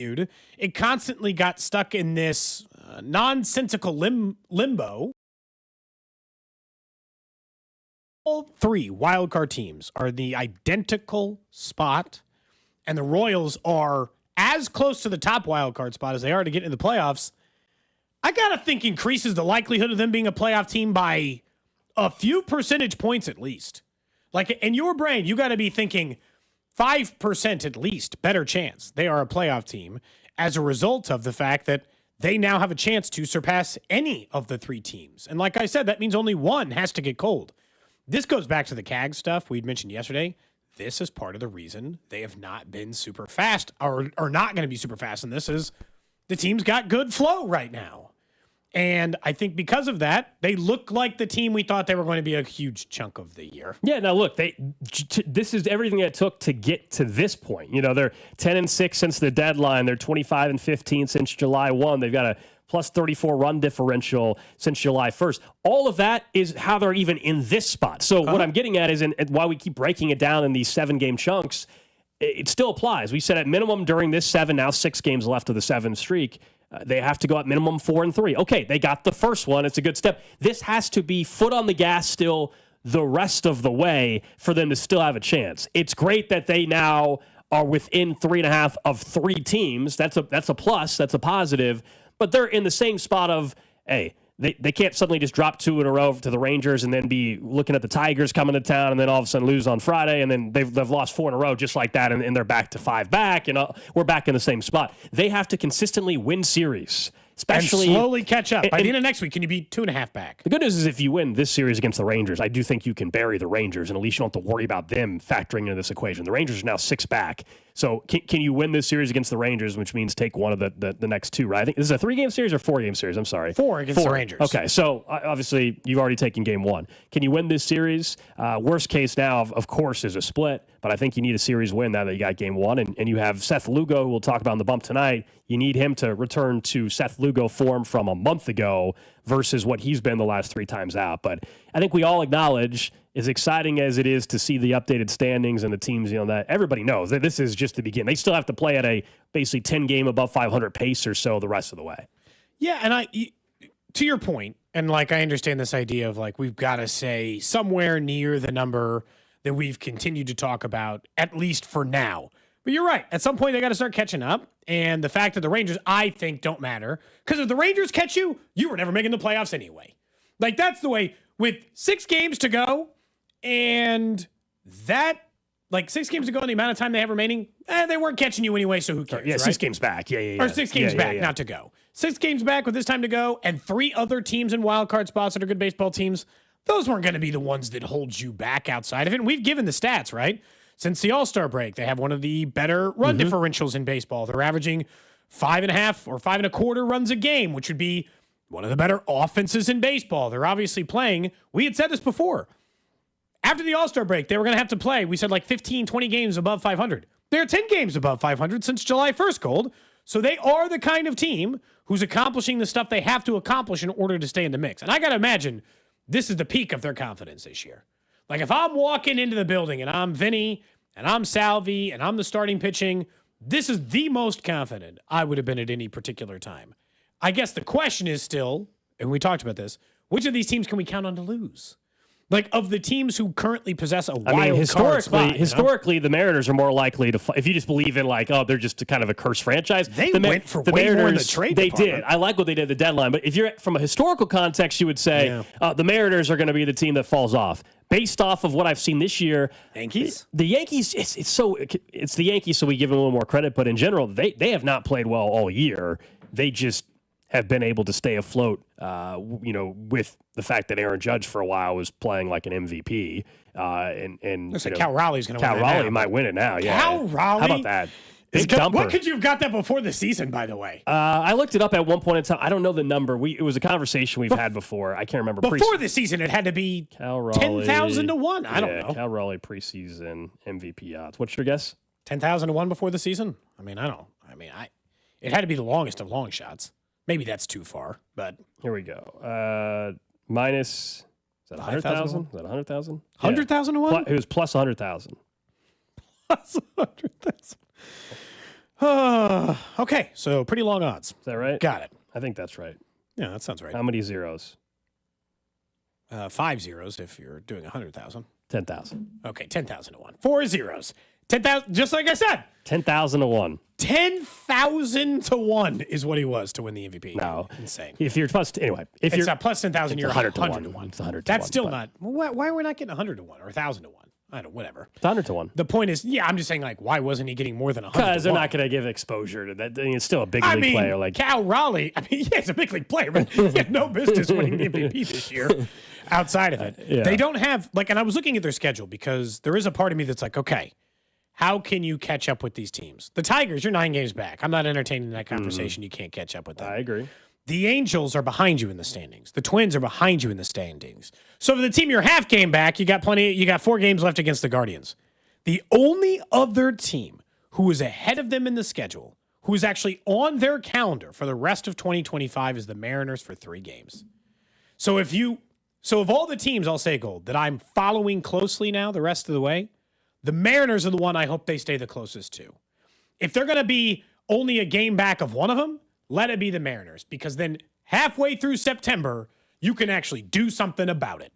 it constantly got stuck in this nonsensical limbo. All three wildcard teams are the identical spot, and the Royals are as close to the top wildcard spot as they are to get into the playoffs. I got to think increases the likelihood of them being a playoff team by a few percentage points at least. Like in your brain, you got to be thinking 5% at least better chance they are a playoff team as a result of the fact that they now have a chance to surpass any of the three teams. And like I said, that means only one has to get cold. This goes back to the CAG stuff we'd mentioned yesterday. This is part of the reason they have not been super fast or are not going to be super fast. And this is the team's got good flow right now. And I think because of that, they look like the team we thought they were going to be a huge chunk of the year. Yeah, now look, this is everything it took to get to this point. You know, they're 10-6 since the deadline. They're 25-15 since July 1. They've got a plus 34 run differential since July 1st. All of that is how they're even in this spot. So what I'm getting at is, while we keep breaking it down in these 7-game chunks, it still applies. We said at minimum during this 7, now 6 games left of the 7 streak, they have to go at minimum 4-3. Okay, they got the first one. It's a good step. This has to be foot on the gas still the rest of the way for them to still have a chance. It's great that they now are within 3.5 of 3 teams. That's a plus. That's a positive. But they're in the same spot of, hey, they can't suddenly just drop 2 in a row to the Rangers and then be looking at the Tigers coming to town and then all of a sudden lose on Friday and then they've lost 4 in a row just like that and they're back to 5 back and we're back in the same spot. They have to consistently win series. Especially, and slowly catch up. By the end of next week, can you be 2.5 back? The good news is if you win this series against the Rangers, I do think you can bury the Rangers, and at least you don't have to worry about them factoring into this equation. The Rangers are now 6 back. So can you win this series against the Rangers, which means take one of the next 2, right? I think this is a 3-game series or 4-game series? I'm sorry. 4 against the Rangers. Okay, so obviously you've already taken game 1. Can you win this series? Worst case now, of course, is a split, but I think you need a series win now that you got game 1, and you have Seth Lugo, who we'll talk about in the bump tonight. You need him to return to Seth Lugo form from a month ago versus what he's been the last 3 times out. But I think we all acknowledge, as exciting as it is to see the updated standings and the teams, that everybody knows that this is just the beginning. They still have to play at a basically 10-game above 500 pace or so the rest of the way. Yeah, and to your point, and like I understand this idea of like we've got to say somewhere near the number that we've continued to talk about, at least for now. But you're right. At some point, they got to start catching up. And the fact that the Rangers, I think, don't matter. Because if the Rangers catch you, you were never making the playoffs anyway. Like, that's the way. With 6 games to go, and that, like, 6 games to go and the amount of time they have remaining, they weren't catching you anyway, so who cares, Yeah, right? 6 games back. Yeah. Or 6 games back, not to go. 6 games back with this time to go, and 3 other teams in wildcard spots that are good baseball teams, those weren't going to be the ones that hold you back outside of it. And we've given the stats, right? Since the All-Star break, they have one of the better run differentials in baseball. They're averaging 5.5 or 5.25 runs a game, which would be one of the better offenses in baseball. They're obviously playing. We had said this before. After the All-Star break, they were going to have to play, we said like 15, 20 games above 500. They're 10 games above 500 since July 1st, Gold. So they are the kind of team who's accomplishing the stuff they have to accomplish in order to stay in the mix. And I got to imagine this is the peak of their confidence this year. Like, if I'm walking into the building and I'm Vinny and I'm Salvi and I'm the starting pitching, this is the most confident I would have been at any particular time. I guess the question is still, and we talked about this, which of these teams can we count on to lose? Like, of the teams who currently possess a wild card spot, historically, the Mariners are more likely to, if you just believe in like, oh, they're just kind of a cursed franchise. They went for way more in the trade They department. did. I like what they did at the deadline. But if you're from a historical context, you would say the Mariners are going to be the team that falls off. Based off of what I've seen this year, Yankees? The Yankees, it's the Yankees, so we give them a little more credit. But in general, they have not played well all year. They just have been able to stay afloat, with the fact that Aaron Judge for a while was playing like an MVP. Looks like Cal Raleigh's going to win it now. Cal Raleigh might win it now, yeah. Cal Raleigh? How about that? What could you have got that before the season, by the way? I looked it up at one point in time. I don't know the number. It was a conversation we've had before. I can't remember. Before the season, it had to be 10,000 to 1. I don't know. Cal Raleigh preseason MVP odds. What's your guess? 10,000 to 1 before the season? It had to be the longest of long shots. Maybe that's too far, but here we go. Minus, is that 100,000? Is that 100,000? 100,000 to 1? It was plus 100,000. Plus 100,000. Okay, so pretty long odds. Is that right? Got it. I think that's right. Yeah, that sounds right. How many zeros? 5 zeros if you're doing 100,000. 10,000. Okay, 10,000 to 1. 4 zeros. 10,000, just like I said. 10,000 to 1. 10,000 to 1 is what he was to win the MVP. No. Insane. If you're plus, anyway, if It's you're plus 10,000, you're 100 to 1. It's 100 to That's 1, still but not. Why are we not getting 100 to 1 or 1,000 to 1? I don't know, whatever. It's 100 to 1. The point is, yeah, I'm just saying, like, why wasn't he getting more than 100 Because to they're 1? not going to give exposure to that. I mean, it's still a big league player. Like Cal Raleigh, I mean, yeah, he's a big league player, but he had no business winning the MVP this year outside of it. Yeah. They don't have, like, and I was looking at their schedule because there is a part of me that's like, okay, how can you catch up with these teams? The Tigers, you're 9 games back. I'm not entertaining that conversation. You can't catch up with them. I agree. The Angels are behind you in the standings. The Twins are behind you in the standings. So for the team you're half game back, you got 4 games left against the Guardians. The only other team who is ahead of them in the schedule, who is actually on their calendar for the rest of 2025, is the Mariners for 3 games. So of all the teams, I'll say, Gold, that I'm following closely now the rest of the way, the Mariners are the one I hope they stay the closest to. If they're going to be only a game back of one of them, let it be the Mariners, because then halfway through September, you can actually do something about it.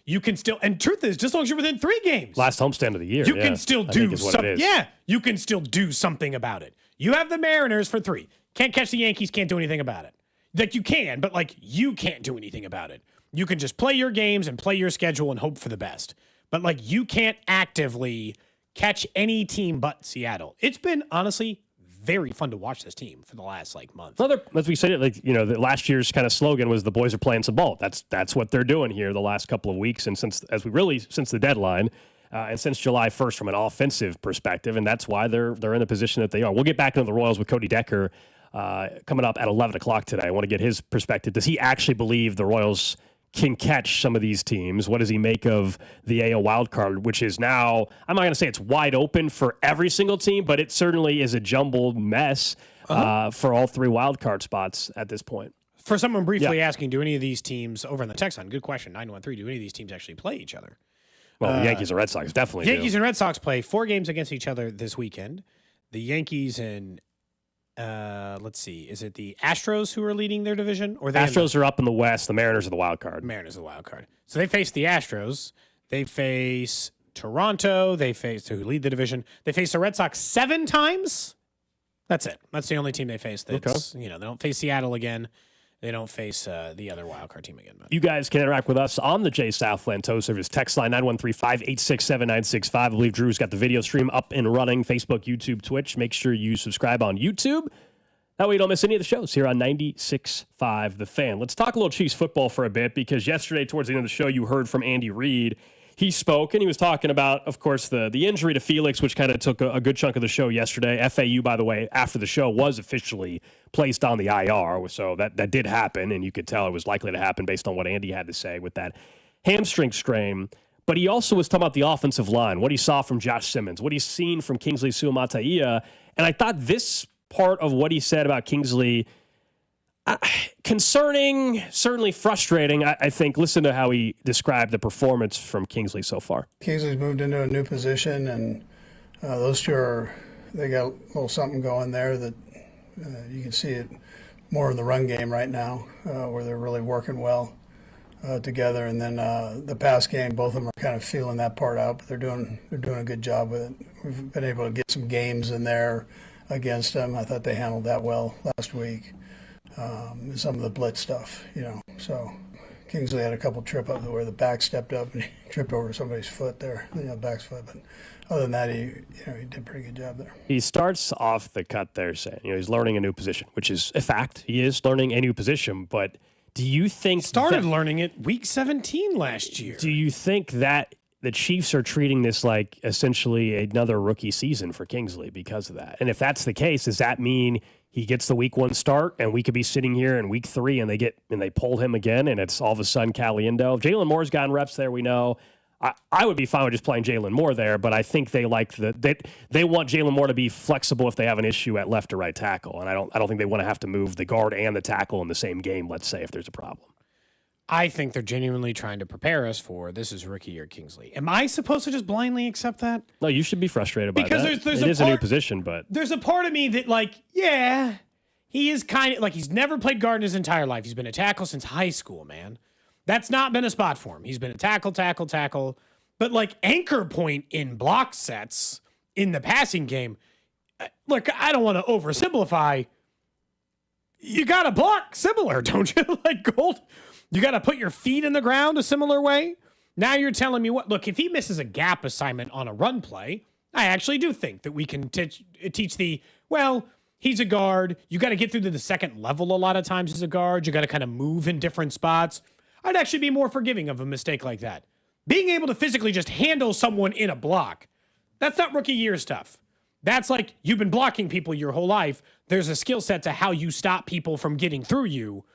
You can still, and truth is, just as long as you're within 3 games, Last homestand of the year. you can still do something. Yeah. Yeah, you can still do something about it. You have the Mariners for 3. Can't catch the Yankees, can't do anything about it. Like, you can, but like, you can't do anything about it. You can just play your games and play your schedule and hope for the best. But like, you can't actively catch any team but Seattle. It's been honestly very fun to watch this team for the last month. As we said it, the last year's kind of slogan was the boys are playing some ball. That's what they're doing here the last couple of weeks, and since the deadline, and since July 1st from an offensive perspective, and that's why they're in the position that they are. We'll get back into the Royals with Cody Decker coming up at 11 o'clock today. I want to get his perspective. Does he actually believe the Royals can catch some of these teams? What does he make of the AL wildcard, which is now, I'm not going to say it's wide open for every single team, but it certainly is a jumbled mess for all 3 wildcard spots at this point. For someone briefly asking, do any of these teams, over in the text line, good question, 913, do any of these teams actually play each other? Well, the Yankees and Red Sox definitely Yankees and Red Sox play 4 games against each other this weekend. The Yankees and let's see. Is it the Astros who are leading their division? Or Astros are up in the West. The Mariners are the wild card. Mariners are the wild card. So they face the Astros. They face Toronto. They face who lead the division. They face the Red Sox 7 times. That's it. That's the only team they face. That's they don't face Seattle again. They don't face the other wild card team again. But. You guys can interact with us on the J Southland Tow Service text line 913-586-7965. I believe Drew's got the video stream up and running. Facebook, YouTube, Twitch. Make sure you subscribe on YouTube. That way you don't miss any of the shows here on 96.5 The Fan. Let's talk a little Chiefs football for a bit, because yesterday towards the end of the show you heard from Andy Reid. He spoke, and he was talking about, of course, the injury to Felix, which kind of took a good chunk of the show yesterday. FAU, by the way, after the show, was officially placed on the IR, so that did happen, and you could tell it was likely to happen based on what Andy had to say with that hamstring strain. But he also was talking about the offensive line, what he saw from Josh Simmons, what he's seen from Kingsley Suamataia, and I thought this part of what he said about Kingsley concerning, certainly frustrating. I think, listen to how he described the performance from Kingsley so far. Kingsley's moved into a new position, and those two they got a little something going there that you can see it more in the run game right now, where they're really working well together. And then the pass game, both of them are kind of feeling that part out, but they're doing a good job with it. We've been able to get some games in there against them. I thought they handled that well last week. Some of the blitz stuff, So Kingsley had a couple trip up where the back stepped up and he tripped over somebody's foot there, back's foot. But other than that, he did a pretty good job there. He starts off the cut there saying, he's learning a new position, which is a fact. He is learning a new position, but do you think started learning it week 17 last year? Do you think that the Chiefs are treating this like essentially another rookie season for Kingsley because of that? And if that's the case, does that mean he gets the week 1 start and we could be sitting here in week 3 and they pull him again and it's all of a sudden Caliendo? Jalen Moore's gotten reps there, we know. I would be fine with just playing Jalen Moore there, but I think they like they want Jalen Moore to be flexible if they have an issue at left or right tackle, and I don't think they want to have to move the guard and the tackle in the same game. Let's say if there's a problem. I think they're genuinely trying to prepare us for this is rookie year Kingsley. Am I supposed to just blindly accept that? No, you should be frustrated by Because that. there's It a is a new part- position, but There's a part of me that, like, yeah, he is kind of like he's never played guard in his entire life. He's been a tackle since high school, man. That's not been a spot for him. He's been a tackle. But, like, anchor point in block sets in the passing game, look, I don't want to oversimplify. You got to block similar, don't you? Like, Gold, you got to put your feet in the ground a similar way. Now you're telling me what? Look, if he misses a gap assignment on a run play, I actually do think that we can teach he's a guard. You got to get through to the second level a lot of times as a guard. You got to kind of move in different spots. I'd actually be more forgiving of a mistake like that. Being able to physically just handle someone in a block, that's not rookie year stuff. That's like you've been blocking people your whole life. There's a skill set to how you stop people from getting through you.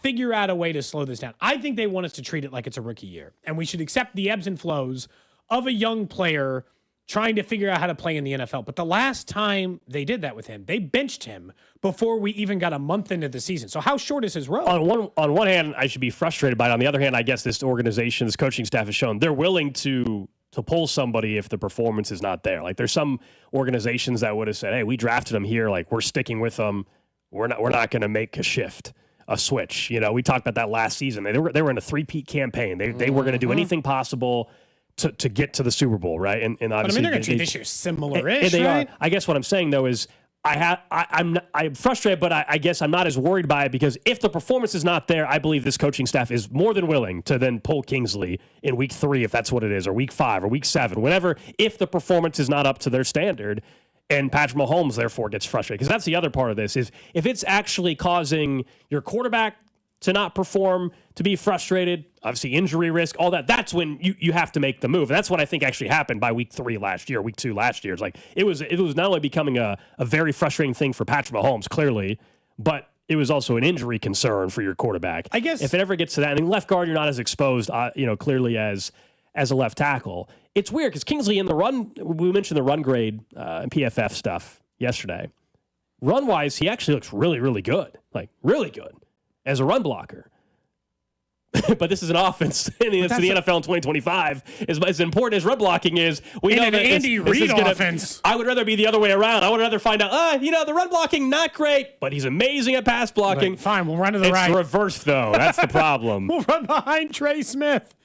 Figure out a way to slow this down. I think they want us to treat it like it's a rookie year, and we should accept the ebbs and flows of a young player trying to figure out how to play in the NFL. But the last time they did that with him, they benched him before we even got a month into the season. So how short is his road? On one hand, I should be frustrated by it. On the other hand, I guess this organization, this coaching staff has shown they're willing to pull somebody if the performance is not there. Like there's some organizations that would have said, "Hey, we drafted him here. Like we're sticking with him. We're not going to make a shift, a switch." You know, we talked about that last season. They were in a three-peat campaign. They were going to do anything possible to get to the Super Bowl, right? And obviously, they're going to treat this year similar-ish, and they right? are. I guess what I'm saying though is I'm frustrated, but I guess I'm not as worried by it because if the performance is not there, I believe this coaching staff is more than willing to then pull Kingsley in week 3 if that's what it is, or week 5 or week 7, whenever, if the performance is not up to their standard. And Patrick Mahomes, therefore, gets frustrated. Because that's the other part of this is if it's actually causing your quarterback to not perform, to be frustrated, obviously injury risk, all that, that's when you have to make the move. And that's what I think actually happened by week 3 last year, week 2 last year. It's like it was not only becoming a very frustrating thing for Patrick Mahomes, clearly, but it was also an injury concern for your quarterback. I guess if it ever gets to that, I mean, left guard, you're not as exposed, clearly as a left tackle. It's weird because Kingsley in the run, we mentioned the run grade and PFF stuff yesterday. Run-wise, he actually looks really, really good. Like, really good as a run blocker. But this is an offense in the NFL in 2025. As important as run blocking is, we know an that Andy Reid offense. I would rather be the other way around. I would rather find out, the run blocking, not great, but he's amazing at pass blocking. Right, fine, we'll run to the right. It's reversed, though. That's the problem. We'll run behind Trey Smith.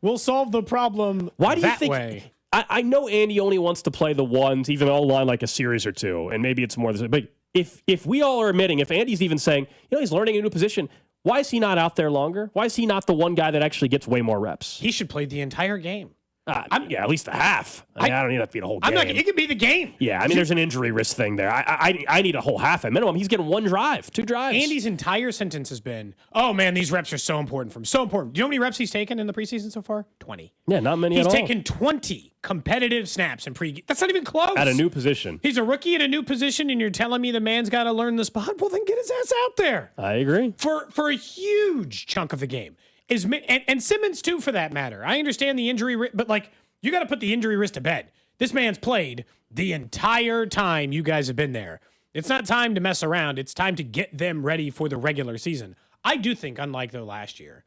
We'll solve the problem Why do you that think? way. I know Andy only wants to play the ones, even online like a series or two, and maybe it's more than. But if we all are admitting, if Andy's even saying, he's learning a new position, why is he not out there longer? Why is he not the one guy that actually gets way more reps? He should play the entire game. At least a half. I don't need that to be the whole game. It could be the game. Yeah, there's an injury risk thing there. I need a whole half at minimum. He's getting 1 drive, 2 drives. Andy's entire sentence has been, "Oh man, these reps are so important for him. So important." Do you know how many reps he's taken in the preseason so far? 20. Yeah, not many at all. He's taken 20 competitive snaps in pre. That's not even close. At a new position. He's a rookie at a new position, and you're telling me the man's got to learn the spot? Well, then get his ass out there. I agree. For a huge chunk of the game. And Simmons too, for that matter. I understand the injury, but like, you got to put the injury risk to bed. This man's played the entire time you guys have been there. It's not time to mess around. It's time to get them ready for the regular season. I do think, unlike though last year,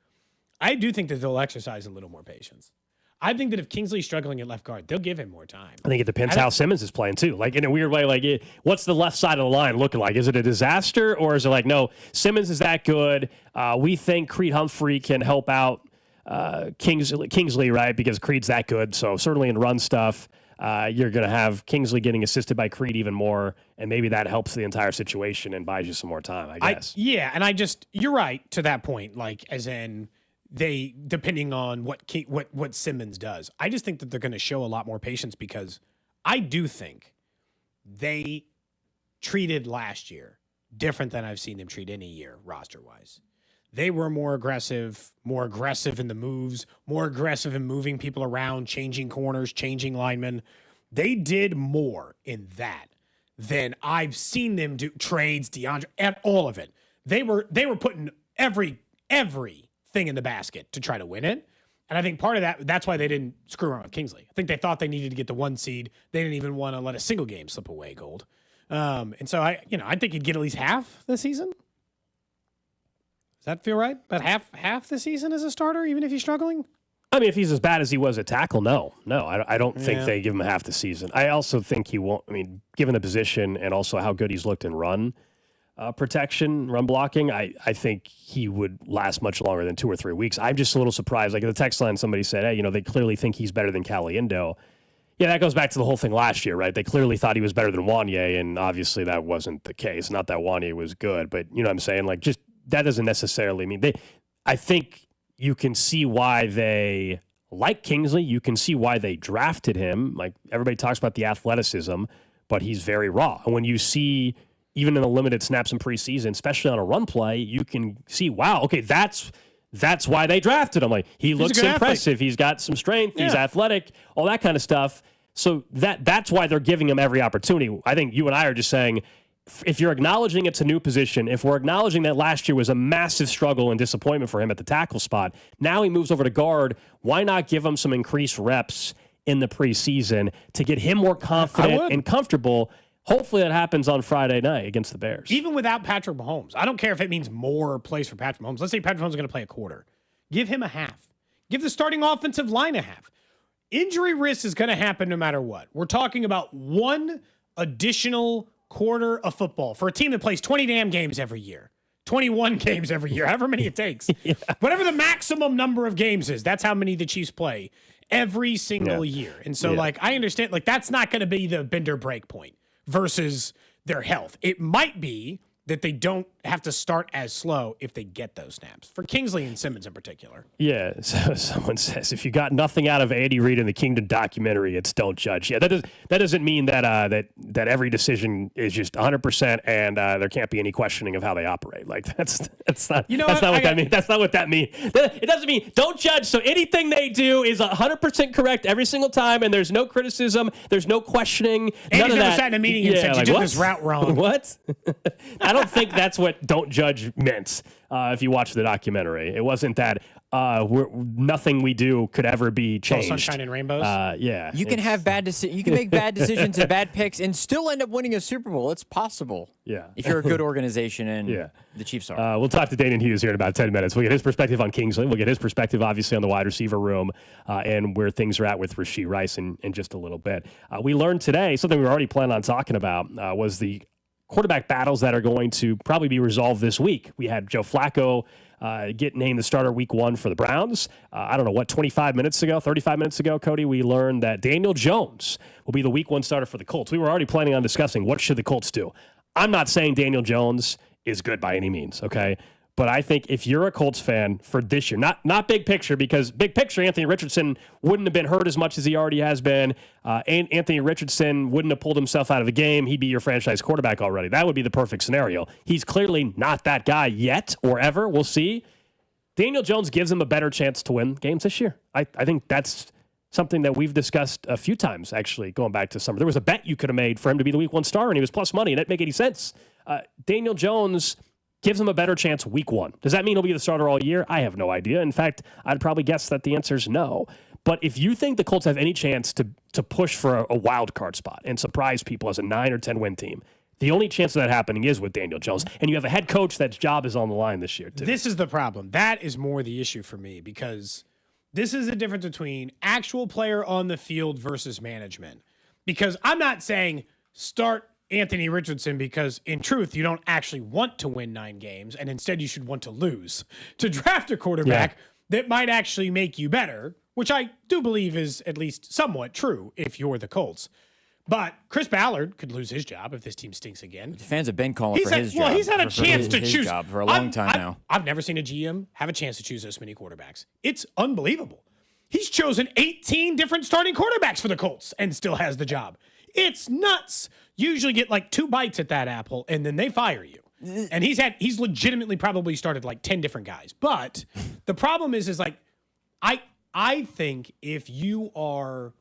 I do think that they'll exercise a little more patience. I think that if Kingsley's struggling at left guard, they'll give him more time. I think it depends how Simmons is playing too. Like in a weird way, like what's the left side of the line looking like? Is it a disaster or is it like, no, Simmons is that good. We think Creed Humphrey can help out Kingsley, right? Because Creed's that good. So certainly in run stuff, you're going to have Kingsley getting assisted by Creed even more. And maybe that helps the entire situation and buys you some more time, I guess. You're right to that point. Like as in depending on what Simmons does, I just think that they're going to show a lot more patience because I do think they treated last year different than I've seen them treat any year roster wise. They were more aggressive in the moves, more aggressive in moving people around, changing corners, changing linemen. They did more in that than I've seen them do. Trades, DeAndre, and all of it. They were putting everything in the basket to try to win it. And I think part of that's why they didn't screw around with Kingsley. I think they thought they needed to get the 1 seed. They didn't even want to let a single game slip away, And so I think he'd get at least half this season. Is that feel right? But half the season as a starter, even if he's struggling? I mean, if he's as bad as he was at tackle, no, I don't think they give him half the season. I also think he won't. I mean, given the position and also how good he's looked in run protection, run blocking, I think he would last much longer than 2 or 3 weeks. I'm just a little surprised. Like in the text line, somebody said, hey, they clearly think he's better than Caliendo. Yeah, that goes back to the whole thing last year, right? They clearly thought he was better than Wanye, and obviously that wasn't the case. Not that Wanye was good, but you know what I'm saying? Like, just that doesn't necessarily mean I think you can see why they like Kingsley. You can see why they drafted him. Like, everybody talks about the athleticism, but he's very raw. And when you see, even in the limited snaps in preseason, especially on a run play, you can see, wow, okay, that's why they drafted him. Like, he looks impressive. Athlete. He's got some strength. Yeah. He's athletic, all that kind of stuff. So that's why they're giving him every opportunity. I think you and I are just saying, if you're acknowledging it's a new position, if we're acknowledging that last year was a massive struggle and disappointment for him at the tackle spot, now he moves over to guard, why not give him some increased reps in the preseason to get him more confident and comfortable? Hopefully that happens on Friday night against the Bears. Even without Patrick Mahomes. I don't care if it means more plays for Patrick Mahomes. Let's say Patrick Mahomes is going to play a quarter. Give him a half. Give the starting offensive line a half. Injury risk is going to happen no matter what. We're talking about one additional quarter of football for a team that plays 20 damn games every year. 21 games every year, however many it takes. Yeah. Whatever the maximum number of games is, that's how many the Chiefs play every single year. And so, I understand, that's not going to be the bend or break point versus their health. It might be that they don't have to start as slow if they get those snaps. For Kingsley and Simmons in particular. Yeah, so someone says, if you got nothing out of Andy Reid in the Kingdom documentary, it's don't judge. Yeah, that doesn't mean that every decision is just 100% and there can't be any questioning of how they operate. Like, that's not what that means. That's not what that means. It doesn't mean don't judge. So anything they do is 100% correct every single time, and there's no criticism, there's no questioning. None of that. Sat in a meeting and said, you did this route wrong. What? I don't think that's what don't judge meant. If you watch the documentary, it wasn't that nothing we do could ever be changed. All sunshine and rainbows. Yeah, you can have you can make bad decisions and bad picks and still end up winning a Super Bowl. It's possible. Yeah, if you're a good organization, and the Chiefs are. We'll talk to Daniel Hughes here in about 10 minutes. We'll get his perspective on Kingsley. We'll get his perspective, obviously, on the wide receiver room and where things are at with Rashee Rice in just a little bit. We learned today something we were already planning on talking about was the quarterback battles that are going to probably be resolved this week. We had Joe Flacco get named the starter week 1 for the Browns. I don't know, 35 minutes ago, Cody, we learned that Daniel Jones will be the week 1 starter for the Colts. We were already planning on discussing what should the Colts do. I'm not saying Daniel Jones is good by any means, okay? But I think if you're a Colts fan for this year, not big picture, because big picture, Anthony Richardson wouldn't have been hurt as much as he already has been. And Anthony Richardson wouldn't have pulled himself out of the game. He'd be your franchise quarterback already. That would be the perfect scenario. He's clearly not that guy yet or ever. We'll see. Daniel Jones gives him a better chance to win games this year. I think that's something that we've discussed a few times, actually, going back to summer. There was a bet you could have made for him to be the week 1 star, and he was plus money, and it didn't make any sense. Daniel Jones gives him a better chance week 1. Does that mean he'll be the starter all year? I have no idea. In fact, I'd probably guess that the answer is no. But if you think the Colts have any chance to push for a wild card spot and surprise people as a 9 or 10 win team, the only chance of that happening is with Daniel Jones. And you have a head coach that's job is on the line this year, too. This is the problem. That is more the issue for me, because this is the difference between actual player on the field versus management. Because I'm not saying start Anthony Richardson because, in truth, you don't actually want to win 9 games, and instead you should want to lose. To draft a quarterback that might actually make you better, which I do believe is at least somewhat true if you're the Colts. But Chris Ballard could lose his job if this team stinks again. The fans have been calling for his job. Well, he's had a chance to choose job for a long time now. I've never seen a GM have a chance to choose this many quarterbacks. It's unbelievable. He's chosen 18 different starting quarterbacks for the Colts and still has the job. It's nuts. You usually get 2 bites at that apple, and then they fire you. And he's legitimately probably started 10 different guys. But the problem is I think if you are,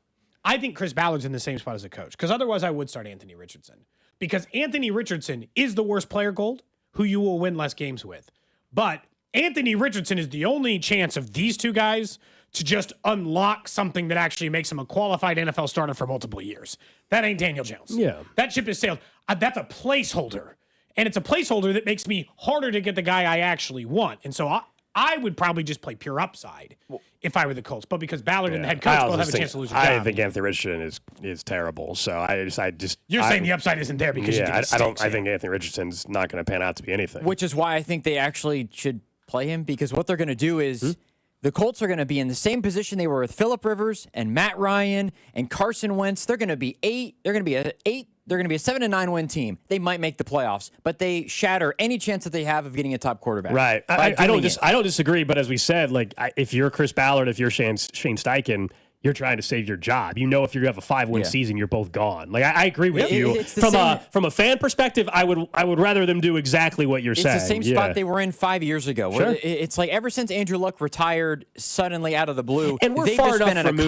I think Chris Ballard's in the same spot as a coach, because otherwise I would start Anthony Richardson, because Anthony Richardson is the worst player, Gold, who you will win less games with. But Anthony Richardson is the only chance of these 2 guys to just unlock something that actually makes him a qualified NFL starter for multiple years. That ain't Daniel Jones. Yeah. That ship has sailed. That's a placeholder. and it's a placeholder that makes me harder to get the guy I actually want. And so I would probably just play pure upside if I were the Colts. But because Ballard and the head coach both have a chance to lose their job. I think Anthony Richardson is terrible. So I just You're saying the upside isn't there because I think Anthony Richardson's not going to pan out to be anything. Which is why I think they actually should play him, because what they're going to do is the Colts are going to be in the same position they were with Phillip Rivers and Matt Ryan and Carson Wentz. They're going to be They're going to be a 7-9 win team. They might make the playoffs, but they shatter any chance that they have of getting a top quarterback. Right. I don't disagree. But as we said, if you're Chris Ballard, if you're Shane Steichen, you're trying to save your job. If you have a 5-win season, you're both gone. I agree with you. From a fan perspective, I would rather them do exactly what you're saying. It's the same spot they were in 5 years ago. Sure. It's like ever since Andrew Luck retired suddenly out of the blue, and they've been in a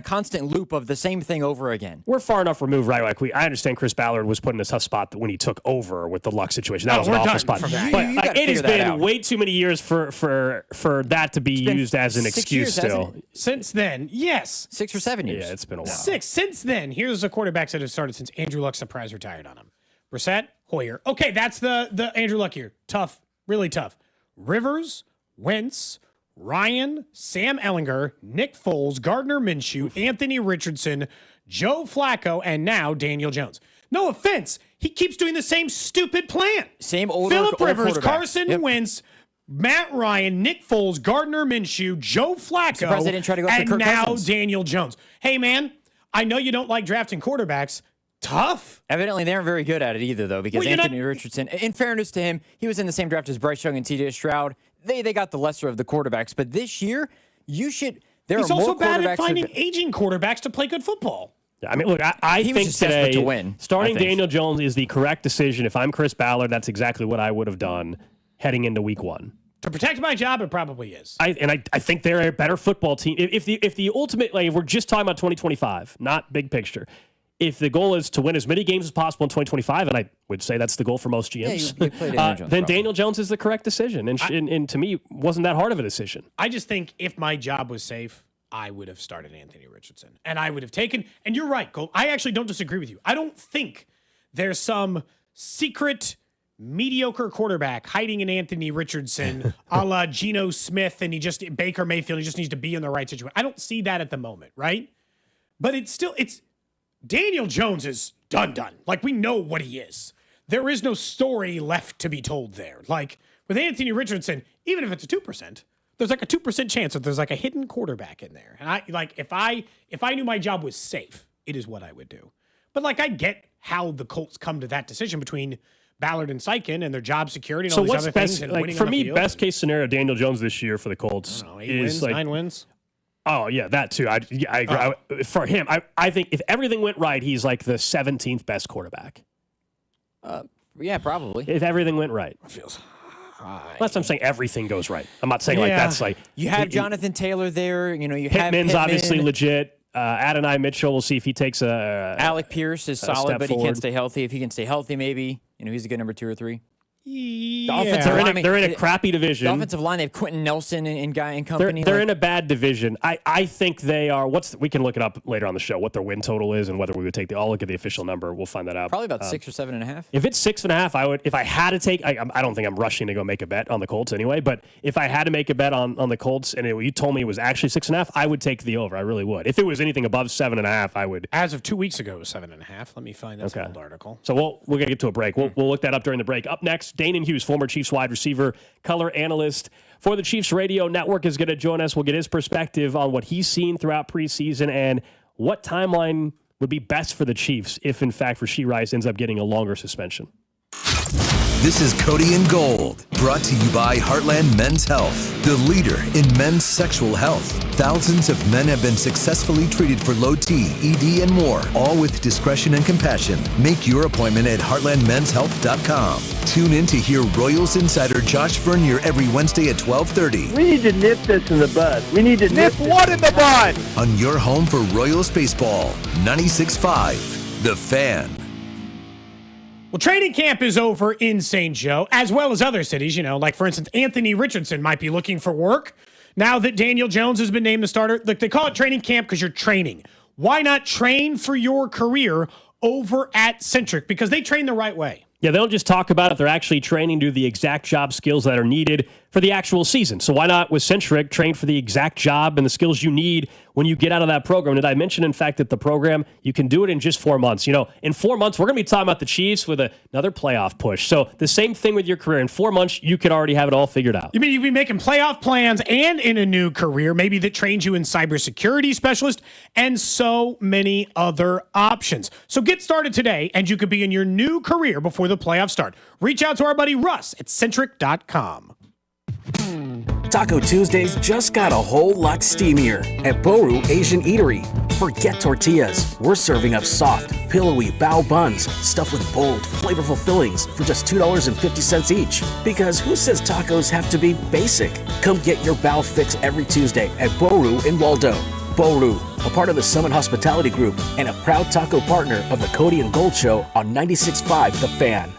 constant loop of the same thing over again. We're far enough removed, right? I understand Chris Ballard was put in a tough spot when he took over with the Luck situation. That was an awful spot. But it has been way too many years for that to be used as an excuse still. Since then, yes. 6 or 7 years. Yeah, it's been a while. 6. Since then, here's the quarterbacks that have started since Andrew Luck surprise retired on him. Brissett, Hoyer. Okay, that's the Andrew Luck year. Tough, really tough. Rivers, Wentz, Ryan, Sam Ehlinger, Nick Foles, Gardner Minshew, Anthony Richardson, Joe Flacco, and now Daniel Jones. No offense, he keeps doing the same stupid plan. Same old Phillip Rivers, Carson Wentz, Matt Ryan, Nick Foles, Gardner Minshew, Joe Flacco, and now Daniel Jones. Hey, man, I know you don't like drafting quarterbacks. Tough. Evidently, they aren't very good at it either, though, because Anthony Richardson, in fairness to him, he was in the same draft as Bryce Young and C.J. Stroud. They got the lesser of the quarterbacks. But this year, He's also bad at finding aging quarterbacks to play good football. I mean, look, I think today to win, starting Daniel Jones is the correct decision. If I'm Chris Ballard, that's exactly what I would have done heading into week 1. To protect my job, it probably is. I think they're a better football team. If the ultimate, if we're just talking about 2025, not big picture, if the goal is to win as many games as possible in 2025, and I would say that's the goal for most GMs, then Daniel Jones is the correct decision. And to me, wasn't that hard of a decision. I just think if my job was safe, I would have started Anthony Richardson. And I would have taken, and you're right, Gold, I actually don't disagree with you. I don't think there's some secret mediocre quarterback hiding in Anthony Richardson a la Geno Smith and Baker Mayfield, he just needs to be in the right situation. I don't see that at the moment, right? But it's Daniel Jones is done. We know what he is. There is no story left to be told there. With Anthony Richardson, even if it's a 2%, there's a 2% chance that there's a hidden quarterback in there. And if I knew my job was safe, it is what I would do. But I get how the Colts come to that decision between Ballard and Steichen and their job security and all these other things. And winning for me, best case scenario, Daniel Jones this year for the Colts 8 wins, 9 wins. Oh yeah, that too. I agree. For him, I think if everything went right, he's the 17th best quarterback. Yeah, probably. If everything went right, it feels high. That's what I'm saying. Everything goes right. I'm not saying that's you have Jonathan Taylor there. You have Pittman's obviously legit. Adonai Mitchell. We'll see if he takes Alec Pierce is solid, but he can't stay healthy. If he can stay healthy, maybe he's a good number 2 or 3. Yeah. They're in a crappy division. The offensive line, they have Quentin Nelson and company. They're in a bad division. I think they are. We can look it up later on the show what their win total is and whether we would take I'll look at the official number. We'll find that out. Probably about 6 or 7.5. If it's 6.5, I would. If I had to take, I don't think I'm rushing to go make a bet on the Colts anyway. But if I had to make a bet on the Colts and you told me it was actually 6.5, I would take the over. I really would. If it was anything above 7.5, I would. As of 2 weeks ago, it was 7.5. Let me find that old article. So we're gonna get to a break. We'll look that up during the break. Up next, Danon Hughes, former Chiefs wide receiver, color analyst for the Chiefs Radio Network, is going to join us. We'll get his perspective on what he's seen throughout preseason and what timeline would be best for the Chiefs if, in fact, Rashee Rice ends up getting a longer suspension. This is Cody and Gold, brought to you by Heartland Men's Health, the leader in men's sexual health. Thousands of men have been successfully treated for low T, ED, and more, all with discretion and compassion. Make your appointment at heartlandmenshealth.com. Tune in to hear Royals insider Josh Vernier every Wednesday at 12:30. We need to nip this in the bud. We need to nip what in the bud? On your home for Royals baseball, 96.5, The Fan. Well, training camp is over in St. Joe, as well as other cities. For instance, Anthony Richardson might be looking for work now that Daniel Jones has been named the starter. Look, they call it training camp because you're training. Why not train for your career over at Centric? Because they train the right way. Yeah, they don't just talk about it. They're actually training to do the exact job skills that are needed for the actual season. So why not with Centric train for the exact job and the skills you need when you get out of that program? Did I mention, in fact, that the program, you can do it in just 4 months? You know, in 4 months, we're going to be talking about the Chiefs with another playoff push. So the same thing with your career. In 4 months, you could already have it all figured out. You mean you'd be making playoff plans and in a new career, maybe that trains you in cybersecurity specialist and so many other options. So get started today and you could be in your new career before the playoffs start. Reach out to our buddy Russ at Centric.com. Taco Tuesdays just got a whole lot steamier at Boru Asian Eatery. Forget tortillas. We're serving up soft, pillowy bao buns stuffed with bold, flavorful fillings for just $2.50 each. Because who says tacos have to be basic? Come get your bao fix every Tuesday at Boru in Waldo. Boru, a part of the Summit Hospitality Group and a proud taco partner of the Cody and Gold Show on 96.5 The Fan.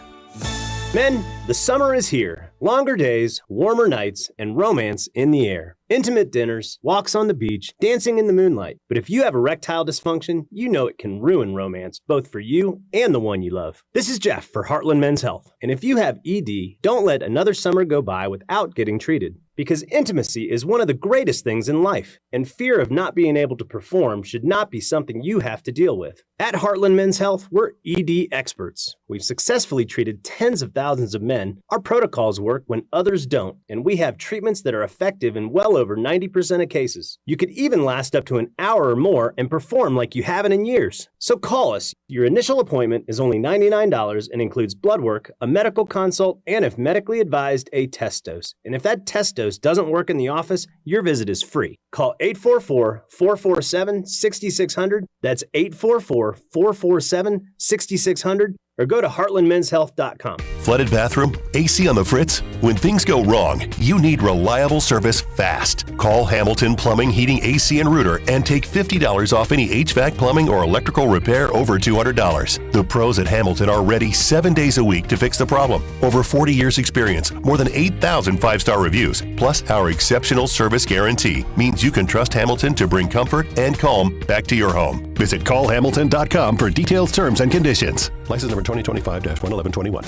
Men, the summer is here. Longer days, warmer nights, and romance in the air. Intimate dinners, walks on the beach, dancing in the moonlight. But if you have erectile dysfunction, you know it can ruin romance, both for you and the one you love. This is Jeff for Heartland Men's Health. And if you have ED, don't let another summer go by without getting treated. Because intimacy is one of the greatest things in life, and fear of not being able to perform should not be something you have to deal with. At Heartland Men's Health, we're ED experts. We've successfully treated tens of thousands of men. Our protocols work when others don't, and we have treatments that are effective in well over 90% of cases. You could even last up to an hour or more and perform like you haven't in years. So call us. Your initial appointment is only $99 and includes blood work, a medical consult, and if medically advised, a test dose. And if that test dose doesn't work in the office, your visit is free. Call 844-447-6600. That's 844-447-6600. Or go to heartlandmenshealth.com. Flooded bathroom? AC on the fritz? When things go wrong, you need reliable service fast. Call Hamilton Plumbing, Heating, AC, and Rooter and take $50 off any HVAC, plumbing, or electrical repair over $200. The pros at Hamilton are ready 7 days a week to fix the problem. Over 40 years experience, more than 8,000 five-star reviews, plus our exceptional service guarantee means you can trust Hamilton to bring comfort and calm back to your home. Visit callhamilton.com for detailed terms and conditions. License number 2025-11121.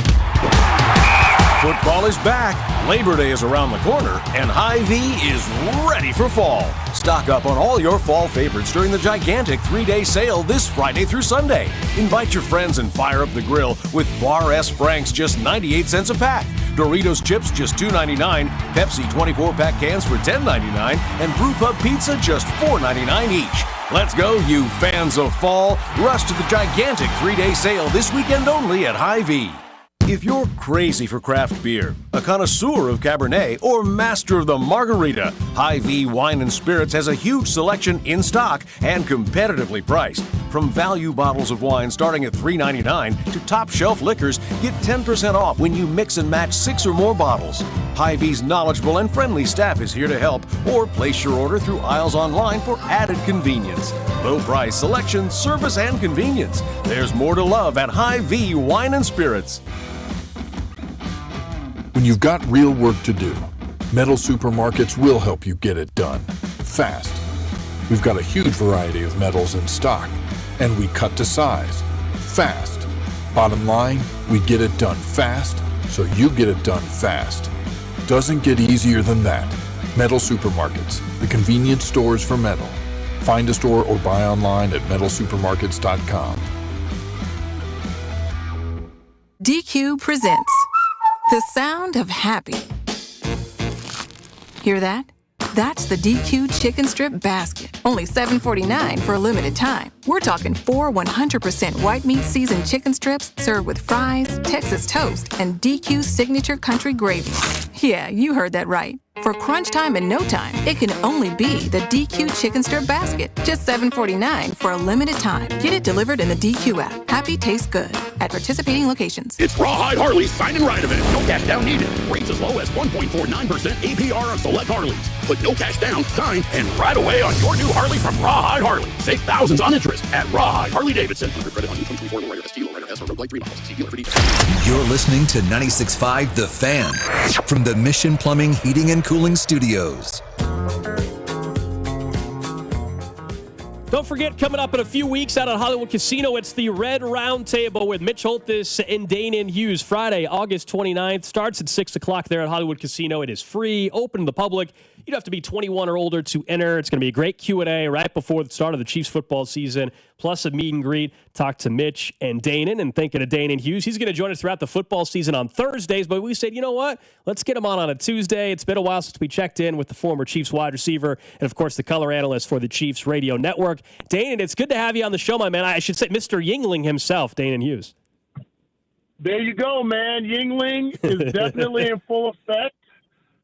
Football is back, Labor Day is around the corner, and Hy-Vee is ready for fall. Stock up on all your fall favorites during the gigantic 3-day sale this Friday through Sunday. Invite your friends and fire up the grill with Bar S Franks just 98 cents a pack. Doritos chips just $2.99, Pepsi 24-pack cans for $10.99, and Brew Pub Pizza just $4.99 each. Let's go, you fans of fall. Rush to the gigantic 3-day sale this weekend only at Hy-Vee. If you're crazy for craft beer, a connoisseur of Cabernet, or master of the margarita, Hy-Vee Wine and Spirits has a huge selection in stock and competitively priced. From value bottles of wine starting at $3.99 to top shelf liquors, get 10% off when you mix and match 6 or more bottles. Hy-Vee's knowledgeable and friendly staff is here to help, or place your order through aisles online for added convenience. Low price, selection, service, and convenience. There's more to love at Hy-Vee Wine and Spirits. When you've got real work to do, Metal Supermarkets will help you get it done, fast. We've got a huge variety of metals in stock, and we cut to size, fast. Bottom line, we get it done fast, so you get it done fast. Doesn't get easier than that. Metal Supermarkets, the convenience stores for metal. Find a store or buy online at metalsupermarkets.com. DQ presents the sound of happy. Hear that? That's the DQ chicken strip basket. Only $7.49 for a limited time. We're talking 4 100% white meat seasoned chicken strips served with fries, Texas toast, and DQ's signature country gravy. Yeah, you heard that right. For crunch time and no time, it can only be the DQ chicken strip basket. Just $7.49 for a limited time. Get it delivered in the DQ app. Happy tastes good at participating locations. It's Rawhide Harley's Sign and Ride event. No cash down needed. Rates as low as 1.49% APR on select Harleys. Put no cash down, sign, and ride away on your new Harley from Rawhide Harley. Save thousands on interest at Rawhide Harley Davidson. Under credit on 2024 low rider ST, low rider S or road like 3 miles. See dealer for details. You're listening to 96.5 The Fan from the Mission Plumbing, Heating, and Cooling Studios. Don't forget, coming up in a few weeks out at Hollywood Casino, it's the Red Round Table with Mitch Holthus and Danon Hughes. Friday, August 29th. Starts at 6 o'clock there at Hollywood Casino. It is free, open to the public. You'd have to be 21 or older to enter. It's going to be a great Q&A right before the start of the Chiefs football season, plus a meet and greet. Talk to Mitch and Danon, and thinking of Danon Hughes. He's going to join us throughout the football season on Thursdays, but we said, you know what? Let's get him on a Tuesday. It's been a while since we checked in with the former Chiefs wide receiver and, of course, the color analyst for the Chiefs radio network. Danon, it's good to have you on the show, my man. I should say Mr. Yingling himself, Danon Hughes. There you go, man. Yingling is definitely in full effect.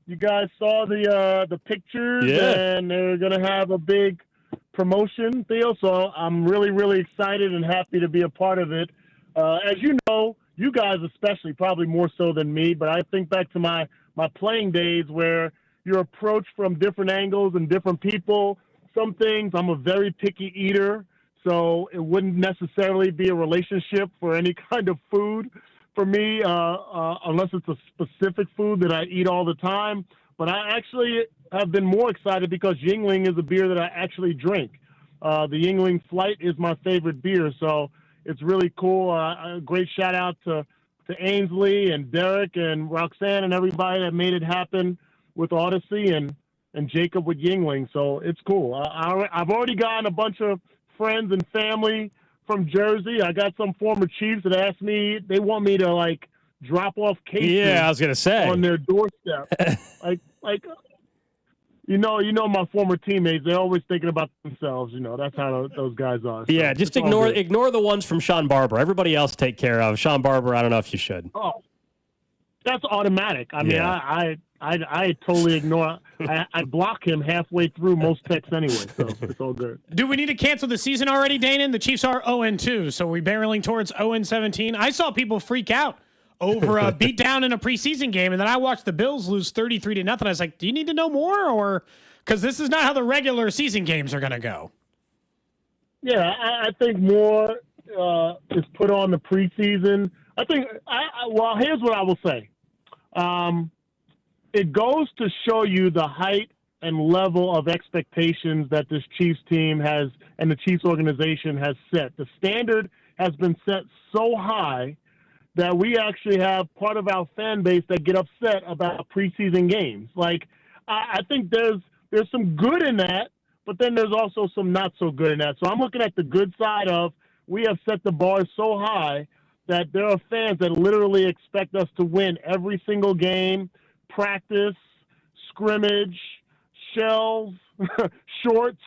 You guys saw the pictures, and they're going to have a big promotion deal. So I'm really, really excited and happy to be a part of it. As you know, you guys especially, probably more so than me, but I think back to my playing days where you're approached from different angles and different people. Some things, I'm a very picky eater, so it wouldn't necessarily be a relationship for any kind of food for me, unless it's a specific food that I eat all the time. But I actually have been more excited because Yingling is a beer that I actually drink. The Yingling Flight is my favorite beer, so it's really cool. A great shout out to Ainsley and Derek and Roxanne and everybody that made it happen with Odyssey and Jacob with Yingling. So it's cool. I've already gotten a bunch of friends and family from Jersey. I got some former Chiefs that asked me, they want me to drop off cases. Yeah, I was gonna say on their doorstep. You know my former teammates, they're always thinking about themselves. That's how those guys are. So yeah, just ignore the ones from Sean Barber. Everybody else take care of. Sean Barber, I don't know if you should. Oh, that's automatic. I mean, I totally ignore. I block him halfway through most texts anyway, so it's all good. Do we need to cancel the season already, Danon? The Chiefs are 0-2, so we're barreling towards 0-17. I saw people freak out over a beatdown in a preseason game, and then I watched the Bills lose 33-0. I was like, do you need to know more, or because this is not how the regular season games are going to go? Yeah, I think more is put on the preseason. I think. Well, here's what I will say. It goes to show you the height and level of expectations that this Chiefs team has and the Chiefs organization has set. The standard has been set so high that we actually have part of our fan base that get upset about preseason games. I think there's some good in that, but then there's also some not so good in that. So I'm looking at the good side of we have set the bar so high that there are fans that literally expect us to win every single game, practice, scrimmage, shells, shorts.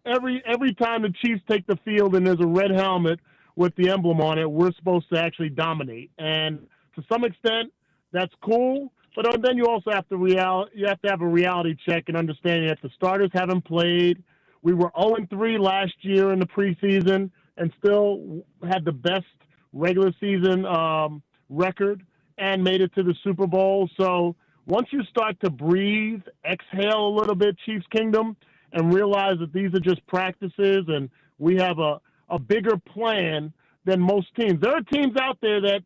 Every time the Chiefs take the field and there's a red helmet with the emblem on it, we're supposed to actually dominate. And to some extent, that's cool. But then you also have to have a reality check and understanding that the starters haven't played. We were 0-3 last year in the preseason and still had the best regular season record and made it to the Super Bowl. So once you start to breathe, exhale a little bit, Chiefs Kingdom, and realize that these are just practices and we have a bigger plan than most teams. There are teams out there that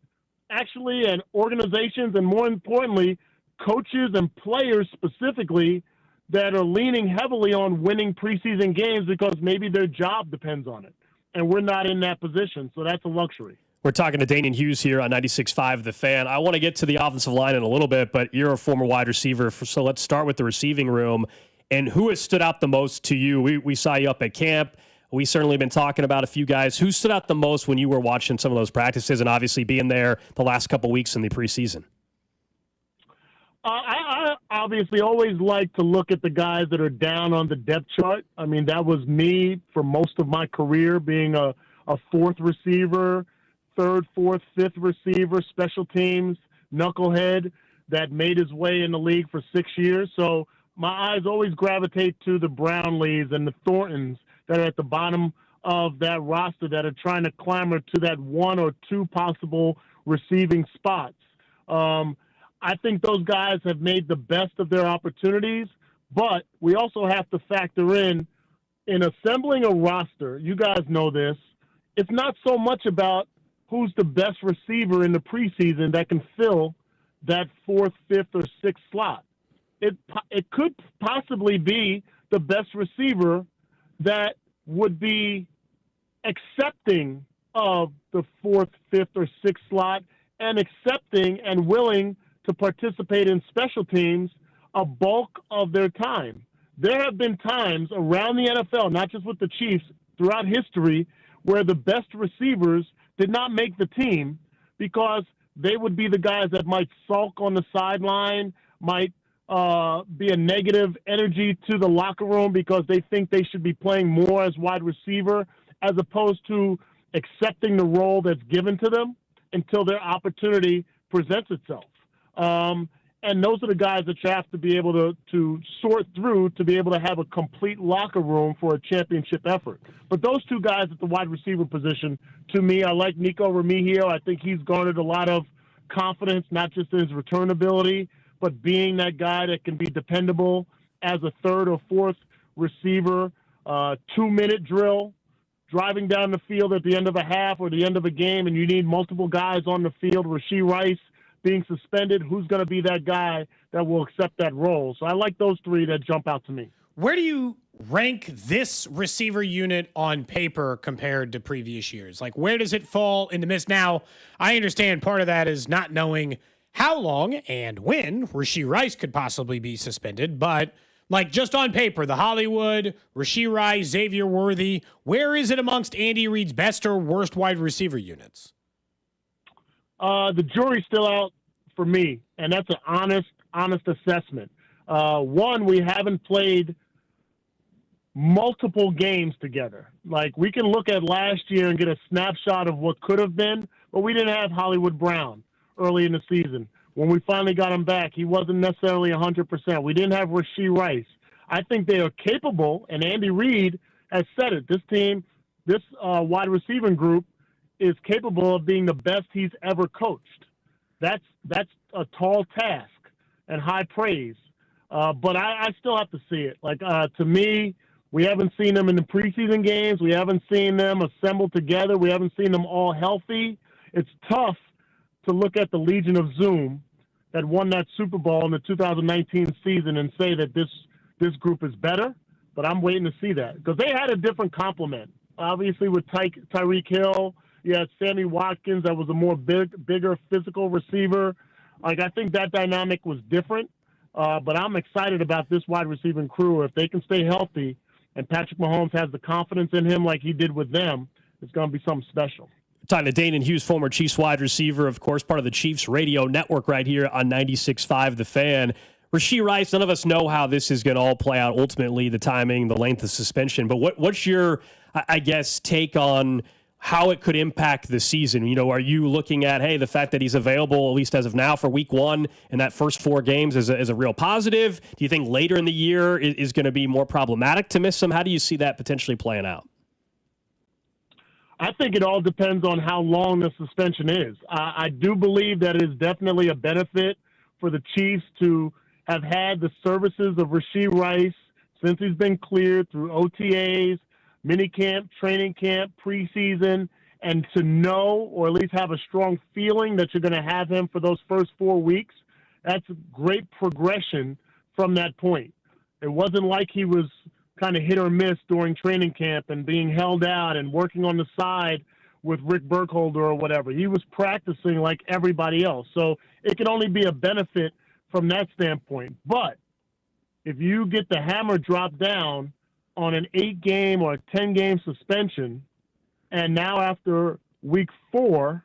actually, and organizations, and more importantly, coaches and players specifically, that are leaning heavily on winning preseason games because maybe their job depends on it. And we're not in that position, so that's a luxury. We're talking to Danon Hughes here on 96.5 The Fan. I want to get to the offensive line in a little bit, but you're a former wide receiver, so let's start with the receiving room. And who has stood out the most to you? We saw you up at camp. We certainly been talking about a few guys. Who stood out the most when you were watching some of those practices and obviously being there the last couple weeks in the preseason? I obviously always like to look at the guys that are down on the depth chart. I mean, that was me for most of my career, being a fourth receiver, third, fourth, fifth receiver, special teams, knucklehead that made his way in the league for 6 years. So my eyes always gravitate to the Brownlees and the Thorntons that are at the bottom of that roster that are trying to clamber to that one or two possible receiving spots. I think those guys have made the best of their opportunities, but we also have to factor in assembling a roster. You guys know this. It's not so much about who's the best receiver in the preseason that can fill that fourth, fifth, or sixth slot. It could possibly be the best receiver that would be accepting of the 4th, 5th, or 6th slot and accepting and willing to participate in special teams a bulk of their time. There have been times around the NFL, not just with the Chiefs, throughout history, where the best receivers did not make the team because they would be the guys that might sulk on the sideline, might be a negative energy to the locker room because they think they should be playing more as wide receiver, as opposed to accepting the role that's given to them until their opportunity presents itself. And those are the guys that you have to be able to sort through to be able to have a complete locker room for a championship effort. But those two guys at the wide receiver position, to me, I like Nico Remigio. I think he's garnered a lot of confidence, not just in his return ability, but being that guy that can be dependable as a 3rd or 4th receiver, 2-minute drill, driving down the field at the end of a half or the end of a game, and you need multiple guys on the field. Rasheed Rice being suspended, who's going to be that guy that will accept that role? So I like those three that jump out to me. Where do you rank this receiver unit on paper compared to previous years? Like, where does it fall in the mist? Now, I understand part of that is not knowing how long and when Rasheed Rice could possibly be suspended, but like just on paper, the Hollywood, Rasheed Rice, Xavier Worthy, where is it amongst Andy Reid's best or worst wide receiver units? The jury's still out for me, and that's an honest assessment. One, we haven't played multiple games together. Like, we can look at last year and get a snapshot of what could have been, but we didn't have Hollywood Brown early in the season. When we finally got him back, he wasn't necessarily 100%. We didn't have Rasheed Rice. I think they are capable, and Andy Reid has said it. This team, this wide receiving group, is capable of being the best he's ever coached. That's a tall task and high praise. But I still have to see it. Like, to me, we haven't seen them in the preseason games. We haven't seen them assembled together. We haven't seen them all healthy. It's tough to look at the Legion of Zoom that won that Super Bowl in the 2019 season and say that this group is better. But I'm waiting to see that because they had a different complement. Obviously, with Tyreek Hill, you had Sammy Watkins that was a more bigger physical receiver. Like, I think that dynamic was different. But I'm excited about this wide receiving crew. If they can stay healthy and Patrick Mahomes has the confidence in him like he did with them, it's going to be something special. Talking to Danon Hughes, former Chiefs wide receiver, of course, part of the Chiefs radio network right here on 96.5 The Fan. Rasheed Rice, none of us know how this is going to all play out ultimately, the timing, the length of suspension. But what's your, I guess, take on how it could impact the season? You know, are you looking at, hey, the fact that he's available, at least as of now, for week 1 in that first 4 games is a real positive? Do you think later in the year is going to be more problematic to miss him? How do you see that potentially playing out? I think it all depends on how long the suspension is. I do believe that it is definitely a benefit for the Chiefs to have had the services of Rasheed Rice since he's been cleared through OTAs, minicamp, training camp, preseason, and to know or at least have a strong feeling that you're going to have him for those first 4 weeks. That's great progression from that point. It wasn't like he was kind of hit or miss during training camp and being held out and working on the side with Rick Burkholder or whatever. He was practicing like everybody else. So it can only be a benefit from that standpoint. But if you get the hammer dropped down on an 8-game or a 10-game suspension, and now after week 4,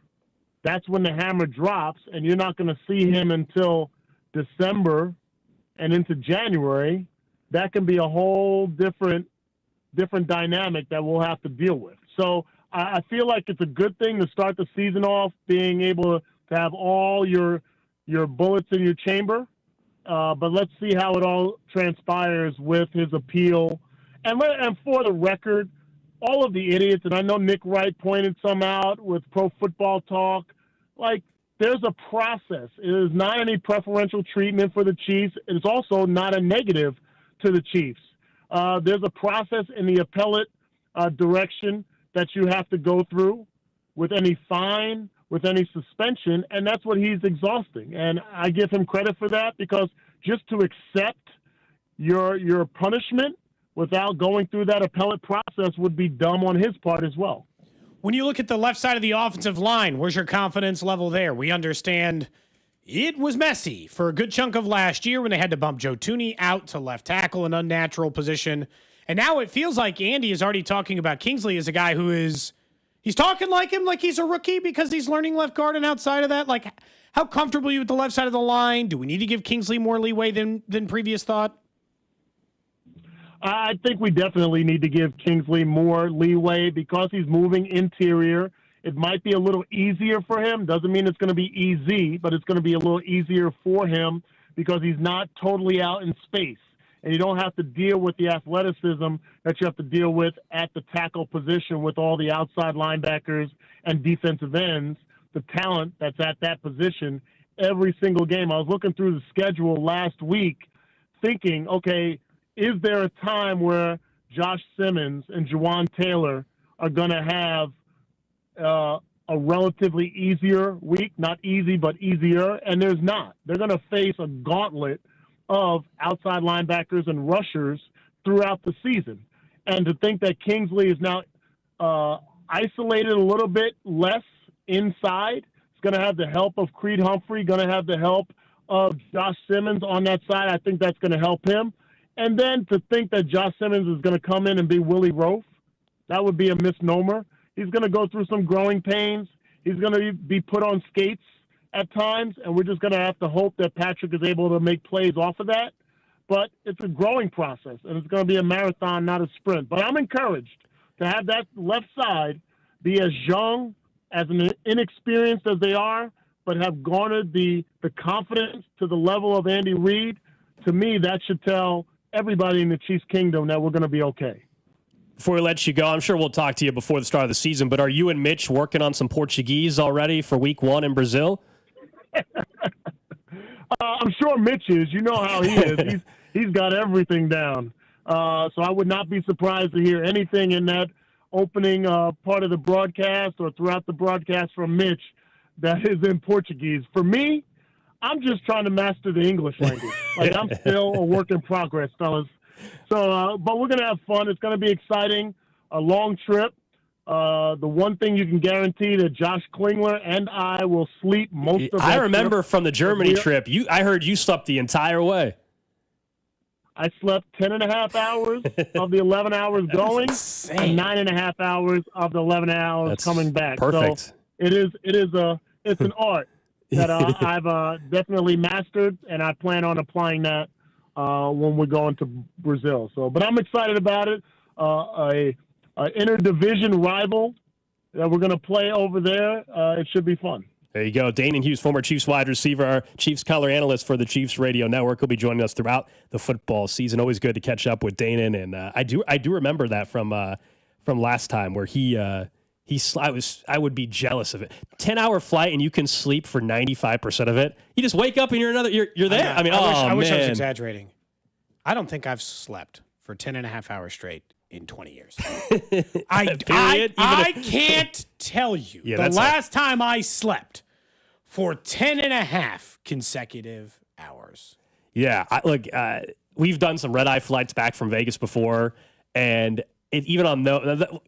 that's when the hammer drops, and you're not going to see him until December and into January, that can be a whole different dynamic that we'll have to deal with. So I feel like it's a good thing to start the season off being able to have all your bullets in your chamber. But let's see how it all transpires with his appeal. And for the record, all of the idiots, and I know Nick Wright pointed some out with Pro Football Talk, like, there's a process. It is not any preferential treatment for the Chiefs. It's also not a negative to the Chiefs. There's a process in the appellate direction that you have to go through with any fine, with any suspension, and that's what he's exhausting. And I give him credit for that, because just to accept your punishment without going through that appellate process would be dumb on his part as well. When you look at the left side of the offensive line, where's your confidence level there? We understand it was messy for a good chunk of last year when they had to bump Joe Thuney out to left tackle, an unnatural position. And now it feels like Andy is already talking about Kingsley as a guy who is, he's talking like him, like he's a rookie because he's learning left guard. And outside of that, like, how comfortable are you with the left side of the line? Do we need to give Kingsley more leeway than previous thought? I think we definitely need to give Kingsley more leeway because he's moving interior. It might be a little easier for him. Doesn't mean it's going to be easy, but it's going to be a little easier for him because he's not totally out in space. And you don't have to deal with the athleticism that you have to deal with at the tackle position with all the outside linebackers and defensive ends, the talent that's at that position every single game. I was looking through the schedule last week thinking, okay, is there a time where Josh Simmons and Juwan Taylor are going to have a relatively easier week? Not easy, but easier. And there's not. They're going to face a gauntlet of outside linebackers and rushers throughout the season. And to think that Kingsley is now isolated a little bit less inside, it's going to have the help of Creed Humphrey, going to have the help of Josh Simmons on that side. I think that's going to help him. And then to think that Josh Simmons is going to come in and be Willie Roaf, that would be a misnomer. He's going to go through some growing pains. He's going to be put on skates at times, and we're just going to have to hope that Patrick is able to make plays off of that. But it's a growing process, and it's going to be a marathon, not a sprint. But I'm encouraged to have that left side be as young, as inexperienced as they are, but have garnered the confidence to the level of Andy Reid. To me, that should tell everybody in the Chiefs Kingdom that we're going to be okay. Before we let you go, I'm sure we'll talk to you before the start of the season, but are you and Mitch working on some Portuguese already for week 1 in Brazil? I'm sure Mitch is. You know how he is. He's got everything down. So I would not be surprised to hear anything in that opening part of the broadcast or throughout the broadcast from Mitch that is in Portuguese. For me, I'm just trying to master the English language. Like, I'm still a work in progress, fellas. So, but we're going to have fun. It's going to be exciting, a long trip. The one thing you can guarantee that Josh Klingler and I will sleep most of the I remember from the Germany trip, I heard you slept the entire way. I slept 10.5 hours of the 11 hours going and 9.5 hours of the 11 hours coming back. Perfect. So it's an art that I've definitely mastered, and I plan on applying that when we're going to Brazil. So, but I'm excited about it. An interdivision rival that we're going to play over there. It should be fun. There you go. Dane Hughes, former Chiefs wide receiver, our Chiefs color analyst for the Chiefs Radio Network, will be joining us throughout the football season. Always good to catch up with Dane, and I do remember that from last time where I would be jealous of it. 10-hour flight and you can sleep for 95% of it. You just wake up and you're there. I wish I was exaggerating. I don't think I've slept for 10.5 hours straight in 20 years. I can't tell you the last time I slept for 10.5 consecutive hours. Yeah, we've done some red-eye flights back from Vegas before, and even on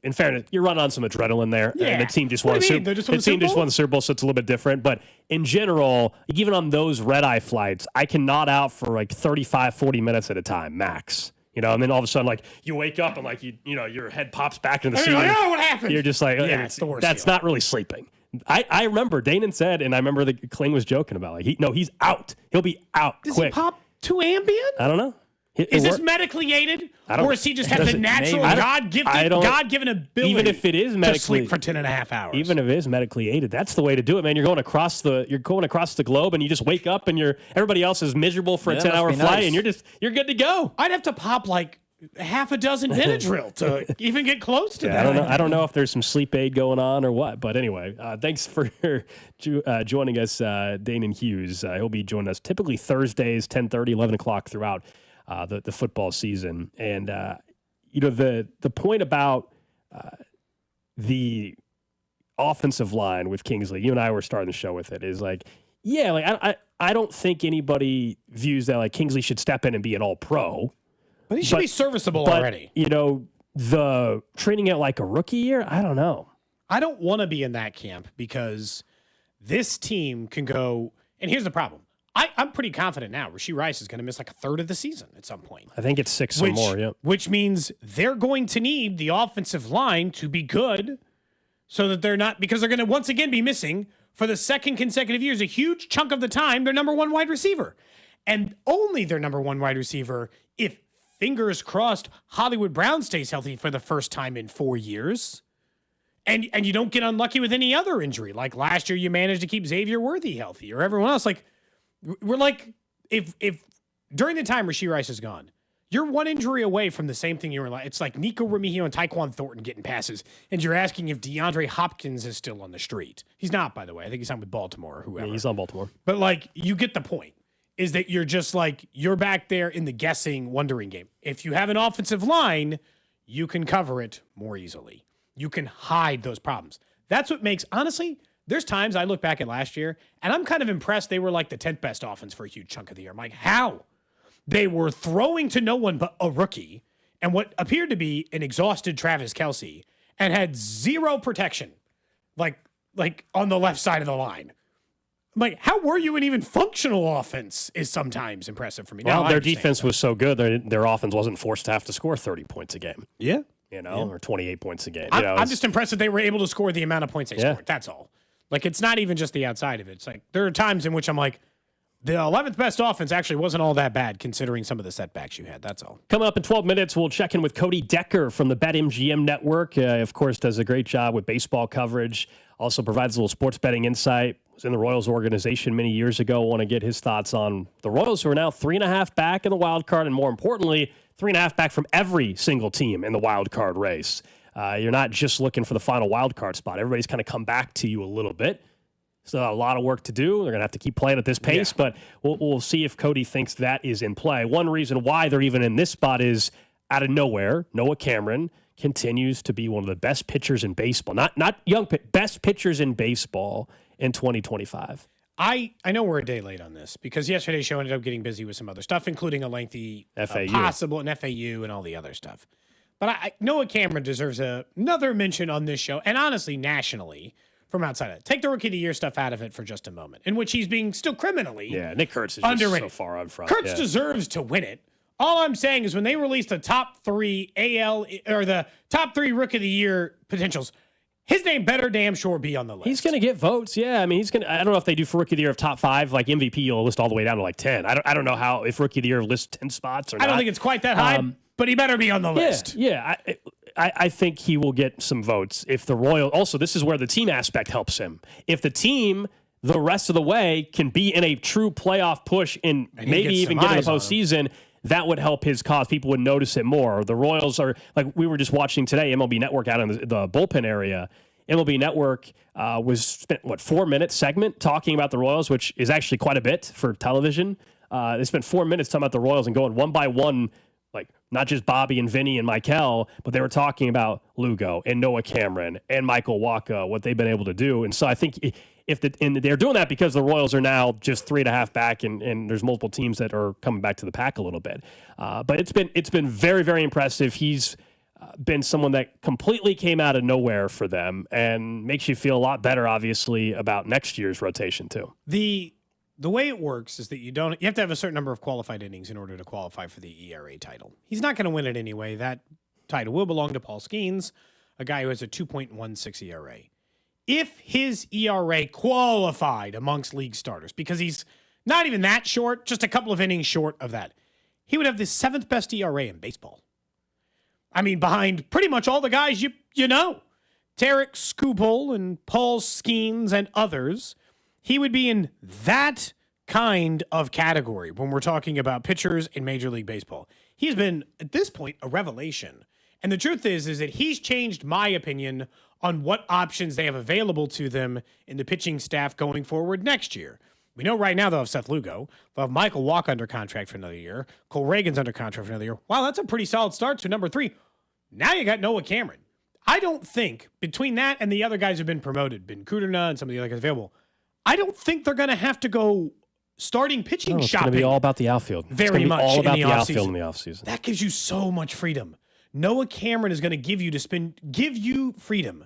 in fairness, you're running on some adrenaline there. Yeah. And the team just won the Super Bowl, so it's a little bit different. But in general, even on those red-eye flights, I can nod out for like 35, 40 minutes at a time, max. And then all of a sudden, like, you wake up and like your head pops back into the seat. Like, oh, what happened? You're just like, it's the worst. That's not really sleeping. I remember Danon said, and I remember the Kling was joking about, like, he's out. He'll be out Does quick. He pop to Ambien? I don't know. Is this medically aided, or does he just have the natural God-given ability? Even if it is to sleep for 10.5 hours, even if it is medically aided, that's the way to do it, man. You're going across the globe, and you just wake up, and everybody else is miserable for a 10-hour flight, and you're good to go. I'd have to pop like half a dozen Benadryl to even get close to that. I don't know if there's some sleep aid going on or what, but anyway, thanks for joining us, Danon Hughes. He'll be joining us typically Thursdays, 10:30, 11 o'clock throughout the football season. And the point about the offensive line with Kingsley, you and I were starting the show with it, is like, I don't think anybody views that like Kingsley should step in and be an all-pro. But he should be serviceable but, already. The treating it like a rookie year, I don't know. I don't want to be in that camp because this team can go. And here's the problem. I'm pretty confident now. Rashee Rice is going to miss like a third of the season at some point. I think it's 6 or more, yeah. Which means they're going to need the offensive line to be good so that they're not, because they're going to once again be missing for the second consecutive years, a huge chunk of the time, their number one wide receiver. And only their number one wide receiver if, fingers crossed, Hollywood Brown stays healthy for the first time in 4 years. And you don't get unlucky with any other injury. Like last year, you managed to keep Xavier Worthy healthy or everyone else. Like, we're like, if during the time Rashee Rice is gone, you're one injury away from the same thing you were like. It's like Nico Remigio and Tyquan Thornton getting passes. And you're asking if DeAndre Hopkins is still on the street. He's not, by the way. I think he's signed with Baltimore or whoever. Yeah, he's on Baltimore. But like, you get the point. Is that you're just like, you're back there in the guessing, wondering game. If you have an offensive line, you can cover it more easily. You can hide those problems. That's what makes, honestly, there's times I look back at last year, and I'm kind of impressed they were like the 10th best offense for a huge chunk of the year. I'm like, how? They were throwing to no one but a rookie, and what appeared to be an exhausted Travis Kelce, and had zero protection, like on the left side of the line. Like, how were you an even functional offense is sometimes impressive for me. Well, their defense was so good, their offense wasn't forced to have to score 30 points a game. Yeah. Or 28 points a game. I'm just impressed that they were able to score the amount of points they scored. That's all. Like, it's not even just the outside of it. It's like, there are times in which I'm like, the 11th best offense actually wasn't all that bad considering some of the setbacks you had. That's all. Coming up in 12 minutes, we'll check in with Cody Decker from the BetMGM Network. Of course, does a great job with baseball coverage. Also provides a little sports betting insight. Was in the Royals organization many years ago. Want to get his thoughts on the Royals, who are now 3.5 back in the wild card, and more importantly, 3.5 back from every single team in the wild card race. You're not just looking for the final wild card spot. Everybody's kind of come back to you a little bit. So a lot of work to do. They're going to have to keep playing at this pace, but we'll see if Cody thinks that is in play. One reason why they're even in this spot is out of nowhere, Noah Cameron continues to be one of the best pitchers in baseball. Not young, best pitchers in baseball in 2025. I know we're a day late on this because yesterday's show ended up getting busy with some other stuff, including a lengthy possible and FAU and all the other stuff. But Noah Cameron deserves another mention on this show, and honestly, nationally, from outside of it. Take the Rookie of the Year stuff out of it for just a moment, in which he's being still criminally Nick Kurtz is underrated. Just so far on front. Kurtz deserves to win it. All I'm saying is when they release the top 3 AL or the top 3 Rookie of the Year potentials, his name better damn sure be on the list. He's going to get votes. Yeah, I mean, he's going to. I don't know if they do for Rookie of the Year of top 5, like MVP, you'll list all the way down to like 10. I don't know how if Rookie of the Year lists 10 spots or not. I don't think it's quite that high, but he better be on the list. Yeah. I think he will get some votes if the Royals. Also, this is where the team aspect helps him. If the team, the rest of the way, can be in a true playoff push and maybe even get in the postseason, that would help his cause. People would notice it more. The Royals are, like we were just watching today, MLB Network out in the bullpen area. MLB Network was spent, 4-minute segment talking about the Royals, which is actually quite a bit for television. They spent 4 minutes talking about the Royals and going one by one, like not just Bobby and Vinny and Michael, but they were talking about Lugo and Noah Cameron and Michael Wacha, what they've been able to do. And so I think and they're doing that because the Royals are now just 3.5 back, and there's multiple teams that are coming back to the pack a little bit. But it's been very, very impressive. He's been someone that completely came out of nowhere for them and makes you feel a lot better, obviously, about next year's rotation too. The way it works is that you have to have a certain number of qualified innings in order to qualify for the ERA title. He's not going to win it anyway. That title will belong to Paul Skeens, a guy who has a 2.16 ERA. If his ERA qualified amongst league starters, because he's not even that short, just a couple of innings short of that, he would have the 7th best ERA in baseball. I mean, behind pretty much all the guys you know. Tarek Skubal and Paul Skeens and others. He would be in that kind of category when we're talking about pitchers in Major League Baseball. He's been, at this point, a revelation. And the truth is that he's changed my opinion on what options they have available to them in the pitching staff going forward next year. We know right now they'll have Seth Lugo. They'll have Michael Wacha under contract for another year. Cole Reagan's under contract for another year. Wow, that's a pretty solid start to number 3. Now you got Noah Cameron. I don't think, between that and the other guys who've been promoted, Ben Kudrna and some of the other guys available, I don't think they're going to have to go starting pitching It's going shopping. to be all about the outfield. Very much all about in the the outfield in offseason. the offseason. That gives you so much freedom. Noah Cameron is going to give you freedom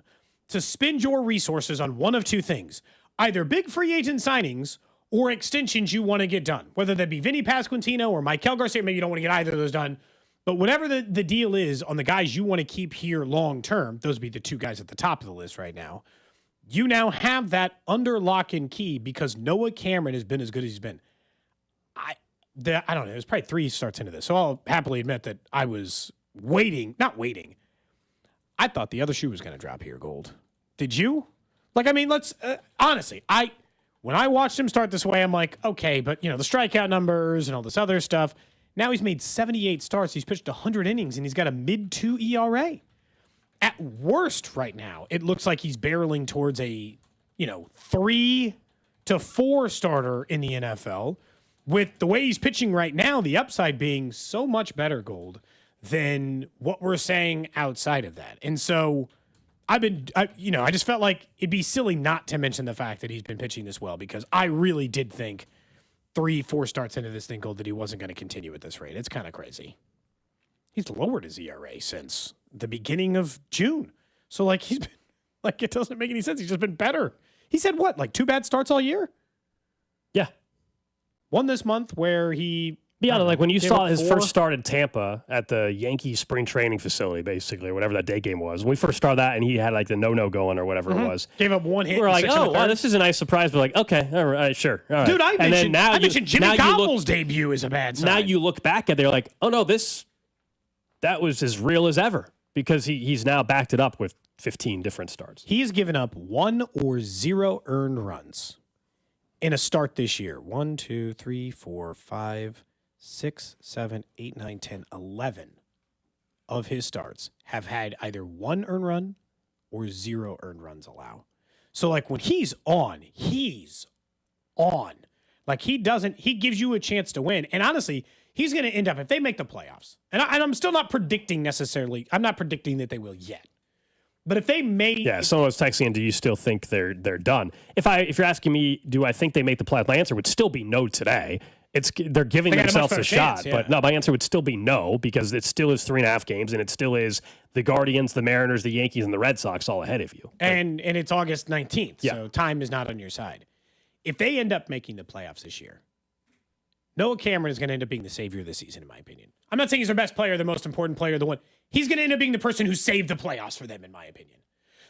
to spend your resources on one of two things: either big free agent signings or extensions you want to get done. Whether that be Vinny Pasquantino or Michael Garcia, maybe you don't want to get either of those done. But whatever the deal is on the guys you want to keep here long term, those would be the two guys at the top of the list right now. You now have that under lock and key because Noah Cameron has been as good as he's been. I don't know. It was probably 3 starts into this. So I'll happily admit that I was not waiting. I thought the other shoe was going to drop here, Gold. Did you? Let's honestly, when I watched him start this way, I'm like, okay, but the strikeout numbers and all this other stuff. Now he's made 78 starts. He's pitched 100 innings, and he's got a mid-2 ERA. At worst right now, it looks like he's barreling towards a, 3 to 4 starter in the NFL. With the way he's pitching right now, the upside being so much better, Gold, than what we're saying outside of that. And so I just felt like it'd be silly not to mention the fact that he's been pitching this well, because I really did think 3-4 starts into this thing, Gold, that he wasn't going to continue at this rate. It's kind of crazy. He's lowered his ERA since the beginning of June. So he's been it doesn't make any sense. He's just been better. He's had 2 bad starts all year? Yeah. One this month where he Be honest, when you gave saw up his 4. first start in Tampa at the Yankees spring training facility, basically, or whatever that day game was. When we first started that and he had the no going or whatever it was. Gave up 1 hit. We were like, 6 oh, wow, this is a nice surprise. We're like, okay, all right, sure. All right. Dude, I mentioned Jimmy now Gobble's debut is a bad sign. Now you look back at it, you're like, oh no, that was as real as ever, because he's now backed it up with 15 different starts. He has given up 1 or 0 earned runs in a start this year. 1, 2, 3, 4, 5, 6, 7, 8, 9, 10, 11 of his starts have had either 1 earned run or 0 earned runs allow. So when he's on. He gives you a chance to win. And honestly, he's going to end up, if they make the playoffs, and I'm still not predicting necessarily, I'm not predicting that they will yet. But if they may, someone was texting in, do you still think they're done? If you're asking me, do I think they make the playoffs? My answer would still be no today. They're giving themselves a shot, but no, my answer would still be no, because it still is 3.5 games, and it still is the Guardians, the Mariners, the Yankees, and the Red Sox all ahead of you. And it's August 19th, so time is not on your side. If they end up making the playoffs this year, Noah Cameron is going to end up being the savior of the season, in my opinion. I'm not saying he's their best player, the most important player, the one. He's going to end up being the person who saved the playoffs for them, in my opinion.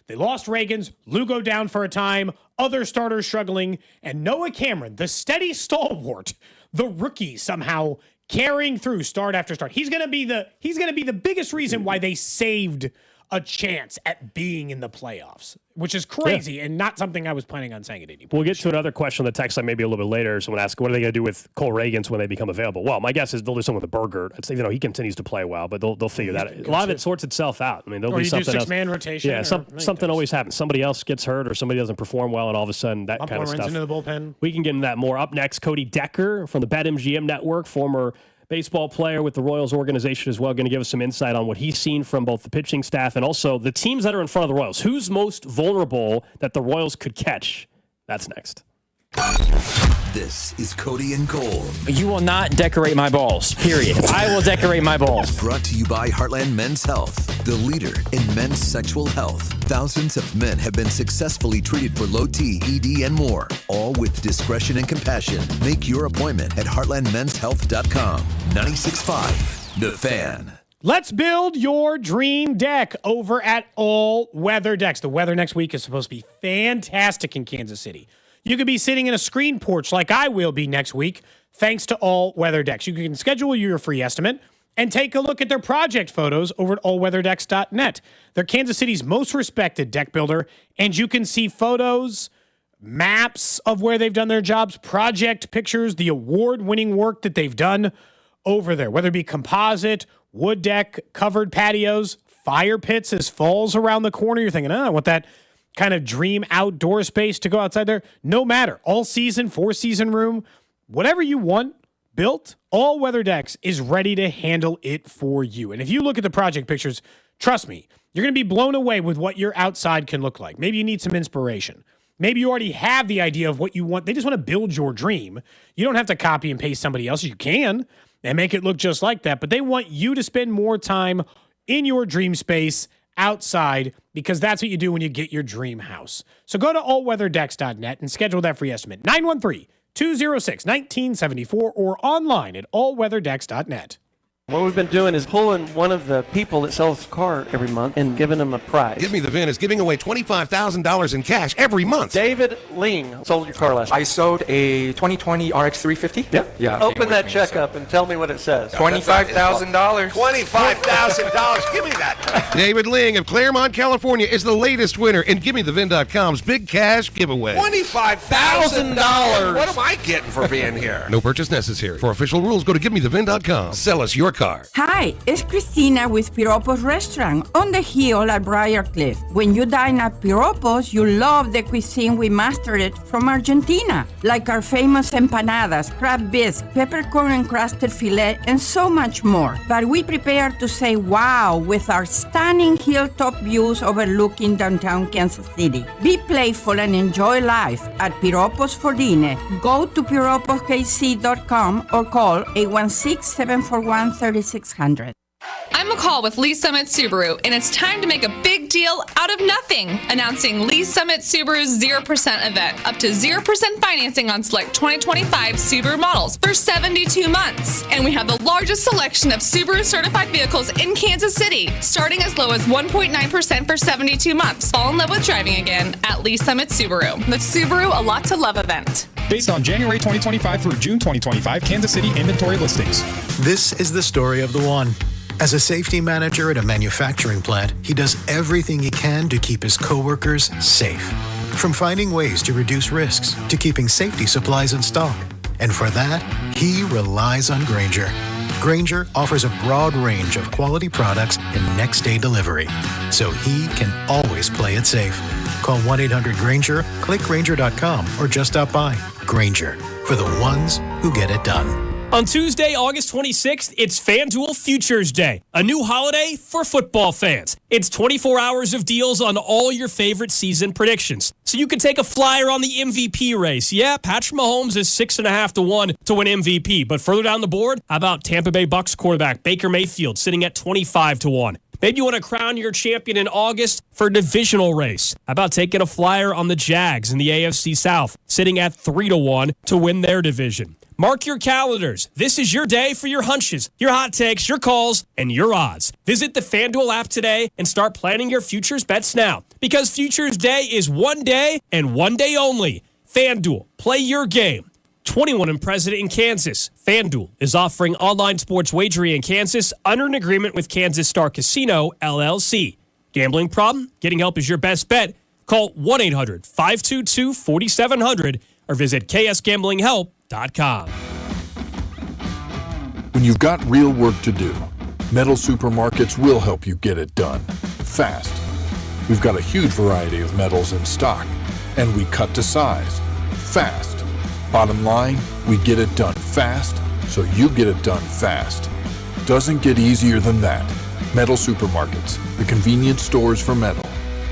They lost Reagans, Lugo down for a time, other starters struggling, and Noah Cameron, the steady stalwart, the rookie, somehow carrying through start after start. He's going to be the biggest reason why they saved a chance at being in the playoffs, which is crazy and not something I was planning on saying at any point. We'll get to another question on the text line maybe a little bit later. Someone asked, what are they going to do with Cole Reagans when they become available? Well, my guess is they'll do something with the Burger. He continues to play well, but they'll figure that out. A lot of it sorts itself out. There'll be something else. 6-man rotation. Yeah, something always happens. Somebody else gets hurt or somebody doesn't perform well, and all of a sudden that kind of stuff. Into the bullpen. We can get into that more. Up next, Cody Decker from the BetMGM Network, former baseball player with the Royals organization as well, going to give us some insight on what he's seen from both the pitching staff and also the teams that are in front of the Royals. Who's most vulnerable that the Royals could catch? That's next. This is Cody and Gold. You will not decorate my balls, period. I will decorate my balls. Brought to you by Heartland Men's Health, the leader in men's sexual health. Thousands of men have been successfully treated for low T, ED, and more, all with discretion and compassion. Make your appointment at heartlandmenshealth.com. 96.5, The Fan. Let's build your dream deck over at All Weather Decks. The weather next week is supposed to be fantastic in Kansas City. You could be sitting in a screen porch like I will be next week, thanks to All Weather Decks. You can schedule your free estimate and take a look at their project photos over at allweatherdecks.net. They're Kansas City's most respected deck builder, and you can see photos, maps of where they've done their jobs, project pictures, the award-winning work that they've done over there, whether it be composite, wood deck, covered patios, fire pits as fall's around the corner. You're thinking, I want that kind of dream outdoor space to go outside there. No matter. All season, 4-season room, whatever you want built, All Weather Decks is ready to handle it for you. And if you look at the project pictures, trust me, you're going to be blown away with what your outside can look like. Maybe you need some inspiration. Maybe you already have the idea of what you want. They just want to build your dream. You don't have to copy and paste somebody else. You can and make it look just like that, but they want you to spend more time in your dream space outside, because that's what you do when you get your dream house. So go to allweatherdecks.net and schedule that free estimate. 913-206-1974 or online at allweatherdecks.net. What we've been doing is pulling one of the people that sells a car every month and giving them a prize. Give Me the VIN is giving away $25,000 in cash every month. David Ling sold your car last I sold a 2020 RX 350. Yep. Yeah. Open that check up and tell me what it says. $25,000. $25,000. Give me that. David Ling of Claremont, California is the latest winner in GiveMeTheVin.com's big cash giveaway. $25,000. What am I getting for being here? No purchase necessary. For official rules, go to GiveMeTheVin.com. Sell us your car. Hi, it's Christina with Piropos Restaurant on the hill at Briarcliff. When you dine at Piropos, you love the cuisine we mastered from Argentina, like our famous empanadas, crab bisque, peppercorn encrusted filet, and so much more. But we prepare to say wow with our stunning hilltop views overlooking downtown Kansas City. Be playful and enjoy life at Piropos Fordine. Go to piroposkc.com or call 816-741-3600. I'm McCall with Lee Summit Subaru, and it's time to make a big deal out of nothing. Announcing Lee Summit Subaru's 0% event. Up to 0% financing on select 2025 Subaru models for 72 months. And we have the largest selection of Subaru certified vehicles in Kansas City, starting as low as 1.9% for 72 months. Fall in love with driving again at Lee Summit Subaru. The Subaru A Lot to Love event. Based on January 2025 through June 2025 Kansas City inventory listings. This is the story of the one. As a safety manager at a manufacturing plant, he does everything he can to keep his coworkers safe. From finding ways to reduce risks to keeping safety supplies in stock. And for that, he relies on Grainger. Grainger offers a broad range of quality products and next-day delivery, so he can always play it safe. Call 1-800-GRAINGER, click Grainger.com, or just stop by. Grainger, for the ones who get it done. On Tuesday, August 26th, it's FanDuel Futures Day, a new holiday for football fans. It's 24 hours of deals on all your favorite season predictions. So you can take a flyer on the MVP race. Yeah, Patrick Mahomes is 6.5 to 1 to win MVP. But further down the board, how about Tampa Bay Bucks quarterback Baker Mayfield sitting at 25 to 1? Maybe you want to crown your champion in August for a divisional race. How about taking a flyer on the Jags in the AFC South, sitting at 3 to 1 to win their division? Mark your calendars. This is your day for your hunches, your hot takes, your calls, and your odds. Visit the FanDuel app today and start planning your futures bets now. Because Futures Day is one day and one day only. FanDuel, play your game. 21 and present in Kansas. FanDuel is offering online sports wagering in Kansas under an agreement with Kansas Star Casino, LLC. Gambling problem? Getting help is your best bet. Call 1-800-522-4700 or visit ksgamblinghelp.com. When you've got real work to do, Metal Supermarkets will help you get it done fast. We've got a huge variety of metals in stock, and we cut to size fast. Bottom line, we get it done fast, so you get it done fast. Doesn't get easier than that. Metal Supermarkets, the convenience stores for metal.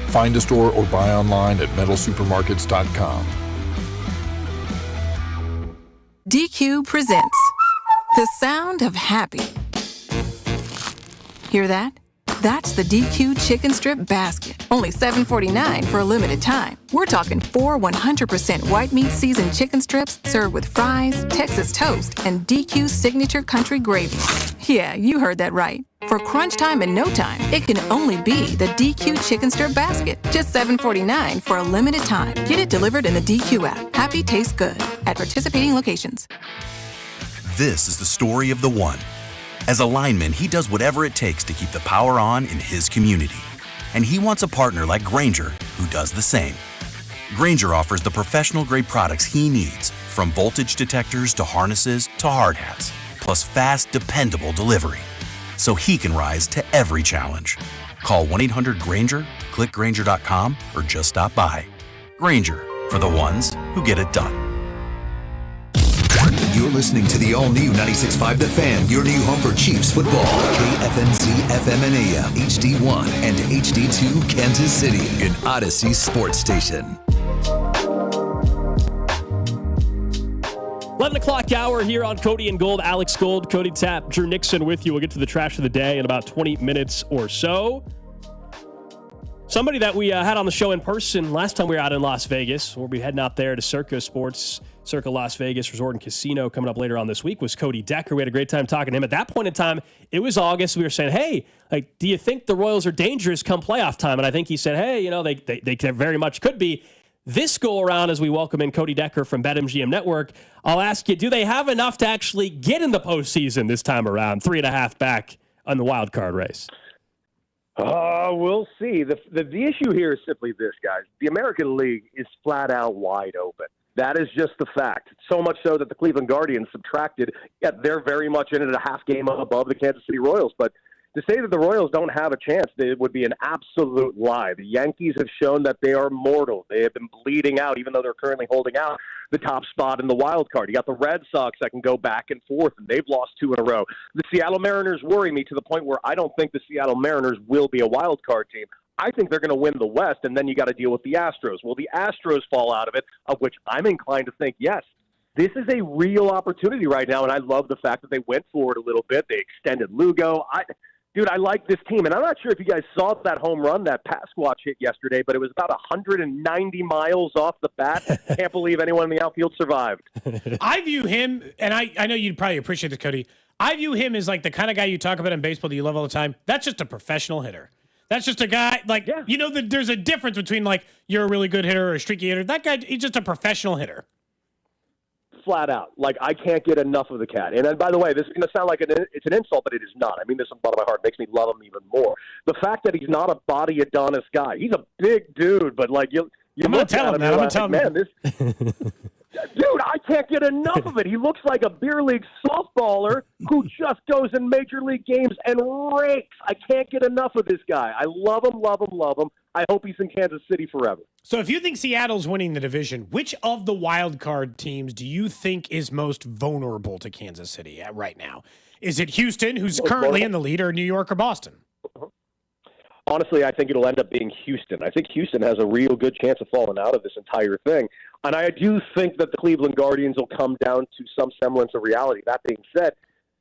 Find a store or buy online at metalsupermarkets.com. DQ presents The Sound of Happy. Hear that? That's the DQ Chicken Strip Basket. Only $7.49 for a limited time. We're talking 4 100% white meat seasoned chicken strips served with fries, Texas toast, and DQ's signature country gravy. Yeah, you heard that right. For crunch time and no time, it can only be the DQ Chicken Strip Basket. Just $7.49 for a limited time. Get it delivered in the DQ app. Happy tastes good at participating locations. This is the story of the one. As a lineman, he does whatever it takes to keep the power on in his community. And he wants a partner like Grainger who does the same. Grainger offers the professional-grade products he needs, from voltage detectors to harnesses to hard hats, plus fast, dependable delivery, so he can rise to every challenge. Call 1-800-GRAINGER, click Grainger.com, or just stop by. Grainger, for the ones who get it done. You're listening to the all-new 96.5 The Fan, your new home for Chiefs football. KFNC FM and AM, HD1 and HD2 Kansas City, an Odyssey sports station. 11 o'clock hour here on Cody and Gold. Alex Gold, Cody Tapp, Drew Nixon with you. We'll get to the trash of the day in about 20 minutes or so. Somebody that we had on the show in person last time we were out in Las Vegas, we'll be heading out there to Circa Sports, Circa Las Vegas Resort and Casino coming up later on this week, was Cody Decker. We had a great time talking to him. At that point in time, it was August. We were saying, hey, like, do you think the Royals are dangerous come playoff time? And I think he said, hey, you know, they very much could be. This go around, as we welcome in Cody Decker from BetMGM Network, I'll ask you, do they have enough to actually get in the postseason this time around? 3.5 back on the wild card race. We'll see. The issue here is simply this, guys. The American League is flat out wide open. That is just the fact. So much so that the Cleveland Guardians subtracted. Yeah, they're very much in it, a half game above the Kansas City Royals. But to say that the Royals don't have a chance, it would be an absolute lie. The Yankees have shown that they are mortal. They have been bleeding out, even though they're currently holding out the top spot in the wild card. You got the Red Sox that can go back and forth, and they've lost 2 in a row. The Seattle Mariners worry me to the point where I don't think the Seattle Mariners will be a wild card team. I think they're going to win the West, and then you got to deal with the Astros. Will the Astros fall out of it, of which I'm inclined to think yes. This is a real opportunity right now, and I love the fact that they went for it a little bit. They extended Lugo. Dude, I like this team, and I'm not sure if you guys saw that home run that Pasquatch hit yesterday, but it was about 190 miles off the bat. Can't believe anyone in the outfield survived. I view him, and I know you'd probably appreciate this, Cody. I view him as like the kind of guy you talk about in baseball that you love all the time. That's just a professional hitter. That's just a guy, like, you know, there's a difference between, like, you're a really good hitter or a streaky hitter. That guy, he's just a professional hitter. Flat out. Like, I can't get enough of the cat. And then, by the way, this is going to sound like it's an insult, but it is not. I mean this from the bottom of my heart. It makes me love him even more. The fact that he's not a body Adonis guy. He's a big dude, but, like, you I'm going to tell him that. I'm going to tell him. Man, dude, I can't get enough of it. He looks like a beer league softballer who just goes in major league games and rakes. I can't get enough of this guy. I love him, love him, love him. I hope he's in Kansas City forever. So if you think Seattle's winning the division, which of the wild card teams do you think is most vulnerable to Kansas City right now? Is it Houston, who's currently in the lead, or New York or Boston? Honestly, I think it'll end up being Houston. I think Houston has a real good chance of falling out of this entire thing. And I do think that the Cleveland Guardians will come down to some semblance of reality. That being said,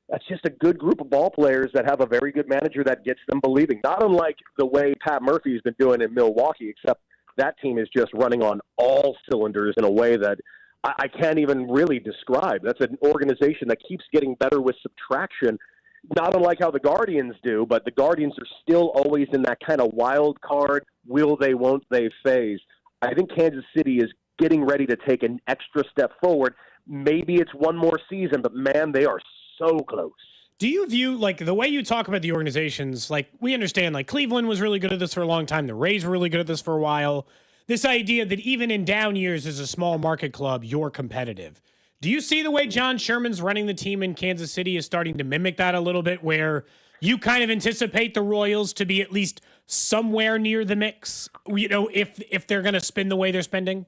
that's just a good group of ball players that have a very good manager that gets them believing. Not unlike the way Pat Murphy has been doing in Milwaukee, except that team is just running on all cylinders in a way that I can't even really describe. That's an organization that keeps getting better with subtraction. Not unlike how the Guardians do, but the Guardians are still always in that kind of wild card, will they, won't they phase. I think Kansas City is getting ready to take an extra step forward. Maybe it's one more season, but man, they are so close. Do you view, like, the way you talk about the organizations, like, we understand, like, Cleveland was really good at this for a long time. The Rays were really good at this for a while. This idea that even in down years as a small market club, you're competitive. Do you see the way John Sherman's running the team in Kansas City is starting to mimic that a little bit, where you kind of anticipate the Royals to be at least somewhere near the mix, you know, if they're going to spend the way they're spending?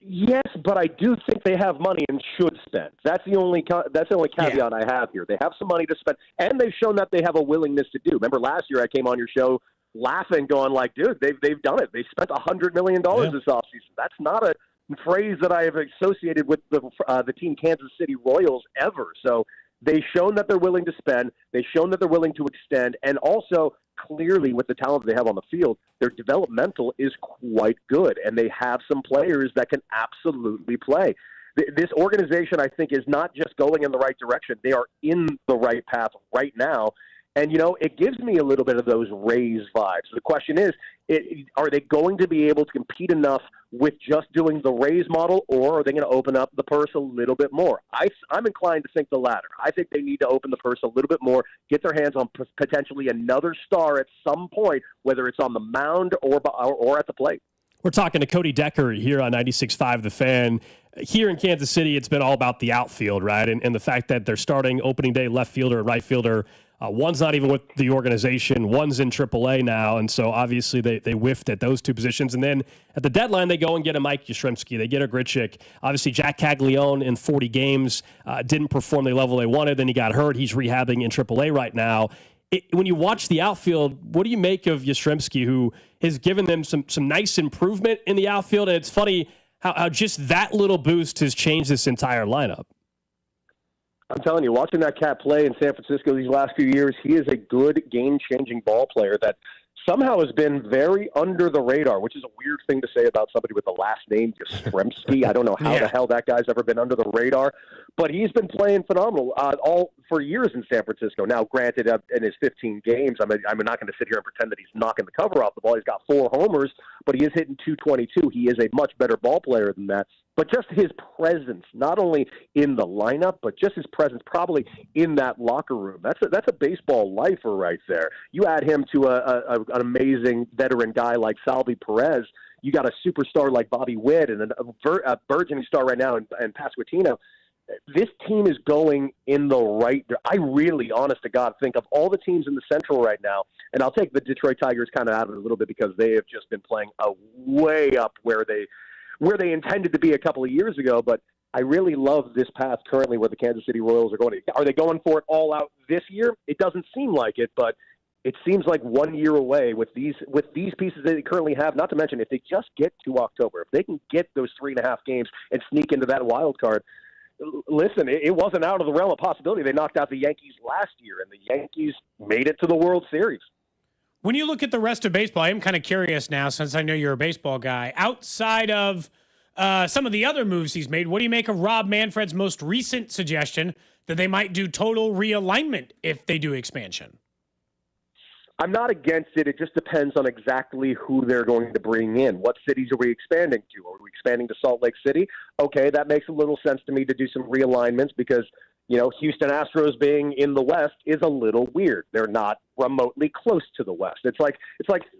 Yes, but I do think they have money and should spend. That's the only caveat I have here. They have some money to spend, and they've shown that they have a willingness to do. Remember last year I came on your show laughing, going like, dude, they've done it. They spent $100 million this offseason. That's not a phrase that I have associated with the team Kansas City Royals ever. So they've shown that they're willing to spend. They've shown that they're willing to extend. And also, clearly, with the talent they have on the field, their developmental is quite good. And they have some players that can absolutely play. This organization, I think, is not just going in the right direction. They are in the right path right now. And, you know, it gives me a little bit of those Rays vibes. The question is, are they going to be able to compete enough with just doing the Rays model, or are they going to open up the purse a little bit more? I'm inclined to think the latter. I think they need to open the purse a little bit more, get their hands on potentially another star at some point, whether it's on the mound or at the plate. We're talking to Cody Decker here on 96.5 The Fan. Here in Kansas City, it's been all about the outfield, right? And the fact that they're starting opening day left fielder and right fielder. One's not even with the organization. One's in AAA now. And so obviously they whiffed at those two positions. And then at the deadline, they go and get a Mike Yastrzemski. They get a Grichuk. Obviously, Jack Caglione in 40 games didn't perform the level they wanted. Then he got hurt. He's rehabbing in AAA right now. When you watch the outfield, what do you make of Yastrzemski, who has given them some nice improvement in the outfield? And it's funny how just that little boost has changed this entire lineup. I'm telling you, watching that cat play in San Francisco these last few years, he is a good game-changing ball player that somehow has been very under the radar, which is a weird thing to say about somebody with the last name Yastrzemski. I don't know how the hell that guy's ever been under the radar, but he's been playing phenomenal all for years in San Francisco. Now, granted, in his 15 games, I'm not going to sit here and pretend that he's knocking the cover off the ball. He's got 4 homers, but he is hitting .222. He is a much better ball player than that. But just his presence, not only in the lineup, but just his presence probably in that locker room. That's a baseball lifer right there. You add him to an amazing veteran guy like Salvi Perez, you got a superstar like Bobby Witt and a burgeoning star right now in Pasquantino. This team is going in the right direction. I really, honest to God, think of all the teams in the Central right now, and I'll take the Detroit Tigers kind of out of it a little bit because they have just been playing way up where they intended to be a couple of years ago, but I really love this path currently where the Kansas City Royals are going. Are they going for it all out this year? It doesn't seem like it, but it seems like 1 year away with these pieces that they currently have, not to mention if they just get to October, if they can get those 3.5 games and sneak into that wild card. Listen, it wasn't out of the realm of possibility. They knocked out the Yankees last year, and the Yankees made it to the World Series. When you look at the rest of baseball, I am kind of curious now, since I know you're a baseball guy. Outside of some of the other moves he's made, what do you make of Rob Manfred's most recent suggestion that they might do total realignment if they do expansion? I'm not against it. It just depends on exactly who they're going to bring in. What cities are we expanding to? Are we expanding to Salt Lake City? Okay, that makes a little sense to me to do some realignments because, Houston Astros being in the West is a little weird. They're not remotely close to the West. It's like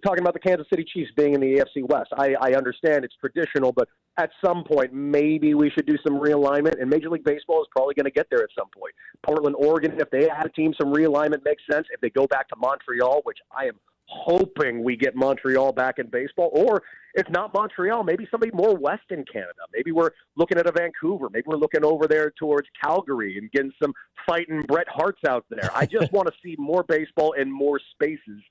talking about the Kansas City Chiefs being in the AFC West. I understand it's traditional, but at some point, maybe we should do some realignment, and Major League Baseball is probably going to get there at some point. Portland, Oregon, if they add a team, some realignment makes sense. If they go back to Montreal, which I am hoping we get Montreal back in baseball, or if not Montreal, maybe somebody more west in Canada. Maybe we're looking at a Vancouver. Maybe we're looking over there towards Calgary and getting some fighting Bret Harts out there. I just want to see more baseball in more spaces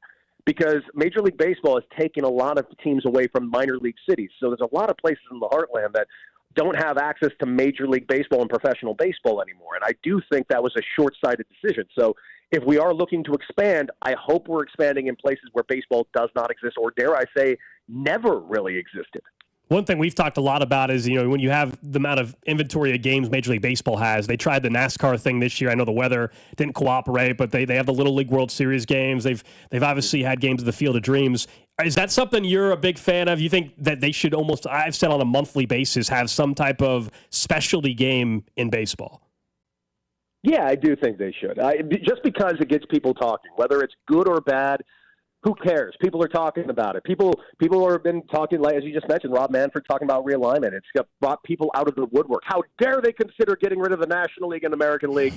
because Major League Baseball has taken a lot of teams away from minor league cities. So there's a lot of places in the heartland that don't have access to Major League Baseball and professional baseball anymore. And I do think that was a short-sighted decision. So if we are looking to expand, I hope we're expanding in places where baseball does not exist, or dare I say, never really existed. One thing we've talked a lot about is, when you have the amount of inventory of games Major League Baseball has, they tried the NASCAR thing this year. I know the weather didn't cooperate, but they have the Little League World Series games. They've obviously had games of the Field of Dreams. Is that something you're a big fan of? You think that they should almost, I've said on a monthly basis, have some type of specialty game in baseball? Yeah, I do think they should. Just because it gets people talking, whether it's good or bad, who cares? People are talking about it. People have been talking, like as you just mentioned, Rob Manfred talking about realignment. It's brought people out of the woodwork. How dare they consider getting rid of the National League and American League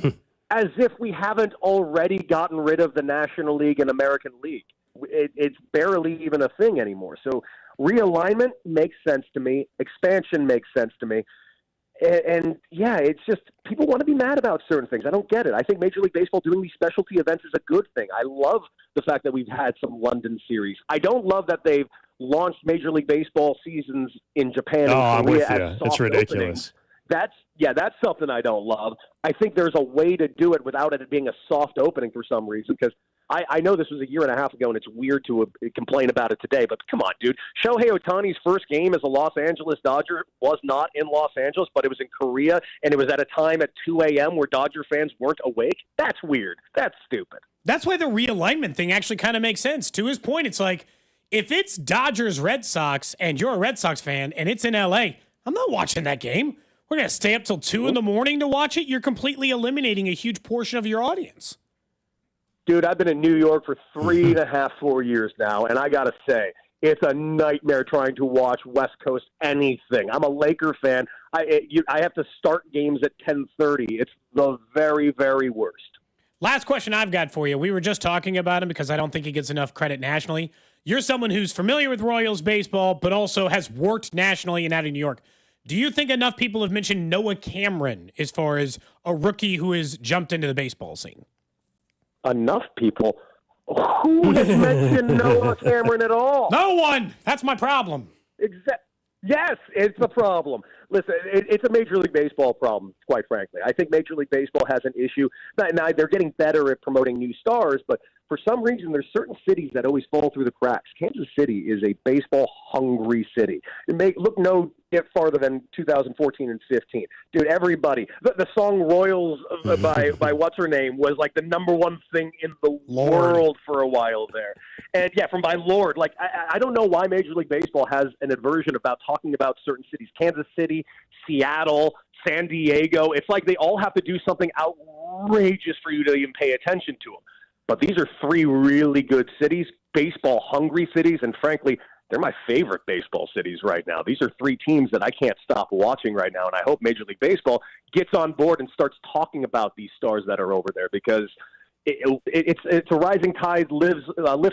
as if we haven't already gotten rid of the National League and American League. It's barely even a thing anymore. So realignment makes sense to me. Expansion makes sense to me. And yeah, it's just people want to be mad about certain things. I don't get it. I think Major League Baseball doing these specialty events is a good thing. I love the fact that we've had some London series. I don't love that they've launched Major League Baseball seasons in Japan and Korea as soft It's ridiculous. Openings. That's something I don't love. I think there's a way to do it without it being a soft opening for some reason, because I know this was a year and a half ago, and it's weird to complain about it today, but come on, dude. Shohei Ohtani's first game as a Los Angeles Dodger was not in Los Angeles, but it was in Korea, and it was at a time at 2 a.m. where Dodger fans weren't awake. That's weird. That's stupid. That's why the realignment thing actually kind of makes sense. To his point, it's like, if it's Dodgers Red Sox and you're a Red Sox fan and it's in L.A., I'm not watching that game. We're going to stay up till 2 in the morning to watch it. You're completely eliminating a huge portion of your audience. Dude, I've been in New York for 3.5, 4 years now, and I got to say, it's a nightmare trying to watch West Coast anything. I'm a Laker fan. I have to start games at 10:30. It's the very, very worst. Last question I've got for you. We were just talking about him because I don't think he gets enough credit nationally. You're someone who's familiar with Royals baseball, but also has worked nationally and out of New York. Do you think enough people have mentioned Noah Cameron as far as a rookie who has jumped into the baseball scene? Enough people? Who has mentioned Noah Cameron at all? No one. That's my problem. Yes, it's a problem. Listen, it's a Major League Baseball problem, quite frankly. I think Major League Baseball has an issue. Now, they're getting better at promoting new stars, but for some reason, there's certain cities that always fall through the cracks. Kansas City is a baseball-hungry city. Look no farther than 2014 and 15. Dude, everybody. The song Royals by what's-her-name was like the number one thing in the world for a while there. And, yeah, from by Lord. Like, I don't know why Major League Baseball has an aversion about talking about certain cities. Kansas City, Seattle, San Diego. It's like they all have to do something outrageous for you to even pay attention to them. But these are three really good cities, baseball-hungry cities, and frankly, they're my favorite baseball cities right now. These are three teams that I can't stop watching right now, and I hope Major League Baseball gets on board and starts talking about these stars that are over there because it's a rising tide lifts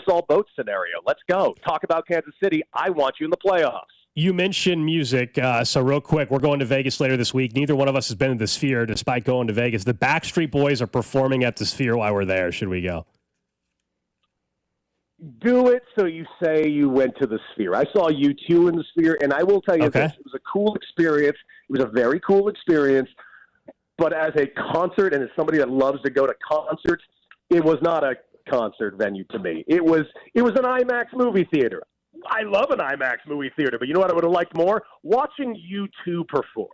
all boats scenario. Let's go. Talk about Kansas City. I want you in the playoffs. You mentioned music, so real quick, we're going to Vegas later this week. Neither one of us has been to the Sphere despite going to Vegas. The Backstreet Boys are performing at the Sphere while we're there. Should we go? Do it so you say you went to the Sphere. I saw U2 in the Sphere, and I will tell you this. It was a cool experience. It was a very cool experience. But as a concert and as somebody that loves to go to concerts, it was not a concert venue to me. It was an IMAX movie theater. I love an IMAX movie theater, but you know what I would have liked more? Watching U2 perform.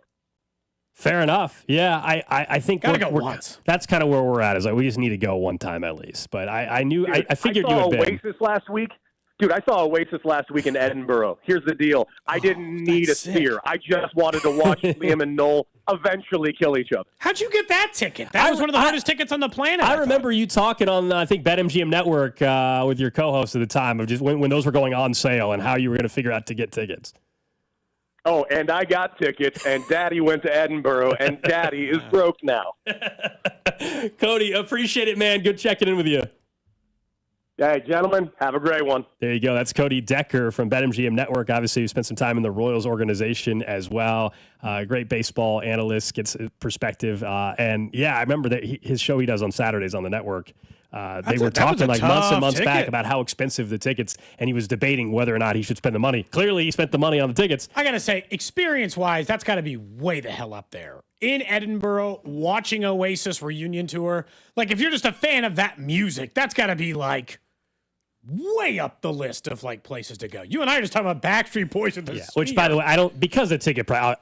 Fair enough. Yeah, I think Gotta go once. That's kind of where we're at. Is like we just need to go one time at least. But I knew Dude, I figured I saw you had been. Oasis last week. Dude, I saw Oasis last week in Edinburgh. Here's the deal. I didn't need a Sphere. I just wanted to watch Liam and Noel eventually kill each other. How'd you get that ticket? That was one of the hardest tickets on the planet. I remember you talking on, I think, BetMGM Network with your co-host at the time of just when those were going on sale and how you were going to figure out to get tickets. Oh, and I got tickets, and Daddy went to Edinburgh, and Daddy is broke now. Cody, appreciate it, man. Good checking in with you. Hey, gentlemen, have a great one. There you go. That's Cody Decker from BetMGM Network. Obviously, you spent some time in the Royals organization as well. Great baseball analyst, gets perspective. And, yeah, I remember that his show he does on Saturdays on the network. They were talking like months and months back about how expensive the tickets, and he was debating whether or not he should spend the money. Clearly, he spent the money on the tickets. I got to say, experience-wise, that's got to be way the hell up there. In Edinburgh, watching Oasis reunion tour, like if you're just a fan of that music, that's got to be like way up the list of like places to go. You and I are just talking about Backstreet Boys at the Sphere. Which, by the way, because the ticket price,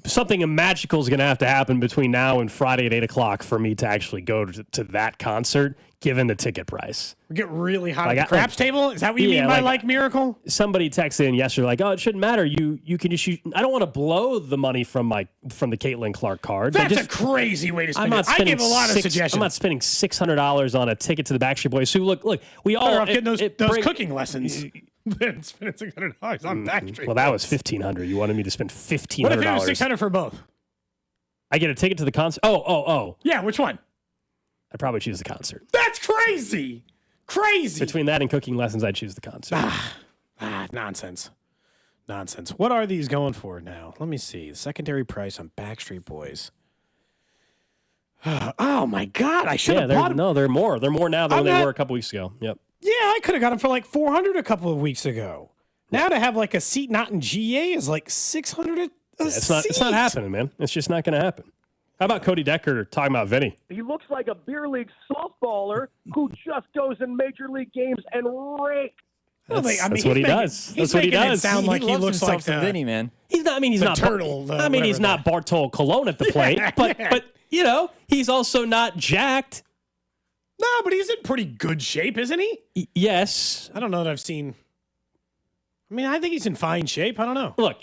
something magical is going to have to happen between now and Friday at 8 o'clock for me to actually go to that concert, given the ticket price. We get really hot at the craps table? Is that what you mean by like miracle? Somebody texted in yesterday like, oh, it shouldn't matter. You can just use, I don't want to blow the money from the Caitlin Clark card. That's a crazy way to spend it. I give a lot of suggestions. I'm not spending $600 on a ticket to the Backstreet Boys. So look, we all are getting those cooking lessons. Spending $600 on Backstreet. Well, that was $1,500. You wanted me to spend $1,500. What if it was $600 for both? I get a ticket to the concert. Oh. Yeah, which one? I'd probably choose the concert. That's crazy. Crazy. Between that and cooking lessons, I'd choose the concert. Nonsense. What are these going for now? Let me see. The secondary price on Backstreet Boys. Oh, my God. I should have bought them. No, they're more. They're more now than they were a couple weeks ago. Yep. Yeah, I could have got them for like $400 a couple of weeks ago. Now to have like a seat not in GA is like $600 a seat. It's not happening, man. It's just not going to happen. How about Cody Decker talking about Vinny? He looks like a beer league softballer who just goes in major league games and rakes. That's what he does. That's what he does. It sound like he looks like the Vinny, man. He's not. I mean, he's not turtle. He's not Bartolo Colon at the plate, but you know, he's also not jacked. No, but he's in pretty good shape, isn't he? Yes. I don't know that I've seen. I mean, I think he's in fine shape. I don't know. Look,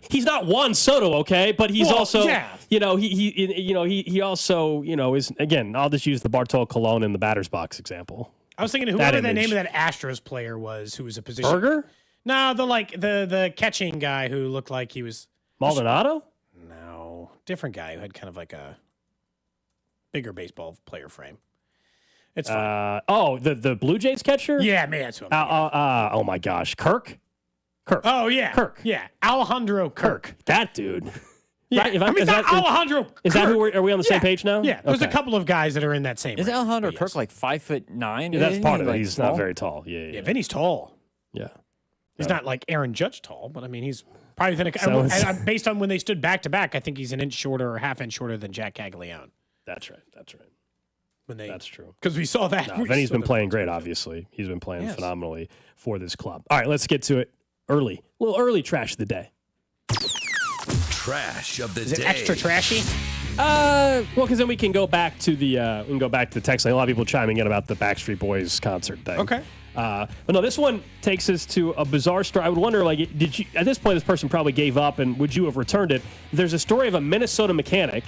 he's not Juan Soto, okay, but he's also, you know, he also, you know, is, again, I'll just use the Bartolo Colon in the batter's box example. I was thinking whoever the name of that Astros player was who was a position. Berger? No, the catching guy who looked like he was Maldonado? No, different guy who had kind of like a bigger baseball player frame. It's fine. The Blue Jays catcher? Yeah, man, that's what I'm oh my gosh, Kirk. Oh yeah, Kirk. Yeah, Alejandro Kirk. That dude. Yeah, Alejandro. Is that who? Are we on the same page now? Yeah, there's a couple of guys that are in that same. Is Alejandro Kirk like 5'9"? Yeah, that's part of it. He's not very tall. Yeah, Vinny's tall. Yeah. He's not like Aaron Judge tall, but I mean, he's probably based on when they stood back to back, I think he's an inch shorter or half inch shorter than Jack Caglione. That's right. That's true. Because we saw that. No, Vinny's been playing great, obviously. He's been playing phenomenally for this club. All right, let's get to it early. A little early trash of the day. Trash of the Is day. it extra trashy? Well, because then we can go back to the text line. A lot of people chiming in about the Backstreet Boys concert thing. Okay. But no, this one takes us to a bizarre story. I would wonder, like, did you? At this point, this person probably gave up, and would you have returned it? There's a story of a Minnesota mechanic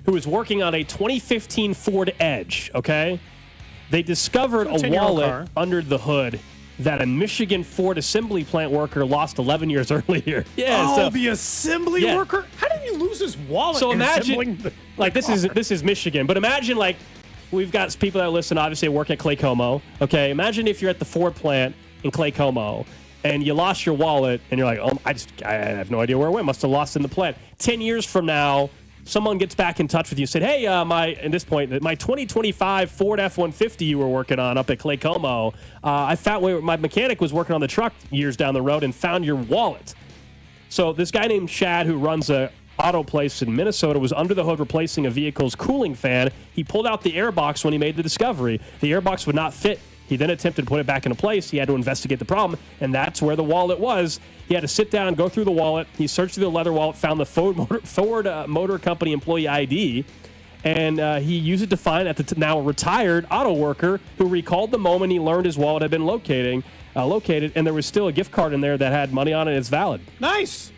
who was working on a 2015 Ford Edge. Okay, they discovered a wallet under the hood that a Michigan Ford assembly plant worker lost 11 years earlier. Yeah. The assembly worker? How did he lose his wallet? So imagine, this this is Michigan, but imagine like. We've got people that listen, obviously, work at Clay Como. Okay, imagine if you're at the Ford plant in Clay Como and you lost your wallet and you're like, oh, I have no idea where it went. Must have lost it in the plant. 10 years from now, someone gets back in touch with you and said, hey, my 2025 Ford F-150 you were working on up at Clay Como, I found where my mechanic was working on the truck years down the road and found your wallet. So this guy named Chad who runs a auto place in Minnesota was under the hood replacing a vehicle's cooling fan. He pulled out the airbox when he made the discovery. The airbox would not fit. He then attempted to put it back into place. He had to investigate the problem, and that's where the wallet was. He had to sit down, go through the wallet. He searched through the leather wallet, found the Ford Motor Company employee ID, and he used it to find at now retired auto worker who recalled the moment he learned his wallet had been located, and there was still a gift card in there that had money on it. It's valid. Nice.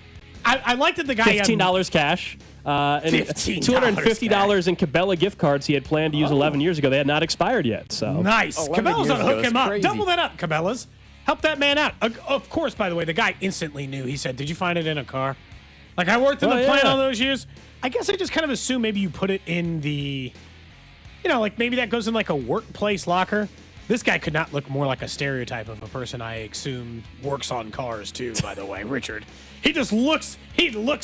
I liked that the guy $15 cash. And $250 in Cabela gift cards he had planned to use 11 years ago. They had not expired yet. So nice. Cabela's on hook him up. Double that up, Cabela's. Help that man out. Of course, by the way, the guy instantly knew. He said, did you find it in a car? Like, I worked in the plant all those years. I guess I just kind of assume maybe you put it in the, like maybe that goes in like a workplace locker. This guy could not look more like a stereotype of a person I assume works on cars too, by the way, Richard. He looks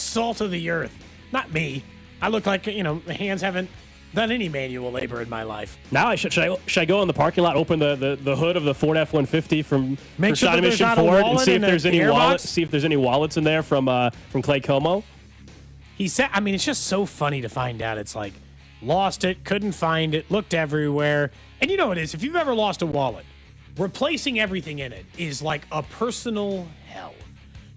salt of the earth. Not me. I look like, my hands haven't done any manual labor in my life. Now should I go in the parking lot, open the hood of the Ford F-150 from Shawnee Mission Ford and see if there's any wallets, see if there's any wallets in there from Clay Como? He said, it's just so funny to find out. It's like, lost it, couldn't find it, looked everywhere. And you know what it is, if you've ever lost a wallet, replacing everything in it is like a personal hell.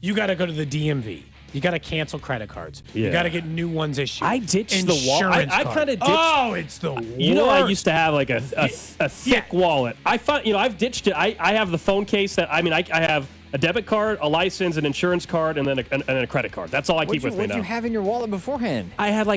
You got to go to the DMV. You got to cancel credit cards. Yeah. You got to get new ones issued. I ditched the wallet. I kind of ditched. Oh, it's the worst. I used to have like a thick wallet. I find, I've ditched it. I have the phone case that, I have a debit card, a license, an insurance card, and then a credit card. That's all I keep with me now. What did you have in your wallet beforehand? I had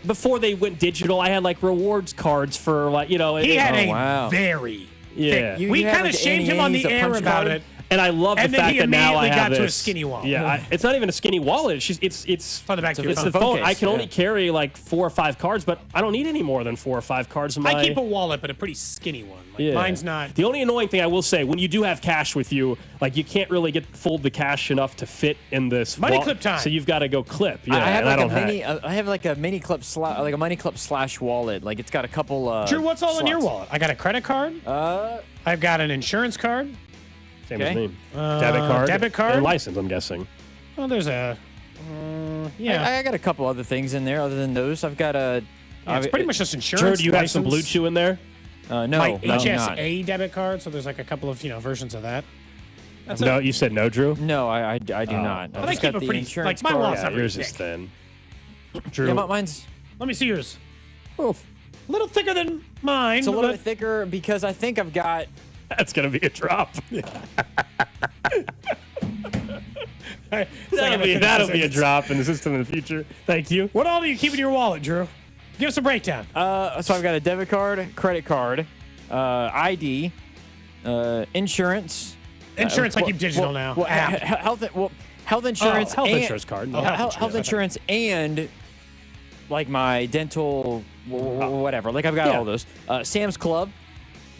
before they went digital, I had rewards cards for He had a very thick. We kind of shamed him on the air about it. And I love the fact that now I have got this. to a skinny wallet. Yeah, it's not even a skinny wallet. It's on the back of your the phone. I can only carry 4 or 5 cards, but I don't need any more than 4 or 5 cards in my. I keep a wallet, but a pretty skinny one. Mine's not. The only annoying thing I will say, when you do have cash with you, you can't really fold the cash enough to fit in this money clip time. So you've got to go clip. Yeah, I have a money clip slash wallet. It's got a couple. Drew, what's all slots. in your wallet? I got a credit card. I've got an insurance card. Same as me. Debit card, and license. I'm guessing. Well, there's a. I got a couple other things in there. Other than those, I've got a. It's pretty much just insurance. Drew, do you have some Blue Chew in there? No. My HSA debit card. So there's a couple of versions of that. No, you said no, Drew. No, I do not. I keep a pretty insurance my wallet's not yours is thin. Drew. Yeah, mine's. Let me see yours. Oh, a little thicker than mine. It's a little bit thicker because I think I've got. That's going to be a drop. That'll be a drop in the system in the future. Thank you. What all do you keep in your wallet, Drew? Give us a breakdown. So I've got a debit card, credit card, ID, insurance. Insurance I keep digital now. Health insurance. Health insurance card. Health insurance and my dental whatever. I've got all those. Sam's Club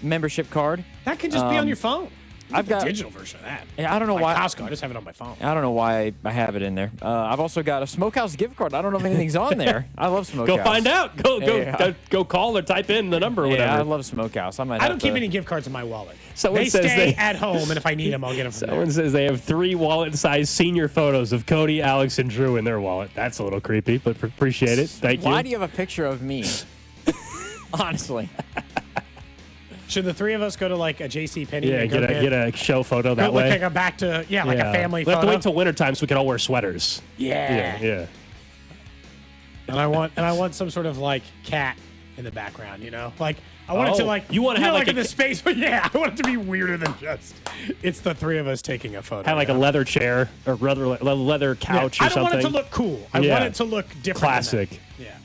membership card. That can just be on your phone. I've got digital version of that. Yeah, I don't know like why. Costco, I just have it on my phone. I don't know why I have it in there. I've also got a Smokehouse gift card. I don't know if anything's on there. I love Smokehouse. Go find out. Go call or type in the number or whatever. Yeah, I love Smokehouse. I don't keep any gift cards in my wallet. Someone they says stay at home, and if I need them, I'll get them from Someone says they have 3 wallet-sized senior photos of Cody, Alex, and Drew in their wallet. That's a little creepy, but appreciate it. Thank you. Why do you have a picture of me? Honestly. Should the 3 of us go to like a JCPenney? Yeah, get a show photo that way. Like a back to like a family We'll photo. have to wait till wintertime so we can all wear sweaters. Yeah. And I want some sort of like cat in the background, like I want it to like you want to have like in the space, but I want it to be weirder than just it's the 3 of us taking a photo. Have like a leather chair or leather couch or something. I don't want it to look cool. I want it to look different. Classic. Yeah.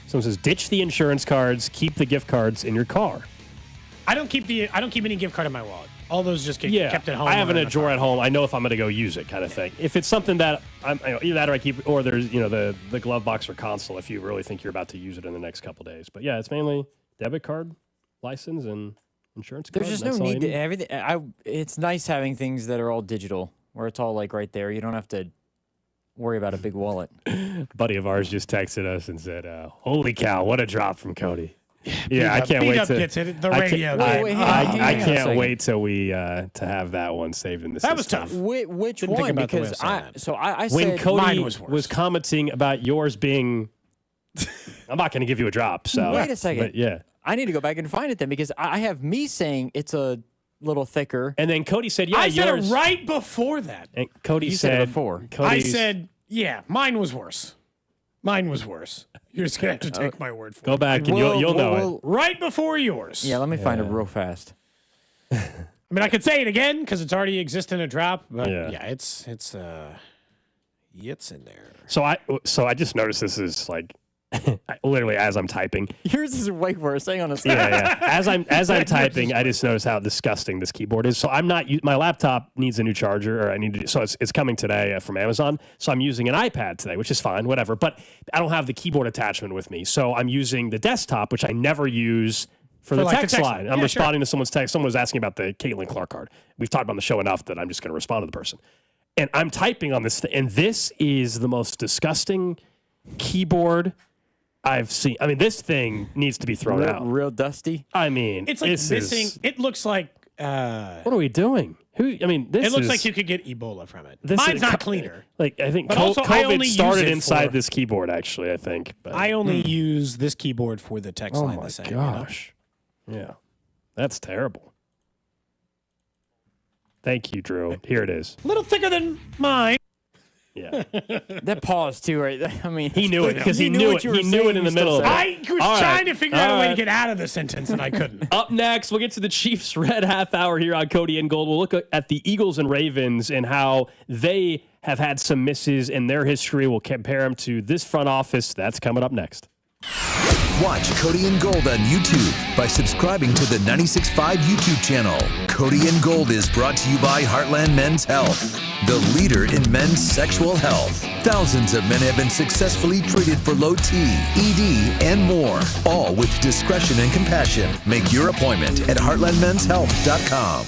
Someone says ditch the insurance cards, keep the gift cards in your car. I don't keep any gift card in my wallet. All those just get kept at home. I have it in a drawer at home. I know if I'm going to go use it, kind of thing. If it's something that either that or I keep, or there's the glove box or console if you really think you're about to use it in the next couple days. But yeah, it's mainly debit card, license, and insurance card. There's just no need to everything. It's nice having things that are all digital, where it's all like right there. You don't have to worry about a big wallet. A buddy of ours just texted us and said, "Holy cow, what a drop from Cody." Yeah, I can't wait to gets it. The radio. I can't wait till we to have that one saved in the system. That was tough. Which Didn't think one? about the way Because I said I when said Cody mine was worse. was commenting about yours being, I'm not going to give you a drop. So wait a second. But yeah, I need to go back and find it then because I have me saying it's a little thicker. and then Cody said, "Yeah, I said yours." it right before that. And Cody You said said it before. I Cody's- said, mine was worse. Mine was worse. You're just gonna have to take my word for Go it. back and you'll know it. Right before yours. Yeah, let me find it real fast. I mean, I could say it again because it's already exists in a drop, but it's in there. So I just noticed this is like literally as I'm typing. Yours is way worse. Hang on a second. Yeah. As I'm typing, I just noticed how disgusting this keyboard is. So I'm not. My laptop needs a new charger, or I need to. So it's coming today from Amazon. So I'm using an iPad today, which is fine, whatever. But I don't have the keyboard attachment with me, so I'm using the desktop, which I never use for the like text line. I'm responding to someone's text. Someone was asking about the Caitlin Clark card. We've talked about the show enough that I'm just going to respond to the person. And I'm typing on this, and this is the most disgusting keyboard I've seen. I mean, this thing needs to be thrown out. Real dusty. I mean, It's like missing. It looks like. What are we doing? It looks like you could get Ebola from it. Mine's not cleaner. Like I think But also, I only COVID use started it inside for- this keyboard. Actually, I think. But, I only use this keyboard for the text oh line. my The same. gosh, yeah, that's terrible. Thank you, Drew. Here it is. A little thicker than mine. Yeah. That pause too, right? I mean, He knew it because he knew it. He knew it in the middle of it. I was All trying right. to figure out a way to get out of the sentence, and I couldn't. Up next, we'll get to the Chiefs' red half hour here on Cody and Gold. We'll look at the Eagles and Ravens and how they have had some misses in their history. We'll compare them to this front office. That's coming up next. Watch Cody and Gold on YouTube by subscribing to the 96.5 YouTube channel. Cody and Gold is brought to you by Heartland Men's Health, the leader in men's sexual health. Thousands of men have been successfully treated for low T, ED, and more, all with discretion and compassion. Make your appointment at heartlandmenshealth.com.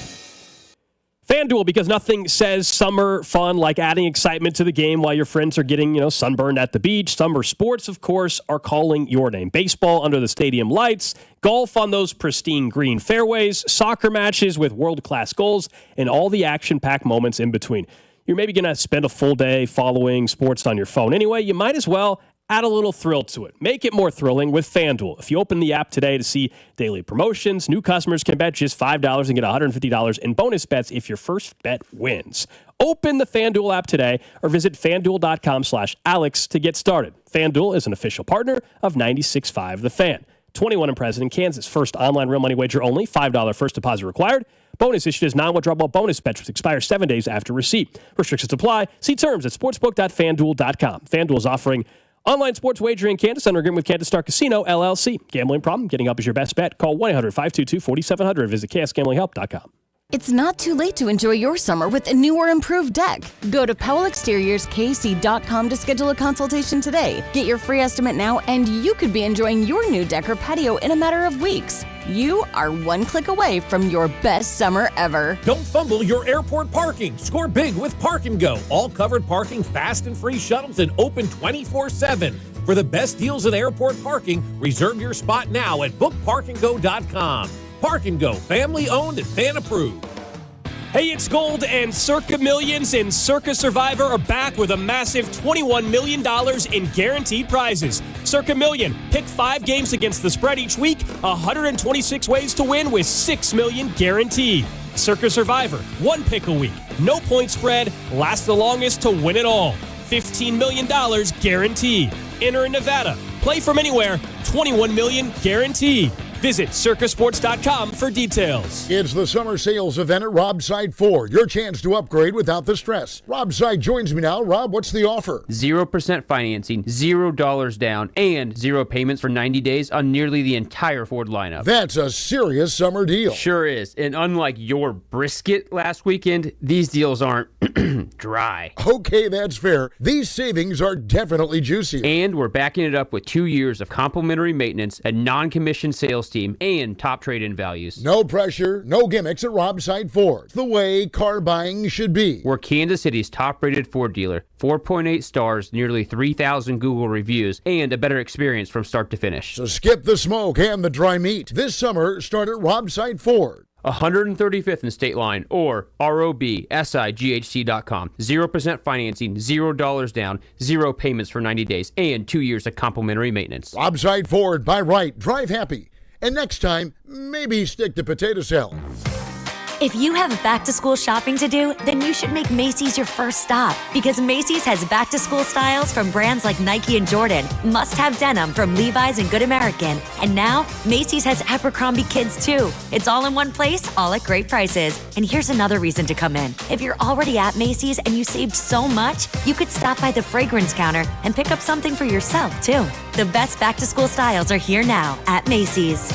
FanDuel, because nothing says summer fun like adding excitement to the game while your friends are getting, sunburned at the beach. Summer sports, of course, are calling your name. Baseball under the stadium lights, golf on those pristine green fairways, soccer matches with world-class goals, and all the action-packed moments in between. You're maybe going to spend a full day following sports on your phone. Anyway, you might as well add a little thrill to it. Make it more thrilling with FanDuel. If you open the app today to see daily promotions, new customers can bet just $5 and get $150 in bonus bets if your first bet wins. Open the FanDuel app today or visit FanDuel.com/Alex to get started. FanDuel is an official partner of 96.5 The Fan. 21 and present in Kansas. First online real money wager only. $5 first deposit required. Bonus issued as non-withdrawable bonus bets which expire 7 days after receipt. Restrictions apply. See terms at sportsbook.fanduel.com. FanDuel is offering online sports wagering in Kansas under agreement with Kansas Star Casino, LLC. Gambling problem? Getting help is your best bet. Call 1-800-522-4700. Visit ksgamblinghelp.com. It's not too late to enjoy your summer with a new or improved deck. Go to PowellExteriorsKC.com to schedule a consultation today. Get your free estimate now, and you could be enjoying your new deck or patio in a matter of weeks. You are one click away from your best summer ever. Don't fumble your airport parking. Score big with Park and Go. All covered parking, fast and free shuttles, and open 24/7. For the best deals in airport parking, reserve your spot now at bookparkandgo.com. Park and Go, family owned and fan approved. Hey, it's Gold, and Circa Millions and Circa Survivor are back with a massive $21 million in guaranteed prizes. Circa Million, pick 5 games against the spread each week, 126 ways to win with $6 million guaranteed. Circa Survivor, 1 pick a week, no point spread, last the longest to win it all. $15 million guaranteed. Enter in Nevada, play from anywhere, $21 million guaranteed. Visit circasports.com for details. It's the summer sales event at Robside Ford. Your chance to upgrade without the stress. Robside joins me now. Rob, what's the offer? 0% financing, $0 down, and 0 payments for 90 days on nearly the entire Ford lineup. That's a serious summer deal. Sure is. And unlike your brisket last weekend, these deals aren't dry. Okay, that's fair. These savings are definitely juicy. And we're backing it up with 2 years of complimentary maintenance, a non-commissioned sales team, and top trade-in values. No pressure, no gimmicks at Robside Ford. The way car buying should be. We're Kansas City's top-rated Ford dealer. 4.8 stars, nearly 3,000 Google reviews, and a better experience from start to finish. So skip the smoke and the dry meat. This summer, start at Robside Ford. 135th and State Line or robsight.com. 0% financing, $0 down, 0 payments for 90 days, and 2 years of complimentary maintenance. Robside Ford, buy right, drive happy. And next time, maybe stick to potato salad. If you have back-to-school shopping to do, then you should make Macy's your first stop, because Macy's has back-to-school styles from brands like Nike and Jordan, must-have denim from Levi's and Good American, and now Macy's has Abercrombie Kids too. It's all in one place, all at great prices. And here's another reason to come in. If you're already at Macy's and you saved so much, you could stop by the fragrance counter and pick up something for yourself too. The best back-to-school styles are here now at Macy's.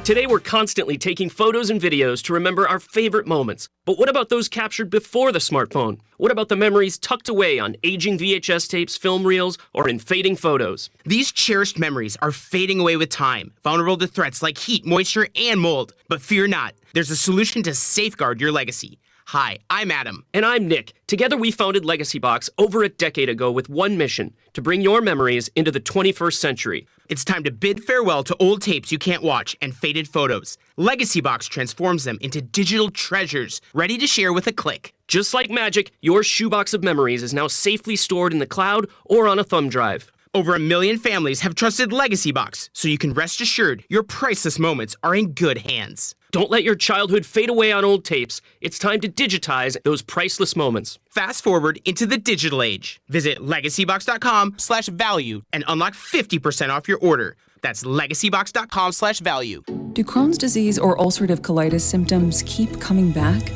Today, we're constantly taking photos and videos to remember our favorite moments. But what about those captured before the smartphone? What about the memories tucked away on aging VHS tapes, film reels, or in fading photos? These cherished memories are fading away with time, vulnerable to threats like heat, moisture, and mold. But fear not, there's a solution to safeguard your legacy. Hi, I'm Adam. And I'm Nick. Together we founded Legacy Box over a decade ago with one mission, to bring your memories into the 21st century. It's time to bid farewell to old tapes you can't watch and faded photos. Legacy Box transforms them into digital treasures, ready to share with a click. Just like magic, your shoebox of memories is now safely stored in the cloud or on a thumb drive. Over 1 million families have trusted Legacy Box, so you can rest assured your priceless moments are in good hands. Don't let your childhood fade away on old tapes. It's time to digitize those priceless moments. Fast forward into the digital age. Visit legacybox.com/value and unlock 50% off your order. That's legacybox.com/value. Do Crohn's disease or ulcerative colitis symptoms keep coming back?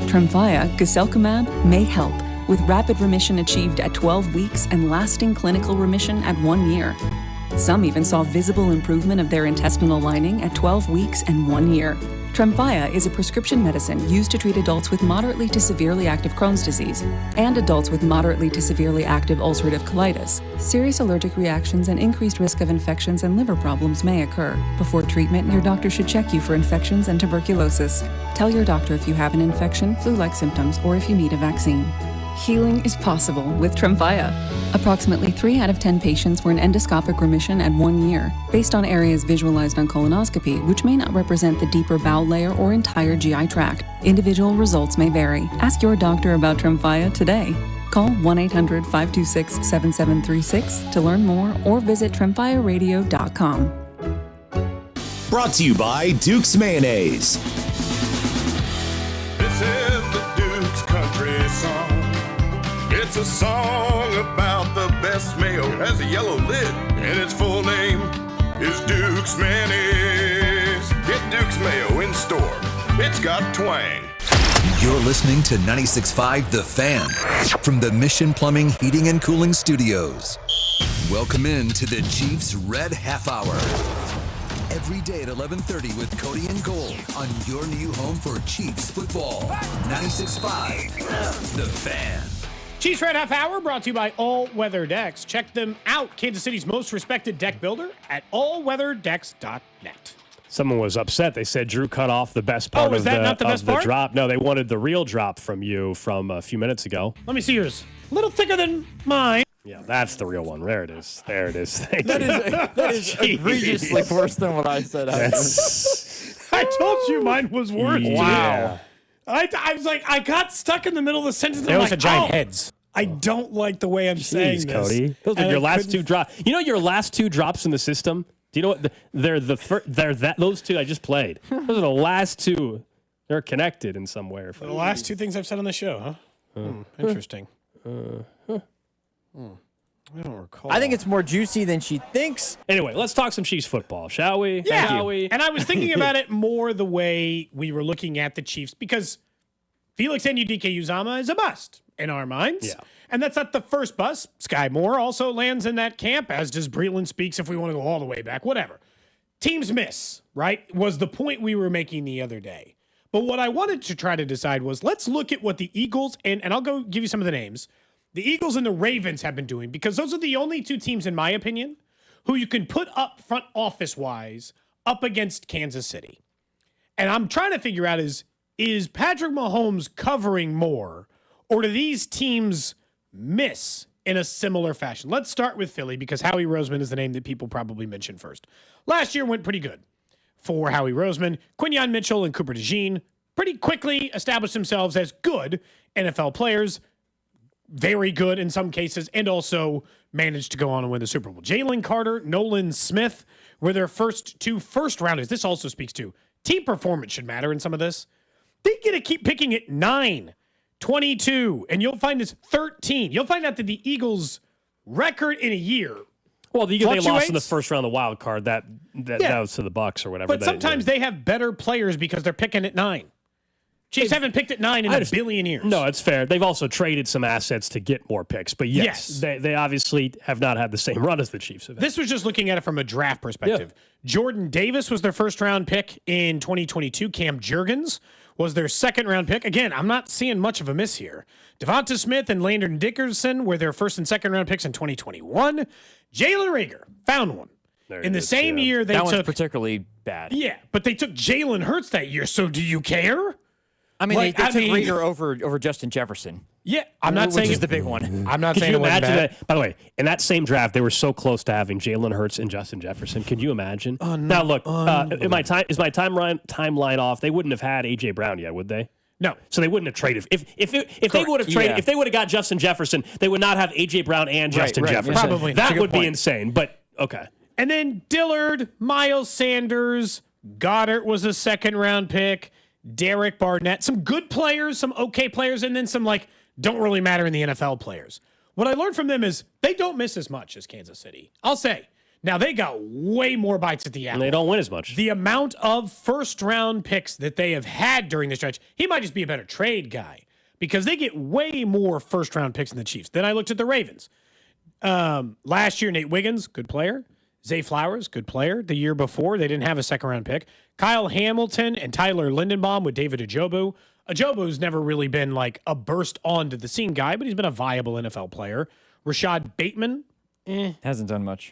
Tremfya, guselkumab, may help, with rapid remission achieved at 12 weeks and lasting clinical remission at 1 year. Some even saw visible improvement of their intestinal lining at 12 weeks and 1 year. Tremfya is a prescription medicine used to treat adults with moderately to severely active Crohn's disease and adults with moderately to severely active ulcerative colitis. Serious allergic reactions and increased risk of infections and liver problems may occur. Before treatment, your doctor should check you for infections and tuberculosis. Tell your doctor if you have an infection, flu-like symptoms, or if you need a vaccine. Healing is possible with Tremfya. Approximately 3 out of 10 patients were in endoscopic remission at 1 year, based on areas visualized on colonoscopy, which may not represent the deeper bowel layer or entire GI tract. Individual results may vary. Ask your doctor about Tremfya today. Call 1-800-526-7736 to learn more or visit tremfyaradio.com. Brought to you by Duke's Mayonnaise. This is the Duke's Country Song. It's a song about the best mayo. It has a yellow lid, and its full name is Duke's Mayonnaise. Get Duke's Mayo in store. It's got twang. You're listening to 96.5 The Fan from the Mission Plumbing, Heating, and Cooling Studios. Welcome in to the Chiefs Red Half Hour. every day at 11:30 with Cody and Gold on your new home for Chiefs football. 96.5, The Fan. Chiefs Red Half Hour brought to you by All Weather Decks. Check them out, Kansas City's most respected deck builder at allweatherdecks.net. Someone was upset. They said Drew cut off the best part was that not the best part? drop. No, they wanted the real drop from you from a few minutes ago. Let me see yours. A little thicker than mine. Yeah, that's the real one. There it is. There it is. That is egregiously worse than what I said. I told you mine was worse. Wow. I was like, I got stuck in the middle of the sentence. Those like, are giant heads. I don't like the way I'm saying this. Cody. Those are your last two drops. You know your last two drops in the system? Do you know what? They're those two I just played. Those are the last two. They're connected in some way. The last two things I've said on the show, huh? Interesting. I don't recall. I think it's more juicy than she thinks. Anyway, let's talk some Chiefs football, shall we? Yeah. Shall we? And I was thinking about it more the way we were looking at the Chiefs because Felix Anudike-Uzomah is a bust in our minds. Yeah. And that's not the first bust. Sky Moore also lands in that camp, as does Breland Speaks if we want to go all the way back. Whatever. Teams miss, right? Was the point we were making the other day. But what I wanted to try to decide was let's look at what the Eagles, and I'll go give you some of the names, the Eagles and the Ravens have been doing, because those are the only two teams, in my opinion, who you can put up front office-wise up against Kansas City. And I'm trying to figure out is Patrick Mahomes covering more, or do these teams miss in a similar fashion? Let's start with Philly, because Howie Roseman is the name that people probably mention first. Last year went pretty good for Howie Roseman. Quinyon Mitchell and Cooper DeJean pretty quickly established themselves as good NFL players, very good in some cases, and also managed to go on and win the Super Bowl. Jalen Carter, Nolan Smith were their first two first-rounders. This also speaks to team performance should matter in some of this. They get to keep picking at 9, 22, and you'll find it's 13. You'll find out that the Eagles' record in a year Well, they lost in the first round of the wild card. That was to the Bucs or whatever. But sometimes they have better players because they're picking at 9. Chiefs haven't picked at 9 in a billion years. No, it's fair. They've also traded some assets to get more picks. But yes. They obviously have not had the same run as the Chiefs have had. This was just looking at it from a draft perspective. Yeah. Jordan Davis was their first-round pick in 2022. Cam Jurgens was their second-round pick. Again, I'm not seeing much of a miss here. Devonta Smith and Landon Dickerson were their first and second-round picks in 2021. Jalen Reagor found one. In the same year, they took... That one's particularly bad. Yeah, but they took Jalen Hurts that year, so do you care? I mean, they took Reagor over Justin Jefferson. Yeah, I'm not saying which is the big one. I'm not Could saying you it wasn't imagine bad. that? By the way, in that same draft, they were so close to having Jalen Hurts and Justin Jefferson. Could you imagine? Now, look, is my timeline off? They wouldn't have had AJ Brown yet, would they? No. So they wouldn't have traded. If they would have traded, if they would have got Justin Jefferson, they would not have AJ Brown and Justin Jefferson. Probably. That would be insane. But okay. And then Dillard, Miles Sanders, Goddard was a second-round pick. Derek Barnett, some good players, some okay players, and then some don't really matter in the NFL players. What I learned from them is they don't miss as much as Kansas City. I'll say. Now, they got way more bites at the apple. And they don't win as much. The amount of first-round picks that they have had during the stretch, he might just be a better trade guy because they get way more first-round picks than the Chiefs. Then I looked at the Ravens. Last year, Nate Wiggins, good player. Zay Flowers, good player. The year before, they didn't have a second-round pick. Kyle Hamilton and Tyler Lindenbaum with David Ajobu. Ajobu's never really been a burst onto the scene guy, but he's been a viable NFL player. Rashad Bateman, hasn't done much.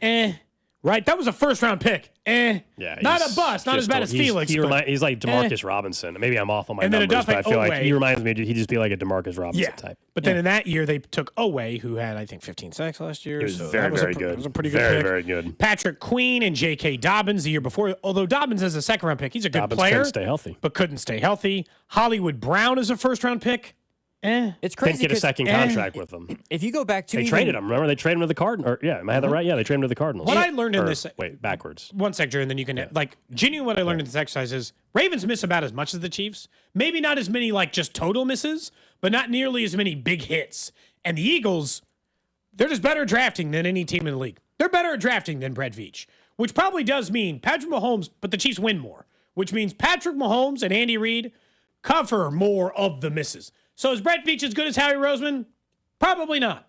Right? That was a first-round pick. Yeah, not a bust. Not as bad as Felix. He's like DeMarcus Robinson. Maybe I'm off on my and then numbers, but I feel Owe. like he reminds me he'd just be like a DeMarcus Robinson type. But then in that year, they took Owe, who had, I think, 15 sacks last year. He was very good. It was a pretty good pick. Very good. Patrick Queen and J.K. Dobbins the year before. Although Dobbins is a second-round pick. He's a good player. Couldn't stay healthy. But couldn't stay healthy. Hollywood Brown is a first-round pick. It's crazy. Didn't get a second contract with them. If you go back to they traded him. Remember, they traded him to the Cardinals. Am I had that right? Yeah, they traded him to the Cardinals. What I learned in this. Wait, backwards. One sec, Drew, and then you can genuinely what I learned in this exercise is Ravens miss about as much as the Chiefs. Maybe not as many just total misses, but not nearly as many big hits. And the Eagles, they're just better at drafting than any team in the league. They're better at drafting than Brett Veach, which probably does mean Patrick Mahomes, but the Chiefs win more, which means Patrick Mahomes and Andy Reid cover more of the misses. So is Brett Veach as good as Howie Roseman? Probably not.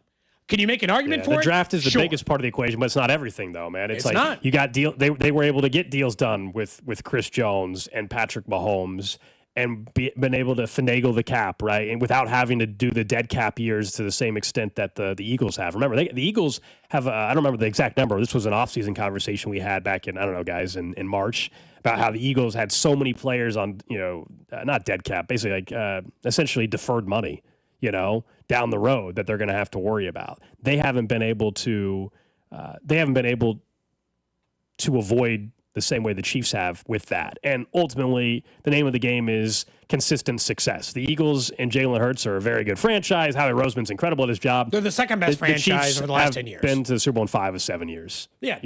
Can you make an argument for the it? draft is the Sure. biggest part of the equation, but it's not everything, though, man. It's like not. you got deal. They were able to get deals done with Chris Jones and Patrick Mahomes, and been able to finagle the cap, right, and without having to do the dead cap years to the same extent that the Eagles have. Remember, the Eagles have. I don't remember the exact number. This was an offseason conversation we had back in, I don't know, guys, in March, about how the Eagles had so many players on, not dead cap, basically like essentially deferred money, down the road that they're going to have to worry about. They haven't been able to. Avoid the same way the Chiefs have with that. And ultimately, the name of the game is consistent success. The Eagles and Jalen Hurts are a very good franchise. Howie Roseman's incredible at his job. They're the second best franchise over the last 10 years. Been to the Super Bowl in 5 of 7 years. Yeah.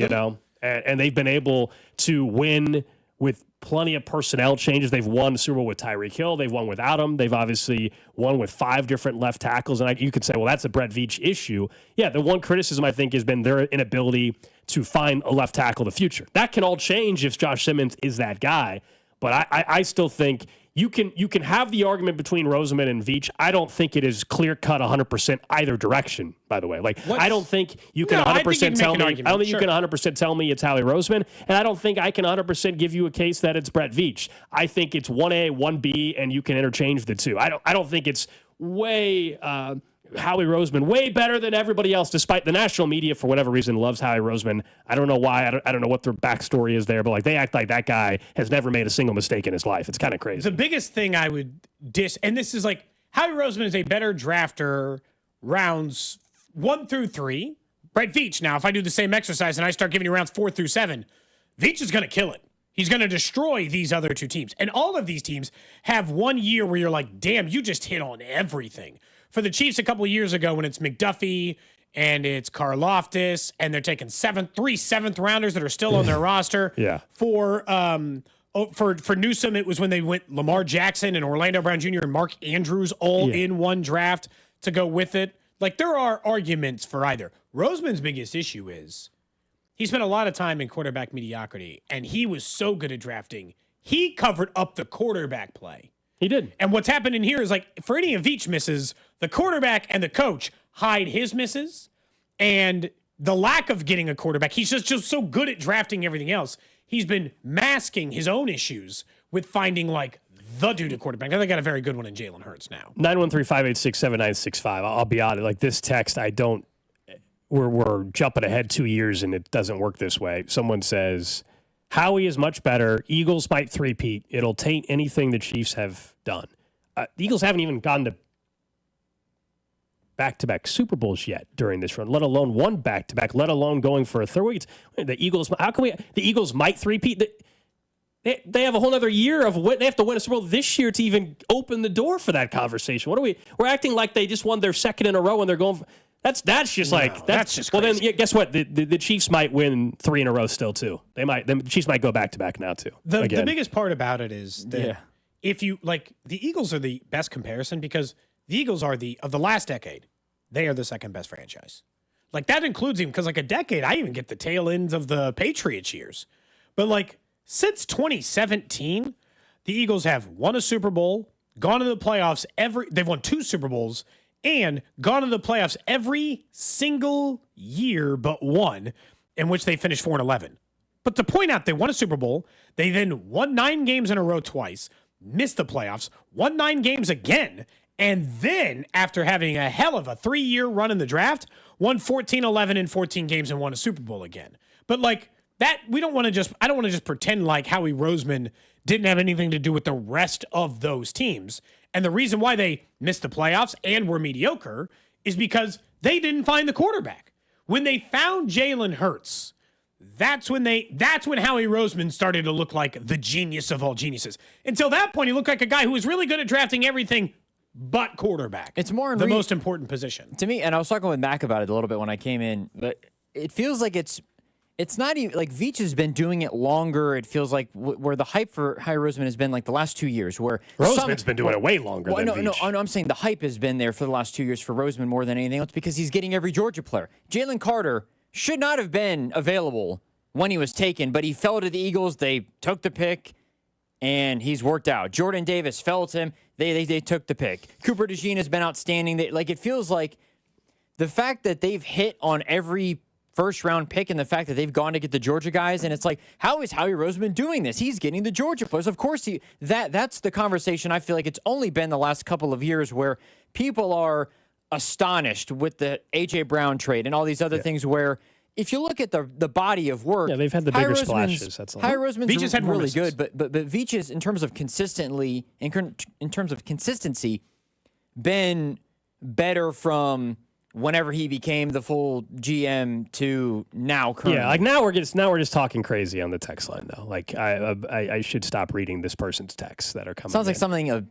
And they've been able to win with plenty of personnel changes. They've won the Super Bowl with Tyreek Hill. They've won without him. They've obviously won with 5 different left tackles. And you could say, well, that's a Brett Veach issue. Yeah, the one criticism I think has been their inability to find a left tackle in the future. That can all change if Josh Simmons is that guy. But I still think you can have the argument between Roseman and Veach. I don't think it is clear-cut 100% either direction, by the way. I don't think you can 100% tell me. I don't think you can 100% tell me it's Howie Roseman, and I don't think I can 100% give you a case that it's Brett Veach. I think it's 1A, 1B, and you can interchange the two. I don't think it's way Howie Roseman way better than everybody else, despite the national media, for whatever reason, loves Howie Roseman. I don't know why. I don't know what their backstory is there, but they act like that guy has never made a single mistake in his life. It's kind of crazy. The biggest thing I would and this is Howie Roseman is a better drafter rounds 1 through 3. Brett Veach, now, if I do the same exercise and I start giving you rounds 4 through 7, Veach is going to kill it. He's going to destroy these other two teams. And all of these teams have 1 year where you're like, damn, you just hit on everything. For the Chiefs a couple of years ago, when it's McDuffie and it's Karlaftis, and they're taking 3 seventh rounders that are still on their roster. Yeah. For Newsome, it was when they went Lamar Jackson and Orlando Brown Jr. and Mark Andrews all in one draft to go with it. There are arguments for either. Roseman's biggest issue is he spent a lot of time in quarterback mediocrity, and he was so good at drafting, he covered up the quarterback play. He did. And what's happening here is for any of Veach misses, the quarterback and the coach hide his misses, and the lack of getting a quarterback. He's just so good at drafting everything else. He's been masking his own issues with finding the dude at quarterback. Now they got a very good one in Jalen Hurts now. 913-586-7965. I'll be honest. This text, we're jumping ahead 2 years and it doesn't work this way. Someone says, Howie is much better. Eagles might three-peat. It'll taint anything the Chiefs have done. The Eagles haven't even gone to back-to-back Super Bowls yet during this run, let alone one back-to-back, let alone going for a third week. The Eagles, the Eagles might three-peat. They have a whole other year of they have to win a Super Bowl this year to even open the door for that conversation. We're acting like they just won their second in a row and they're going. That's just crazy. Well, then guess what? The Chiefs might win 3 in a row still too. The Chiefs might go back to back now too. The biggest part about it is that if you the Eagles are the best comparison because the Eagles are of the last decade, they are the second best franchise. That includes even because a decade, I even get the tail ends of the Patriots years, but since 2017, the Eagles have won a Super Bowl, gone to the playoffs they've won 2 Super Bowls. And gone to the playoffs every single year but one, in which they finished 4-11. But to point out, they won a Super Bowl. They then won 9 games in a row twice, missed the playoffs, won 9 games again, and then, after having a hell of a 3-year run in the draft, won 14-11 in 14 games and won a Super Bowl again. But that, I don't want to just pretend like Howie Roseman didn't have anything to do with the rest of those teams. And the reason why they missed the playoffs and were mediocre is because they didn't find the quarterback. When they found Jalen Hurts, that's when Howie Roseman started to look like the genius of all geniuses. Until that point, he looked like a guy who was really good at drafting everything but quarterback. It's more the most important position. To me, and I was talking with Mac about it a little bit when I came in, but it feels like it's not even Veach has been doing it longer. It feels like where the hype for Howie Roseman has been the last 2 years. Where Roseman's been doing it way longer than Veach. No, I'm saying the hype has been there for the last 2 years for Roseman more than anything else because he's getting every Georgia player. Jalen Carter should not have been available when he was taken, but he fell to the Eagles. They took the pick, and he's worked out. Jordan Davis fell to him. They took the pick. Cooper DeJean has been outstanding. It feels like the fact that they've hit on every first-round pick and the fact that they've gone to get the Georgia guys, and it's like, how is Howie Roseman doing this? He's getting the Georgia players. Of course, that's the conversation. I feel like it's only been the last couple of years where people are astonished with the A.J. Brown trade and all these other things where if you look at the body of work, they've had the bigger splashes. That's all. Howie Roseman's Veach has had really misses. good, but Veach is, in terms of consistency, been better from whenever he became the full GM to now currently. Yeah, like now we're just talking crazy on the text line though. Like I should stop reading this person's texts that are coming. Sounds like something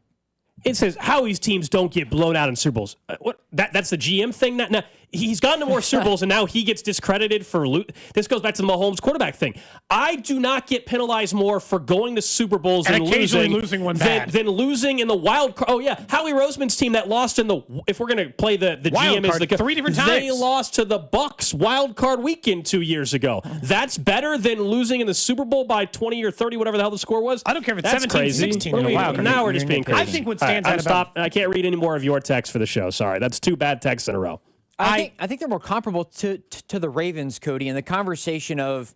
it says Howie's teams don't get blown out in Super Bowls. What? That's the GM thing. Now he's gotten to more Super Bowls, and now he gets discredited for this goes back to the Mahomes quarterback thing. I do not get penalized more for going to Super Bowls and losing one bad than losing in the wild card. Oh yeah, Howie Roseman's team that lost in the. If we're gonna play the wild GM card, is the 3 different times. They lost to the Bucs wild card weekend 2 years ago. That's better than losing in the Super Bowl by 20 or 30, whatever the hell the score was. I don't care if it's That's 17-16 in a wild card. Now we're just being crazy. I think what stands out about stop. I can't read any more of your texts for the show. Sorry, that's 2 bad texts in a row. I think they're more comparable to the Ravens, Cody, in the conversation of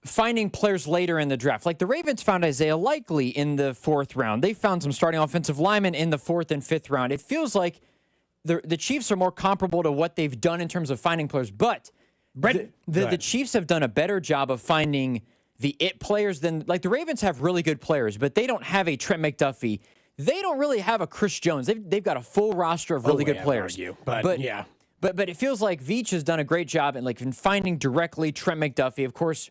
finding players later in the draft. Like the Ravens found Isaiah Likely in the 4th round. They found some starting offensive linemen in the 4th and 5th round. It feels like the Chiefs are more comparable to what they've done in terms of finding players. But the Chiefs have done a better job of finding the it players than, like, the Ravens have really good players, but they don't have a Trent McDuffie. They don't really have a Chris Jones. They've got a full roster of really good players. But yeah. But it feels like Veach has done a great job in finding directly Trent McDuffie. Of course,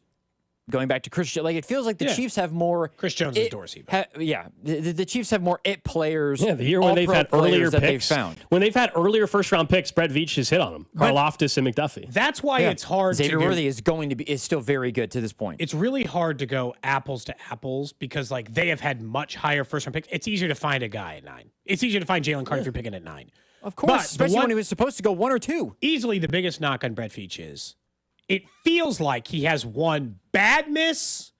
going back to Chris, like it feels like the Chiefs have more. Chris Jones is Dorsey. The Chiefs have more it players. Yeah, the year when they've had earlier that picks. they've found. When they've had earlier first-round picks, Brett Veach has hit on them. Karlaftis and McDuffie. That's why it's hard Xavier to Worthy is still very good to this point. It's really hard to go apples to apples because like they have had much higher first-round picks. It's easier to find a guy at 9. It's easier to find Jalen Carter if you're picking at 9. Of course, especially when he was supposed to go 1 or 2. Easily the biggest knock on Brett Veach is it feels like he has one bad miss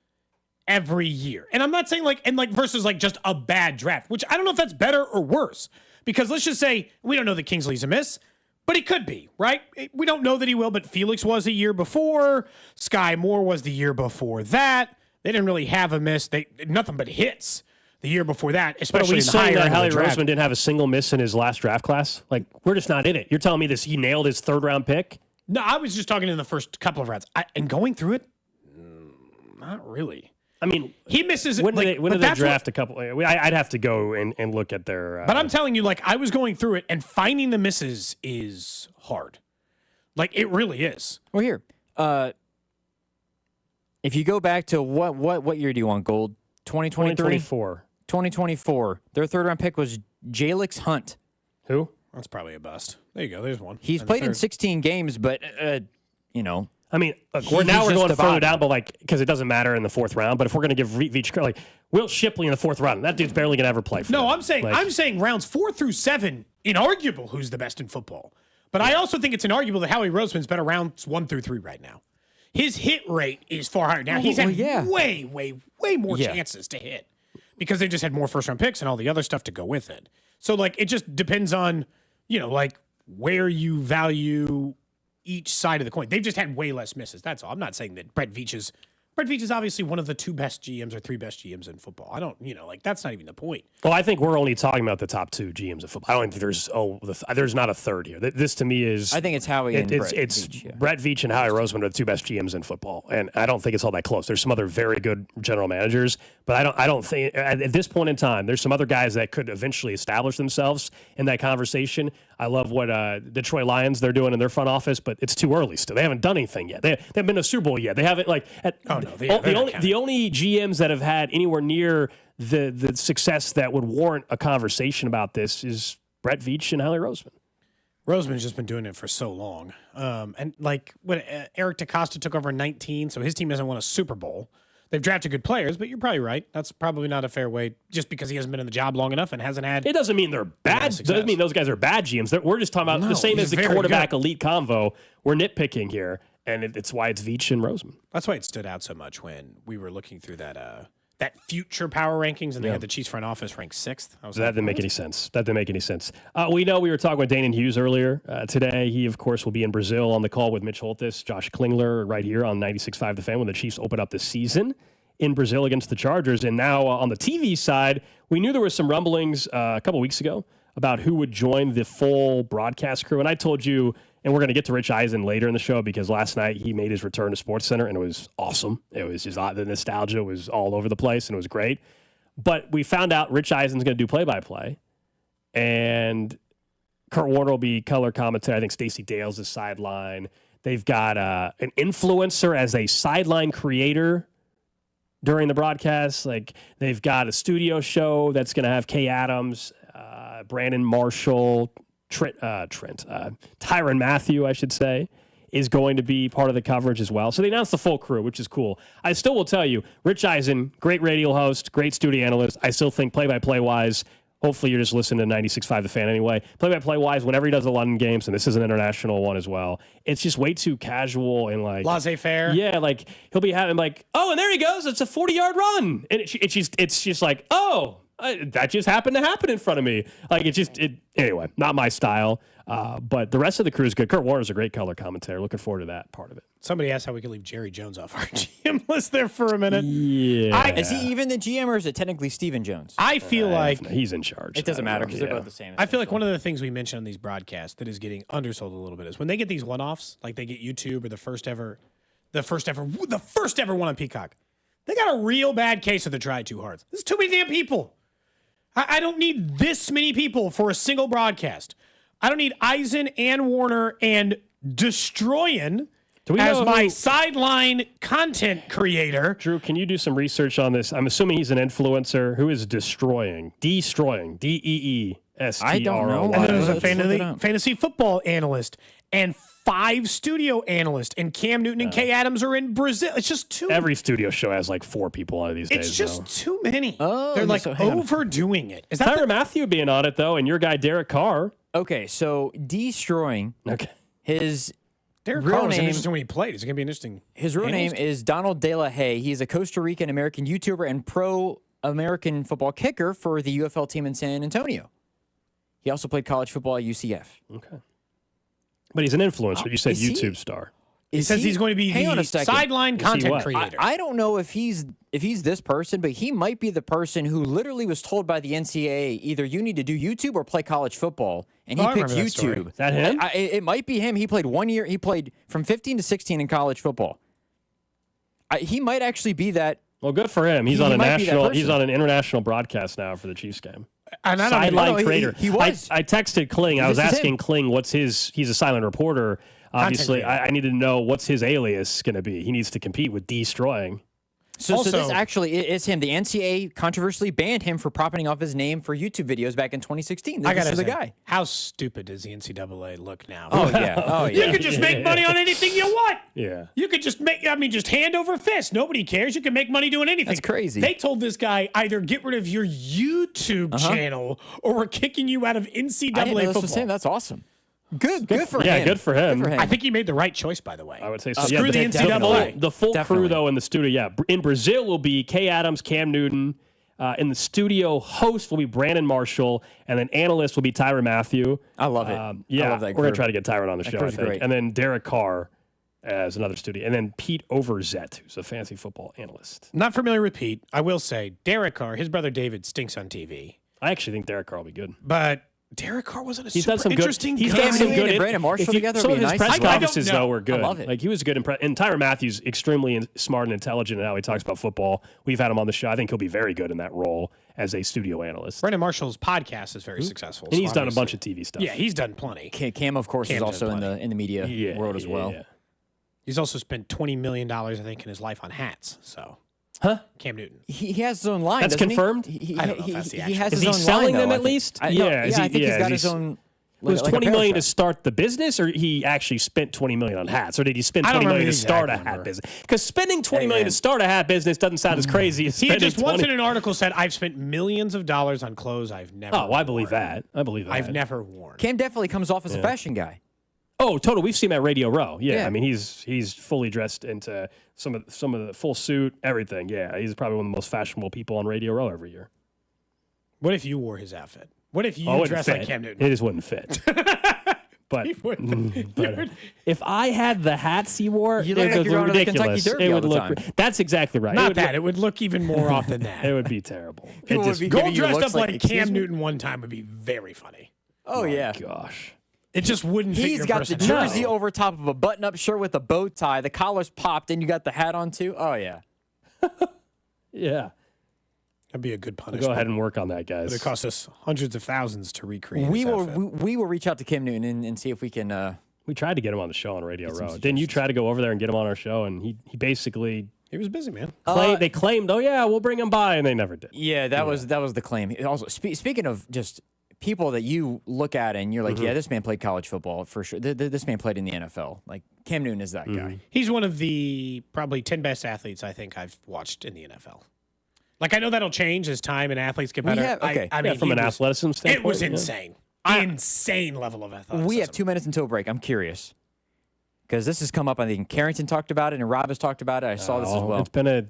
every year. And I'm not saying versus just a bad draft, which I don't know if that's better or worse. Because let's just say we don't know that Kingsley's a miss, but he could be, right? We don't know that he will, but Felix was a year before. Sky Moore was the year before that. They didn't really have a miss. Nothing but hits the year before that, especially in the higher end of the Howie draft. Roseman didn't have a single miss in his last draft class? Like, we're just not in it. You're telling me he nailed his 3rd-round pick? No, I was just talking in the first couple of rounds. And going through it, not really. I mean, he misses. When did they draft a couple? I'd have to go and look at their. But I'm telling you, I was going through it, and finding the misses is hard. It really is. Well, here, if you go back to what year do you want, Gold? 2023? 2024. Their 3rd-round pick was Jalix Hunt. Who? That's probably a bust. There you go. There's one. He's played in 16 games, but I mean, look, we're going further down, but because it doesn't matter in the 4th round. But if we're going to give Veach Will Shipley in the 4th round, that dude's barely going to ever play for them. I'm saying rounds 4 through 7, inarguable who's the best in football. But I also think it's inarguable that Howie Roseman's better rounds 1 through 3 right now. His hit rate is far higher now. He's had way more chances to hit because they just had more first-round picks and all the other stuff to go with it. So it just depends on where you value each side of the coin. They've just had way less misses. That's all. I'm not saying that Brett Veach is obviously one of the 2 best GMs or 3 best GMs in football. I don't, that's not even the point. Well, I think we're only talking about the top 2 GMs of football. I don't think there's not a third here. This to me is. I think it's Howie and Brett Veach. Yeah. Brett Veach and Howie Roseman are the 2 best GMs in football, and I don't think it's all that close. There's some other very good general managers, but I don't think at this point in time there's some other guys that could eventually establish themselves in that conversation. I love what Detroit Lions they're doing in their front office, but it's too early still. They haven't done anything yet. They haven't been to a Super Bowl yet. They haven't the only GMs that have had anywhere near the success that would warrant a conversation about this is Brett Veach and Howie Roseman. Roseman's just been doing it for so long. Eric DeCosta took over in 19, so his team hasn't won a Super Bowl. They've drafted good players, but you're probably right. That's probably not a fair way just because he hasn't been in the job long enough and hasn't had. It doesn't mean they're bad. It doesn't mean those guys are bad GMs. We're just talking about the same as the quarterback elite convo. We're nitpicking here, and it's why it's Veach and Roseman. That's why it stood out so much when we were looking through that that future power rankings, and they had the Chiefs front office ranked 6th. I was That didn't make any sense. That didn't make any sense. We know we were talking with Danon Hughes earlier today. He, of course, will be in Brazil on the call with Mitch Holthus, Josh Klingler, right here on 96.5 The Fan when the Chiefs open up the season in Brazil against the Chargers. And now on the TV side, we knew there were some rumblings a couple weeks ago about who would join the full broadcast crew. And I told you, and we're going to get to Rich Eisen later in the show because last night he made his return to SportsCenter and it was awesome. It was just the nostalgia was all over the place and it was great. But we found out Rich Eisen's going to do play-by-play and Kurt Warner will be color commentary. I think Stacey Dales is sideline. They've got an influencer as a sideline creator during the broadcast. Like they've got a studio show that's going to have Kay Adams, Brandon Marshall, Tyrann Mathieu, I should say, is going to be part of the coverage as well. So they announced the full crew, which is cool. I still will tell you, Rich Eisen, great radio host, great studio analyst. I still think play-by-play wise, hopefully you're just listening to 96.5 The Fan anyway. Play-by-play wise, whenever he does the London games, and this is an international one as well, it's just way too casual and like laissez-faire. Yeah, like he'll be having like, oh, and there he goes. It's a 40-yard run, and it's just like, oh. That just happened to happen in front of me. Like anyway, not my style. But the rest of the crew is good. Kurt Warner's a great color commentator. Looking forward to that part of it. Somebody asked how we could leave Jerry Jones off our GM list there for a minute. Yeah. Is he even the GM or is it technically Steven Jones? I feel like he's in charge. It doesn't matter because they're both the same. I feel like one of the things we mentioned on these broadcasts that is getting undersold a little bit is when they get these one-offs, like they get YouTube or the first ever one on Peacock. They got a real bad case of the try too hard. There's too many damn people. I don't need this many people for a single broadcast. I don't need Eisen and Warner and Destroyin as my sideline content creator. Drew, can you do some research on this? I'm assuming he's an influencer. Who is Destroying? Deestroying. DEESTROY. I don't know. And there's a fantasy football analyst and 5 studio analysts, and Cam Newton and Kay Adams are in Brazil. It's just too. Every studio show has like 4 people on it these days. It's just too many. Oh, they're like overdoing it. Is that Tyrann Mathieu being on it though, and your guy Derek Carr? Okay, so Destroying. Okay. His Derek real Carr was name, interesting when he played. It's going to be interesting. His real name is Donald De La Haye. He's a Costa Rican American YouTuber and pro American football kicker for the UFL team in San Antonio. He also played college football at UCF. Okay. But he's an influencer. You said YouTube star. He says he's going to be the sideline content creator. I don't know if he's this person, but he might be the person who literally was told by the NCAA, either you need to do YouTube or play college football, and he picked YouTube. Is that him? It might be him. He played 1 year. He played from 15 to 16 in college football. He might actually be that. Well, good for him. He's on a national. He's on an international broadcast now for the Chiefs game. And sideline creator. He was. I texted Kling. I was asking Kling what's his. He's a silent reporter. Obviously, I needed to know what's his alias going to be. He needs to compete with Destroying. So this actually is him. The NCAA controversially banned him for profiting off his name for YouTube videos back in 2016. I gotta say, the guy. How stupid does the NCAA look now? Oh yeah. You could just make money on anything you want. Yeah. You could just make. I mean, just hand over fist. Nobody cares. You can make money doing anything. That's crazy. They told this guy either get rid of your YouTube channel or we're kicking you out of NCAA football. That's awesome. Good for him. Yeah, good for him. I think he made the right choice, by the way. I would say so. Screw the NCAA. The full crew, though, in the studio, in Brazil will be Kay Adams, Cam Newton. In the studio, host will be Brandon Marshall, and then analyst will be Tyrann Mathieu. I love it. I love that we're going to try to get Tyrann on the show, I think. Great. And then Derek Carr as another studio. And then Pete Overzet, who's a fantasy football analyst. Not familiar with Pete. I will say, Derek Carr, his brother David stinks on TV. I actually think Derek Carr will be good. But Derek Carr wasn't a super some interesting good, He's guy. done some good. And Brandon Marshall together some would of be his nice. press conferences, though, were good. I love it. Like, he was good. And Tyrann Mathieu's extremely smart and intelligent in how he talks about football. We've had him on the show. I think he'll be very good in that role as a studio analyst. Brandon Marshall's podcast is very successful. And he's done a bunch of TV stuff. Yeah, he's done plenty. Cam, of course, is also in the media world as well. Yeah. He's also spent $20 million, I think, in his life on hats. So, Cam Newton. He has his own line. That's confirmed. I don't know if that's the actual. Has is his he own selling line, them though, at least? I think he's got his own. Was like $20 million to start the business, or he actually spent $20 million on hats, or did he spend $20 million to start a hat business? Because spending $20 million to start a hat business doesn't sound as crazy as He spending just once in an article said, "I've spent millions of dollars on clothes I've never." Oh, I believe that. I believe that. I've never worn. Cam definitely comes off as a fashion guy. Oh, totally. We've seen him at Radio Row. Yeah. I mean, he's fully dressed into some of the full suit, everything. Yeah, he's probably one of the most fashionable people on Radio Row every year. What if you wore his outfit? What if you dressed like Cam Newton? It just wouldn't fit. But if I had the hats he wore, You it look like would you're look going to the ridiculous. Kentucky Derby It all would the look. time. That's exactly right. Not that. It would look even more off than that. It would be terrible. People would be Gold giving you dressed looks up like excuse Cam me? Newton one time would be very funny. Oh, yeah. Gosh. It just wouldn't fit He's your got the personality. jersey over top of a button-up shirt with a bow tie. The collar's popped, and you got the hat on, too. Oh, yeah. Yeah. That'd be a good We'll punishment. go ahead and work on that, guys. But it cost us hundreds of thousands to recreate We this will outfit. we will reach out to Cam Newton and see if we can. We tried to get him on the show on Radio some Row. Didn't you try to go over there and get him on our show? And he basically He was busy, man. they claimed, oh yeah, we'll bring him by, and they never did. Yeah, that was the claim. Also, speaking of just people that you look at and you're like, yeah, this man played college football for sure. This man played in the NFL. Like Cam Newton is that guy. He's one of the probably 10 best athletes I think I've watched in the NFL. Like, I know that'll change as time and athletes get better. I mean, from an athleticism standpoint, it was yeah. insane. Insane level of athleticism. We have 2 minutes until break. I'm curious because this has come up. I think Carrington talked about it and Rob has talked about it. I saw this as well. It's been I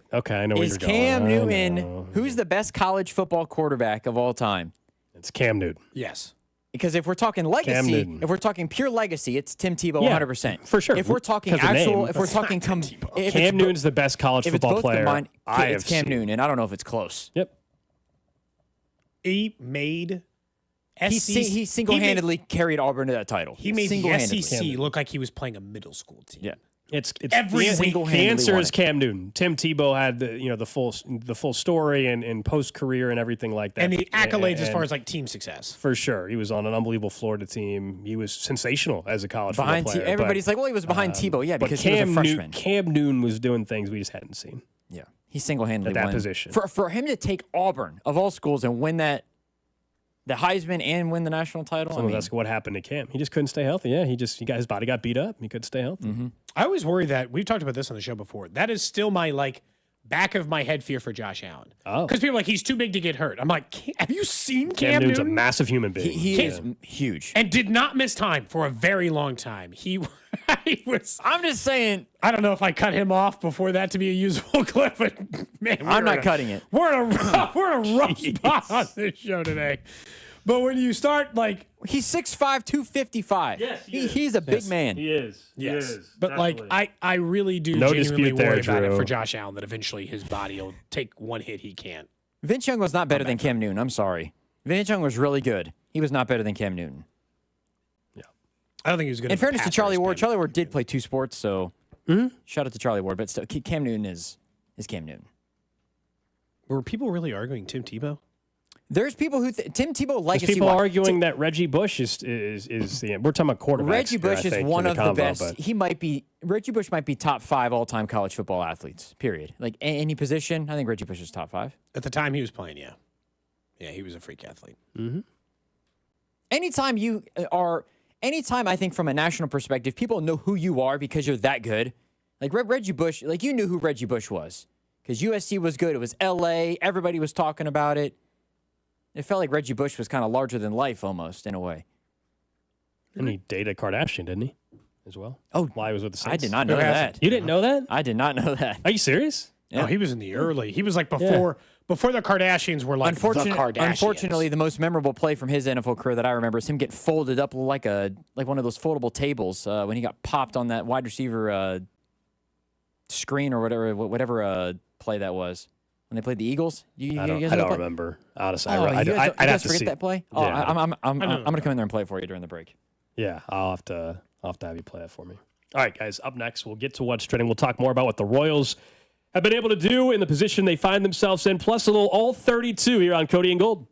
know where Is you're going. Cam I Newton know. who's the best college football quarterback of all time? It's Cam Newton. Yes. Because if we're talking legacy, Newton. if we're talking pure legacy, it's Tim Tebow Yeah, 100%. for sure. If we're talking Because of actual, name. if we're talking Cam Newton's the best college if it's football both player combined, I have it's Cam seen. Newton, and I don't know if it's close. Yep. He made He SEC. single-handedly carried Auburn to that title. He made the Single-handedly. SEC look like he was playing a middle school team. Yeah. It's Every the, week. the answer is Cam Newton. Tim Tebow had the full story and post career and everything like that. And the accolades as And far as like team success. for sure, he was on an unbelievable Florida team. He was sensational as a college Behind football player. everybody's like, well, he was behind Tebow, yeah, but because he was a freshman. Cam Newton was doing things we just hadn't seen. Yeah, he single-handedly At that won. position. For him to take Auburn of all schools and win the Heisman and win the national title. Some of that's what happened to Cam. He just couldn't stay healthy. Yeah, his body got beat up. He couldn't stay healthy. I always worry that we've talked about this on the show before. That is still my back of my head fear for Josh Allen. Oh, because people are like, he's too big to get hurt. I'm like, have you seen Cam Cam Newton's Newton? a massive human being. He is huge And did not miss time for a very long time. He was. I'm just saying. I don't know if I cut him off before that to be a usable clip, but man, I'm not cutting it. We're in a rough spot on this show today. But when you start he's 6'5", 255. Yes, he's a big man. He is. yes, He is. but Definitely. I really do No genuinely dispute there, worry about it Drew. for Josh Allen that eventually his body will take one hit he can't. Vince Young was not better than Cam Newton. I'm sorry. Vince Young was really good. He was not better than Cam Newton. I don't think he was good. In fairness to Charlie Ward, Charlie Ward did play two sports, so shout out to Charlie Ward. But still, Cam Newton is Cam Newton. Were people really arguing Tim Tebow? There's people who Tim Tebow legacy. There's people arguing that Reggie Bush is the. We're talking about quarterbacks. Reggie Bush here, I is think, one in of the combo, best. but- He might be. Reggie Bush might be top 5 all-time college football athletes. Period. Like any position, I think Reggie Bush is top 5. At the time he was playing, yeah, he was a freak athlete. Mm-hmm. Anytime I think from a national perspective, people know who you are because you're that good. Like Reggie Bush, like you knew who Reggie Bush was because USC was good. It was LA. Everybody was talking about it. It felt like Reggie Bush was kind of larger than life almost in a way. And he dated Kardashian, didn't he? As well. Oh, while he was with the Saints. I did not know that. You didn't know that? I did not know that. Are you serious? Yeah. Oh, he was in the early. He was like before the Kardashians were like the Kardashians. Unfortunately, the most memorable play from his NFL career that I remember is him getting folded up like one of those foldable tables when he got popped on that wide receiver screen or whatever play that was when they played the Eagles. I don't remember. Honestly, I'd you have guys to forget see that play. Oh, Yeah. I'm gonna come in there and play it for you during the break. Yeah, I'll have to have you play it for me. All right, guys. Up next, we'll get to what's trending. We'll talk more about what the Royals have been able to do in the position they find themselves in, plus a little all 32 here on Cody and Gold.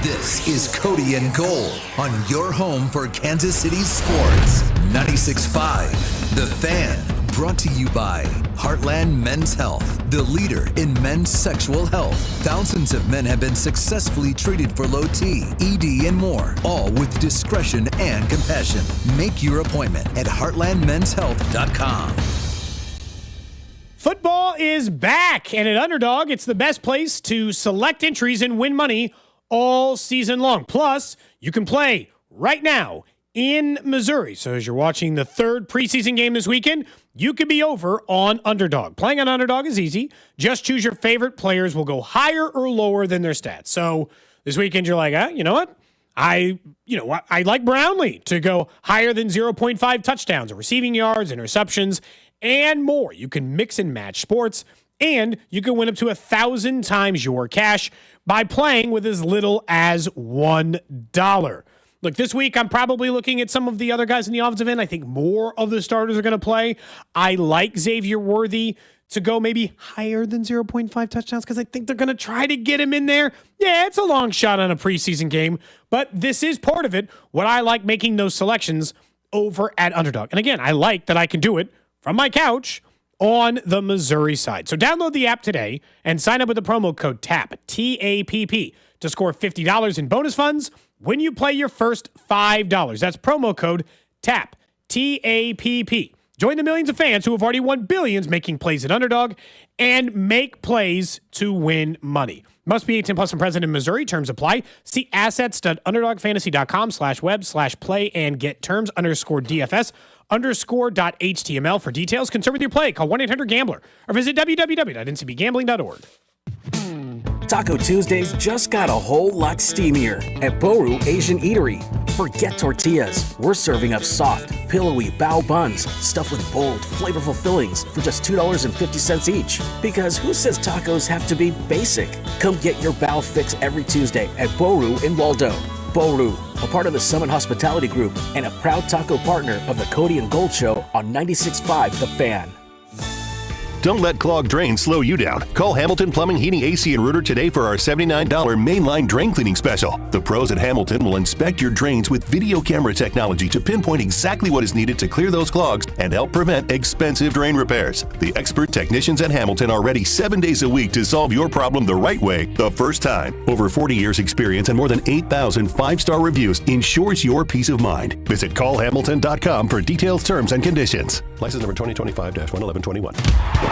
This is Cody and Gold on your home for Kansas City sports. 96.5, The Fan. Brought to you by Heartland Men's Health, the leader in men's sexual health. Thousands of men have been successfully treated for low T, ED, and more, all with discretion and compassion. Make your appointment at heartlandmenshealth.com. Football is back, and at Underdog, it's the best place to select entries and win money all season long. Plus, you can play right now in Missouri. So as you're watching the third preseason game this weekend, you could be over on Underdog. Playing on Underdog is easy. Just choose your favorite players will go higher or lower than their stats. So this weekend you're like, you know what? I like Brownlee to go higher than 0.5 touchdowns or receiving yards, interceptions, and more. You can mix and match sports, and you can win up to 1,000 times your cash by playing with as little as $1. Look, this week I'm probably looking at some of the other guys in the offensive end. I think more of the starters are going to play. I like Xavier Worthy to go maybe higher than 0.5 touchdowns because I think they're going to try to get him in there. Yeah, it's a long shot on a preseason game, but this is part of it. What I like making those selections over at Underdog. And again, I like that I can do it from my couch on the Missouri side. So download the app today and sign up with the promo code TAPP, T-A-P-P, to score $50 in bonus funds when you play your first $5. That's promo code TAPP, T-A-P-P. Join the millions of fans who have already won billions making plays at Underdog and make plays to win money. Must be 18 plus and present in Missouri. Terms apply. See assets.underdogfantasy.com/web/play and get terms _DFS_.html for details. Concern with your play. Call 1-800-GAMBLER or visit www.ncbgambling.org. Taco Tuesdays just got a whole lot steamier at Boru Asian Eatery. Forget tortillas. We're serving up soft, pillowy bao buns stuffed with bold, flavorful fillings for just $2.50 each. Because who says tacos have to be basic? Come get your bao fix every Tuesday at Boru in Waldo. Boru, a part of the Summit Hospitality Group and a proud taco partner of the Cody and Gold Show on 96.5 The Fan. Don't let clogged drains slow you down. Call Hamilton Plumbing, Heating, AC, and Rooter today for our $79 mainline drain cleaning special. The pros at Hamilton will inspect your drains with video camera technology to pinpoint exactly what is needed to clear those clogs and help prevent expensive drain repairs. The expert technicians at Hamilton are ready 7 days a week to solve your problem the right way, the first time. Over 40 years experience and more than 8,000 five-star reviews ensures your peace of mind. Visit callhamilton.com for details, terms, and conditions. License number 2025-11121.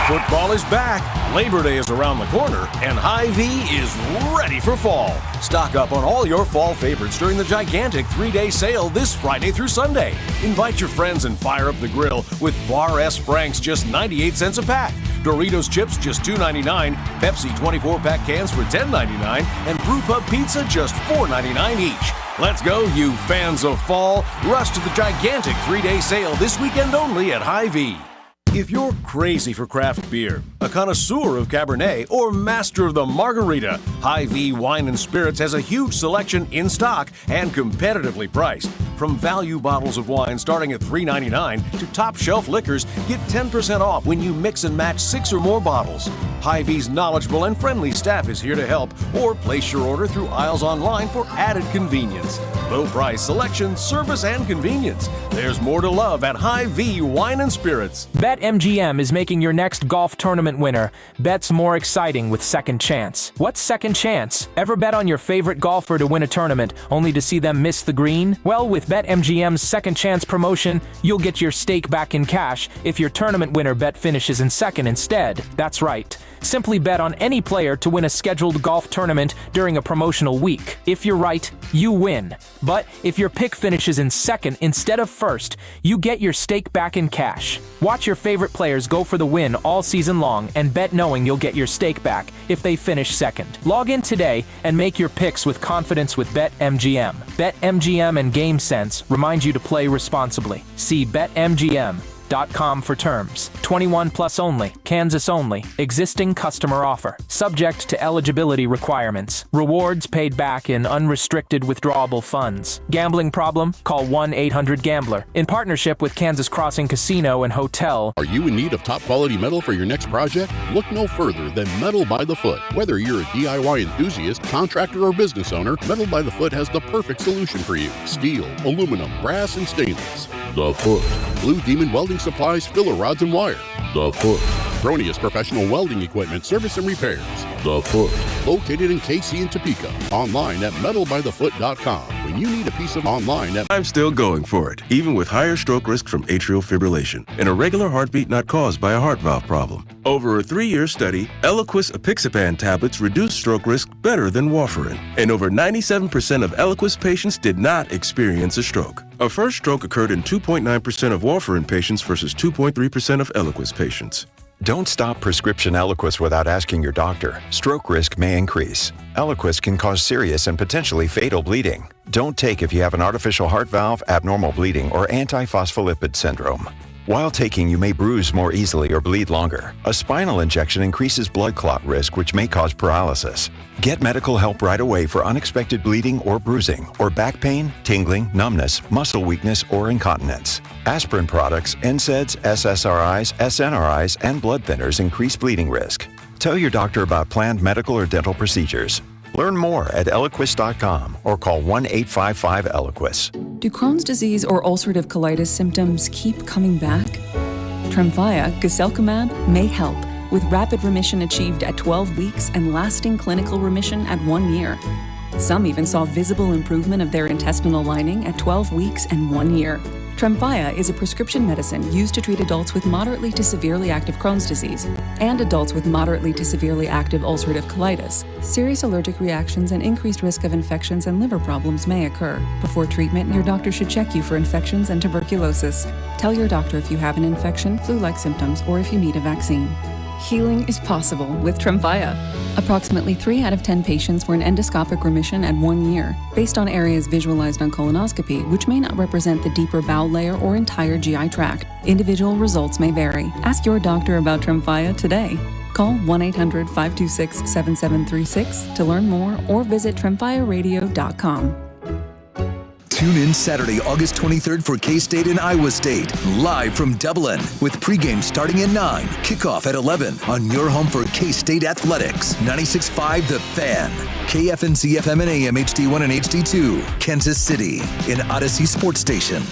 Football is back, Labor Day is around the corner, and Hy-Vee is ready for fall. Stock up on all your fall favorites during the gigantic 3-day sale this Friday through Sunday. Invite your friends and fire up the grill with Bar S Franks just 98 cents a pack, Doritos chips just $2.99, Pepsi 24-pack cans for $10.99, and Brew Pub Pizza just $4.99 each. Let's go, you fans of fall. Rush to the gigantic 3-day sale this weekend only at Hy-Vee. If you're crazy for craft beer, a connoisseur of Cabernet, or master of the margarita, Hy-Vee Wine and Spirits has a huge selection in stock and competitively priced. From value bottles of wine starting at $3.99 to top shelf liquors, get 10% off when you mix and match 6 or more bottles. Hy-Vee's knowledgeable and friendly staff is here to help, or place your order through aisles online for added convenience. Low price, selection, service, and convenience. There's more to love at Hy-Vee Wine and Spirits. BetMGM is making your next golf tournament winner bets more exciting with Second Chance. What's Second Chance? Ever bet on your favorite golfer to win a tournament only to see them miss the green? Well, with BetMGM's Second Chance promotion, you'll get your stake back in cash if your tournament winner bet finishes in second instead. That's right. Simply bet on any player to win a scheduled golf tournament during a promotional week. If you're right, you win. But if your pick finishes in second instead of first, you get your stake back in cash. Watch your favorite players go for the win all season long and bet knowing you'll get your stake back if they finish second. Log in today and make your picks with confidence with BetMGM. BetMGM and GameSense remind you to play responsibly. See BetMGM.com for terms. 21 plus only. Kansas only. Existing customer offer. Subject to eligibility requirements. Rewards paid back in unrestricted withdrawable funds. Gambling problem? Call 1-800-GAMBLER. In partnership with Kansas Crossing Casino and Hotel. Are you in need of top quality metal for your next project? Look no further than Metal by the Foot. Whether you're a DIY enthusiast, contractor, or business owner, Metal by the Foot has the perfect solution for you. Steel, aluminum, brass, and stainless. The Foot. Blue Demon Welding Supplies, filler rods, and wire. The Foot. Bronius Professional Welding Equipment Service and Repairs. The Foot, located in KC and Topeka. Online at metalbythefoot.com. When you need a piece of online at... I'm still going for it, even with higher stroke risk from atrial fibrillation, an irregular heartbeat not caused by a heart valve problem. Over a 3-year study, Eliquis apixaban tablets reduced stroke risk better than warfarin, and over 97% of Eliquis patients did not experience a stroke. A first stroke occurred in 2.9% of warfarin patients versus 2.3% of Eliquis patients. Don't stop prescription Eliquis without asking your doctor. Stroke risk may increase. Eliquis can cause serious and potentially fatal bleeding. Don't take if you have an artificial heart valve, abnormal bleeding, or antiphospholipid syndrome. While taking, you may bruise more easily or bleed longer. A spinal injection increases blood clot risk, which may cause paralysis. Get medical help right away for unexpected bleeding or bruising, or back pain, tingling, numbness, muscle weakness, or incontinence. Aspirin products, NSAIDs, SSRIs, SNRIs, and blood thinners increase bleeding risk. Tell your doctor about planned medical or dental procedures. Learn more at Eliquis.com or call 1-855-ELIQUIS. Do Crohn's disease or ulcerative colitis symptoms keep coming back? Tremfya, guselkumab, may help, with rapid remission achieved at 12 weeks and lasting clinical remission at 1 year. Some even saw visible improvement of their intestinal lining at 12 weeks and 1 year. Tremfya is a prescription medicine used to treat adults with moderately to severely active Crohn's disease and adults with moderately to severely active ulcerative colitis. Serious allergic reactions and increased risk of infections and liver problems may occur. Before treatment, your doctor should check you for infections and tuberculosis. Tell your doctor if you have an infection, flu-like symptoms, or if you need a vaccine. Healing is possible with Tremfya. Approximately 3 out of 10 patients were in endoscopic remission at 1 year, based on areas visualized on colonoscopy, which may not represent the deeper bowel layer or entire GI tract. Individual results may vary. Ask your doctor about Tremfya today. Call 1-800-526-7736 to learn more or visit tremfyaradio.com. Tune in Saturday, August 23rd for K-State and Iowa State, live from Dublin, with pregame starting at 9, kickoff at 11 on your home for K-State Athletics. 96.5 The Fan, KFNC FM and AM HD1 and HD2, Kansas City, in Odyssey Sports Station.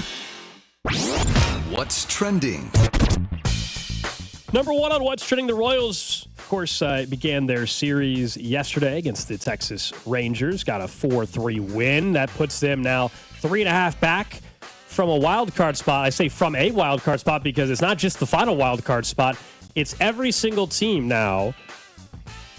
What's trending? Number one on What's Trending, the Royals, of course, began their series yesterday against the Texas Rangers. Got a 4-3 win. That puts them now 3.5 back from a wild card spot. I say from a wild card spot because it's not just the final wild card spot. It's every single team now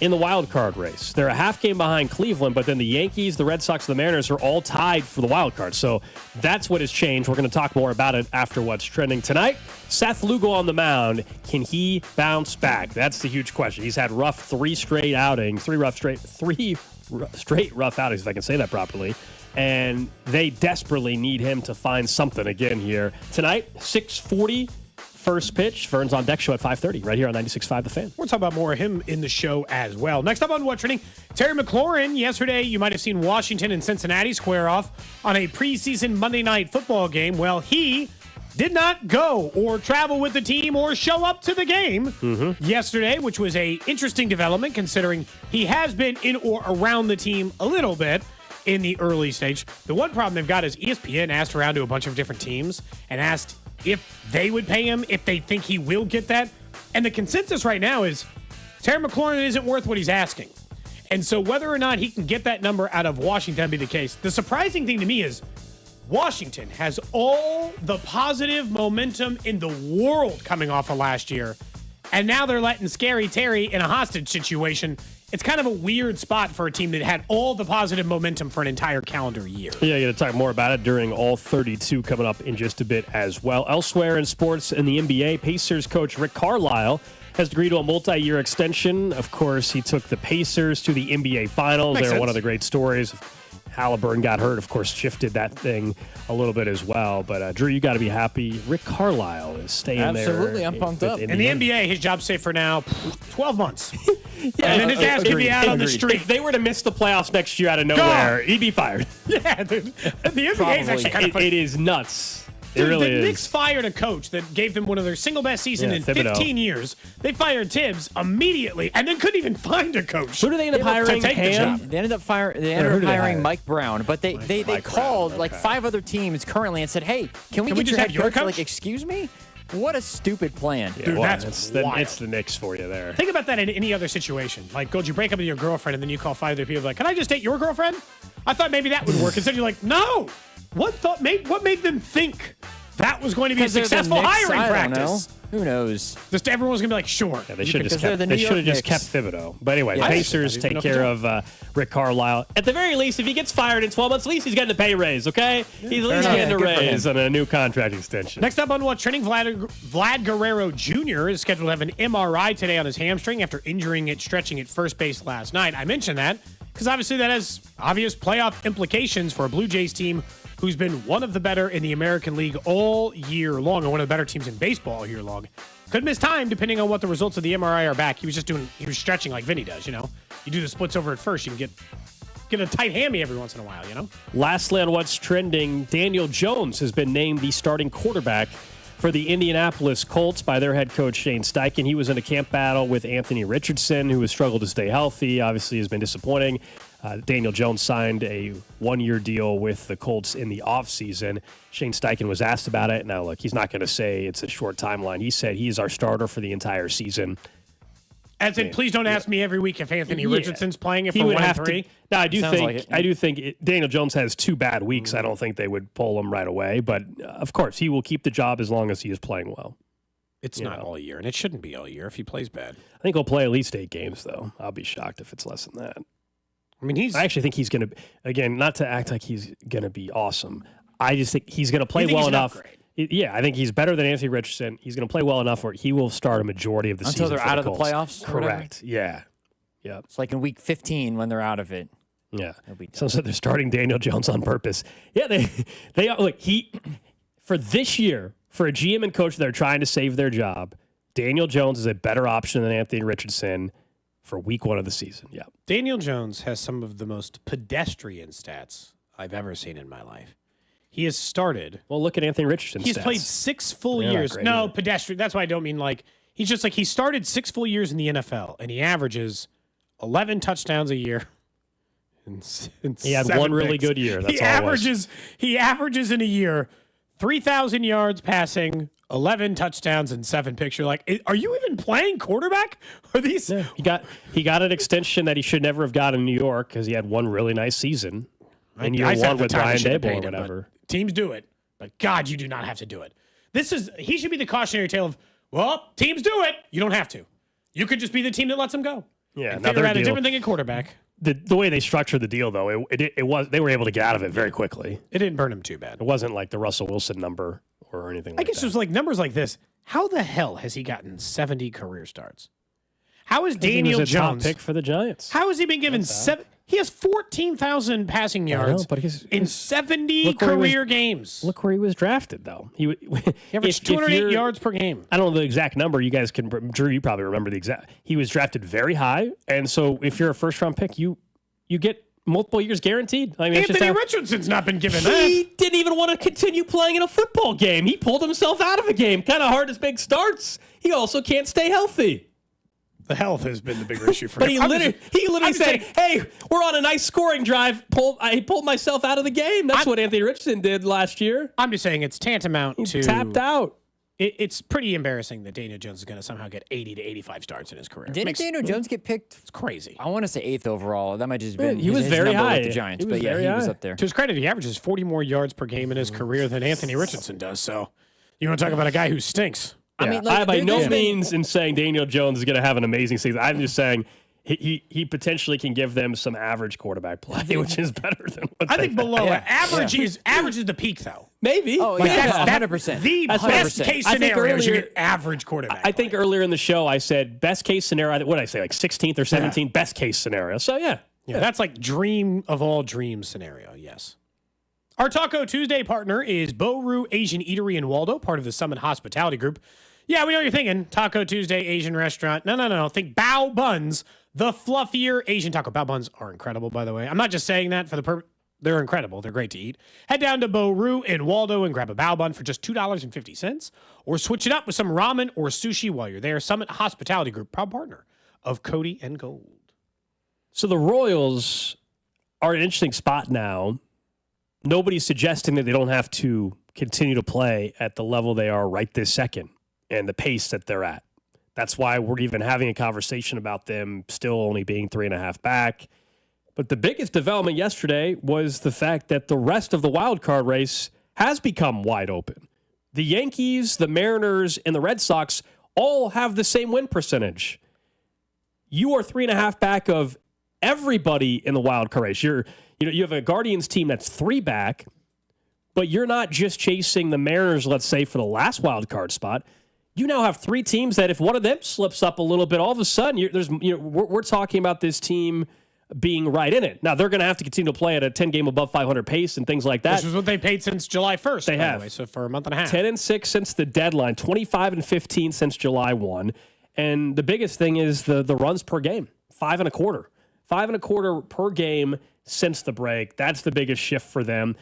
in the wild card race. They're a half game behind Cleveland, but then the Yankees, the Red Sox, and the Mariners are all tied for the wild card. So that's what has changed. We're going to talk more about it after What's Trending tonight. Seth Lugo on the mound. Can he bounce back? That's the huge question. He's had three straight rough outings, if I can say that properly. And they desperately need him to find something again here. Tonight, 6:40. First pitch, Vern's on Deck show at 5:30, right here on 96.5 The Fan. We'll talk about more of him in the show as well. Next up on What's Trending, Terry McLaurin. Yesterday, you might have seen Washington and Cincinnati square off on a preseason Monday night football game. Well, he did not go or travel with the team or show up to the game yesterday, which was a interesting development considering he has been in or around the team a little bit in the early stage. The one problem they've got is ESPN asked around to a bunch of different teams and asked if they would pay him, if they think he will get that. And the consensus right now is Terry McLaurin isn't worth what he's asking. And so whether or not he can get that number out of Washington be the case. The surprising thing to me is Washington has all the positive momentum in the world coming off of last year. And now they're letting Scary Terry in a hostage situation. It's kind of a weird spot for a team that had all the positive momentum for an entire calendar year. Yeah, you're going to talk more about it during all 32 coming up in just a bit as well. Elsewhere in sports in the NBA, Pacers coach Rick Carlisle has agreed to a multi-year extension. Of course, he took the Pacers to the NBA Finals. They're one of the great stories. Halliburton got hurt, of course, shifted that thing a little bit as well. But, Drew, you got to be happy. Rick Carlisle is staying there. Absolutely, I'm pumped up. In the NBA, his job's safe for now 12 months. And then his ass could be out on the street. If they were to miss the playoffs next year out of nowhere, he'd be fired. Yeah, dude. The NBA is actually kind of funny. It is nuts. Dude, it really the is. Knicks fired a coach that gave them one of their single best seasons in Thibodeau. 15 years. They fired Tibbs immediately and then couldn't even find a coach. Who do they end up hiring? To take the job. They ended up hiring Mike Brown, but they called like 5 other teams currently and said, "Hey, can we get just your have head your coach?" coach? Like, excuse me. What a stupid plan. Yeah, Dude, well, that's wild. It's the Knicks for you there. Think about that in any other situation. Like, Gold, you break up with your girlfriend and then you call 5 other people like, can I just date your girlfriend? I thought maybe that would work. Instead, you're like, no. What made them think that was going to be a successful hiring practice? Who knows? Just everyone's going to be like, sure. Yeah, they should have just kept Thibodeau. But anyway, Pacers take care of Rick Carlisle. At the very least, if he gets fired in 12 months, at least he's getting a pay raise, okay? He's at least getting a raise on a new contract extension. Next up on What's Trending, Vlad Guerrero Jr. is scheduled to have an MRI today on his hamstring after injuring it stretching at first base last night. I mentioned that because obviously that has obvious playoff implications for a Blue Jays team who's been one of the better in the American League all year long, and one of the better teams in baseball all year long. Could miss time depending on what the results of the MRI are back. He was stretching like Vinny does, you know. You do the splits over at first, you can get a tight hammy every once in a while, you know. Lastly on What's Trending, Daniel Jones has been named the starting quarterback for the Indianapolis Colts by their head coach Shane Steichen. He was in a camp battle with Anthony Richardson, who has struggled to stay healthy, obviously has been disappointing. Daniel Jones signed a one-year deal with the Colts in the offseason. Shane Steichen was asked about it. Now, look, he's not going to say it's a short timeline. He said he is our starter for the entire season. As in, please don't ask me every week if Anthony Richardson's playing if he we're would 1-3. No, I do think Daniel Jones has 2 bad weeks. I don't think they would pull him right away. But, of course, he will keep the job as long as he is playing well. It's not all year, and it shouldn't be all year if he plays bad. I think he'll play at least 8 games, though. I'll be shocked if it's less than that. I mean, I actually think he's going to, again, not to act like he's going to be awesome. I just think he's going to play well enough. Yeah, I think he's better than Anthony Richardson. He's going to play well enough where he will start a majority of the season. Until they're out of the playoffs? Correct. Yeah. Yeah. It's like in week 15 when they're out of it. Yeah. So they're starting Daniel Jones on purpose. Yeah, they are. Look, for this year, for a GM and coach that are trying to save their job, Daniel Jones is a better option than Anthony Richardson for week 1 of the season. Yeah. Daniel Jones has some of the most pedestrian stats I've ever seen in my life. He has started. Well, look at Anthony Richardson's He's stats. played 6 full years. No, pedestrian. That's why I don't mean like. He's just like he started 6 full years in the NFL, and he averages 11 touchdowns a year. He had one really good year. That's He averages in a year 3,000 yards passing, 11 touchdowns, and 7 picks. You're like, are you even playing quarterback? Are these? Yeah, he got an extension that he should never have got in New York because he had one really nice season. And year one with Brian Daboll or whatever. Teams do it, but God, you do not have to do it. He should be the cautionary tale of, well, teams do it. You don't have to. You could just be the team that lets them go. Yeah, and figure out a different thing at quarterback. The way they structured the deal, though, it was they were able to get out of it very quickly. It didn't burn him too bad. It wasn't like the Russell Wilson number or anything like that. I guess it was like numbers like this. How the hell has he gotten 70 career starts? How is Daniel Jones Jones top pick for the Giants? How has he been given 7? He has 14,000 passing yards in 70 career games. Look where he was drafted, though. He averaged 208 yards per game. I don't know the exact number. You guys can, Drew, you probably remember the exact. He was drafted very high, and so if you're a first-round pick, you get multiple years guaranteed. I mean, Anthony Richardson's not been given that. He didn't even want to continue playing in a football game. He pulled himself out of a game. Kind of hard to make starts. He also can't stay healthy. The health has been the bigger issue for but him. He literally said, hey, we're on a nice scoring drive. I pulled myself out of the game. That's what Anthony Richardson did last year. I'm just saying it's tantamount to... tapped out. It's pretty embarrassing that Daniel Jones is going to somehow get 80 to 85 starts in his career. Didn't Daniel Jones get picked? It's crazy. I want to say 8th overall. That might just been he was his very number high with the Giants. But yeah, he was up there. To his credit, he averages 40 more yards per game in his career than Anthony Richardson does. So you want to talk about a guy who stinks. Yeah. I mean, by no means in saying Daniel Jones is going to have an amazing season. I'm just saying he potentially can give them some average quarterback play, which is better than what I think below average is the peak, though. Maybe. Oh, yeah, 100%. The best case scenario is you get average quarterback I think earlier in the show I said best case scenario. What did I say? Like 16th or 17th best case scenario. So, yeah. That's like dream of all dreams scenario, yes. Our Taco Tuesday partner is Boru Asian Eatery in Waldo, part of the Summit Hospitality Group. Yeah, we know what you're thinking. Taco Tuesday, Asian restaurant. No. Think Bao Buns, the fluffier Asian taco. Bao Buns are incredible, by the way. I'm not just saying that for the purpose. They're incredible. They're great to eat. Head down to Boru in Waldo and grab a Bao Bun for just $2.50. Or switch it up with some ramen or sushi while you're there. Summit Hospitality Group, proud partner of Cody and Gold. So the Royals are an interesting spot now. Nobody's suggesting that they don't have to continue to play at the level they are right this second. and the pace that they're at. That's why we're even having a conversation about them still only being 3.5 back. But the biggest development yesterday was the fact that the rest of the wild card race has become wide open. The Yankees, the Mariners, and the Red Sox all have the same win percentage. You are 3.5 back of everybody in the wild card race. You have a Guardians team that's 3 back, but you're not just chasing the Mariners, let's say, for the last wild card spot. You now have 3 teams that if one of them slips up a little bit, all of a sudden we're talking about this team being right in it. Now, they're going to have to continue to play at a 10-game above 500 pace and things like that. Which is what they paid since July 1st. They have. So for a month and a half. 10-6 since the deadline, 25-15 since July 1. And the biggest thing is the runs per game, 5.25. 5.25 per game since the break. That's the biggest shift for them.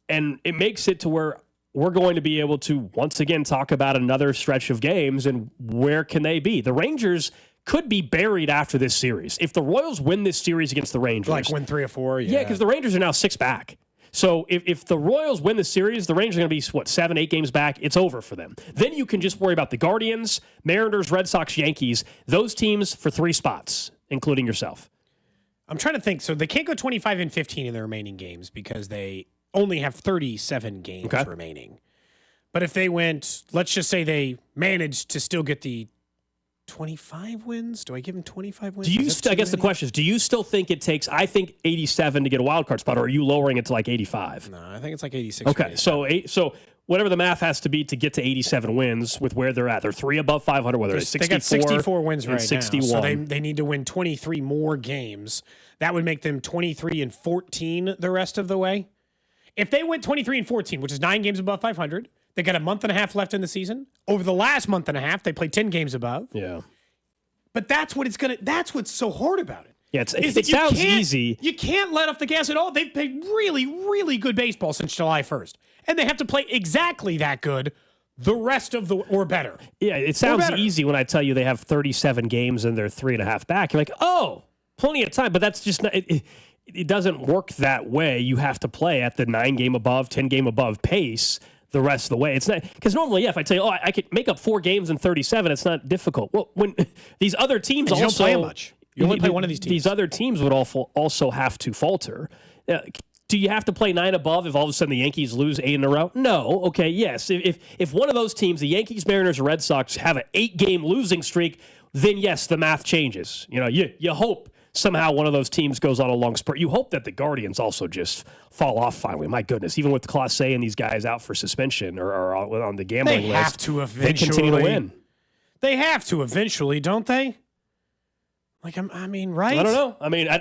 And it makes it to where we're going to be able to once again talk about another stretch of games and where can they be. The Rangers could be buried after this series. If the Royals win this series against the Rangers. Like win 3 or 4. Yeah, because the Rangers are now 6 back. So if the Royals win the series, the Rangers are going to be, 7, 8 games back? It's over for them. Then you can just worry about the Guardians, Mariners, Red Sox, Yankees, those teams for 3 spots, including yourself. I'm trying to think. So they can't go 25-15 in the remaining games because they only have 37 games remaining. But if they went, let's just say they managed to still get the 25 wins. Do I give them 25 wins? I guess the question is, do you still think it takes, I think 87 to get a wild card spot, or are you lowering it to like 85? No, I think it's like 86. Okay, so whatever the math has to be to get to 87 wins with where they're at. They're 3 above 500, whether it's 64. They got 64 wins right 61. now. So they need to win 23 more games. That would make them 23-14 the rest of the way. If they went 23-14, which is 9 games above 500, they got a month and a half left in the season. Over the last month and a half, they played 10 games above. Yeah. But that's what's so hard about it. Yeah, it sounds easy. You can't let off the gas at all. They've played really, really good baseball since July 1st. And they have to play exactly that good the rest of or better. Yeah, it sounds easy when I tell you they have 37 games and they're 3.5 back. You're like, oh, plenty of time. But that's just not, it doesn't work that way. You have to play at the 9-game above, 10-game above pace the rest of the way. It's not, because normally, I tell you, I could make up 4 games in 37, it's not difficult. Well, when these other teams and you also don't play much. You only play one of these teams. These other teams would also have to falter. Do you have to play 9 above if all of a sudden the Yankees lose 8 in a row? No. Okay, yes. If one of those teams, the Yankees, Mariners, or Red Sox, have an 8-game losing streak, then yes, the math changes. You hope somehow one of those teams goes on a long spurt. You hope that the Guardians also just fall off finally. My goodness, even with Clase and these guys out for suspension or on the gambling list, they have to eventually. They continue to win. They have to eventually, don't they? Like, I mean, right? I don't know.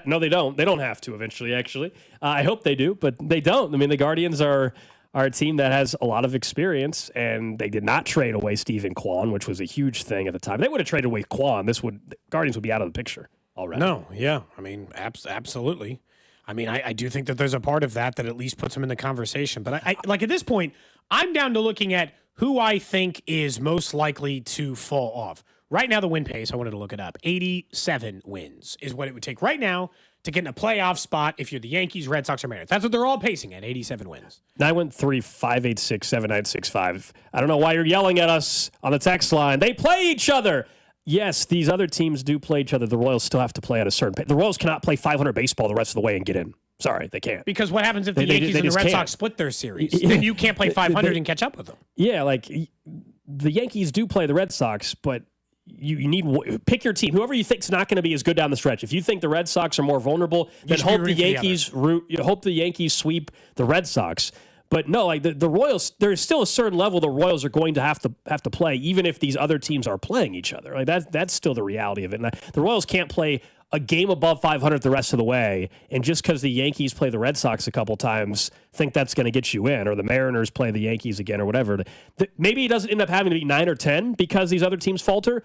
No, they don't. They don't have to eventually, actually. I hope they do, but they don't. I mean, the Guardians are a team that has a lot of experience, and they did not trade away Steven Kwan, which was a huge thing at the time. They would have traded away Kwan. The Guardians would be out of the picture already. No, yeah. I mean, absolutely. I mean, I do think that there's a part of that at least puts them in the conversation. But I like at this point, I'm down to looking at who I think is most likely to fall off. Right now, the win pace, I wanted to look it up. 87 wins is what it would take right now to get in a playoff spot if you're the Yankees, Red Sox, or Mariners. That's what they're all pacing at, 87 wins. 913-586-7965. I don't know why you're yelling at us on the text line. They play each other. Yes, these other teams do play each other. The Royals still have to play at a certain pace. The Royals cannot play 500 baseball the rest of the way and get in. Sorry, they can't. Because what happens if the Yankees and the Red Sox split their series? Then you can't play 500 and catch up with them. Yeah, like the Yankees do play the Red Sox, but you need pick your team. Whoever you think's not going to be as good down the stretch. If you think the Red Sox are more vulnerable, then hope the Yankees sweep the Red Sox. But no, like the Royals, there's still a certain level the Royals are going to have to play, even if these other teams are playing each other. Like that's still the reality of it. And the Royals can't play a game above 500 the rest of the way, and just because the Yankees play the Red Sox a couple times, think that's going to get you in, or the Mariners play the Yankees again, or whatever. Maybe it doesn't end up having to be 9 or 10 because these other teams falter,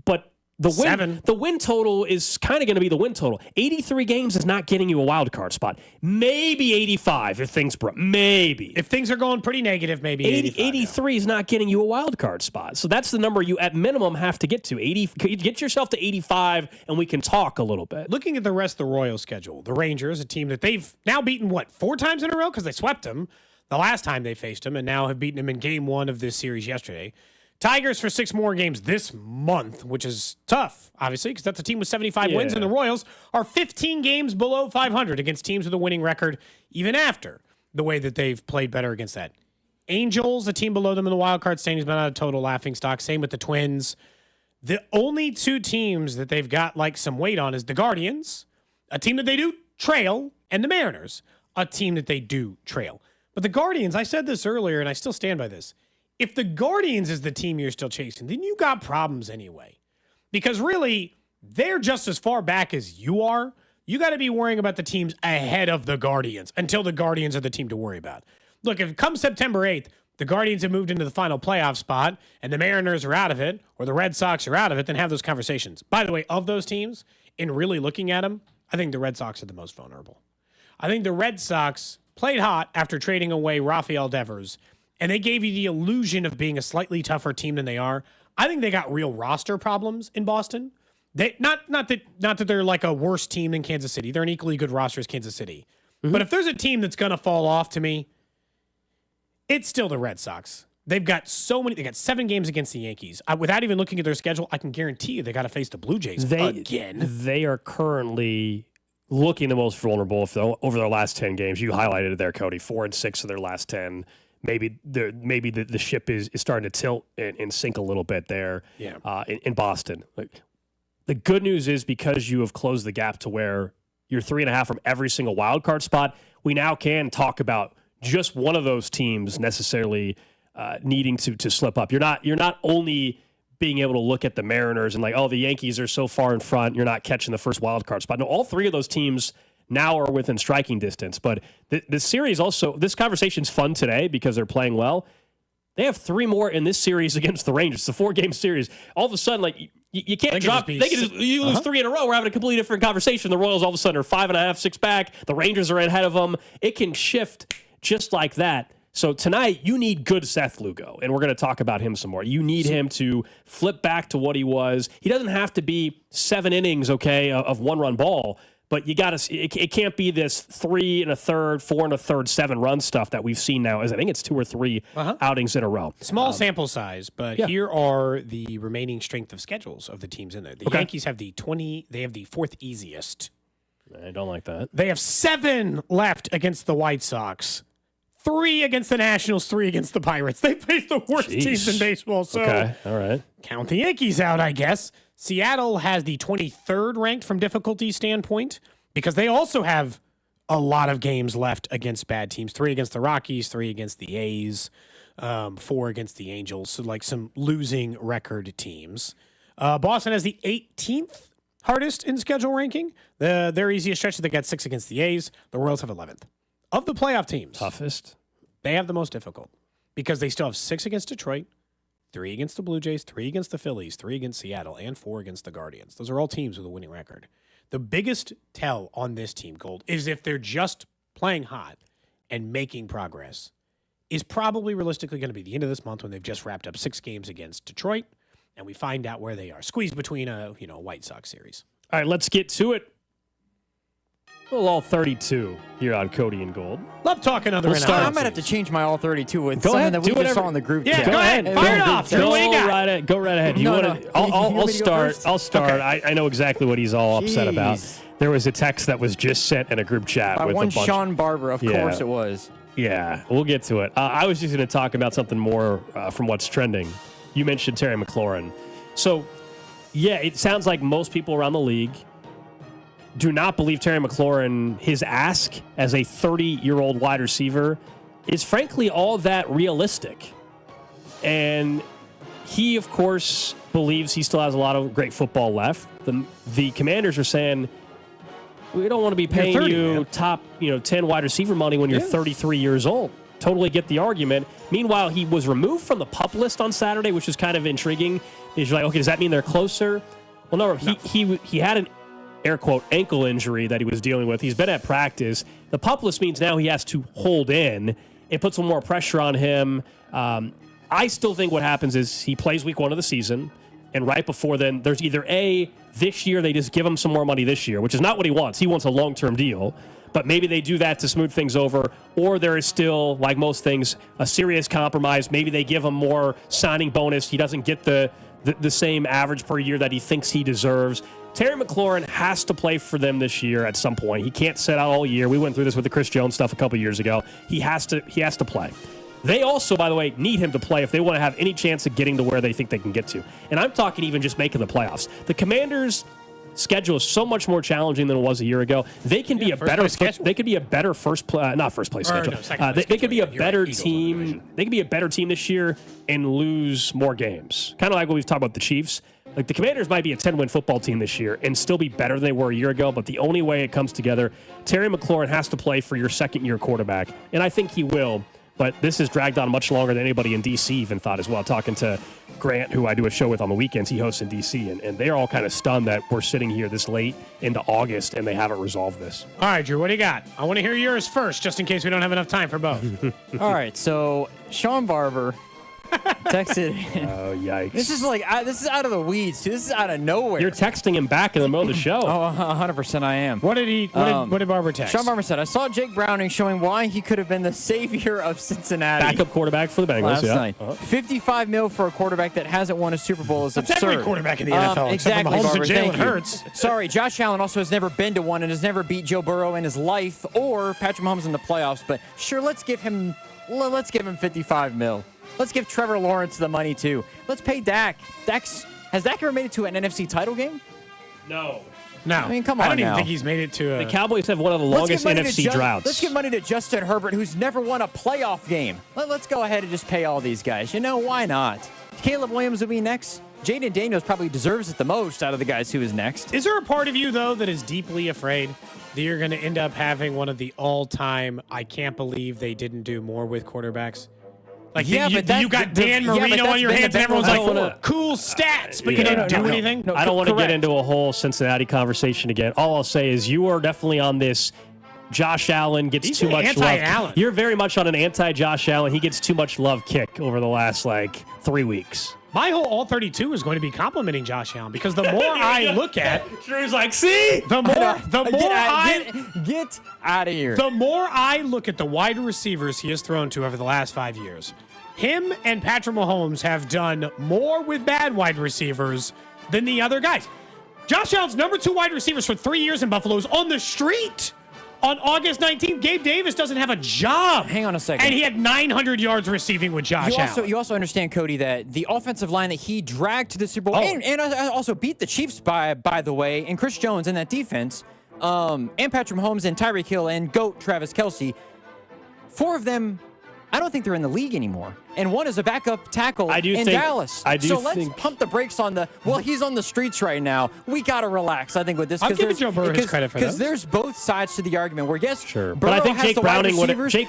but the win total is kind of going to be the win total. 83 games is not getting you a wild card spot. Maybe 85 if things broke. Maybe. If things are going pretty negative, maybe 83 is not getting you a wild card spot. So that's the number you at minimum have to get to. Get yourself to 85 and we can talk a little bit. Looking at the rest of the Royals schedule, the Rangers, a team that they've now beaten 4 times in a row because they swept them the last time they faced them and now have beaten them in game 1 of this series yesterday. Tigers for 6 more games this month, which is tough, obviously, because that's a team with 75 wins, and the Royals are 15 games below 500 against teams with a winning record, even after the way that they've played better against that. Angels, a team below them in the wild card standings, been out of total laughingstock. Same with the Twins. The only 2 teams that they've got like some weight on is the Guardians, a team that they do trail, and the Mariners, a team that they do trail. But the Guardians, I said this earlier, and I still stand by this. If the Guardians is the team you're still chasing, then you got problems anyway. Because really, they're just as far back as you are. You got to be worrying about the teams ahead of the Guardians until the Guardians are the team to worry about. Look, if come September 8th, the Guardians have moved into the final playoff spot and the Mariners are out of it, or the Red Sox are out of it, then have those conversations. By the way, of those teams, in really looking at them, I think the Red Sox are the most vulnerable. I think the Red Sox played hot after trading away Rafael Devers, and they gave you the illusion of being a slightly tougher team than they are. I think they got real roster problems in Boston. They not that they're like a worse team than Kansas City. They're an equally good roster as Kansas City. Mm-hmm. But if there's a team that's going to fall off to me, it's still the Red Sox. They've got they got 7 games against the Yankees. Without even looking at their schedule, I can guarantee you they got to face the Blue Jays again. They are currently looking the most vulnerable over their last 10 games. You highlighted it there, Cody. 4-6 of their last 10. Maybe the ship is starting to tilt and sink a little bit there in Boston. The good news is because you have closed the gap to where you're 3.5 from every single wild card spot, we now can talk about just one of those teams necessarily needing to slip up. You're not only being able to look at the Mariners and like, oh, the Yankees are so far in front, you're not catching the first wild card spot. No, all 3 of those teams now are within striking distance. But the series also, this conversation's fun today because they're playing well. They have 3 more in this series against the Rangers. It's a 4-game series. All of a sudden, like you can't drop. You lose 3 in a row. We're having a completely different conversation. The Royals all of a sudden are 5.5, 6 back. The Rangers are ahead of them. It can shift just like that. So tonight, you need good Seth Lugo, and we're going to talk about him some more. You need him to flip back to what he was. He doesn't have to be 7 innings, okay, of 1-run ball. But you got to. It can't be this 3 1/3, 4 1/3, 7-run stuff that we've seen now. I think it's 2 or 3 outings in a row. Small sample size, but here are the remaining strength of schedules of the teams in there. The Yankees have the 20. They have the 4th easiest. I don't like that. They have 7 left against the White Sox, 3 against the Nationals, 3 against the Pirates. They face the worst teams in baseball. So all right, count the Yankees out, I guess. Seattle has the 23rd ranked from difficulty standpoint because they also have a lot of games left against bad teams. 3 against the Rockies, 3 against the A's, 4 against the Angels. So like some losing record teams. Boston has the 18th hardest in schedule ranking. Their easiest stretch, they got 6 against the A's. The Royals have 11th. Of the playoff teams, toughest, they have the most difficult because they still have 6 against Detroit, 3 against the Blue Jays, 3 against the Phillies, 3 against Seattle, and 4 against the Guardians. Those are all teams with a winning record. The biggest tell on this team, Gold, is if they're just playing hot and making progress, is probably realistically going to be the end of this month when they've just wrapped up 6 games against Detroit, and we find out where they are. Squeezed between a White Sox series. All right, let's get to it. Well, all 32 here on Cody and Gold. Love talking other I might have to change my all 32 with go something ahead, that we just saw in the group. Yeah, go ahead. Fire it off. Go right ahead. I'll start. Okay. I know exactly what he's all upset about. There was a text that was just sent in a group chat by with one a bunch. Sean Barber, of course it was. Yeah, we'll get to it. I was just going to talk about something more from what's trending. You mentioned Terry McLaurin. So, yeah, it sounds like most people around the league do not believe Terry McLaurin, his ask as a 30-year-old wide receiver, is frankly all that realistic. And he, of course, believes he still has a lot of great football left. The Commanders are saying, we don't want to be paying you top 10 wide receiver money when you're 33 years old. Totally get the argument. Meanwhile, he was removed from the PUP list on Saturday, which is kind of intriguing. Because you're like, okay, does that mean they're closer? Well, no. He had an air quote ankle injury that he was dealing with. He's been at practice. The PUP list means now he has to hold in. It puts some more pressure on him. I still think what happens is he plays week 1 of the season, and right before then, there's either this year they just give him some more money this year, which is not what he wants. He wants a long-term deal. but maybe they do that to smooth things over, or there is still, like most things, a serious compromise. Maybe they give him more signing bonus. He doesn't get the same average per year that he thinks he deserves. Terry McLaurin has to play for them this year at some point. He can't sit out all year. We went through this with the Chris Jones stuff a couple years ago. He has to play. They also, by the way, need him to play if they want to have any chance of getting to where they think they can get to. And I'm talking even just making the playoffs. The Commanders' schedule is so much more challenging than it was a year ago. They can be a better schedule. They could be a better not first place schedule. They could be a better team. They could be a better team this year and lose more games. Kind of like what we've talked about the Chiefs. Like the Commanders might be a 10-win football team this year and still be better than they were a year ago, but the only way it comes together, Terry McLaurin has to play for your second-year quarterback, and I think he will. But this has dragged on much longer than anybody in D.C. even thought as well. Talking to Grant, who I do a show with on the weekends, he hosts in D.C., and they're all kind of stunned that we're sitting here this late into August and they haven't resolved this. All right, Drew, what do you got? I want to hear yours first, just in case we don't have enough time for both. All right, so Sean Barber texted. Oh, yikes. This is this is out of the weeds, too. This is out of nowhere. You're texting him back in the middle of the show. Oh, 100% I am. What did Barber text? Sean Barber said, I saw Jake Browning showing why he could have been the savior of Cincinnati. Backup quarterback for the Bengals, last night. $55 million for a quarterback that hasn't won a Super Bowl is absurd. That's every quarterback in the NFL, exactly, except for Mahomes Barber, and Jalen Hurts. Sorry, Josh Allen also has never been to one and has never beat Joe Burrow in his life or Patrick Mahomes in the playoffs. But sure, let's give him $55 million. Let's give Trevor Lawrence the money, too. Let's pay Dak. Has Dak ever made it to an NFC title game? No. I mean, come on I don't even now. think he's made it to The Cowboys have one of the longest NFC droughts. Let's give money to Justin Herbert, who's never won a playoff game. Let's go ahead and just pay all these guys. You know, why not? Caleb Williams will be next. Jaden Daniels probably deserves it the most out of the guys who is next. Is there a part of you, though, that is deeply afraid that you're going to end up having one of the all-time, I can't believe they didn't do more with quarterbacks? Like, you got Dan Marino on your hands, and everyone's like, cool stats, but you didn't do anything? I don't want to get into a whole Cincinnati conversation again. All I'll say is you are definitely on this Josh Allen gets too much love. You're very much on an anti-Josh Allen. He gets too much love kick over the last, 3 weeks. My whole All 32 is going to be complimenting Josh Allen because the more I look at, Drew's like, see, the more get out of here. The more I look at the wide receivers he has thrown to over the last 5 years, him and Patrick Mahomes have done more with bad wide receivers than the other guys. Josh Allen's number 2 wide receivers for 3 years in Buffalo is on the street. On August 19th, Gabe Davis doesn't have a job. Hang on a second. And he had 900 yards receiving with Josh Allen. You also understand, Cody, that the offensive line that he dragged to the Super Bowl and also beat the Chiefs by the way, and Chris Jones in that defense, and Patrick Mahomes and Tyreek Hill and GOAT Travis Kelce, 4 of them, I don't think they're in the league anymore. And one is a backup tackle in Dallas. So let's pump the brakes on he's on the streets right now. We got to relax, I think, with this. I'll give Joe Burrow his credit for that. Because there's both sides to the argument where, yes, sure. Burrow but I think has Jake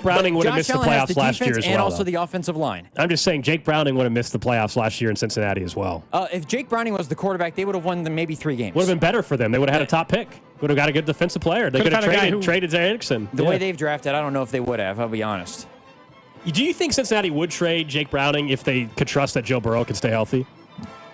Browning would have missed the playoffs last year as well. And also the offensive line. I'm just saying Jake Browning would have missed the playoffs last year in Cincinnati as well. If Jake Browning was the quarterback, they would have won maybe 3 games. Would have been better for them. They would have had a top pick. Would have got a good defensive player. They could have traded Erickson. The way they've drafted, I don't know if they would have, I'll be honest. Do you think Cincinnati would trade Jake Browning if they could trust that Joe Burrow could stay healthy?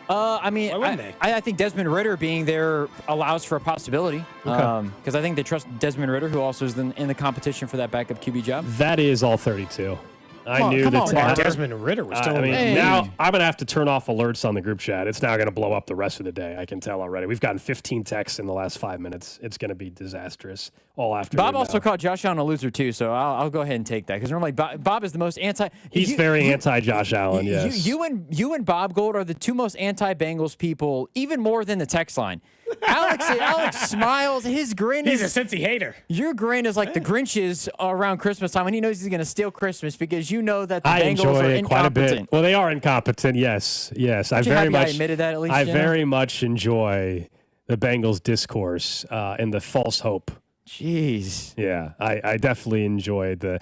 I think Desmond Ridder being there allows for a possibility. Because I think they trust Desmond Ridder, who also is in the competition for that backup QB job. That is all 32. I knew that Desmond Ridder was still now I'm going to have to turn off alerts on the group chat. It's now going to blow up the rest of the day. I can tell already. We've gotten 15 texts in the last 5 minutes. It's going to be disastrous all afternoon. Bob also called Josh Allen a loser too, so I'll go ahead and take that because normally Bob is the most anti. He's very anti-Josh Allen. Yes. You and Bob Gold are the 2 most anti-Bengals people, even more than the text line. Alex smiles. His grin He's a Cincy hater. Your grin is like the Grinch's around Christmas time when he knows he's going to steal Christmas because you know that the Bengals are incompetent. Quite a bit. Well, they are incompetent. Yes. I admitted that at least. I very much enjoy the Bengals discourse and the false hope. Jeez. Yeah, I definitely enjoyed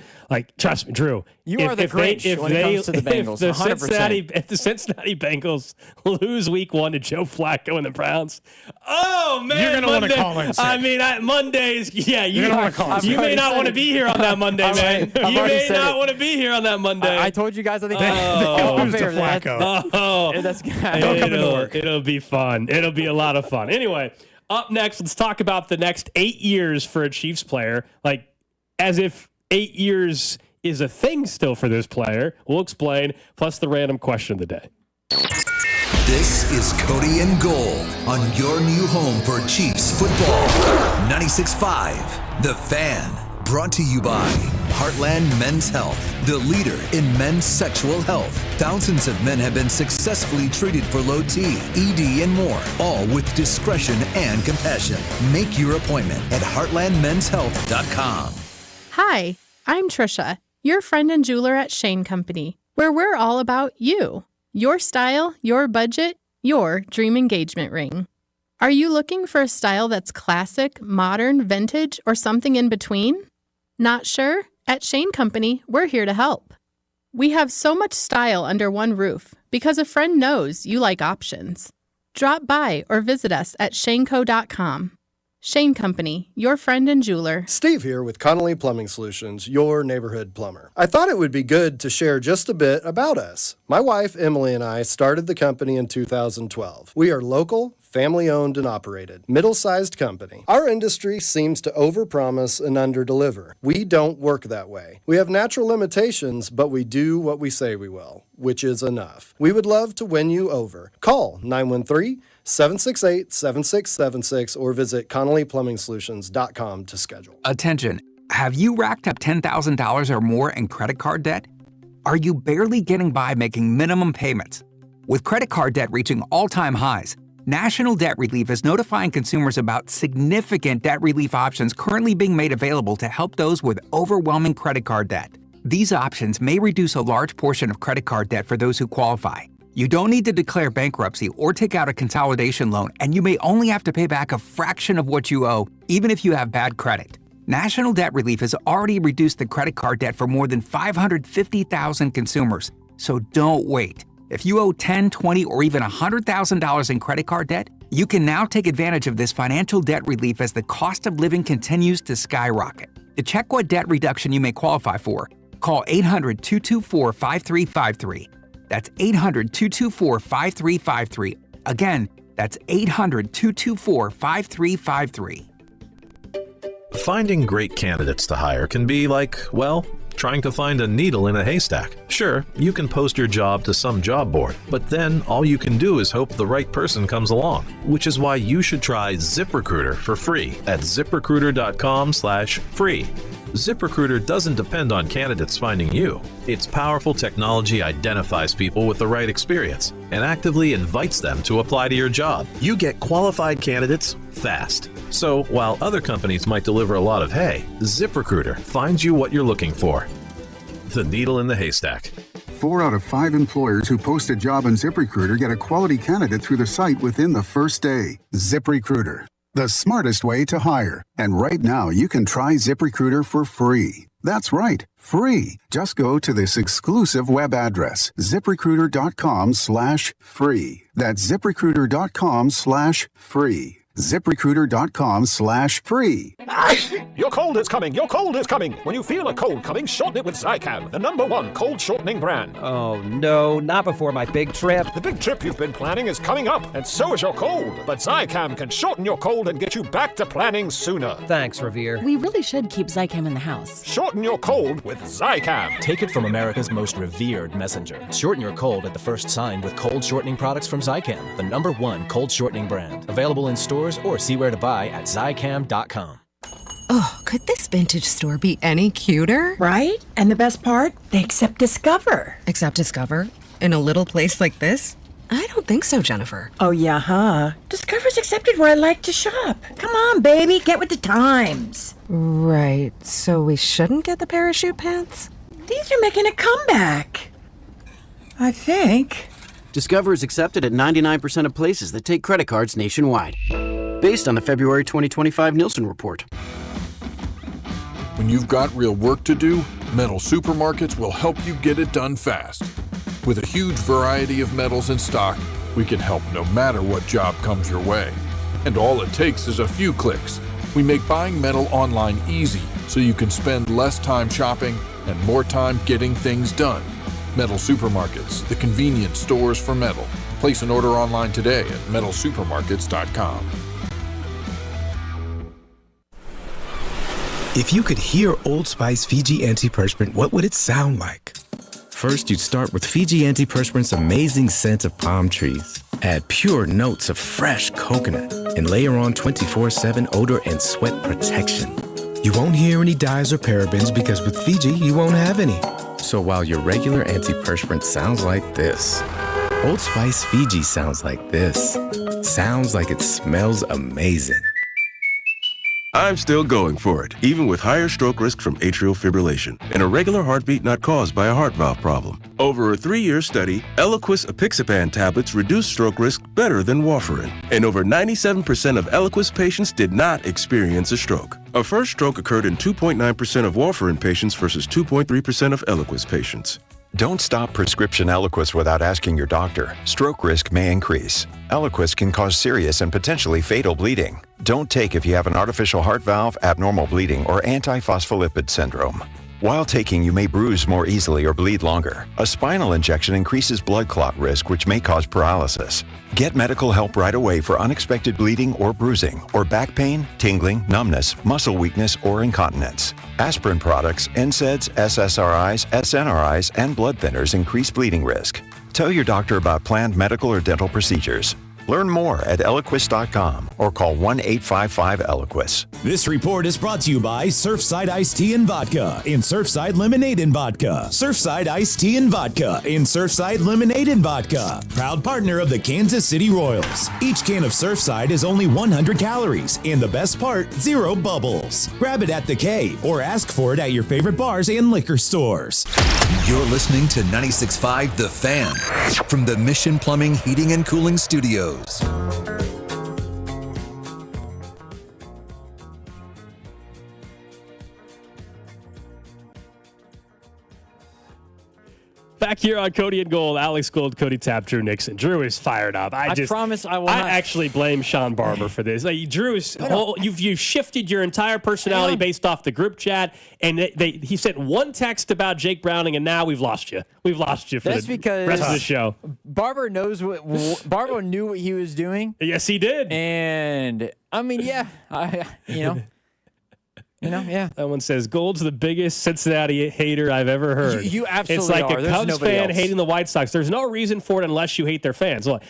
trust me, Drew. You are the Grinch when it comes to the Bengals, 100%. If the Cincinnati Bengals lose week 1 to Joe Flacco and the Browns, oh, man. You're going to want to call in. I mean, Mondays, yeah. You may not want to be here on that Monday, man. You may not want to be here on that Monday. I told you guys I think they Flacco. It'll be fun. It'll be a lot of fun. Anyway, Up next, let's talk about the next 8 years for a Chiefs player. Like, as if 8 years is a thing still for this player. We'll explain, plus the random question of the day. This is Cody and Gold on your new home for Chiefs football. 96.5, The Fan. Brought to you by Heartland Men's Health, the leader in men's sexual health. Thousands of men have been successfully treated for low T, ED, and more, all with discretion and compassion. Make your appointment at heartlandmenshealth.com. Hi, I'm Trisha, your friend and jeweler at Shane Company, where we're all about you. Your style, your budget, your dream engagement ring. Are you looking for a style that's classic, modern, vintage, or something in between? Not sure? At Shane Company, we're here to help. We have so much style under one roof because a friend knows you like options. Drop by or visit us at shaneco.com. Shane Company, your friend and jeweler. Steve here with Connolly Plumbing Solutions, your neighborhood plumber. I thought it would be good to share just a bit about us. My wife, Emily, and I started the company in 2012. We are local, family-owned and operated, middle-sized company. Our industry seems to overpromise and underdeliver. We don't work that way. We have natural limitations, but we do what we say we will, which is enough. We would love to win you over. Call 913-768-7676 or visit ConnollyPlumbingSolutions.com to schedule. Attention. Have you racked up $10,000 or more in credit card debt? Are you barely getting by making minimum payments? With credit card debt reaching all-time highs, National Debt Relief is notifying consumers about significant debt relief options currently being made available to help those with overwhelming credit card debt. These options may reduce a large portion of credit card debt for those who qualify. You don't need to declare bankruptcy or take out a consolidation loan, and you may only have to pay back a fraction of what you owe, even if you have bad credit. National Debt Relief has already reduced the credit card debt for more than 550,000 consumers, so don't wait. If you owe $10,000, $20,000, or even $100,000 in credit card debt, you can now take advantage of this financial debt relief as the cost of living continues to skyrocket. To check what debt reduction you may qualify for, call 800-224-5353. That's 800-224-5353. Again, that's 800-224-5353. Finding great candidates to hire can be like, well, trying to find a needle in a haystack. Sure, you can post your job to some job board, but then all you can do is hope the right person comes along, which is why you should try ZipRecruiter for free at ZipRecruiter.com/free. ZipRecruiter doesn't depend on candidates finding you. Its powerful technology identifies people with the right experience and actively invites them to apply to your job. You get qualified candidates fast. So while other companies might deliver a lot of hay, ZipRecruiter finds you what you're looking for. The needle in the haystack. 4 out of 5 employers who post a job on ZipRecruiter get a quality candidate through the site within the first day. ZipRecruiter, the smartest way to hire. And right now, you can try ZipRecruiter for free. That's right, free. Just go to this exclusive web address, ZipRecruiter.com/free. That's ZipRecruiter.com/free. ZipRecruiter.com/free. Your cold is coming. Your cold is coming. When you feel a cold coming, shorten it with Zicam, the #1 cold shortening brand. Oh, no, not before my big trip. The big trip you've been planning is coming up, and so is your cold. But Zicam can shorten your cold and get you back to planning sooner. Thanks, Revere. We really should keep Zicam in the house. Shorten your cold with Zicam. Take it from America's most revered messenger. Shorten your cold at the first sign with cold shortening products from Zicam, the #1 cold shortening brand. Available in stores or see where to buy at Zicam.com. Oh, could this vintage store be any cuter? Right? And the best part? They accept Discover. Accept Discover? In a little place like this? I don't think so, Jennifer. Oh, yeah, huh? Discover's accepted where I like to shop. Come on, baby, get with the times. Right, so we shouldn't get the parachute pants? These are making a comeback. I think. Discover is accepted at 99% of places that take credit cards nationwide. Based on the February 2025 Nielsen report. When you've got real work to do, Metal Supermarkets will help you get it done fast. With a huge variety of metals in stock, we can help no matter what job comes your way. And all it takes is a few clicks. We make buying metal online easy so you can spend less time shopping and more time getting things done. Metal Supermarkets, the convenient stores for metal. Place an order online today at metalsupermarkets.com. If you could hear Old Spice Fiji Antiperspirant, what would it sound like? First, you'd start with Fiji Antiperspirant's amazing scent of palm trees. Add pure notes of fresh coconut and layer on 24/7 odor and sweat protection. You won't hear any dyes or parabens because with Fiji, you won't have any. So while your regular antiperspirant sounds like this, Old Spice Fiji sounds like this. Sounds like it smells amazing. I'm still going for it, even with higher stroke risk from atrial fibrillation, an irregular heartbeat not caused by a heart valve problem. Over a 3-year study, Eliquis apixaban tablets reduce stroke risk better than warfarin, and over 97% of Eliquis patients did not experience a stroke. A first stroke occurred in 2.9% of warfarin patients versus 2.3% of Eliquis patients. Don't stop prescription Eliquis without asking your doctor. Stroke risk may increase. Eliquis can cause serious and potentially fatal bleeding. Don't take if you have an artificial heart valve, abnormal bleeding, or antiphospholipid syndrome. While taking, you may bruise more easily or bleed longer. A spinal injection increases blood clot risk, which may cause paralysis. Get medical help right away for unexpected bleeding or bruising, or back pain, tingling, numbness, muscle weakness, or incontinence. Aspirin products, NSAIDs, SSRIs, SNRIs, and blood thinners increase bleeding risk. Tell your doctor about planned medical or dental procedures. Learn more at Eliquis.com or call 1-855-ELIQUIS. This report is brought to you by Surfside Iced Tea and Vodka and Surfside Lemonade and Vodka. Surfside Iced Tea and Vodka and Surfside Lemonade and Vodka. Proud partner of the Kansas City Royals. Each can of Surfside is only 100 calories and the best part, 0 bubbles. Grab it at the K or ask for it at your favorite bars and liquor stores. You're listening to 96.5 The Fan from the Mission Plumbing, Heating, and Cooling Studios. Back here on Cody and Gold, Alex Gold, Cody Tapp, Drew Nixon. Drew is fired up. I promise I will not. I actually blame Sean Barber for this. Like, Drew is you've shifted your entire personality based off the group chat, and he sent one text about Jake Browning, and now we've lost you. We've lost you for That's the because rest of the show. Barber Barber knew what he was doing. Yes, he did. And I mean, yeah, yeah. That one says, Gold's the biggest Cincinnati hater I've ever heard. You absolutely It's like are. a There's Cubs nobody fan else. hating the White Sox. There's no reason for it unless you hate their fans. Look,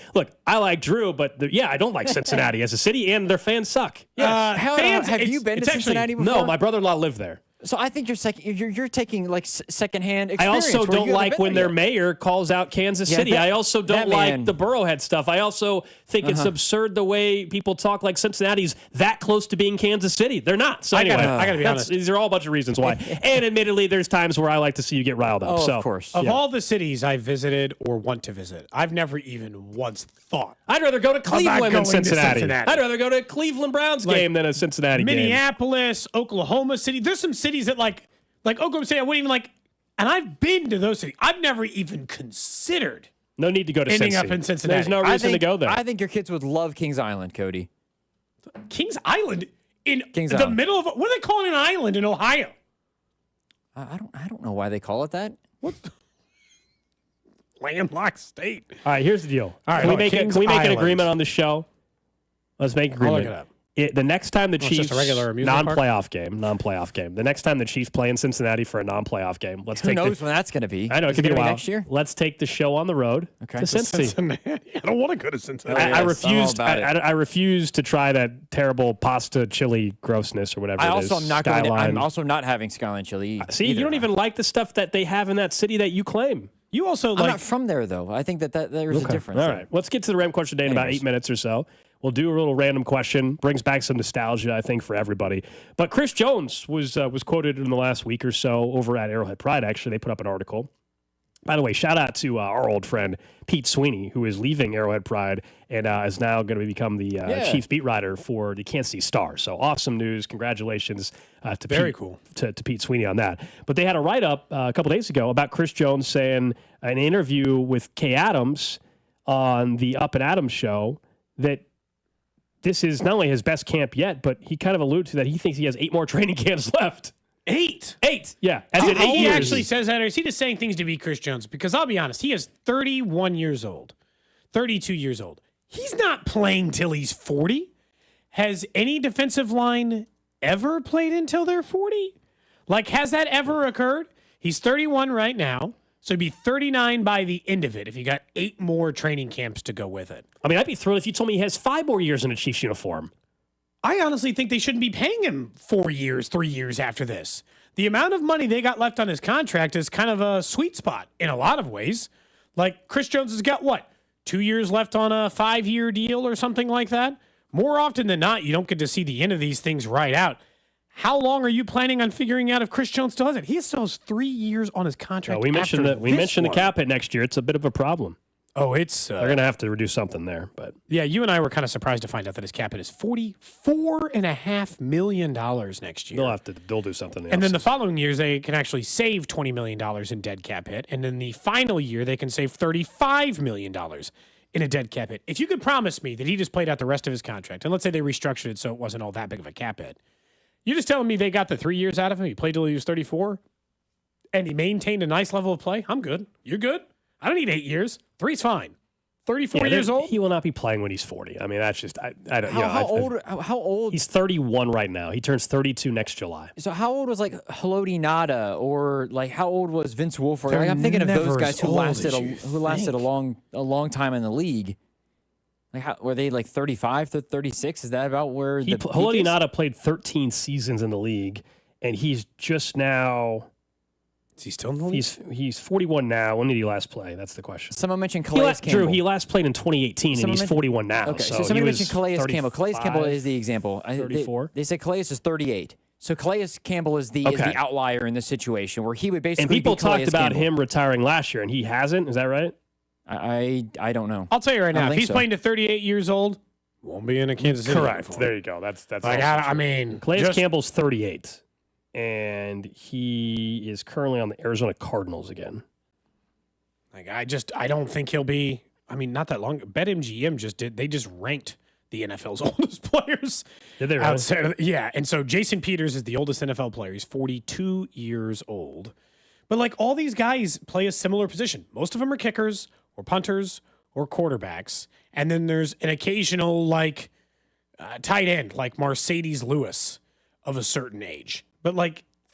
I like Drew, but I don't like Cincinnati as a city, and their fans suck. Yes. Have you been to Cincinnati before? No, my brother-in-law lived there. So I think you're taking like secondhand I experience. also don't like when their mayor calls out Kansas City. I also don't like the Burrowhead stuff. I also think it's absurd the way people talk like Cincinnati's that close to being Kansas City. They're not. So anyway, I gotta be honest. These are all a bunch of reasons why. And admittedly, there's times where I like to see you get riled up. Of course. Of all the cities I visited or want to visit, I've never even once thought. I'd rather go to Cleveland than Cincinnati. Cincinnati. I'd rather go to a Cleveland Browns game than a Cincinnati game. Minneapolis, Oklahoma City. There's some cities that like Oklahoma City, I wouldn't even like, and I've been to those cities. I've never even considered. No need to go to ending Cincy. up in Cincinnati. There's no reason to go there. I think your kids would love Kings Island, Cody. Kings Island in Kings the Island. middle of what are they calling an island in Ohio? I don't know why they call it that. What? Landlocked state. All right, here's the deal. All right, can we make an Island. agreement on the show? Let's make an I'll agreement. look it up. The next time the it's just Chiefs a regular amusement park? non-playoff game. The next time the Chiefs play in Cincinnati for a non-playoff game, let's Who take. knows when that's going to be? I know it Is could be a gonna while. next year. Let's take the show on the road to Cincy. Cincinnati. I don't want to go to Cincinnati. I refused. all about it. I refused to try that terrible pasta chili grossness or whatever. I it also is. am not going to, Skyline. I'm also not having Skyline chili. See, either. you don't even like the stuff that they have in that city that you claim. You also I'm not from there though. I think that there's a difference. All right, let's get to the random question today in about Anyways. 8 minutes or so. We'll do a little random question. Brings back some nostalgia, I think, for everybody. But Chris Jones was quoted in the last week or so over at Arrowhead Pride. Actually, they put up an article. By the way, shout out to our old friend Pete Sweeney, who is leaving Arrowhead Pride and is now going to become the Chiefs beat writer for the Kansas City Star. So awesome news! Congratulations to Very Pete, cool to Pete Sweeney on that. But they had a write up a couple days ago about Chris Jones saying an interview with Kay Adams on the Up and Adams show that this is not only his best camp yet, but he kind of alluded to that he thinks he has 8 more training camps left. 8? Yeah. As in 8 he years. actually says that, or is he just saying things to be Chris Jones? Because I'll be honest, he is 31 years old, 32 years old. He's not playing till he's 40. Has any defensive line ever played until they're 40? Like, has that ever occurred? He's 31 right now, so he'd be 39 by the end of it if you got 8 more training camps to go with it. I mean, I'd be thrilled if you told me he has 5 more years in a Chiefs uniform. I honestly think they shouldn't be paying him 4 years, 3 years after this. The amount of money they got left on his contract is kind of a sweet spot in a lot of ways. Like, Chris Jones has got, 2 years left on a 5-year deal or something like that? More often than not, you don't get to see the end of these things right out. How long are you planning on figuring out if Chris Jones still has it? He still has 3 years on his contract. We mentioned the cap hit next year. It's a bit of a problem. Oh, it's they're going to have to reduce something there. But yeah, you and I were kind of surprised to find out that his cap hit is $44.5 million next year. They'll do something else. And then the following years, they can actually save $20 million in dead cap hit. And then the final year, they can save $35 million in a dead cap hit. If you could promise me that he just played out the rest of his contract, and let's say they restructured it so it wasn't all that big of a cap hit, you're just telling me they got the 3 years out of him? He played till he was 34, and he maintained a nice level of play? I'm good. You're good? I don't need 8 years. 3's fine. 34 years old? He will not be playing when he's 40. I mean, that's just I don't. How old? He's 31 right now. He turns 32 next July. So how old was Haloti Nada, or how old was Vince Wilfork? I'm thinking of those guys who lasted a long time in the league. Were they 35 to 36? Is that about where Haloti Nada played 13 seasons in the league, and he's just now. Is he still in the league? He's 41 now. When did he last play? That's the question. Someone mentioned Calais Campbell. Drew, he last played in 2018, and he's 41 now. Okay, so somebody mentioned Calais 35, Campbell. Calais Campbell is the example. 34. They said Calais is 38. So Calais Campbell is the outlier in this situation, where he would basically. And people be Calais talked about Campbell. him retiring last year, and he hasn't. Is that right? I don't know. I'll tell you right now, if he's so. playing to 38 years old, won't be in a Kansas City. Correct. uniform. There you go. That's I mean, Calais Campbell's 38, and he is currently on the Arizona Cardinals again. I don't think he'll be. I mean, not that long. BetMGM they just ranked the NFL's oldest players. Did they really? Outside of, yeah, and so Jason Peters is the oldest NFL player. He's 42 years old. But all these guys play a similar position. Most of them are kickers or punters or quarterbacks. And then there's an occasional tight end like Mercedes Lewis of a certain age. But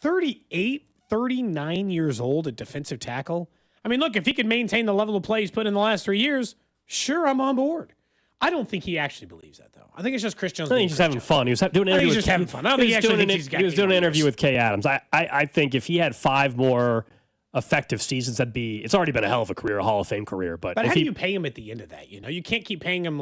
38, 39 years old at defensive tackle. I mean, look, if he could maintain the level of play he's put in the last 3 years, sure, I'm on board. I don't think he actually believes that, though. I think it's just Chris Jones. I think he's just having fun. He was doing an interview with having fun. I don't think he actually thinks he's got. He was doing an interview with Kay Adams. I think if he had 5 more effective seasons, it's already been a hell of a career, a Hall of Fame career. But how do you pay him at the end of that? You can't keep paying him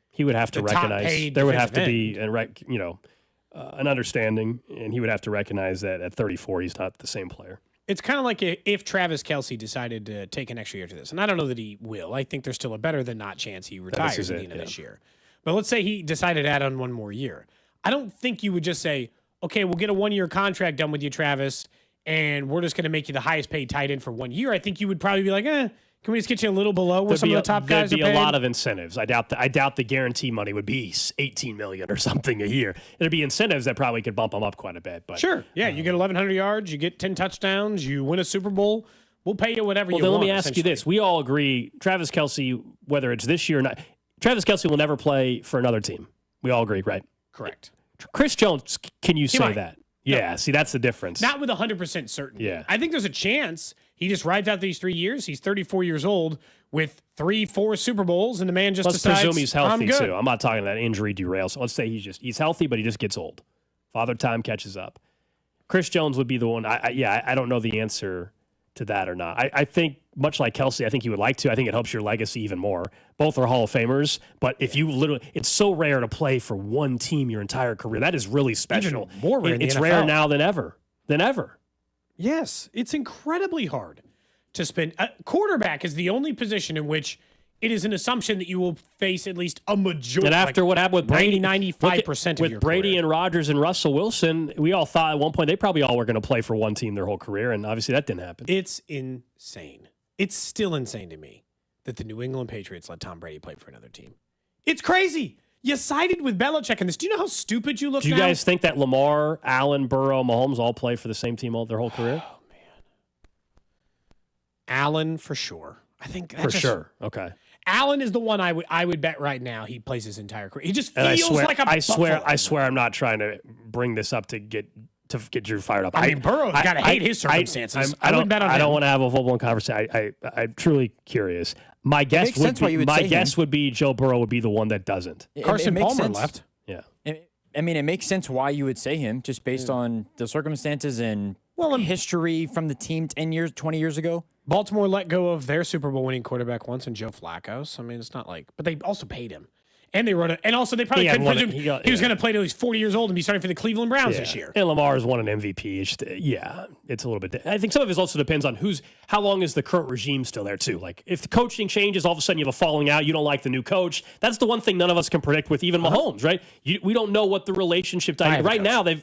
he would have to recognize. There would have to be an understanding, and he would have to recognize that at 34, he's not the same player. It's kind of like if Travis Kelce decided to take an extra year to this, and I don't know that he will. I think there's still a better than not chance he retires at the end of this year. But let's say he decided to add on one more year. I don't think you would just say, okay, we'll get a 1-year contract done with you, Travis, and we're just going to make you the highest paid tight end for 1 year. I think you would probably be like, can we just get you a little below where some of the top guys are paid? There'd be a lot of incentives. I doubt the guarantee money would be $18 million or something a year. There'd be incentives that probably could bump them up quite a bit. But sure, yeah, you get 1,100 yards, you get 10 touchdowns, you win a Super Bowl. We'll pay you whatever you want. Well, then let me ask you this: we all agree, Travis Kelce, whether it's this year or not, Travis Kelce will never play for another team. We all agree, right? Correct. Chris Jones, can you say that? Yeah, no. See, that's the difference. Not with 100% certainty. Yeah. I think there's a chance he just rides out these 3 years. He's 34 years old with 3-4 Super Bowls, and the man just decides, presume he's healthy, I'm good. too. I'm not talking about injury derail. So let's say he's healthy, but he just gets old. Father Time catches up. Chris Jones would be the one. I don't know the answer to that or not. I think, much like Kelce, I think he would like to. I think it helps your legacy even more. Both are Hall of Famers, but if you it's so rare to play for one team your entire career. That is really special. Even more rare in the It's NFL. rare now than ever. Yes, it's incredibly hard to spend. Quarterback is the only position in which it is an assumption that you will face at least a majority. And after what happened with Brady, 95% of your with Brady career. and Rodgers and Russell Wilson, we all thought at one point they probably all were going to play for one team their whole career, and obviously that didn't happen. It's insane. It's still insane to me that the New England Patriots let Tom Brady play for another team. It's crazy. You sided with Belichick in this. Do you know how stupid you look now? Do you guys think that Lamar, Allen, Burrow, Mahomes all play for the same team their whole career? Oh, man. Allen, for sure. I think For sure. Okay. Allen is the one I would bet right now he plays his entire career. He just And feels like a I swear Buffalo. I'm not trying to bring this up to get Drew fired up. I mean, Burrow's got to hate his circumstances. I wouldn't bet on him. I don't want to have a full-blown conversation. I'm truly curious. My guess would be Joe Burrow would be the one that doesn't. Carson Palmer sense. left. Yeah. I mean, it makes sense why you would say him, just based on the circumstances and history from the team 10 years, 20 years ago. Baltimore let go of their Super Bowl winning quarterback once in Joe Flacco. So, I mean, it's not like, but they also paid him. And they wrote it. And also, they probably couldn't presume he was going to play till he's 40 years old and be starting for the Cleveland Browns this year. And Lamar's won an MVP. It's a little bit. I think some of it also depends on how long is the current regime still there too. Like if the coaching changes, all of a sudden you have a falling out. You don't like the new coach. That's the one thing none of us can predict with even Mahomes, right? We don't know what the relationship dynamic. Right now they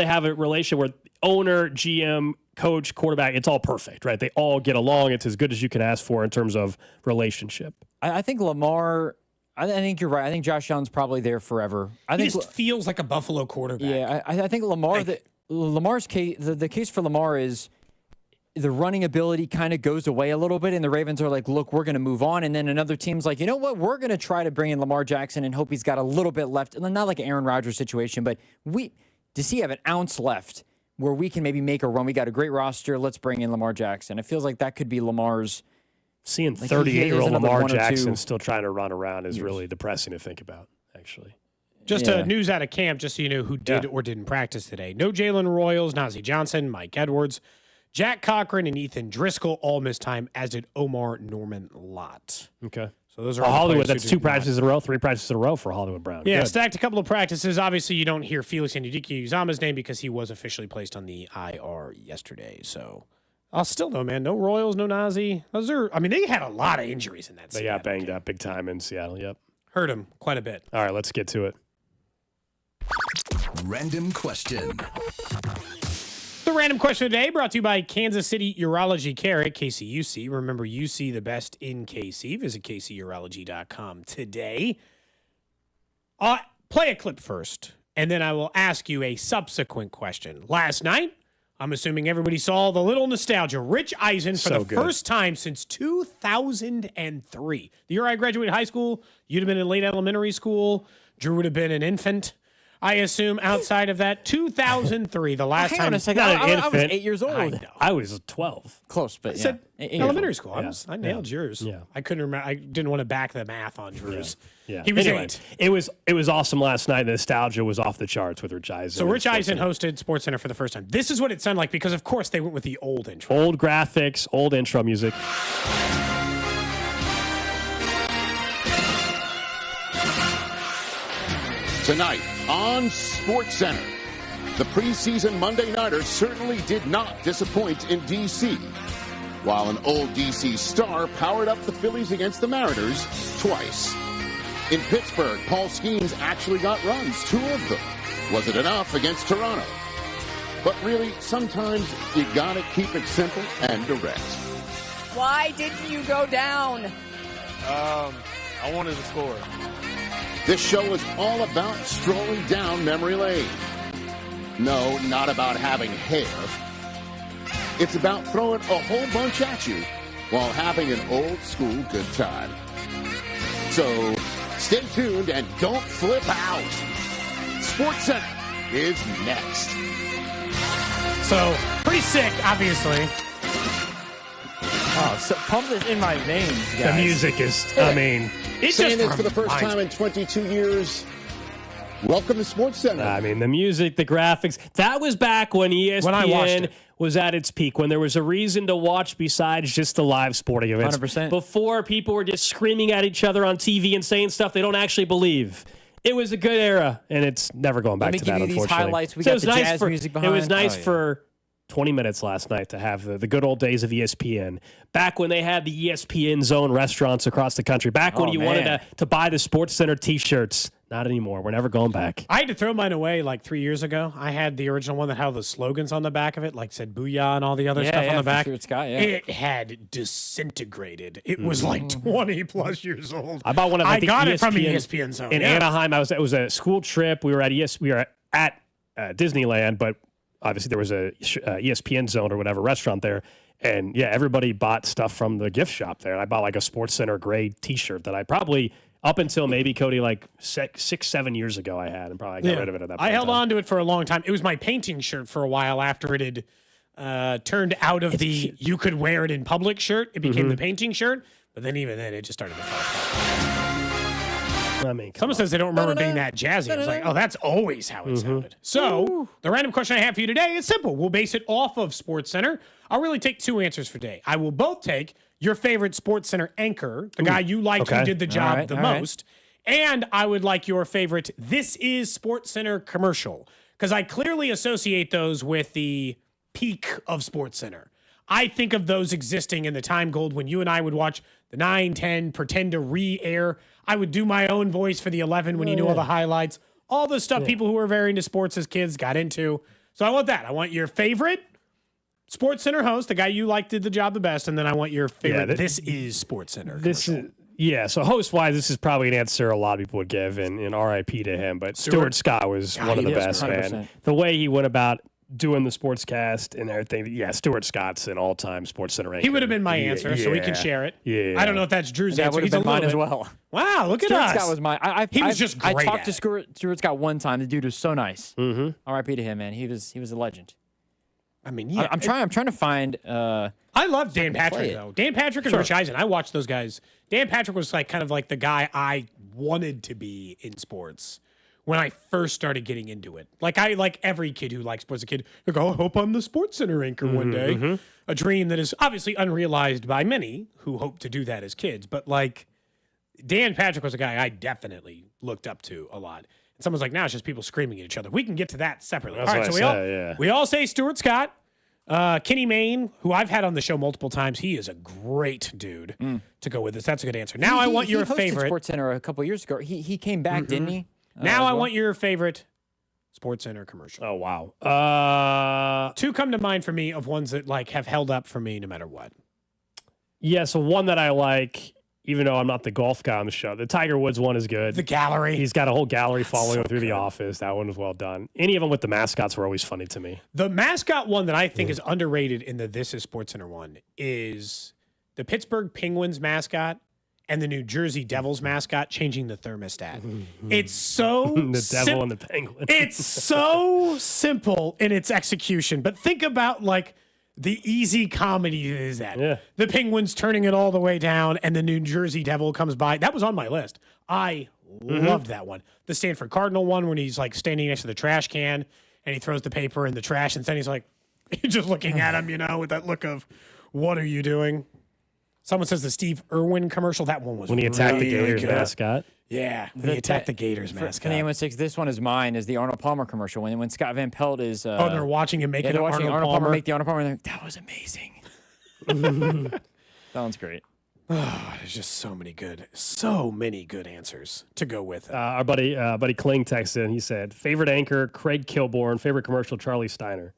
have a relationship where owner, GM, coach, quarterback. It's all perfect, right? They all get along. It's as good as you could ask for in terms of relationship. I think Lamar. I think you're right. I think Josh Allen's probably there forever. He just feels like a Buffalo quarterback. Yeah, I think Lamar. Lamar's case, the case for Lamar is the running ability kind of goes away a little bit, and the Ravens are like, "Look, we're going to move on." And then another team's like, "You know what? We're going to try to bring in Lamar Jackson and hope he's got a little bit left." Not like an Aaron Rodgers situation, but does he have an ounce left where we can maybe make a run? We got a great roster. Let's bring in Lamar Jackson. It feels like that could be Lamar's. Seeing 38-year-old Lamar Jackson still trying to run around is really depressing to think about, actually. Just news out of camp, just so you know who did or didn't practice today. No Jalen Royals, Najee Johnson, Mike Edwards, Jack Cochran, and Ethan Driscoll all missed time, as did Omar Norman Lott. Okay. So those are all Hollywood. That's 2 practices in a row, 3 practices in a row for Hollywood Brown. Yeah, Good. stacked a couple of practices. Obviously, you don't hear Felix Anudike-Uzomah's name because he was officially placed on the IR yesterday. So... still though, man. No Royals, no Najee. They had a lot of injuries in that season. They got banged up big time in Seattle, yep. Hurt him quite a bit. All right, let's get to it. Random question. The random question today brought to you by Kansas City Urology Care at KCUC. Remember, UC the best in KC. Visit kcurology.com today. Play a clip first, and then I will ask you a subsequent question. Last night, I'm assuming everybody saw the little nostalgia. Rich Eisen for the first time since 2003. The year I graduated high school, you'd have been in late elementary school. Drew would have been an infant. I assume outside of that, 2003, the last time. Hang on a second. I was 8 years old. I was 12. Close, but I said elementary school. Yeah. I nailed yours. Yeah. I couldn't remember. I didn't want to back the math on Drew's. Yeah. He was anyway, 8. It was awesome last night. The nostalgia was off the charts with Rich Eisen. So Rich Eisen hosted SportsCenter for the first time. This is what it sounded like because, of course, they went with the old intro. Old graphics, old intro music. Tonight on SportsCenter, the preseason Monday Nighters certainly did not disappoint in D.C. While an old D.C. star powered up the Phillies against the Mariners twice. In Pittsburgh, Paul Skeens actually got runs, 2 of them. Was it enough against Toronto? But really, sometimes you gotta keep it simple and direct. Why didn't you go down? I wanted to score. This show is all about strolling down memory lane. No, not about having hair. It's about throwing a whole bunch at you while having an old school good time. So stay tuned and don't flip out. SportsCenter is next. So pretty sick, obviously. Oh, so pump this in my veins, guys. The music is, it's saying this for the first time in 22 years. Welcome to SportsCenter. The music, the graphics. That was back when ESPN When I watched it. was at its peak, when there was a reason to watch besides just the live sporting events. 100%. Before people were just screaming at each other on TV and saying stuff they don't actually believe. It was a good era, and it's never going back to that, unfortunately. These highlights. We got the jazz music behind. It was nice for 20 minutes last night to have the good old days of ESPN. Back when they had the ESPN Zone restaurants across the country. Back when you wanted to buy the SportsCenter T-shirts. Not anymore. We're never going back. I had to throw mine away like 3 years ago. I had the original one that had the slogans on the back of it, like said "Booyah" and all the other stuff on the back. It had disintegrated. It was like 20 plus years old. I bought one of I got it from the ESPN Zone in Anaheim. It was a school trip. We were at Disneyland, but obviously there was a ESPN Zone or whatever restaurant there. And yeah, everybody bought stuff from the gift shop there. I bought like a Sports Center gray T-shirt that I probably up until maybe Cody like 6-7 years ago I had, and probably got rid of it at that point. I held on to it for a long time. It was my painting shirt for a while after it had turned out of you could wear it in public shirt. It became the painting shirt, but then even then it just started to fall apart. I mean, someone says they don't remember being that jazzy. I was like, oh, that's always how it sounded. So the random question I have for you today is simple. We'll base it off of Sports Center. I'll really take 2 answers for today. I will both take your favorite Sports Center anchor, the guy you liked who did the job the most, and I would like your favorite This Is Sports Center commercial, because I clearly associate those with the peak of Sports Center. I think of those existing in the time gold when you and I would watch the 9, 10, pretend to re-air. I would do my own voice for the 11 when you knew all the highlights. All the stuff people who were very into sports as kids got into. So I want that. I want your favorite Sports Center host, the guy you liked did the job the best, and then I want your favorite This Is Sports Center commercial. So host-wise, this is probably an answer a lot of people would give, and RIP to him. But Stuart Scott was one of the best, 100%. Man. The way he went about doing the sportscast and everything. Yeah, Stuart Scott's an all-time Sports Center anchor. He would have been my answer, so we can share it. Yeah. I don't know if that's Drew's answer. That would have been mine as well. Wow, look at Stuart us. Scott was mine. He was just great. I talked to Stuart Scott one time. The dude was so nice. R.I.P. to him, man. He was a legend. I mean, yeah. I'm trying to find. I love Dan Patrick though. Dan Patrick and Rich Eisen. I watched those guys. Dan Patrick was like kind of like the guy I wanted to be in sports when I first started getting into it. Like every kid who likes sports, a kid who go, I hope I'm the Sports Center anchor one day. A dream that is obviously unrealized by many who hope to do that as kids. But like Dan Patrick was a guy I definitely looked up to a lot. And someone's like, now it's just people screaming at each other. We can get to that separately. That's all right, so we all say Stuart Scott. Kenny Mayne, who I've had on the show multiple times, he is a great dude to go with this. That's a good answer. Now I want your favorite. Sports Center a couple years ago. He came back, didn't he? Now I want your favorite Sports Center commercial. Oh wow. 2 come to mind for me of ones that like have held up for me no matter what. Yeah, so one that I like, even though I'm not the golf guy on the show, the Tiger Woods one is good. The gallery. He's got a whole gallery following him through the office. That one was well done. Any of them with the mascots were always funny to me. The mascot one that I think is underrated in the This Is Sports Center one is the Pittsburgh Penguins mascot and the New Jersey Devils mascot changing the thermostat. It's so the devil and the penguin. It's so simple in its execution, but think about like the easy comedy that is that. Yeah. The Penguins turning it all the way down and the New Jersey Devil comes by. That was on my list. I loved that one. The Stanford Cardinal one when he's like standing next to the trash can and he throws the paper in the trash and then he's like just looking at him, with that look of what are you doing? Someone says the Steve Irwin commercial. That one was when he attacked the Gators mascot. Yeah, when he attacked the Gators mascot. For the 816, this one is mine. Is the Arnold Palmer commercial when Scott Van Pelt is? They're watching him make they're watching Arnold Palmer make the Arnold Palmer. And like, that was amazing. That one's great. There's just so many good answers to go with. Our buddy Kling texted and he said favorite anchor Craig Kilborn, favorite commercial Charlie Steiner.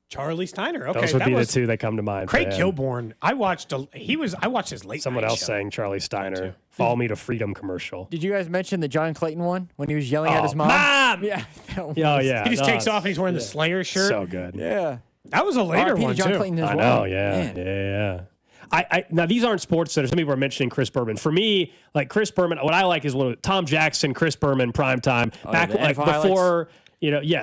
Charlie Steiner. Okay, those would be the 2 that come to mind. Craig Kilborn. I watched his late. Someone night else show. saying Charlie Steiner. Follow Me to Freedom commercial. Did you guys mention the John Clayton one when he was yelling at his mom? Mom! Yeah. Oh yeah. He just takes off and he's wearing the Slayer shirt. So good. Yeah. That was a later one John too. Clayton as I well. know. Yeah. Man. Yeah. Now these aren't sports centers. Some people are mentioning Chris Berman. For me, like Chris Berman, what I like is Tom Jackson, Chris Berman, primetime. Back like before.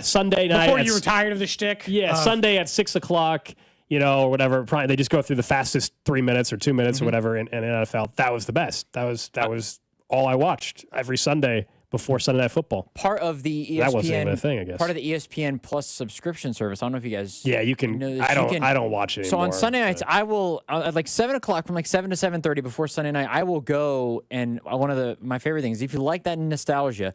Sunday night. Before you were tired of the shtick? Yeah, Sunday at 6 o'clock, or whatever. They just go through the fastest 3 minutes or 2 minutes or whatever in NFL. That was the best. That was all I watched every Sunday before Sunday Night Football. Part of the ESPN. That wasn't even a thing, I guess. Part of the ESPN Plus subscription service. I don't know if you guys. Yeah, you can. I don't watch it So anymore, on Sunday nights, I will at like 7 o'clock from like 7 to 7:30 before Sunday night. I will go and one of my favorite things. If you like that nostalgia.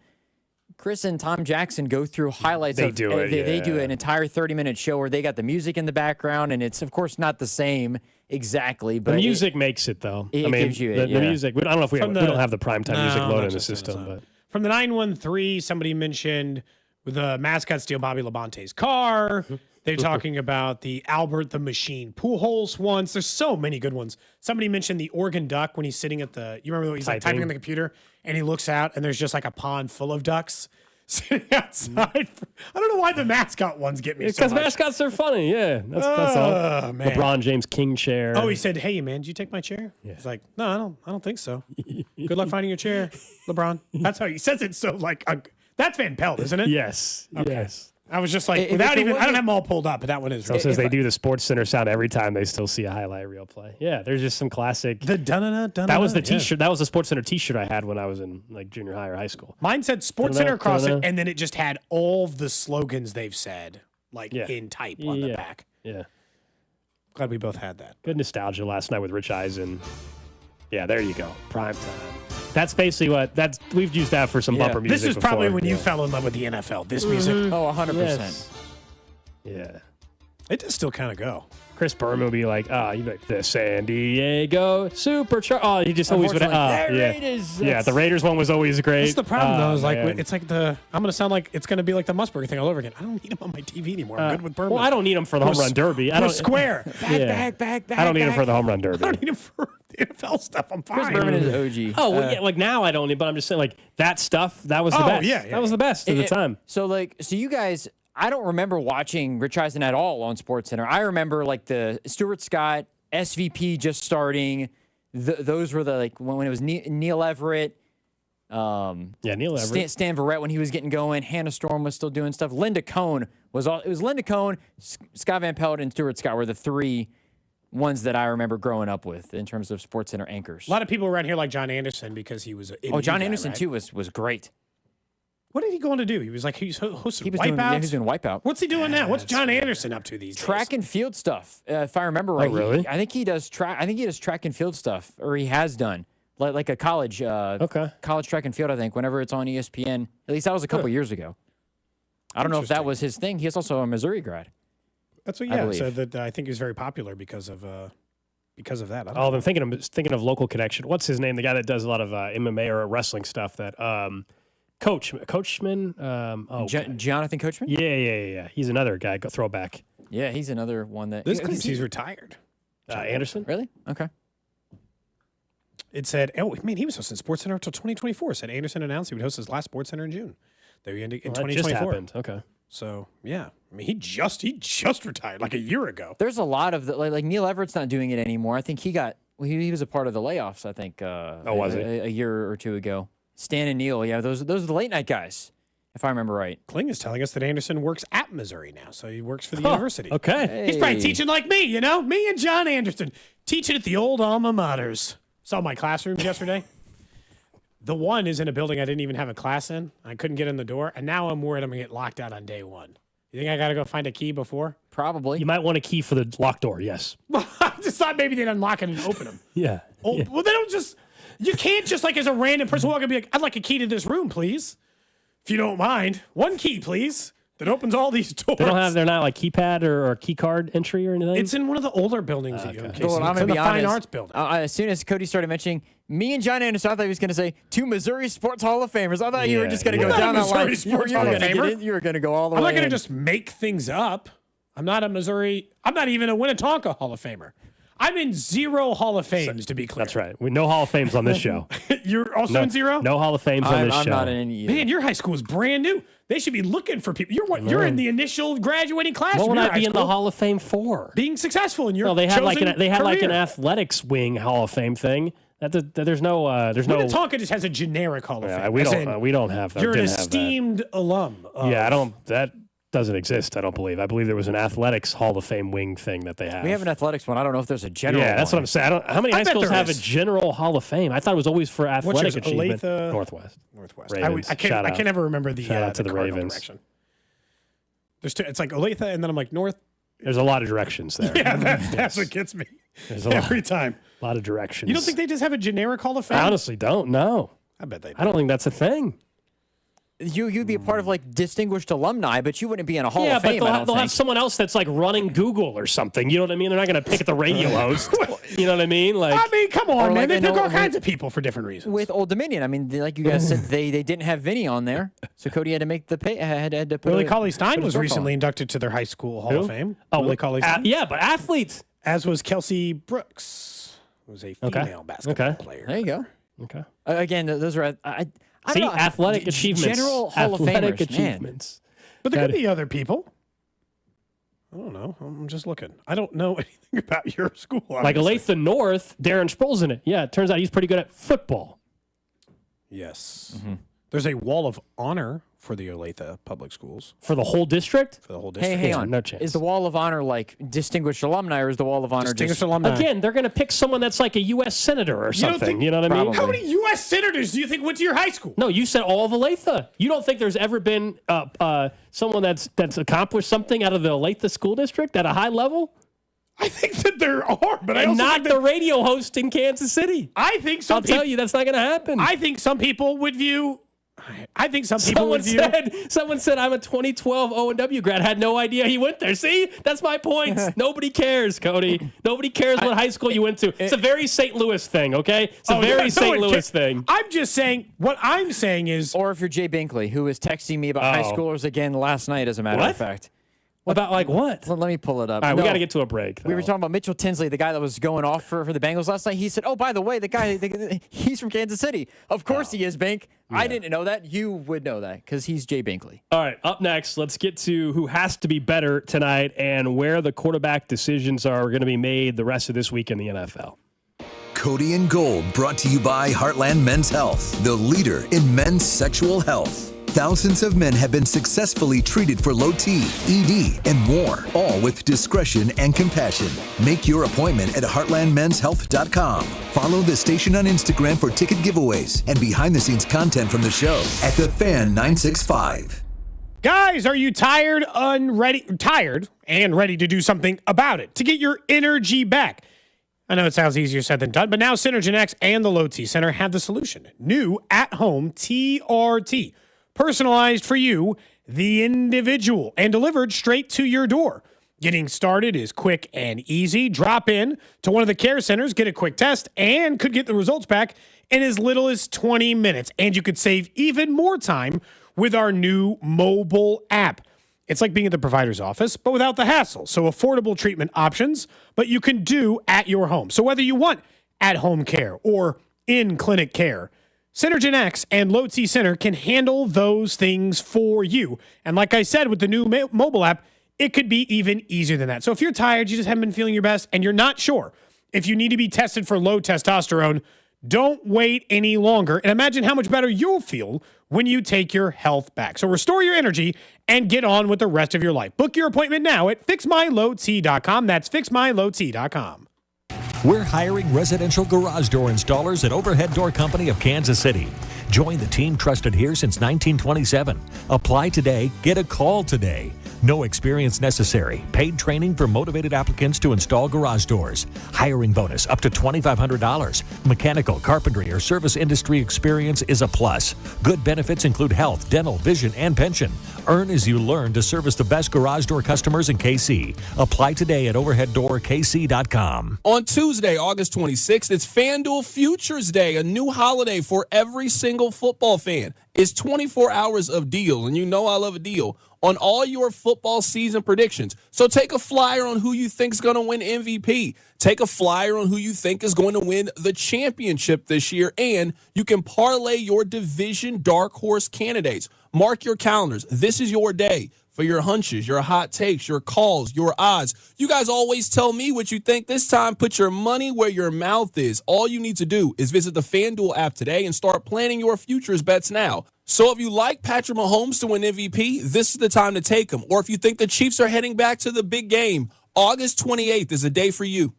Chris and Tom Jackson go through highlights. They do an entire 30-minute show where they got the music in the background, and it's of course not the same exactly, but the music makes it though. It gives you the music. I don't know if we don't have the primetime music loaded in the system, but from the 913, somebody mentioned the mascot steal Bobby Labante's car. They're talking about the Albert the Machine Pujols ones. There's so many good ones. Somebody mentioned the Oregon Duck when he's sitting at you remember when he's like typing on the computer and he looks out and there's just like a pond full of ducks. sitting outside. I don't know why the mascot ones get me so Because much. mascots are funny, yeah. That's all. Man. LeBron James king chair. Oh, he said, "Hey, man, did you take my chair?" Yeah. He's like, "No, I don't think so. Good luck finding your chair, LeBron." That's how he says it. So, like, that's Van Pelt, isn't it? Yes. Okay. Yes. I was just like, If without it even, I wasn't- don't have them all pulled up, but that one is. So right. says they do the Sports Center sound every time they still see a highlight reel play. Yeah, there's just some classic. The dun-dun-dun, That was the dun-dun-dun, T-shirt. That was the Sports Center T-shirt I had when I was in like junior high or high school. Mine said Sports Center across it, Dun-dun-dun. and then it just had all of the slogans they've said, like Yeah. in type on the Yeah. back. Yeah. Glad we both had that. Good nostalgia last night with Rich Eisen. Yeah, there you go. Prime time. That's basically we've used that for some bumper music. This is probably before. when you fell in love with the NFL. This music. Oh, 100%. Yes. Yeah. It does still kind of go. Chris Berman would be like, you'd be like, the San Diego Superchargers. Oh, he just always would. Unfortunately, Yeah. Raiders, Yeah, the Raiders one was always great. That's the problem, though. Is like man. it's like I'm gonna sound like it's gonna be like the Musburger thing all over again. I don't need him on my TV anymore. I'm good with Berman. Well, I don't need him for the home run derby. I We're don't square. Back. I don't need him for the home run derby. I don't need him for the NFL stuff. I'm fine. Chris Berman is OG. Oh, well, yeah, like now I don't need, but I'm just saying, like, that stuff, that was the best. yeah. That was the best at the time. So you guys, I don't remember watching Rich Eisen at all on SportsCenter. I remember like the Stuart Scott, SVP just starting. Those were the when it was Neil Everett. Neil Everett. Stan Verrett when he was getting going. Hannah Storm was still doing stuff. Linda Cohn was all. It was Linda Cohn, Scott Van Pelt, and Stuart Scott were the three ones that I remember growing up with in terms of SportsCenter anchors. A lot of people around here like John Anderson because he was. John Anderson too was great. What did he go on to do? He was like he's hosting He was Wipeouts. doing Wipeout. What's he doing now? What's John Anderson up to these days? Track and field stuff, if I remember right. really? I think he does track. I think he does track and field stuff, or he has done like a college, college track and field. I think whenever it's on ESPN. At least that was a couple years ago. I don't know if that was his thing. He's also a Missouri grad. That's what. I Yeah. believe. So that I think he was very popular because of that. I don't Oh, know. I'm thinking of local connection. What's his name? The guy that does a lot of MMA or wrestling stuff. That Coachman. Jonathan Coachman. Yeah. He's another guy. Go throwback. Yeah, he's another one that. This claims he's retired. Anderson. Really? Okay. It said, "Oh man, he was hosting SportsCenter until 2024." It said Anderson announced he would host his last SportsCenter in June. There you end in That 2024. just happened. Okay. So yeah, I mean he just retired like a year ago. There's a lot of like Neil Everett's not doing it anymore. I think he was a part of the layoffs. I think. Was he? A year or two ago? Stan and Neil, yeah, those are the late night guys, if I remember right. Kling is telling us that Anderson works at Missouri now, so he works for the university. Okay. He's probably teaching like me, me and John Anderson, teaching at the old alma maters. Saw my classrooms yesterday. The one is in a building I didn't even have a class in. I couldn't get in the door, and now I'm worried I'm going to get locked out on day one. You think I got to go find a key before? Probably. You might want a key for the locked door. Yes. I just thought maybe they'd unlock it and open them. Yeah. Oh, well, they don't just. You can't just like as a random person walk up and be like, "I'd like a key to this room, please, if you don't mind. One key, please, that opens all these doors." They're not like keypad or key card entry or anything. It's in one of the older buildings at UMKC. Well, I'm It's gonna in the be Fine honest, Arts building. As soon as Cody started mentioning me and John Anderson, I thought he was going to say 2 Missouri Sports Hall of Famers. I thought you were just going to go down that line. Sports Hall of Famer. You were going to go all the I'm way. not going to in. just make things up. I'm not a Missouri. I'm not even a Winnetonka Hall of Famer. I'm in 0 Hall of Fames, to be clear. That's right. No Hall of Fames on this show. You're also in 0? No Hall of Fames on this show. I'm not in any either. Man, your high school is brand new. They should be looking for people. You're in the initial graduating class. What from would your I high be in the school. Hall of Fame for? Being successful in your they had like chosen an career. athletics wing Hall of Fame thing. There's no Winnetonka just has a generic Hall of Fame. we as don't in we don't have that. You're an Didn't have that. esteemed alum. That doesn't exist. I don't believe. I believe there was an athletics Hall of Fame wing thing that they have. We have an athletics one. I don't know if there's a general Yeah, that's one. what I'm saying. How many I high bet schools there have is. a general Hall of Fame? I thought it was always for athletic yours, achievement. Olathe? Northwest. I can never remember the Shout out to the cardinal Ravens. direction. There's two. It's like Olathe, and then I'm like north. There's a lot of directions there. Yeah, that's what gets me There's a every time. lot of directions. You don't think they just have a generic Hall of Fame? I honestly don't. No. I bet they do. I don't think that's a thing. You'd be a part of like distinguished alumni, but you wouldn't be in a Hall Yeah, of but Fame. they'll have someone else that's like running Google or something. You know what I mean? They're not going to pick the radio host. You know what I mean? Like, I mean, come on, Or man. like, They I pick know all with- kinds of people for different reasons. With Old Dominion, I mean, like you guys said, they didn't have Vinny on there, so Cody had to make the pay. Had to put Willie a- Cauley Stein put a was score recently on. inducted to their high school Hall Who? of Fame. Oh, Willie Cauley Stein. yeah, but athletes. As was Kelsey Brooks, who was a female basketball player. There you go. Okay. Again, those are. I See, don't know. athletic achievements. General Hall of athletic Famers, man. achievements. But there could be other people. I don't know. I'm just looking. I don't know anything about your school. Like obviously. Olathe North, Darren Sproul's in it. Yeah, it turns out he's pretty good at football. Yes. There's a wall of honor for the Olathe public schools. For the whole district? For the whole Hey, district. hang on. No chance. Is the Wall of Honor like distinguished alumni, or is the Wall of Honor Distinguished just alumni. Again, they're going to pick someone that's like a U.S. senator or something. You know what I mean? How many U.S. senators do you think went to your high school? No, you said all of Olathe. You don't think there's ever been someone that's accomplished something out of the Olathe school district at a high level? I think that there are, but I And also not think the that, radio host in Kansas City. I think I'll tell you, that's not going to happen. I think some people would view. I think some people would view. Someone said I'm a 2012 O&W grad. Had no idea he went there. See, that's my point. Nobody cares, Cody. Nobody cares what high school you went to. It's a very St. Louis thing, okay? It's a very St. Louis thing. I'm just saying. What I'm saying is, or if you're Jay Binkley, who was texting me about high schoolers again last night, as a matter of fact. About like what? Let me pull it up. All right, we got to get to a break. We were talking about Mitchell Tinsley, the guy that was going off for the Bengals last night. He said, "Oh, by the way, the guy, he's from Kansas City. Of course he is, Bink. Yeah. I didn't know that. You would know that because he's Jay Binkley." All right, up next, let's get to who has to be better tonight and where the quarterback decisions are going to be made the rest of this week in the NFL. Cody and Gold, brought to you by Heartland Men's Health, the leader in men's sexual health. Thousands of men have been successfully treated for low T, ED, and more, all with discretion and compassion. Make your appointment at heartlandmenshealth.com. Follow the station on Instagram for ticket giveaways and behind-the-scenes content from the show at The Fan 965. guys, are you tired and ready to do something about it to get your energy back? I know it sounds easier said than done, but now Synergen X and the Low T Center have the solution. New at-home TRT. Personalized for you, the individual, and delivered straight to your door. Getting started is quick and easy. Drop in to one of the care centers, get a quick test, and could get the results back in as little as 20 minutes. And you could save even more time with our new mobile app. It's like being at the provider's office, but without the hassle. So affordable treatment options, but you can do at your home. So whether you want at-home care or in-clinic care, Synergen X and Low T Center can handle those things for you. And like I said, with the new mobile app, it could be even easier than that. So if you're tired, you just haven't been feeling your best, and you're not sure if you need to be tested for low testosterone, don't wait any longer. And imagine how much better you'll feel when you take your health back. So restore your energy and get on with the rest of your life. Book your appointment now at fixmylowt.com. That's fixmylowt.com. We're hiring residential garage door installers at Overhead Door Company of Kansas City. Join the team trusted here since 1927. Apply today, get a call today. No experience necessary. Paid training for motivated applicants to install garage doors. Hiring bonus up to $2,500. Mechanical, carpentry, or service industry experience is a plus. Good benefits include health, dental, vision, and pension. Earn as you learn to service the best garage door customers in KC. Apply today at overheaddoorkc.com. On Tuesday, August 26th, it's FanDuel Futures Day, a new holiday for every single football fan. It's 24 hours of deals, and you know I love a deal, on all your football season predictions. So take a flyer on who you think is going to win MVP. Take a flyer on who you think is going to win the championship this year, and you can parlay your division dark horse candidates. Mark your calendars. This is your day for your hunches, your hot takes, your calls, your odds. You guys always tell me what you think. This time, put your money where your mouth is. All you need to do is visit the FanDuel app today and start planning your futures bets now. So if you like Patrick Mahomes to win MVP, this is the time to take him. Or if you think the Chiefs are heading back to the big game, August 28th is a day for you.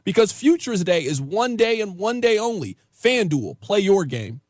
Because Futures Day is one day and one day only. FanDuel, play your game.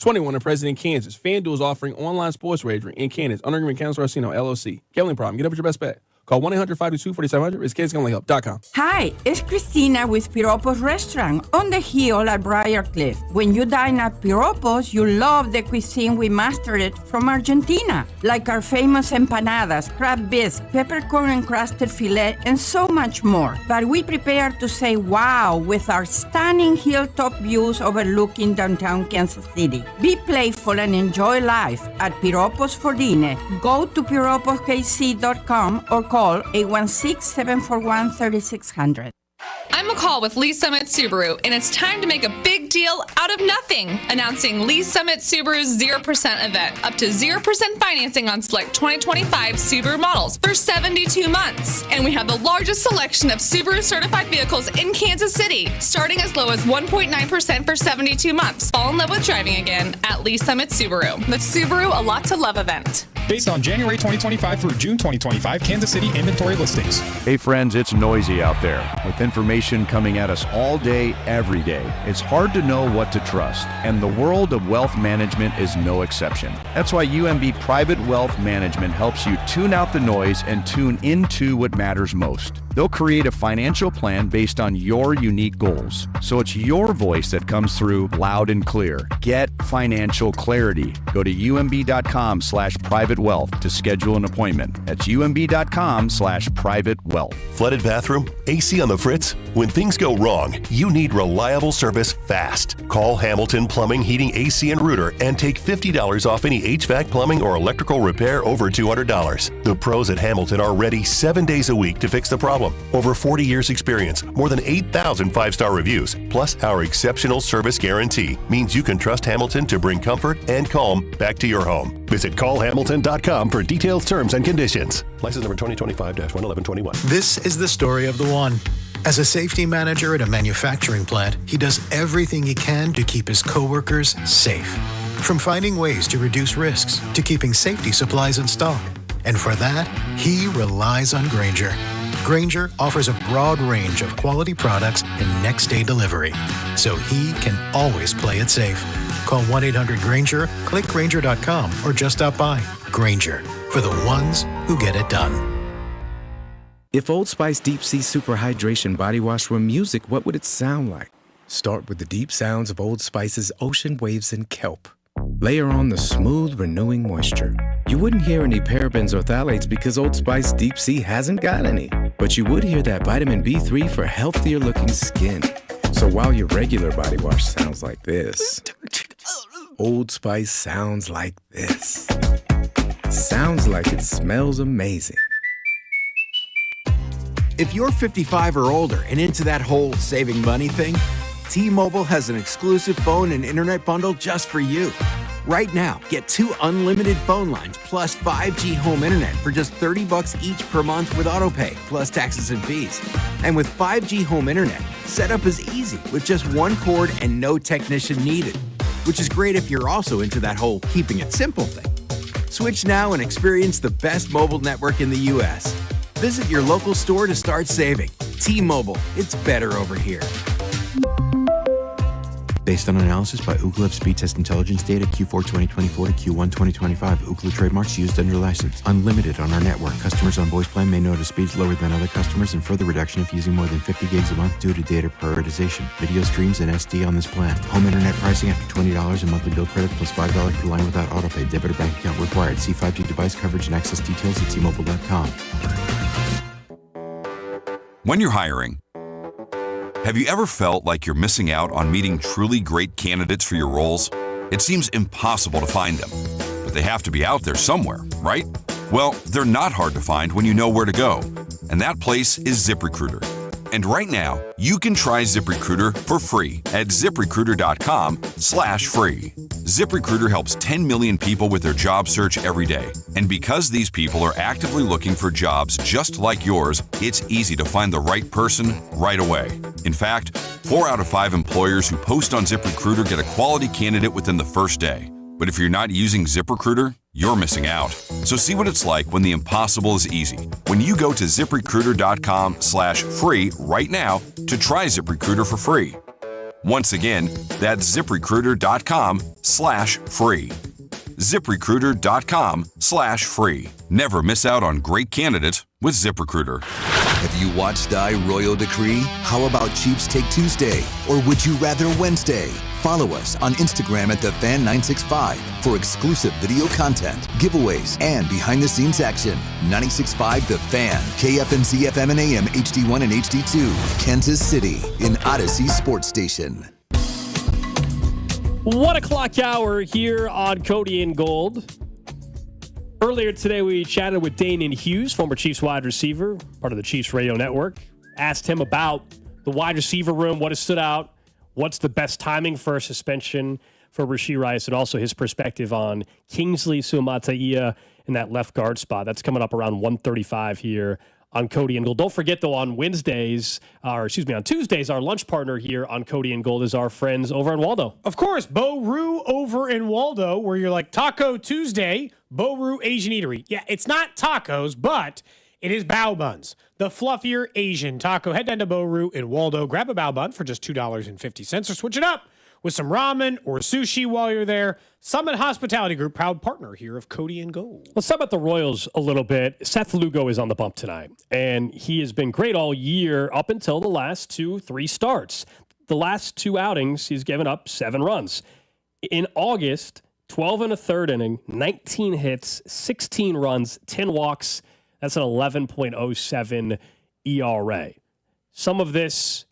21 and present in Kansas. FanDuel is offering online sports wagering in Kansas. Under agreement, Kansas Casino, LLC. Gambling problem. Get up with your best bet. Call 1-800-522-4700. It's KansasGamblingHelp.com. Hi, it's Christina with Piropos Restaurant on the hill at Briarcliff. When you dine at Piropos, you love the cuisine we mastered from Argentina, like our famous empanadas, crab bisque, peppercorn encrusted filet, and so much more. But we prepare to say wow with our stunning hilltop views overlooking downtown Kansas City. Be playful and enjoy life at Piropos for dinner. Go to piroposkc.com or call 816-741-3600. I'm McCall with Lee Summit Subaru, and it's time to make a big deal out of nothing. Announcing Lee Summit Subaru's 0% event. Up to 0% financing on select 2025 Subaru models for 72 months. And we have the largest selection of Subaru certified vehicles in Kansas City, starting as low as 1.9% for 72 months. Fall in love with driving again at Lee Summit Subaru. The Subaru A Lot to Love event. Based on January 2025 through June 2025 Kansas City inventory listings. Hey friends, it's noisy out there with information coming at us all day, every day. It's hard to know what to trust, and the world of wealth management is no exception. That's why UMB Private Wealth Management helps you tune out the noise and tune into what matters most. They'll create a financial plan based on your unique goals, so it's your voice that comes through loud and clear. Get financial clarity. Go to umb.com/privatewealth to schedule an appointment. That's umb.com/privatewealth. Flooded bathroom? AC on the fritz? When things go wrong, you need reliable service fast. Call Hamilton Plumbing, Heating, AC, and Rooter and take $50 off any HVAC, plumbing, or electrical repair over $200. The pros at Hamilton are ready 7 days a week to fix the problem. Over 40 years experience, more than 8,000 five-star reviews, plus our exceptional service guarantee means you can trust Hamilton to bring comfort and calm back to your home. Visit callhamilton.com for detailed terms and conditions. License number 2025-11121. This is the story of the one. As a safety manager at a manufacturing plant, he does everything he can to keep his coworkers safe. From finding ways to reduce risks to keeping safety supplies in stock. And for that, he relies on Grainger. Grainger offers a broad range of quality products and next-day delivery, so he can always play it safe. Call 1-800-GRAINGER, click Grainger.com, or just stop by. Grainger, for the ones who get it done. If Old Spice Deep Sea Super Hydration Body Wash were music, what would it sound like? Start with the deep sounds of Old Spice's ocean waves and kelp. Layer on the smooth, renewing moisture. You wouldn't hear any parabens or phthalates because Old Spice Deep Sea hasn't got any. But you would hear that vitamin B3 for healthier looking skin. So while your regular body wash sounds like this, Old Spice sounds like this. Sounds like it smells amazing. If you're 55 or older and into that whole saving money thing, T-Mobile has an exclusive phone and internet bundle just for you. Right now, get 2 unlimited phone lines plus 5G home internet for just $30 each per month with AutoPay, plus taxes and fees. And with 5G home internet, setup is easy with just one cord and no technician needed, which is great if you're also into that whole keeping it simple thing. Switch now and experience the best mobile network in the U.S. Visit your local store to start saving. T-Mobile, it's better over here. Based on analysis by Ookla of speed test intelligence data Q4 2024 to Q1 2025. Ookla trademarks used under license. Unlimited on our network. Customers on voice plan may notice speeds lower than other customers and further reduction if using more than 50 gigs a month due to data prioritization. Video streams and SD on this plan. Home internet pricing after $20 and monthly bill credit plus $5 per line without autopay. Debit or bank account required. See 5G device coverage and access details at T-Mobile.com. When you're hiring, have you ever felt like you're missing out on meeting truly great candidates for your roles? It seems impossible to find them, but they have to be out there somewhere, right? Well, they're not hard to find when you know where to go, and that place is ZipRecruiter. And right now, you can try ZipRecruiter for free at ZipRecruiter.com/free. ZipRecruiter helps 10 million people with their job search every day. And because these people are actively looking for jobs just like yours, it's easy to find the right person right away. In fact, 4 out of 5 employers who post on ZipRecruiter get a quality candidate within the first day. But if you're not using ZipRecruiter, you're missing out. So see what it's like when the impossible is easy. When you go to ZipRecruiter.com/free right now to try ZipRecruiter for free. Once again, that's ZipRecruiter.com/free. ZipRecruiter.com/free. Never miss out on great candidates with ZipRecruiter. Have you watched Die Royal Decree? How about Chiefs Take Tuesday? Or would you rather Wednesday? Follow us on Instagram at TheFan965 for exclusive video content, giveaways, and behind-the-scenes action. 96.5 The Fan, KFNC FM and AM, HD1 and HD2, Kansas City, in Odyssey Sports Station. 1 o'clock hour here on Cody and Gold. Earlier today, we chatted with Damian Hughes, former Chiefs wide receiver, part of the Chiefs radio network. Asked him about the wide receiver room, what has stood out, what's the best timing for a suspension for Rashee Rice, and also his perspective on Kingsley Suamataia in that left guard spot. That's coming up around 1:35 here on Cody and Gold. Don't forget, though, on Tuesdays, our lunch partner here on Cody and Gold is our friends over in Waldo. Of course, Bo Roo over in Waldo, where you're like, Taco Tuesday, Bo Roo Asian Eatery. Yeah, it's not tacos, but it is bao buns. The fluffier Asian taco. Head down to Bo Roo in Waldo. Grab a bao bun for just $2.50 or switch it up with some ramen or sushi while you're there. Summit Hospitality Group, proud partner here of Cody and Gold. Let's talk about the Royals a little bit. Seth Lugo is on the bump tonight, and he has been great all year up until the last 2-3 starts. The last 2 outings, he's given up 7 runs. In August, 12 and a third inning, 19 hits, 16 runs, 10 walks. That's an 11.07 ERA. Some of this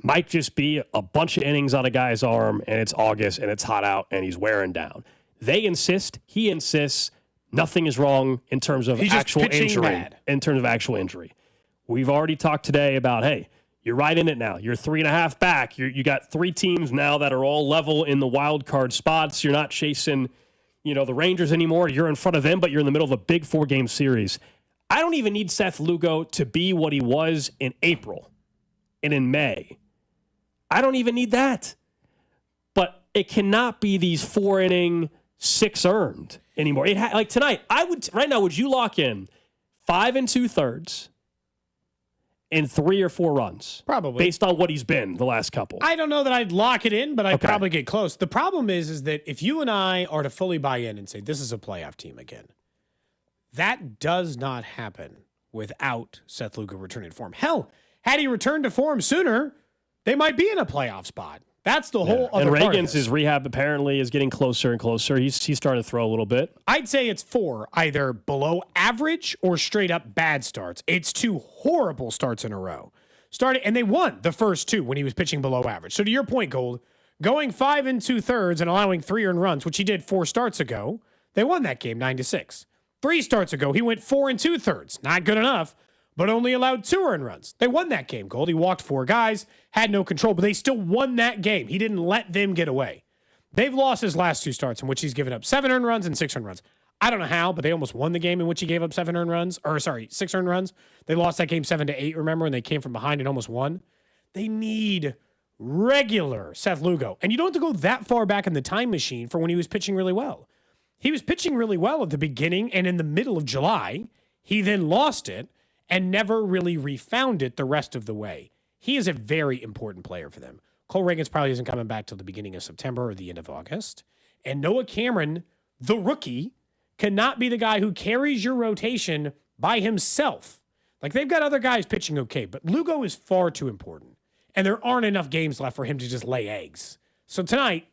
might just be a bunch of innings on a guy's arm, and it's August, and it's hot out, and he's wearing down. They insist, he insists, nothing is wrong in terms of actual injury. We've already talked today about, hey, you're right in it now. You're 3.5 back. You got 3 teams now that are all level in the wild card spots. You're not chasing, the Rangers anymore. You're in front of them, but you're in the middle of a big 4-game series. I don't even need Seth Lugo to be what he was in April and in May. I don't even need that. But it cannot be these 4-inning, 6 earned anymore. Like tonight, would you lock in 5 2/3 and 3 or 4 runs? Probably. Based on what he's been the last couple. I don't know that I'd lock it in, but I'd probably get close. The problem is that if you and I are to fully buy in and say this is a playoff team again, that does not happen without Seth Lugo returning to form. Hell, had he returned to form sooner, they might be in a playoff spot. That's the whole other part. And Reagan's rehab apparently is getting closer and closer. He's starting to throw a little bit. I'd say it's 4, either below average or straight up bad starts. It's 2 horrible starts in a row. And they won the first 2 when he was pitching below average. So to your point, Gold, going 5 2/3 and allowing 3 earned runs, which he did 4 starts ago, they won that game 9-6. 3 starts ago, he went 4 2/3. Not good enough, but only allowed 2 earned runs. They won that game, Gold. He walked 4 guys, had no control, but they still won that game. He didn't let them get away. They've lost his last 2 starts in which he's given up 7 earned runs and 6 earned runs. I don't know how, but they almost won the game in which he gave up 6 earned runs. They lost that game 7-8, remember, and they came from behind and almost won. They need regular Seth Lugo. And you don't have to go that far back in the time machine for when he was pitching really well. He was pitching really well at the beginning and in the middle of July. He then lost it and never really refound it the rest of the way. He is a very important player for them. Cole Reagans probably isn't coming back till the beginning of September or the end of August. And Noah Cameron, the rookie, cannot be the guy who carries your rotation by himself. Like, they've got other guys pitching okay, but Lugo is far too important. And there aren't enough games left for him to just lay eggs. So tonight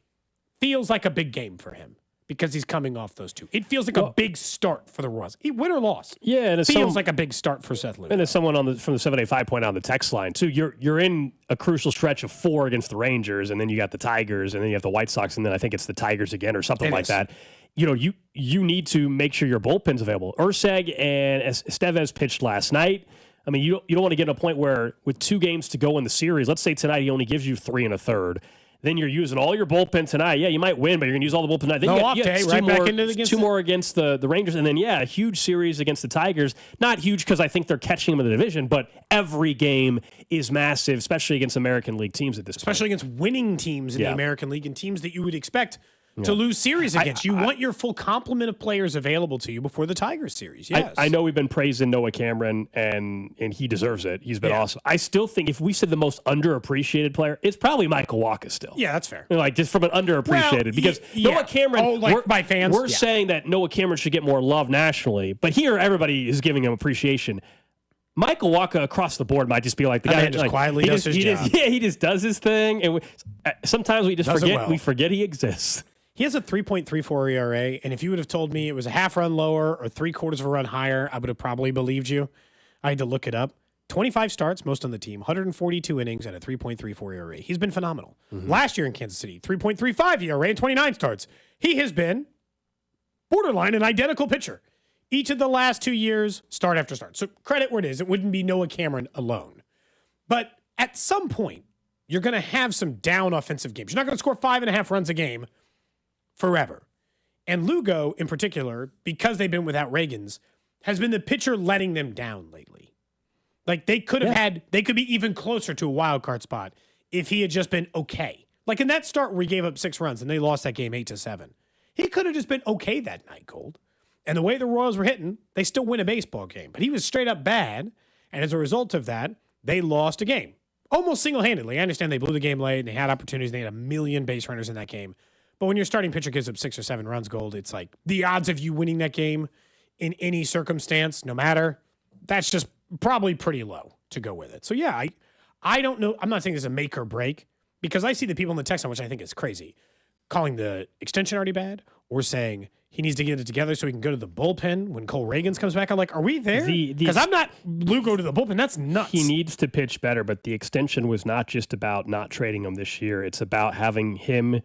feels like a big game for him, because he's coming off those 2. It feels like a big start for the Royals. Win or loss. Yeah, and it feels like a big start for Seth Lugo. And as someone from the 785 point on the text line too, you're in a crucial stretch of 4 against the Rangers, and then you got the Tigers, and then you have the White Sox, and then I think it's the Tigers again or something like that. You need to make sure your bullpen's available. Urseg and Estevez pitched last night. I mean, you don't want to get to a point where with 2 games to go in the series, let's say tonight he only gives you 3 1/3. Then you're using all your bullpen tonight. Yeah, you might win, but you're going to use all the bullpen tonight. Then off day, right back into the 2 more against the Rangers. And then, a huge series against the Tigers. Not huge because I think they're catching them in the division, but every game is massive, especially against American League teams at this point. Especially against winning teams in the American League and teams that you would expect to lose series against. You want your full complement of players available to you before the Tigers series. Yes. I know we've been praising Noah Cameron, and he deserves it. He's been awesome. I still think if we said the most underappreciated player, it's probably Michael Wacha still. Yeah, that's fair. Like, just from an underappreciated. Because Noah Cameron, by fans, we're saying that Noah Cameron should get more love nationally, but here everybody is giving him appreciation. Michael Wacha across the board might just be like the guy that just quietly does his job. He just does his thing, and sometimes we just forget he exists. He has a 3.34 ERA, and if you would have told me it was a half run lower or 3/4 of a run higher, I would have probably believed you. I had to look it up. 25 starts, most on the team, 142 innings, and a 3.34 ERA. He's been phenomenal. Last year in Kansas City, 3.35 ERA and 29 starts. He has been borderline an identical pitcher. Each of the last 2 years, start after start. So credit where it is. It wouldn't be Noah Cameron alone. But at some point, you're going to have some down offensive games. You're not going to score 5.5 runs a game forever. And Lugo, in particular, because they've been without Reagans, has been the pitcher letting them down lately. Like they could have they could be even closer to a wild card spot if he had just been okay. Like in that start where he gave up 6 runs and they lost that game 8-7. He could have just been okay that night, Gold. And the way the Royals were hitting, they still win a baseball game. But he was straight up bad. And as a result of that, they lost a game. Almost single-handedly. I understand they blew the game late and they had opportunities. They had 1 million base runners in that game. But when your starting pitcher gives up 6 or 7 runs, Gold, it's like the odds of you winning that game in any circumstance, no matter, that's just probably pretty low to go with it. So, yeah, I don't know. I'm not saying it's a make or break because I see the people in the text on which I think is crazy, calling the extension already bad or saying he needs to get it together so he can go to the bullpen when Cole Reagans comes back. I'm like, are we there? Because I'm not Lugo to the bullpen. That's nuts. He needs to pitch better, but the extension was not just about not trading him this year. It's about having him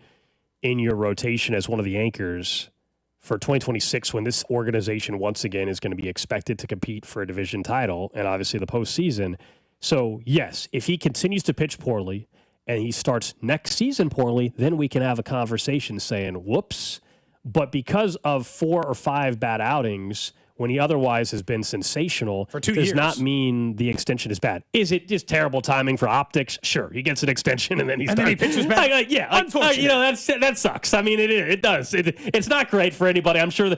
in your rotation as one of the anchors for 2026 when this organization once again is going to be expected to compete for a division title and obviously the postseason. So, yes, if he continues to pitch poorly and he starts next season poorly, then we can have a conversation saying, whoops. But because of 4 or 5 bad outings, when he otherwise has been sensational, for 2 does years. not mean the extension is bad. Is it just terrible timing for optics? Sure, he gets an extension and then he pitches back. Unfortunate. That sucks. I mean, it does. It's not great for anybody. I'm sure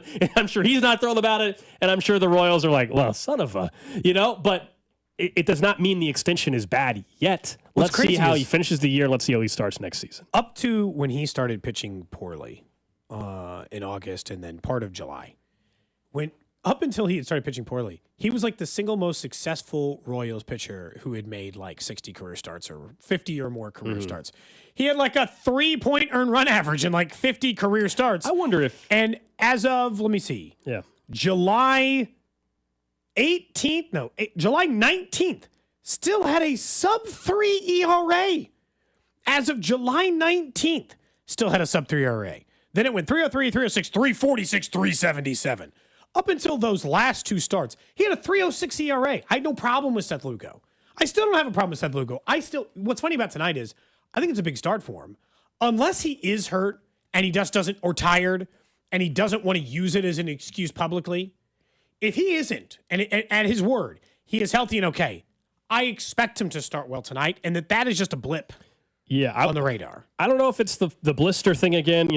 he's not thrilled about it, and I'm sure the Royals are like, well, son of a, But it does not mean the extension is bad yet. Let's see how he finishes the year. Let's see how he starts next season. Up to when he started pitching poorly in August and then part of July, up until he had started pitching poorly, he was like the single most successful Royals pitcher who had made like 60 career starts or 50 or more career starts. He had like a 3-point earned run average in like 50 career starts. I wonder if... And as of, let me see. Yeah. July 19th, still had a sub-3 ERA. As of July 19th, still had a sub-3 ERA. Then it went 303, 306, 346, 377. Up until those last 2 starts, he had a 306 ERA. I had no problem with Seth Lugo. I still don't have a problem with Seth Lugo. What's funny about tonight is I think it's a big start for him. Unless he is hurt and he just doesn't, or tired, and he doesn't want to use it as an excuse publicly, if he isn't, and at his word, he is healthy and okay, I expect him to start well tonight, and that is just a blip on the radar. I don't know if it's the blister thing again.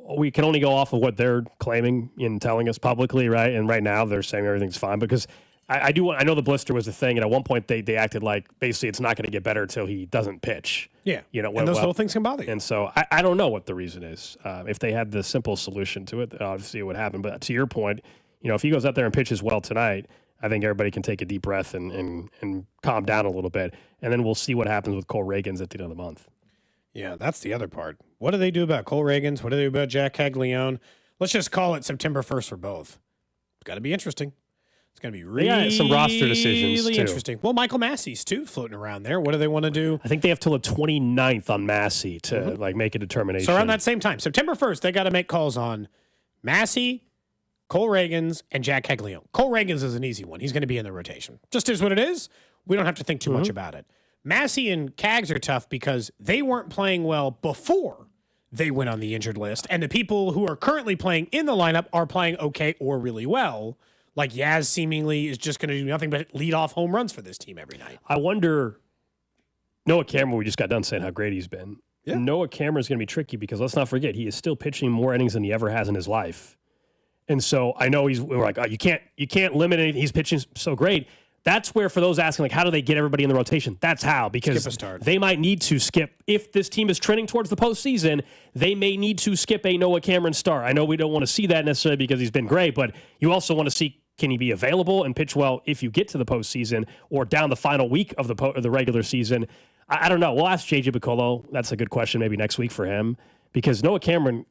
We can only go off of what they're claiming and telling us publicly, right? And right now they're saying everything's fine because I know the blister was the thing, and at one point they acted like basically it's not going to get better until he doesn't pitch. Yeah, and those little things can bother you. And so I don't know what the reason is. If they had the simple solution to it, obviously it would happen. But to your point, if he goes out there and pitches well tonight, I think everybody can take a deep breath and calm down a little bit, and then we'll see what happens with Cole Reagans at the end of the month. Yeah, that's the other part. What do they do about Cole Reagans? What do they do about Jack Caglione? Let's just call it September 1st for both. It's got to be interesting. It's going to be really some roster decisions, too. Interesting. Well, Michael Massey's, too, floating around there. What do they want to do? I think they have till the 29th on Massey to make a determination. So around that same time, September 1st, they got to make calls on Massey, Cole Reagans, and Jack Caglione. Cole Reagans is an easy one. He's going to be in the rotation. Just is what it is. We don't have to think too much about it. Massey and Cags are tough because they weren't playing well before they went on the injured list. And the people who are currently playing in the lineup are playing okay or really well. Like Yaz seemingly is just going to do nothing but lead off home runs for this team every night. I wonder, Noah Cameron, we just got done saying how great he's been. Yeah. Noah Cameron is going to be tricky because let's not forget, he is still pitching more innings than he ever has in his life. And so I know we're like, oh, you can't limit anything. He's pitching so great. That's where, for those asking, like, how do they get everybody in the rotation? That's how, because they might need to skip. If this team is trending towards the postseason, they may need to skip a Noah Cameron start. I know we don't want to see that necessarily because he's been great, but you also want to see, can he be available and pitch well if you get to the postseason or down the final week of the regular season? I don't know. We'll ask JJ Piccolo. That's a good question maybe next week for him, because Noah Cameron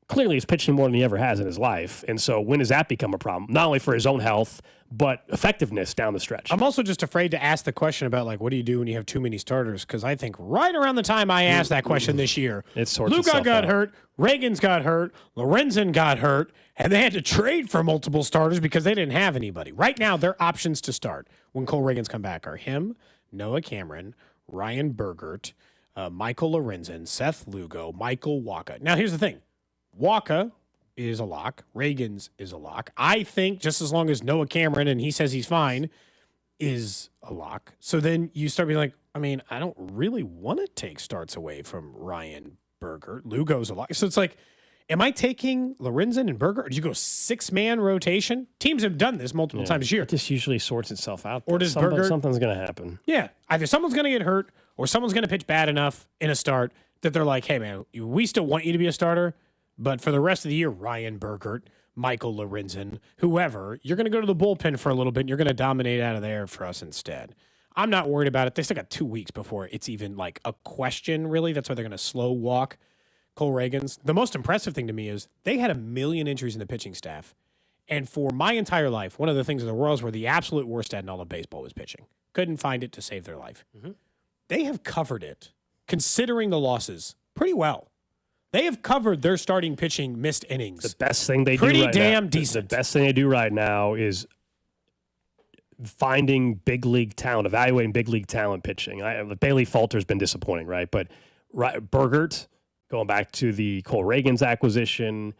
clearly is pitching more than he ever has in his life. And so when does that become a problem? Not only for his own health, but effectiveness down the stretch. I'm also just afraid to ask the question about, like, what do you do when you have too many starters? Because I think right around the time I asked that question this year, Lugo got hurt, Reagans got hurt, Lorenzen got hurt, and they had to trade for multiple starters because they didn't have anybody. Right now, their options to start when Cole Reagans come back are him, Noah Cameron, Ryan Burgert, Michael Lorenzen, Seth Lugo, Michael Waka. Now, here's the thing. Waka is a lock. Reagans is a lock. I think just as long as Noah Cameron, and he says he's fine, is a lock. So then you start being like, I mean, I don't really want to take starts away from Ryan Burgert. Lugo's a lock. So it's like, am I taking Lorenzen and Burgert? Or do you go 6-man rotation? Teams have done this multiple times this year. It just usually sorts itself out. Or does Burgert? Something's going to happen. Yeah. Either someone's going to get hurt or someone's going to pitch bad enough in a start that they're like, hey, man, we still want you to be a starter, but for the rest of the year, Ryan Burgert, Michael Lorenzen, whoever, you're going to go to the bullpen for a little bit and you're going to dominate out of there for us instead. I'm not worried about it. They still got 2 weeks before it's even like a question, really. That's why they're going to slow walk Cole Reagans. The most impressive thing to me is they had 1 million injuries in the pitching staff. And for my entire life, one of the things in the world where the absolute worst at in all of baseball was pitching. Couldn't find it to save their life. Mm-hmm. They have covered it, considering the losses, pretty well. They have covered their starting pitching missed innings. The best thing they do pretty right damn now, decent. The best thing they do right now is finding big league talent, evaluating big league talent pitching. Bailey Falter's been disappointing, right? But Burgert, going back to the Cole Reagans acquisition,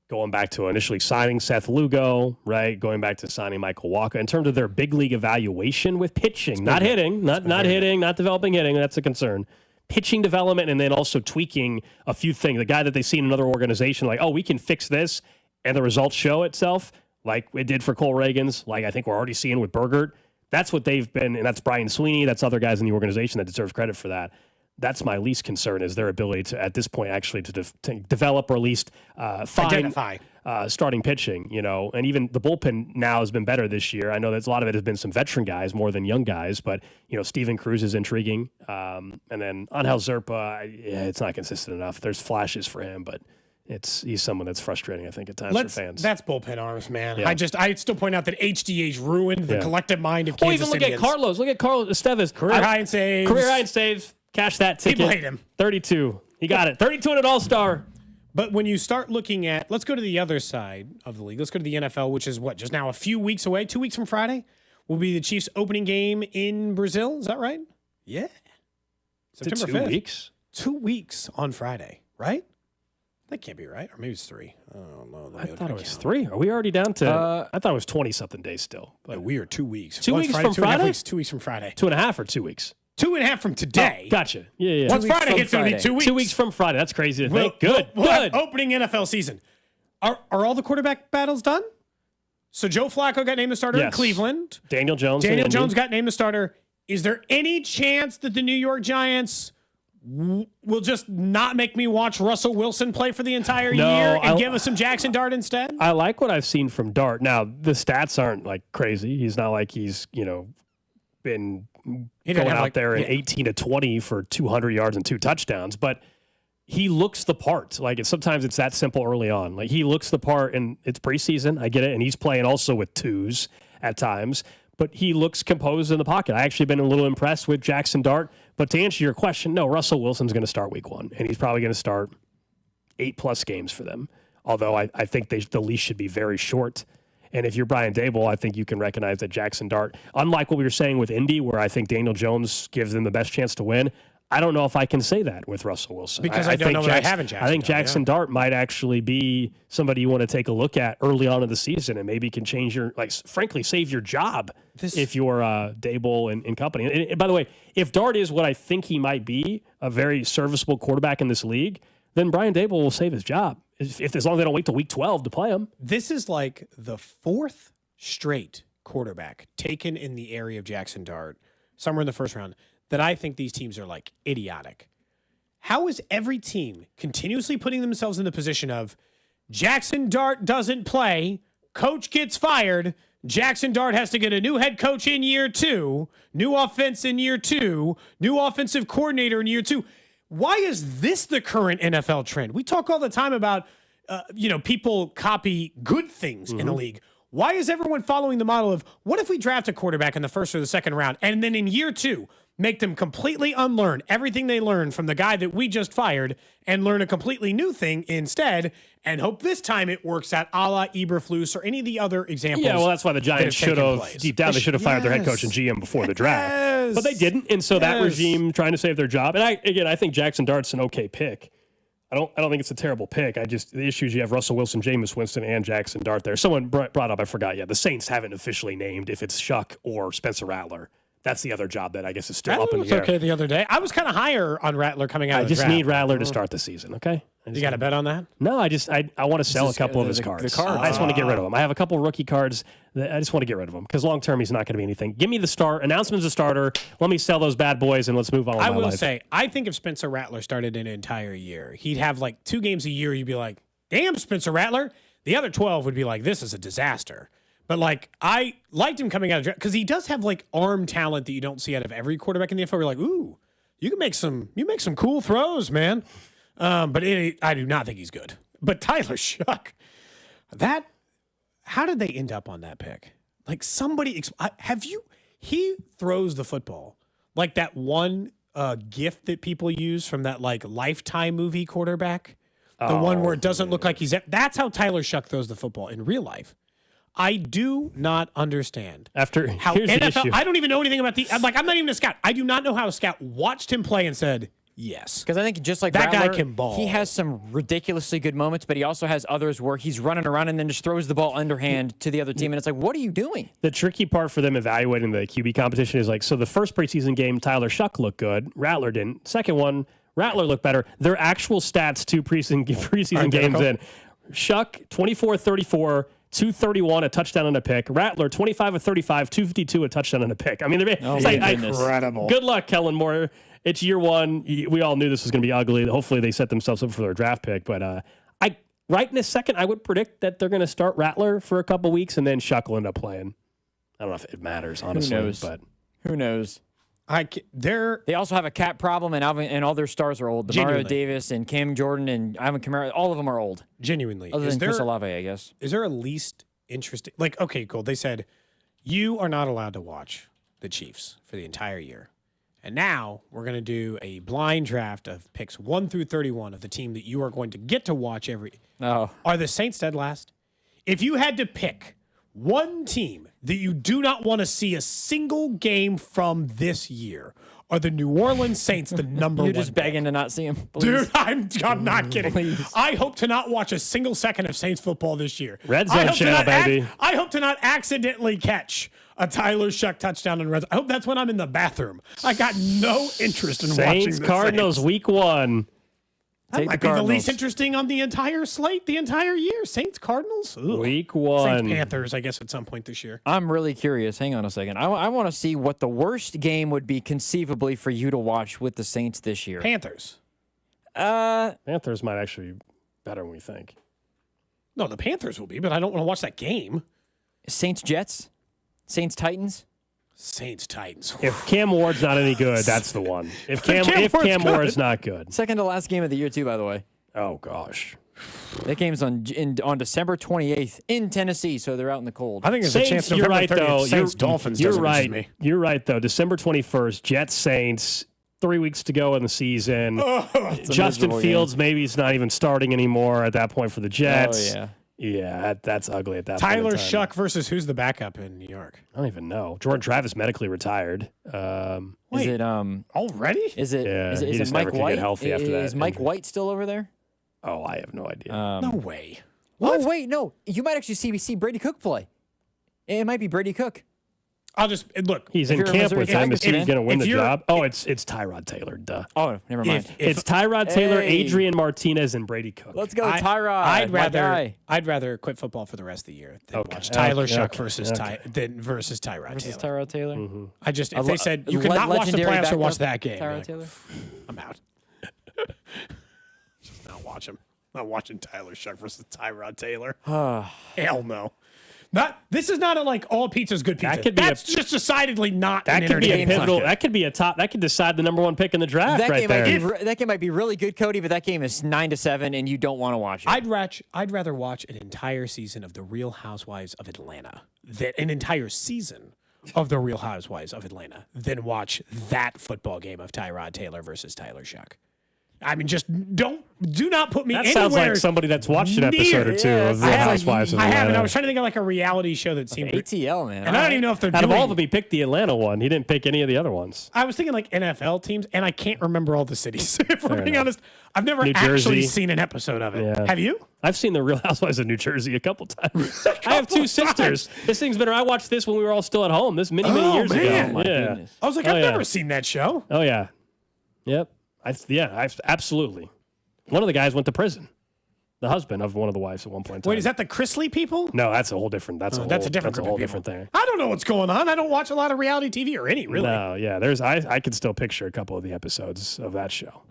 going back to initially signing Seth Lugo, right? Going back to signing Michael Waka. In terms of their big league evaluation with pitching, not hitting, not hitting, not developing hitting, that's a concern. Pitching development and then also tweaking a few things. The guy that they see in another organization, like, oh, we can fix this, and the results show itself, like it did for Cole Reagans, like I think we're already seeing with Burgert. That's what they've been, and that's Brian Sweeney. That's other guys in the organization that deserve credit for that. That's my least concern is their ability to, at this point, actually to develop or at least find identify starting pitching, and even the bullpen now has been better this year. I know that a lot of it has been some veteran guys more than young guys, but, Steven Cruz is intriguing. And then Angel Zerpa, it's not consistent enough. There's flashes for him, but he's someone that's frustrating, I think, at times for fans. That's bullpen arms, man. Yeah. I still point out that HDA's ruined the collective mind of Kansas even Cityans. Look at Carlos Estevez. Career high in saves. Cash that ticket. People hate him. 32. He got it. 32 and an all-star. But when you start looking at, let's go to the other side of the league. Let's go to the NFL, which is just now a few weeks away. 2 weeks from Friday will be the Chiefs' opening game in Brazil. Is that right? Yeah. September 5th. 2 weeks? 2 weeks on Friday, right? That can't be right. Or maybe it's 3. I don't know. I thought it was 3. Are we already down to? I thought it was 20-something days still. But we are 2 weeks. 2 weeks from Friday? 2 weeks from Friday. 2.5 or 2 weeks? 2.5 from today. Oh, gotcha. Yeah. Once Friday hits, it'll be 2 weeks. 2 weeks from Friday. That's crazy to think. Good. Opening NFL season. Are all the quarterback battles done? So Joe Flacco got named the starter in Cleveland. Daniel Jones got named the starter. Is there any chance that the New York Giants will just not make me watch Russell Wilson play for the entire year and give us some Jackson Dart instead? I like what I've seen from Dart. Now, the stats aren't like crazy. He's not like he's, been going out there in 18 to 20 for 200 yards and 2 touchdowns, but he looks the part. Like sometimes it's that simple early on. Like he looks the part, and it's preseason. I get it, and he's playing also with 2s at times, but he looks composed in the pocket. I actually been a little impressed with Jackson Dart. But to answer your question, no, Russell Wilson's going to start week 1, and he's probably going to start 8+ games for them. Although I think the leash should be very short. And if you're Brian Daboll, I think you can recognize that Jackson Dart, unlike what we were saying with Indy, where I think Daniel Jones gives them the best chance to win, I don't know if I can say that with Russell Wilson. Because I don't know what I have in Jackson. I think Jackson Dart might actually be somebody you want to take a look at early on in the season and maybe can change frankly, save your job if you're Daboll and company. And by the way, if Dart is what I think he might be, a very serviceable quarterback in this league, then Brian Daboll will save his job. As long as they don't wait till week 12 to play him. This is like the 4th straight quarterback taken in the area of Jackson Dart, somewhere in the first round, that I think these teams are like idiotic. How is every team continuously putting themselves in the position of Jackson Dart doesn't play, coach gets fired, Jackson Dart has to get a new head coach in year 2, new offense in year 2, new offensive coordinator in year 2? Why is this the current NFL trend? We talk all the time about, people copy good things in the league. Why is everyone following the model of what if we draft a quarterback in the first or the second round and then in year 2 make them completely unlearn everything they learned from the guy that we just fired and learn a completely new thing instead and hope this time it works out a la Eberflus or any of the other examples? Yeah, well, that's why the Giants should have, deep down, they should have fired their head coach and GM before the draft. Yes. But they didn't, and so that Yes. regime trying to save their job. And I think Jackson Dart's an okay pick. I don't think it's a terrible pick. The issues you have Russell Wilson, Jameis Winston, and Jackson Dart there. Someone brought up, I forgot yet. The Saints haven't officially named if it's Shuck or Spencer Rattler. That's the other job that I guess is still up in the air. Okay the other day. I was kind of higher on Rattler coming out. I of the just draft. need Rattler to start the season. Okay. You got a bet on that? No, I want to sell a couple of his cards. the cards. I just want to get rid of them. I have a couple rookie cards that I just want to get rid of them because long term he's not going to be anything. Give me the start announcement as a starter. Let me sell those bad boys and let's move on. With I my will life. say, I think if Spencer Rattler started an entire year, he'd have like 2 games a year. You'd be like, damn, Spencer Rattler. The other 12 would be like, this is a disaster. But like, I liked him coming out of draft because he does have like arm talent that you don't see out of every quarterback in the NFL. You're like, ooh, you make some cool throws, man. But I do not think he's good. But Tyler Shuck, how did they end up on that pick? Like somebody, he throws the football like that one gift that people use from that like Lifetime movie quarterback. The one where it doesn't look like that's how Tyler Shuck throws the football in real life. I do not understand how here's the NFL. issue. I don't even know anything about I'm not even a scout. I do not know how a scout watched him play and said yes. Because I think just like that Rattler, guy can ball. He has some ridiculously good moments, but he also has others where he's running around and then just throws the ball underhand to the other team, and it's like, what are you doing? The tricky part for them evaluating the QB competition is like, so the first preseason game, Tyler Shuck looked good. Rattler didn't. Second one, Rattler looked better. Their actual stats 2 preseason games in. Shuck, 24-34, 231, a touchdown and a pick. Rattler, 25 of 35, 252, a touchdown and a pick. I mean, incredible. Good luck, Kellen Moore. It's year one. We all knew this was going to be ugly. Hopefully they set themselves up for their draft pick. But right in a second, I would predict that they're going to start Rattler for a couple weeks and then Shuck will end up playing. I don't know if it matters, honestly. Who knows? But who knows? They also have a cap problem, and all their stars are old. Demario Davis and Cam Jordan and Ivan Kamara, all of them are old. Genuinely. Other than Chris Olave, I guess. Is there a least interesting? Like, okay, cool. They said, you are not allowed to watch the Chiefs for the entire year. And now we're going to do a blind draft of picks 1 through 31 of the team that you are going to get to watch every. Oh. Are the Saints dead last? If you had to pick one team that you do not want to see a single game from this year, are the New Orleans Saints the number one? You're just begging to not see them. Dude, I'm not kidding. Please. I hope to not watch a single second of Saints football this year. Red Zone channel, baby. I hope to not accidentally catch a Tyler Shuck touchdown in red zone. I hope that's when I'm in the bathroom. I got no interest in watching the Cardinals Saints. week 1. That might be the least interesting on the entire slate, the entire year. Saints, Cardinals? Ugh. Week 1. Saints, Panthers, I guess, at some point this year. I'm really curious. Hang on a second. I want to see what the worst game would be conceivably for you to watch with the Saints this year. Panthers. Panthers might actually be better than we think. No, the Panthers will be, but I don't want to watch that game. Saints, Jets? Saints, Titans? Saints, Titans. If Cam Ward's not any good, that's the one. If Cam Ward's not good. Second to last game of the year, too, by the way. Oh, gosh. That game's on December 28th in Tennessee, so they're out in the cold. I think there's Saints, a chance you're right, though. Saints, Dolphins you're doesn't right. me. You're right, though. December 21st, Jets, Saints, 3 weeks to go in the season. Justin Fields, maybe he's not even starting anymore at that point for the Jets. Oh, yeah. Yeah, that's ugly at that point. Tyler Shuck versus who's the backup in New York? I don't even know. Jordan Travis medically retired. Is it already? Is it Yeah, is he it just Mike never could get White? healthy after that Is Mike injury. White still over there? Oh, I have no idea. No way. Oh wait, no. You might actually see Brady Cook play. It might be Brady Cook. I'll just look. He's if in you're a camp Missouri with him. Is he fan, going to win if the you're- job? Oh, it's Tyrod Taylor. Duh. Oh, never mind. It's Tyrod Taylor, Hey. Adrian Martinez, and Brady Cook. Let's go, Tyrod. I'd rather quit football for the rest of the year than Okay. watch Tyler Okay. Shuck Okay. versus Okay. versus Tyrod Versus Taylor. Tyrod Taylor. Mm-hmm. I just if they said you cannot watch the legendary playoffs or watch backup, that game, Tyrod like, Taylor. I'm out. Just not watch him. Not watching Tyler Shuck versus Tyrod Taylor. Hell no. This is not a like all pizza's good pizza. That could be That's just decidedly not That an could be a entertaining pivotal. question. That could be a top. That could decide the number 1 pick in the draft That right game there. that game might be really good, Cody, but that game is 9-7, and you don't want to watch it. I'd rather watch an entire season of The Real Housewives of Atlanta than an entire season of The Real Housewives of Atlanta than watch that football game of Tyrod Taylor versus Tyler Shuck. I mean, just do not put me That anywhere. sounds like somebody that's watched an episode or two of The Housewives of I Atlanta. haven't. I was trying to think of like a reality show that seemed ATL, man. And I don't even know if they're Out doing. of all of them, he picked the Atlanta one. He didn't pick any of the other ones. I was thinking like NFL teams, and I can't remember all the cities. If we're Fair being enough. honest, I've never New actually Jersey. seen an episode of it. Yeah. Have you? I've seen The Real Housewives of New Jersey a couple times. I have two sisters. This thing's been. I watched this when we were all still at home. This many years man. ago. Yeah. I was like, I've never seen that show. Oh yeah. Yep. I absolutely. One of the guys went to prison. The husband of one of the wives at one point in time. Wait, is that the Chrisley people? No, that's a whole different. That's a a different That's a group whole of people. different thing. I don't know what's going on. I don't watch a lot of reality TV or any really. No, yeah. There's. I can still picture a couple of the episodes of that show.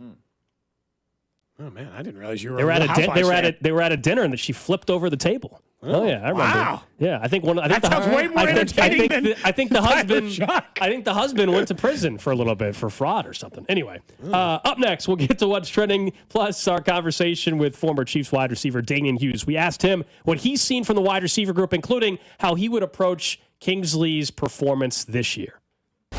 Oh man, I didn't realize you were. They were a at Real a Housewives fan. they were at a dinner and she flipped over the table. Oh yeah, I remember. Wow. Yeah, I think one. I think That sounds way more entertaining than I think the Tyler husband. Shock. I think the husband went to prison for a little bit for fraud or something. Anyway, up next we'll get to what's trending. Plus our conversation with former Chiefs wide receiver Damian Hughes. We asked him what he's seen from the wide receiver group, including how he would approach Kingsley's performance this year.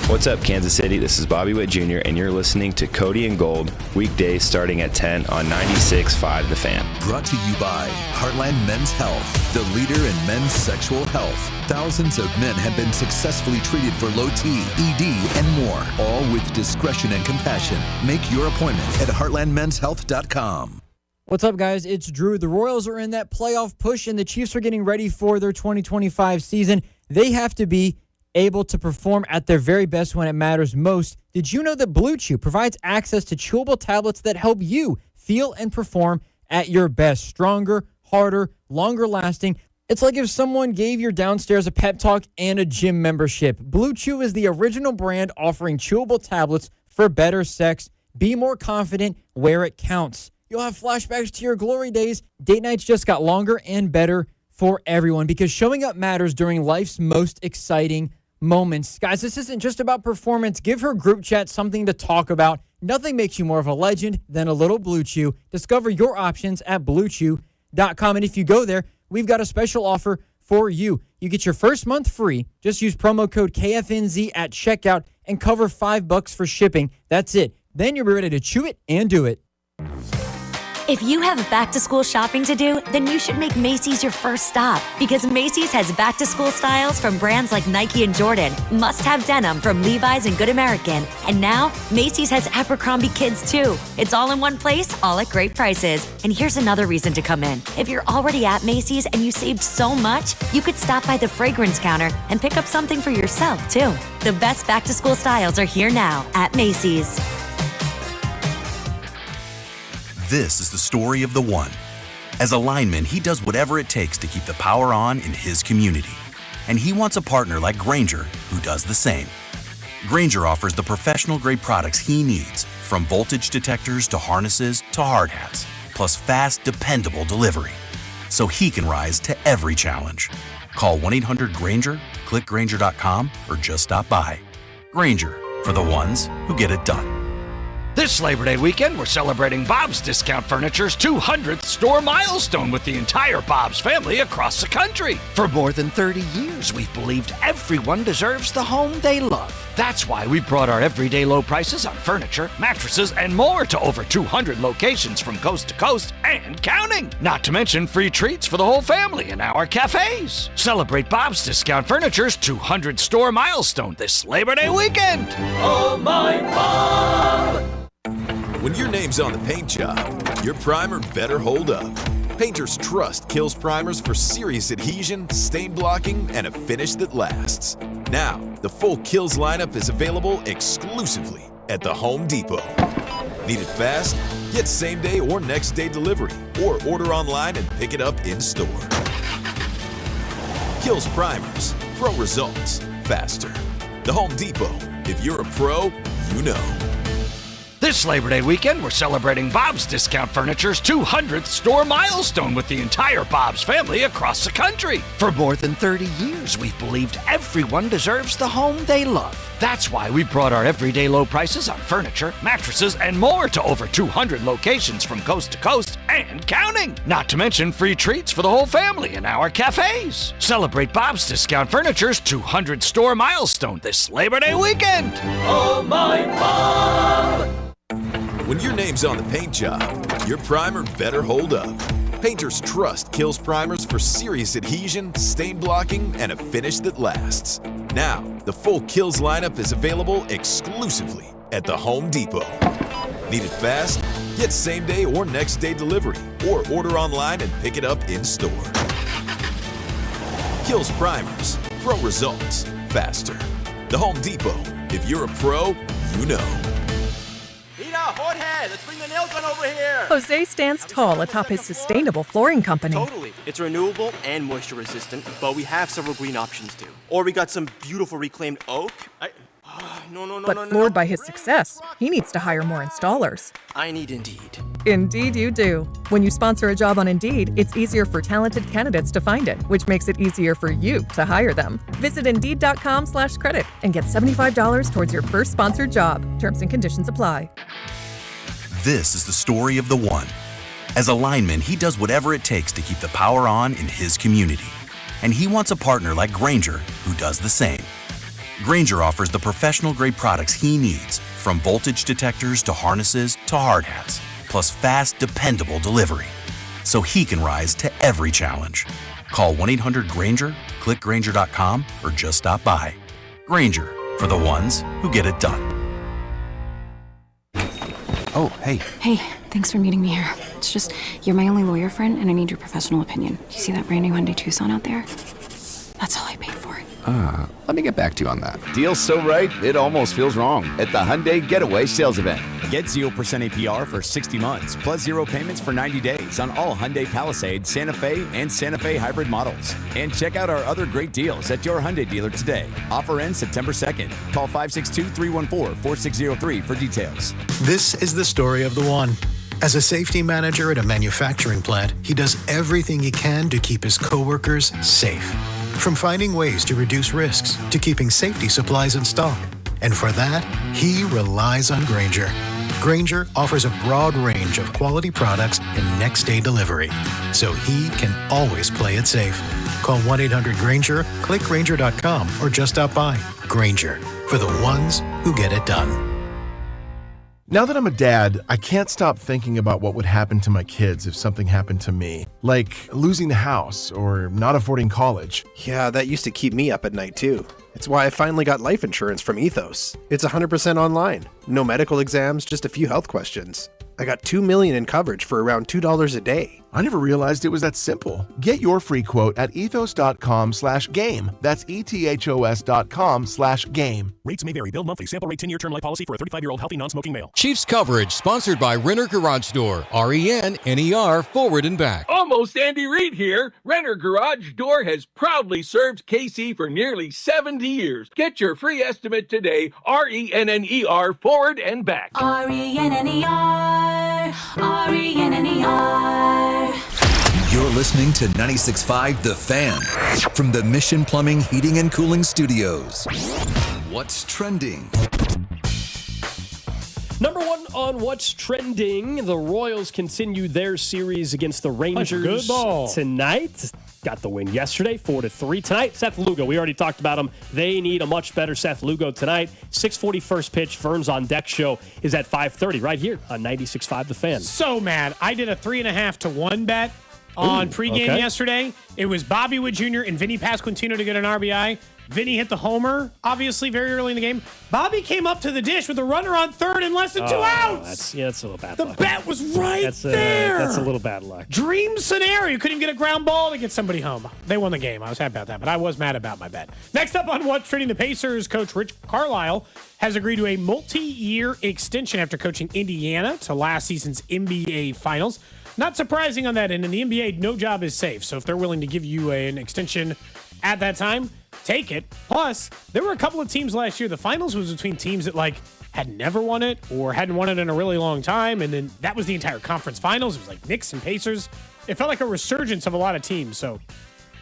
What's up, Kansas City? This is Bobby Witt Jr., and you're listening to Cody and Gold, weekdays starting at 10 on 96.5 The Fan. Brought to you by Heartland Men's Health, the leader in men's sexual health. Thousands of men have been successfully treated for low T, ED, and more, all with discretion and compassion. Make your appointment at heartlandmenshealth.com. What's up, guys? It's Drew. The Royals are in that playoff push, and the Chiefs are getting ready for their 2025 season. They have to be able to perform at their very best when it matters most. Did you know that Blue Chew provides access to chewable tablets that help you feel and perform at your best? Stronger, harder, longer lasting. It's like if someone gave your downstairs a pep talk and a gym membership. Blue Chew is the original brand offering chewable tablets for better sex. Be more confident where it counts. You'll have flashbacks to your glory days. Date nights just got longer and better for everyone because showing up matters during life's most exciting moments. Guys, this isn't just about performance. Give her group chat something to talk about. Nothing makes you more of a legend than a little Blue Chew. Discover your options at BlueChew.com. And if you go there, we've got a special offer for you. You get your first month free. Just use promo code KFNZ at checkout and cover $5 for shipping. That's it. Then you'll be ready to chew it and do it. If you have back-to-school shopping to do, then you should make Macy's your first stop because Macy's has back-to-school styles from brands like Nike and Jordan, must-have denim from Levi's and Good American, and now Macy's has Abercrombie Kids too. It's all in one place, all at great prices. And here's another reason to come in. If you're already at Macy's and you saved so much, you could stop by the fragrance counter and pick up something for yourself too. The best back-to-school styles are here now at Macy's. This is the story of the one. As a lineman, he does whatever it takes to keep the power on in his community. And he wants a partner like Grainger who does the same. Grainger offers the professional-grade products he needs, from voltage detectors to harnesses to hard hats, plus fast, dependable delivery, so he can rise to every challenge. Call 1-800-GRAINGER, click Grainger.com, or just stop by. Grainger, for the ones who get it done. This Labor Day weekend, we're celebrating Bob's Discount Furniture's 200th store milestone with the entire Bob's family across the country. For more than 30 years, we've believed everyone deserves the home they love. That's why we brought our everyday low prices on furniture, mattresses, and more to over 200 locations from coast to coast and counting. Not to mention free treats for the whole family in our cafes. Celebrate Bob's Discount Furniture's 200 store milestone this Labor Day weekend. Oh, my Bob! When your name's on the paint job, your primer better hold up. Painters trust Kills primers for serious adhesion, stain blocking, and a finish that lasts. Now, the full Kills lineup is available exclusively at the Home Depot. Need it fast? Get same day or next day delivery, or order online and pick it up in store. Kills primers, pro results, faster. The Home Depot. If you're a pro, you know. This Labor Day weekend, we're celebrating Bob's Discount Furniture's 200th store milestone with the entire Bob's family across the country. For more than 30 years, we've believed everyone deserves the home they love. That's why we brought our everyday low prices on furniture, mattresses, and more to over 200 locations from coast to coast and counting. Not to mention free treats for the whole family in our cafes. Celebrate Bob's Discount Furniture's 200 store milestone this Labor Day weekend. Oh, my Bob! When your name's on the paint job, your primer better hold up. Painters Trust kills primers for serious adhesion, stain blocking, and a finish that lasts. Now, the full Kills lineup is available exclusively at the Home Depot. Need it fast? Get same-day or next-day delivery, or order online and pick it up in-store. Kills primers. Pro results. Faster. The Home Depot. If you're a pro, you know. Jorge, let's bring the nail gun over here. Jose stands tall atop his sustainable flooring company. Totally. It's renewable and moisture resistant, but we have several green options too. Or we got some beautiful reclaimed oak. But floored by his success, he needs to hire more installers. I need Indeed. Indeed you do. When you sponsor a job on Indeed, it's easier for talented candidates to find it, which makes it easier for you to hire them. Visit Indeed.com/credit and get $75 towards your first sponsored job. Terms and conditions apply. This is the story of the one. As a lineman, he does whatever it takes to keep the power on in his community. And he wants a partner like Grainger who does the same. Grainger offers the professional-grade products he needs, from voltage detectors to harnesses to hard hats, plus fast, dependable delivery, so he can rise to every challenge. Call 1-800-GRAINGER, click Grainger.com, or just stop by. Grainger, for the ones who get it done. Oh, hey. Hey, thanks for meeting me here. It's just, you're my only lawyer friend, and I need your professional opinion. Do you see that brand new Hyundai Tucson out there? That's all I paid for it. Let me get back to you on that. Deal's so right, it almost feels wrong at the Hyundai Getaway Sales Event. Get 0% APR for 60 months, plus 0 payments for 90 days on all Hyundai Palisade, Santa Fe, and Santa Fe hybrid models. And check out our other great deals at your Hyundai dealer today. Offer ends September 2nd. Call 562-314-4603 for details. This is the story of the one. As a safety manager at a manufacturing plant, he does everything he can to keep his coworkers safe. From finding ways to reduce risks to keeping safety supplies in stock. And for that, he relies on Grainger. Grainger offers a broad range of quality products and next-day delivery, so he can always play it safe. Call 1-800-GRAINGER, click Grainger.com, or just stop by. Grainger, for the ones who get it done. Now that I'm a dad, I can't stop thinking about what would happen to my kids if something happened to me, like losing the house or not affording college. Yeah, that used to keep me up at night too. It's why I finally got life insurance from Ethos. It's 100% online. No medical exams, just a few health questions. I got $2 million in coverage for around $2 a day. I never realized it was that simple. Get your free quote at ethos.com/game. That's ethos.com/game. Rates may vary. Bill monthly. Sample rate 10-year term life policy for a 35-year-old healthy non-smoking male. Chiefs coverage sponsored by Renner Garage Door. RENNER forward and back. Almost Andy Reid here. Renner Garage Door has proudly served KC for nearly 70 years. Get your free estimate today. RENNER forward and back. RENNER. You're listening to 96.5 The Fan from the Mission Plumbing, Heating, and Cooling Studios. What's trending? Number one on What's Trending, the Royals continue their series against the Rangers good ball tonight. Got the win yesterday, 4-3. Tonight, Seth Lugo. We already talked about him. They need a much better Seth Lugo tonight. 6:40 first pitch. Vern's on deck show is at 5:30 right here on 96.5 The Fan. So mad. I did a 3.5 to 1 bet on pregame yesterday. It was Bobby Witt Jr. and Vinny Pasquantino to get an RBI. Vinny hit the homer, obviously, very early in the game. Bobby came up to the dish with a runner on third in less than 2 outs. That's a little bad luck. The bet was right there. That's a little bad luck. Dream scenario. You couldn't even get a ground ball to get somebody home. They won the game. I was happy about that, but I was mad about my bet. Next up on What's Trending, the Pacers coach Rich Carlisle has agreed to a multi-year extension after coaching Indiana to last season's NBA Finals. Not surprising on that end. In the NBA, no job is safe. So if they're willing to give you an extension at that time, take it. Plus, there were a couple of teams last year. The finals was between teams that had never won it or hadn't won it in a really long time. And then that was the entire conference finals. It was like Knicks and Pacers. It felt like a resurgence of a lot of teams. So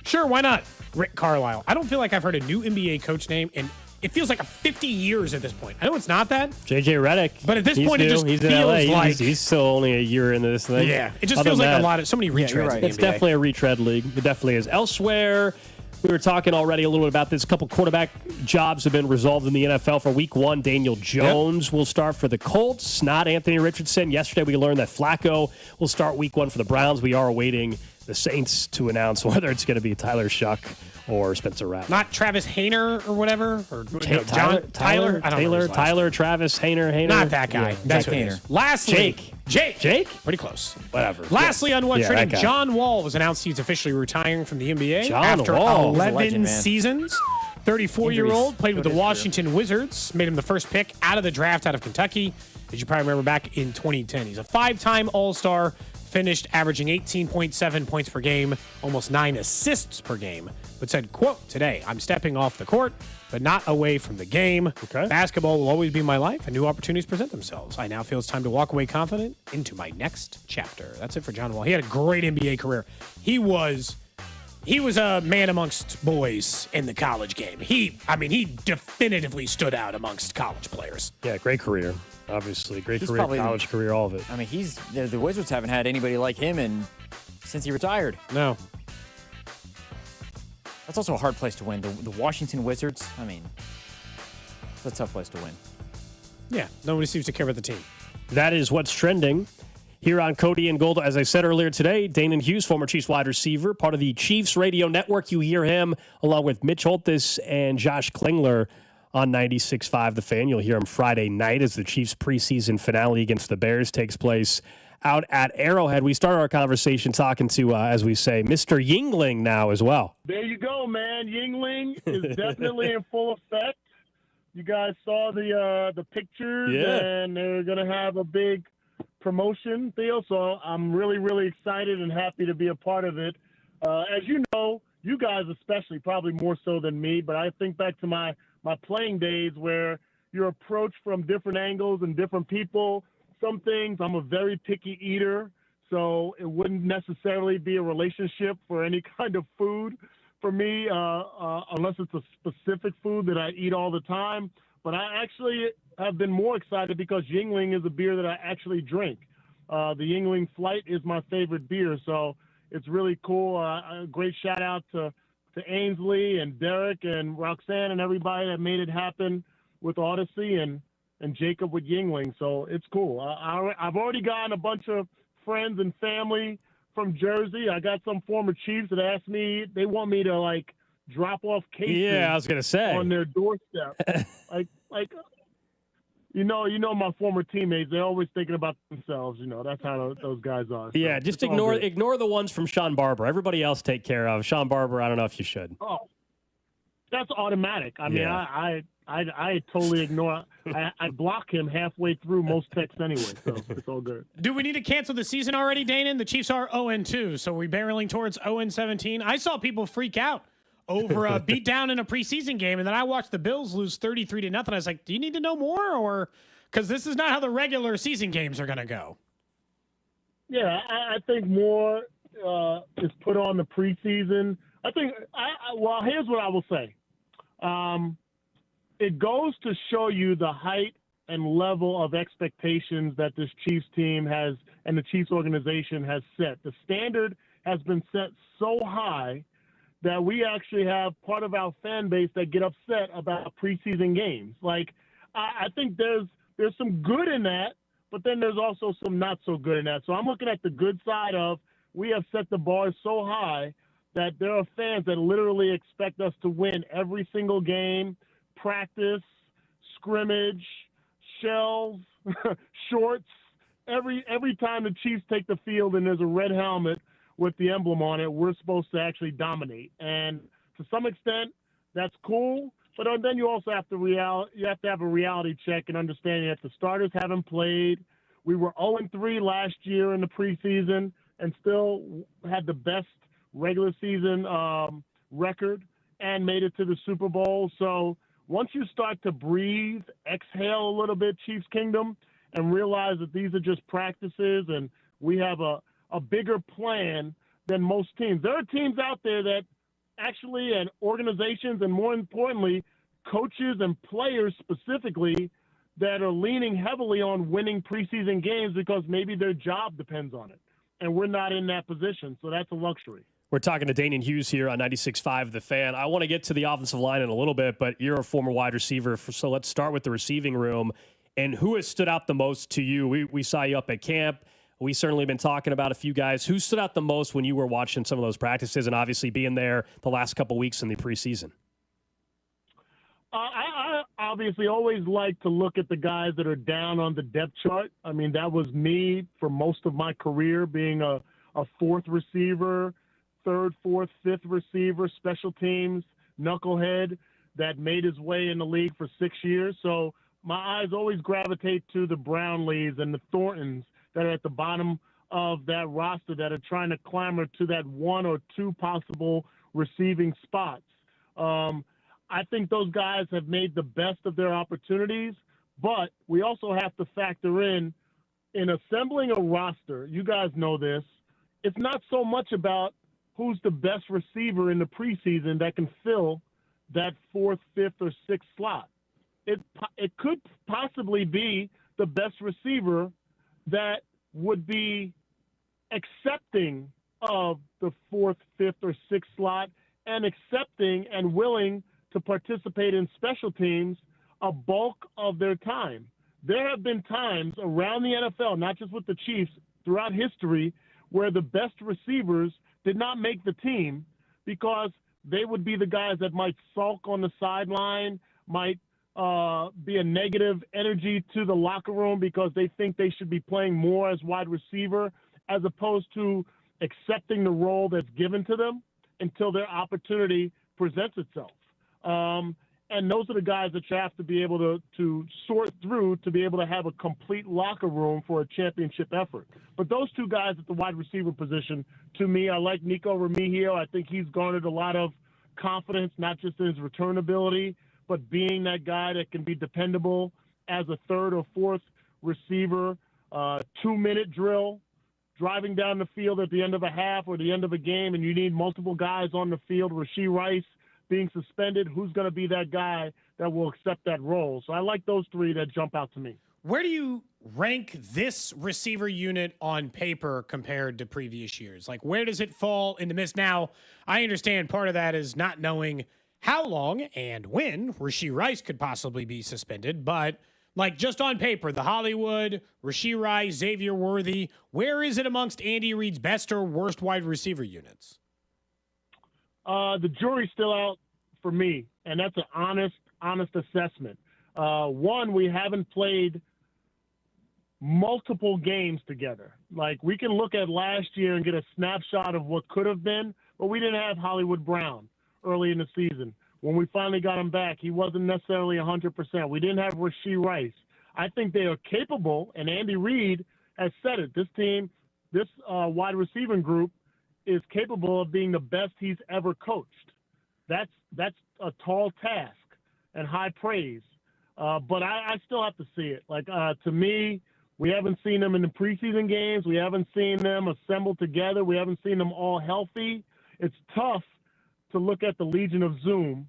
sure, why not? Rick Carlisle. I don't feel like I've heard a new NBA coach name in it feels like 50 years at this point. I know it's not that. JJ Redick. But at this point, it just he's feels in LA. like he's still only a year into this thing. Yeah, it just feels like a lot of so many retreads. It's definitely a retread league. It definitely is. Elsewhere, We were talking already a little bit about this. A couple quarterback jobs have been resolved in the NFL for Week 1. Daniel Jones will start for the Colts, not Anthony Richardson. Yesterday we learned that Flacco will start Week 1 for the Browns. We are awaiting the Saints to announce whether it's going to be Tyler Shuck or Spencer Rattler. Not Travis Hayner or whatever? Or Tyler? I don't know Tyler, Travis, Hayner. Not that guy. Yeah, That's Jack what it is. Lastly, Jake? Pretty close. Whatever. Lastly, on one Yeah, trading, that guy. John Wall was announced he's officially retiring from the NBA John after Wall. He's a 11 legend, man. seasons. 34-year-old, played with the Showed his Washington Wizards, made him the first pick out of the draft out of Kentucky, as you probably remember back in 2010. He's a 5-time All-Star, finished averaging 18.7 points per game, almost 9 assists per game, but said, quote, "Today, I'm stepping off the court, but not away from the game. Okay. Basketball will always be my life, and new opportunities present themselves. I now feel it's time to walk away confident into my next chapter." That's it for John Wall. He had a great NBA career. He was a man amongst boys in the college game. He definitively stood out amongst college players. Yeah, great career. Obviously, great He's career, probably college career, all of it. I mean, the Wizards haven't had anybody like him since he retired. No. That's also a hard place to win. The Washington Wizards, I mean, it's a tough place to win. Yeah, nobody seems to care about the team. That is what's trending here on Cody and Gold. As I said earlier today, Danon Hughes, former Chiefs wide receiver, part of the Chiefs radio network. You hear him along with Mitch Holthus and Josh Klingler on 96.5 The Fan. You'll hear him Friday night as the Chiefs preseason finale against the Bears takes place out at Arrowhead. We started our conversation talking to, as we say, Mr. Yingling now as well. There you go, man. Yingling is definitely in full effect. You guys saw the pictures, and they're going to have a big promotion deal, so I'm really, really excited and happy to be a part of it. As you know, you guys especially, probably more so than me, but I think back to my playing days where you're approached from different angles and different people. Some things, I'm a very picky eater, so it wouldn't necessarily be a relationship for any kind of food for me, unless it's a specific food that I eat all the time. But I actually have been more excited because Yingling is a beer that I actually drink. The Yingling Flight is my favorite beer, so it's really cool. A great shout out to Ainsley and Derek and Roxanne and everybody that made it happen with Odyssey and Jacob with Yingling. So it's cool. I've already gotten a bunch of friends and family from Jersey. I got some former Chiefs that asked me, they want me to like drop off cases. Yeah, I was gonna say on their doorstep. like you know my former teammates, they're always thinking about themselves. You know, that's how those guys are. So Yeah, just ignore the ones from Sean Barber. Everybody else take care of. Sean Barber, I don't know if you should. Oh, that's automatic. I mean, I totally ignore. I block him halfway through most texts anyway, so it's all good. Do we need to cancel the season already, Danon? The Chiefs are 0-2, so we're barreling towards 0-17. I saw people freak out over a beat down in a preseason game, and then I watched the Bills lose 33-0. I was like, do you need to know more? Or because this is not how the regular season games are going to go. Yeah, I think more is put on the preseason. I think, well, here's what I will say. It goes to show you the height and level of expectations that this Chiefs team has and the Chiefs organization has set. The standard has been set so high that we actually have part of our fan base that get upset about preseason games. Like, I think there's some good in that, but then there's also some not so good in that. So I'm looking at the good side of we have set the bar so high that there are fans that literally expect us to win every single game, practice, scrimmage, shells, shorts. Every time the Chiefs take the field and there's a red helmet with the emblem on it, we're supposed to actually dominate. And to some extent, that's cool. But then you also have to have a reality check and understanding that the starters haven't played. We were 0-3 last year in the preseason and still had the best regular season record and made it to the Super Bowl. So once you start to breathe, exhale a little bit, Chiefs Kingdom, and realize that these are just practices and we have a bigger plan than most teams. There are teams out there that actually, and organizations, and more importantly, coaches and players specifically, that are leaning heavily on winning preseason games because maybe their job depends on it. And we're not in that position, so that's a luxury. We're talking to Danian Hughes here on 96.5 The Fan. I want to get to the offensive line in a little bit, but you're a former wide receiver, so let's start with the receiving room. And who has stood out the most to you? We saw you up at camp. We certainly been talking about a few guys. Who stood out the most when you were watching some of those practices and obviously being there the last couple weeks in the preseason? I obviously always like to look at the guys that are down on the depth chart. I mean, that was me for most of my career, being a fourth receiver, third, fourth, fifth receiver, special teams, knucklehead that made his way in the league for 6 years. So my eyes always gravitate to the Brownlees and the Thorntons that are at the bottom of that roster that are trying to clamber to that one or two possible receiving spots. I think those guys have made the best of their opportunities, but we also have to factor in assembling a roster. You guys know this. It's not so much about who's the best receiver in the preseason that can fill that fourth, fifth, or sixth slot. It could possibly be the best receiver that would be accepting of the fourth, fifth, or sixth slot and accepting and willing to participate in special teams a bulk of their time. There have been times around the NFL, not just with the Chiefs, throughout history, where the best receivers did not make the team because they would be the guys that might sulk on the sideline, might be a negative energy to the locker room because they think they should be playing more as wide receiver as opposed to accepting the role that's given to them until their opportunity presents itself. And those are the guys that you have to be able to sort through to be able to have a complete locker room for a championship effort. But those two guys at the wide receiver position, to me, I like Nico Remigio. I think he's garnered a lot of confidence, not just in his return ability, but being that guy that can be dependable as a third or fourth receiver, 2-minute drill, driving down the field at the end of a half or the end of a game, and you need multiple guys on the field. Rashee Rice being suspended, who's going to be that guy that will accept that role? So I like those three that jump out to me. Where do you rank this receiver unit on paper compared to previous years? Like, where does it fall in the mist? Now, I understand part of that is not knowing how long and when Rashee Rice could possibly be suspended, but like just on paper, the Hollywood, Rashee Rice, Xavier Worthy, where is it amongst Andy Reid's best or worst wide receiver units? The jury's still out for me, and that's an honest assessment. One, we haven't played multiple games together. Like, we can look at last year and get a snapshot of what could have been, but we didn't have Hollywood Brown early in the season. When we finally got him back, he wasn't necessarily 100%. We didn't have Rashee Rice. I think they are capable, and Andy Reid has said it. This team, this wide receiving group is capable of being the best he's ever coached. That's a tall task and high praise. But I still have to see it. Like, to me, we haven't seen them in the preseason games. We haven't seen them assembled together. We haven't seen them all healthy. It's tough to look at the Legion of Zoom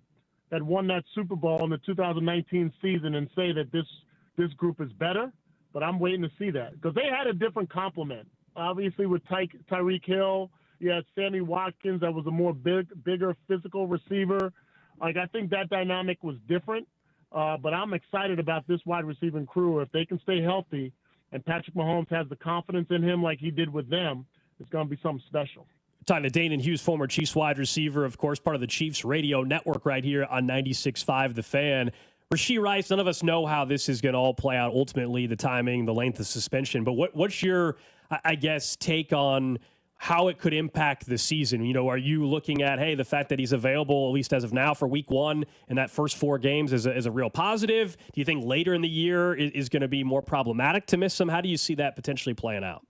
that won that Super Bowl in the 2019 season and say that this group is better, but I'm waiting to see that because they had a different complement. Obviously, with Tyreek Hill, you had Sammy Watkins that was a more bigger physical receiver. Like, I think that dynamic was different, but I'm excited about this wide receiving crew. If they can stay healthy and Patrick Mahomes has the confidence in him like he did with them, it's going to be something special. Talking to Danian Hughes, former Chiefs wide receiver, of course, part of the Chiefs radio network right here on 96.5 The Fan. Rashee Rice, none of us know how this is going to all play out ultimately, the timing, the length of suspension. But what's your, I guess, take on how it could impact the season? You know, are you looking at, hey, the fact that he's available, at least as of now, for week one and that first 4 games is a real positive? Do you think later in the year is going to be more problematic to miss him? How do you see that potentially playing out?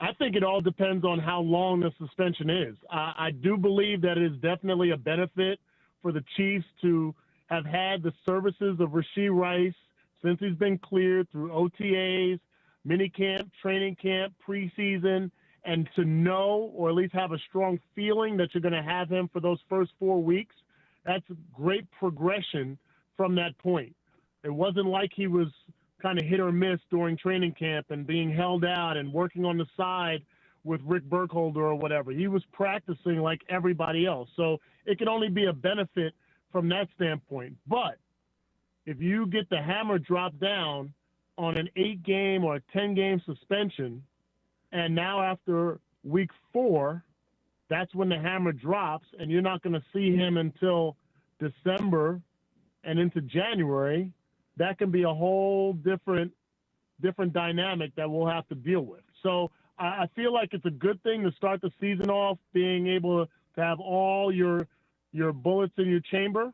I think it all depends on how long the suspension is. I do believe that it is definitely a benefit for the Chiefs to have had the services of Rashee Rice since he's been cleared through OTAs, minicamp, training camp, preseason, and to know or at least have a strong feeling that you're going to have him for those first 4 weeks. That's great progression from that point. It wasn't like he was kind of hit or miss during training camp and being held out and working on the side with Rick Burkholder or whatever. He was practicing like everybody else. So it can only be a benefit from that standpoint. But if you get the hammer dropped down on an 8-game or a 10-game suspension, and now after week 4, that's when the hammer drops, and you're not going to see him until December and into January, that can be a whole different dynamic that we'll have to deal with. So I feel like it's a good thing to start the season off being able to have all your bullets in your chamber.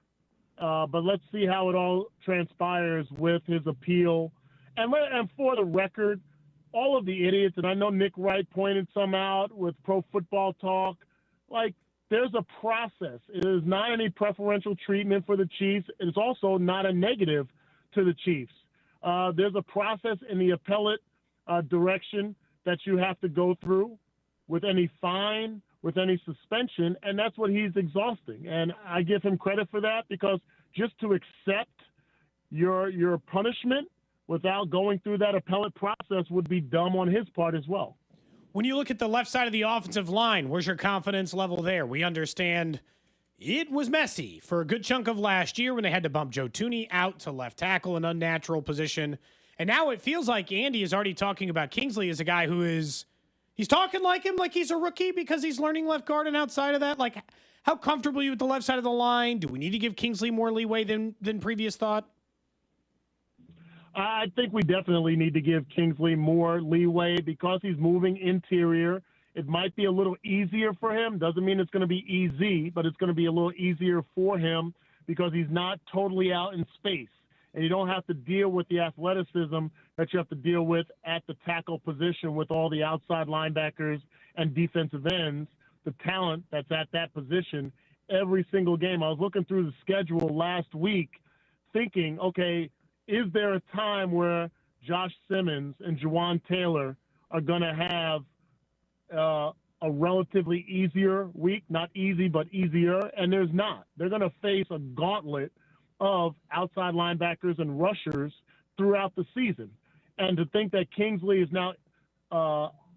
But let's see how it all transpires with his appeal. And for the record, all of the idiots, and I know Nick Wright pointed some out with Pro Football Talk, like, there's a process. It is not any preferential treatment for the Chiefs. It's also not a negative to the Chiefs. There's a process in the appellate direction that you have to go through with any fine, with any suspension, and that's what he's exhausting. And I give him credit for that, because just to accept your punishment without going through that appellate process would be dumb on his part as well. When you look at the left side of the offensive line, where's your confidence level there? We understand it was messy for a good chunk of last year when they had to bump Joe Thuney out to left tackle, an unnatural position. And now it feels like Andy is already talking about Kingsley as a guy who is, he's talking like him, like he's a rookie because he's learning left guard. And outside of that, like, how comfortable are you with the left side of the line? Do we need to give Kingsley more leeway than previous thought? I think we definitely need to give Kingsley more leeway because he's moving interior. It might be a little easier for him. Doesn't mean it's going to be easy, but it's going to be a little easier for him because he's not totally out in space. And you don't have to deal with the athleticism that you have to deal with at the tackle position with all the outside linebackers and defensive ends, the talent that's at that position every single game. I was looking through the schedule last week thinking, okay, is there a time where Josh Simmons and Juwan Taylor are going to have a relatively easier week? Not easy, but easier. And there's not. They're going to face a gauntlet of outside linebackers and rushers throughout the season. And to think that Kingsley is now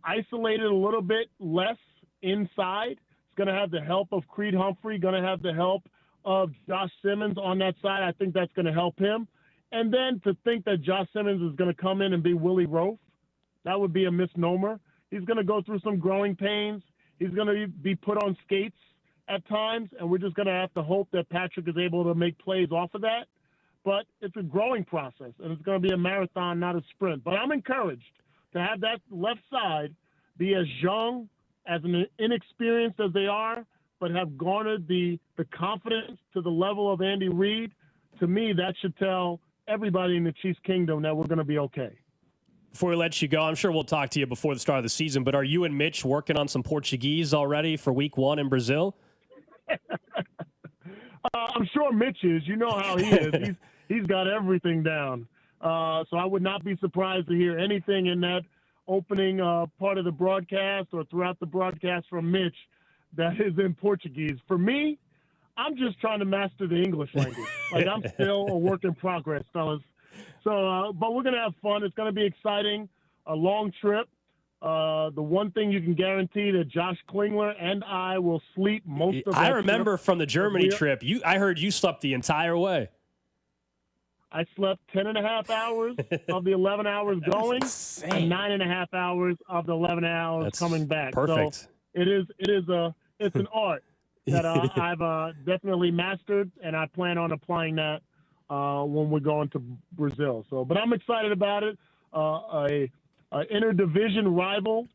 isolated a little bit less inside, it's going to have the help of Creed Humphrey, going to have the help of Josh Simmons on that side. I think that's going to help him. And then to think that Josh Simmons is going to come in and be Willie Roaf, that would be a misnomer. He's going to go through some growing pains. He's going to be put on skates at times, and we're just going to have to hope that Patrick is able to make plays off of that. But it's a growing process, and it's going to be a marathon, not a sprint. But I'm encouraged to have that left side be as young, as inexperienced as they are, but have garnered the confidence to the level of Andy Reid. To me, that should tell everybody in the Chiefs Kingdom that we're going to be okay. Before we let you go, I'm sure we'll talk to you before the start of the season, but are you and Mitch working on some Portuguese already for week 1 in Brazil? I'm sure Mitch is. You know how he is. He's got everything down. So I would not be surprised to hear anything in that opening part of the broadcast or throughout the broadcast from Mitch that is in Portuguese. For me, I'm just trying to master the English language. Like, I'm still a work in progress, fellas. So, but we're going to have fun. It's going to be exciting, a long trip. The one thing you can guarantee that Josh Klingler and I will sleep most of the I remember from the Germany trip, I heard you slept the entire way. I slept 10.5 hours of the 11 hours going and 9.5 hours of the 11 hours That's coming back. Perfect. So it's an art that I've definitely mastered, and I plan on applying that when we go into Brazil. So, but I'm excited about it. A interdivision rival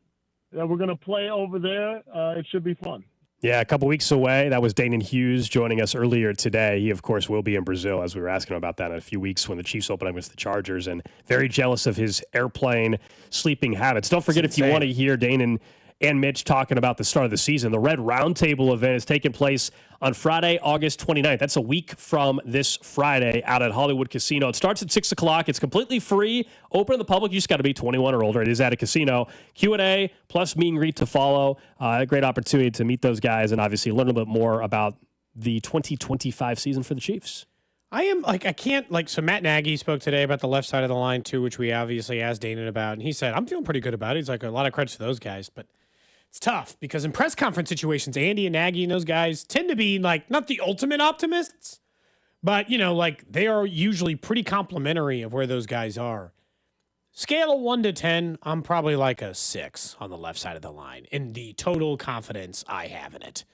that we're going to play over there. It should be fun. Yeah, a couple weeks away. That was Danon Hughes joining us earlier today. He, of course, will be in Brazil, as we were asking him about that in a few weeks when the Chiefs open up against the Chargers, and very jealous of his airplane sleeping habits. Don't forget, if you want to hear Danon and Mitch talking about the start of the season, the Red Roundtable event is taking place on Friday, August 29th. That's a week from this Friday out at Hollywood Casino. It starts at 6 o'clock. It's completely free, open to the public. You just got to be 21 or older. It is at a casino. Q&A plus meet and greet to follow. A great opportunity to meet those guys and obviously learn a little bit more about the 2025 season for the Chiefs. So Matt Nagy spoke today about the left side of the line too, which we obviously asked Danon about. And he said, I'm feeling pretty good about it. He's like, a lot of credit to those guys, but It's tough because in press conference situations, Andy and Nagy and those guys tend to be like not the ultimate optimists, but like they are usually pretty complimentary of where those guys are. Scale of 1 to 10, I'm probably like a 6 on the left side of the line in the total confidence I have in it.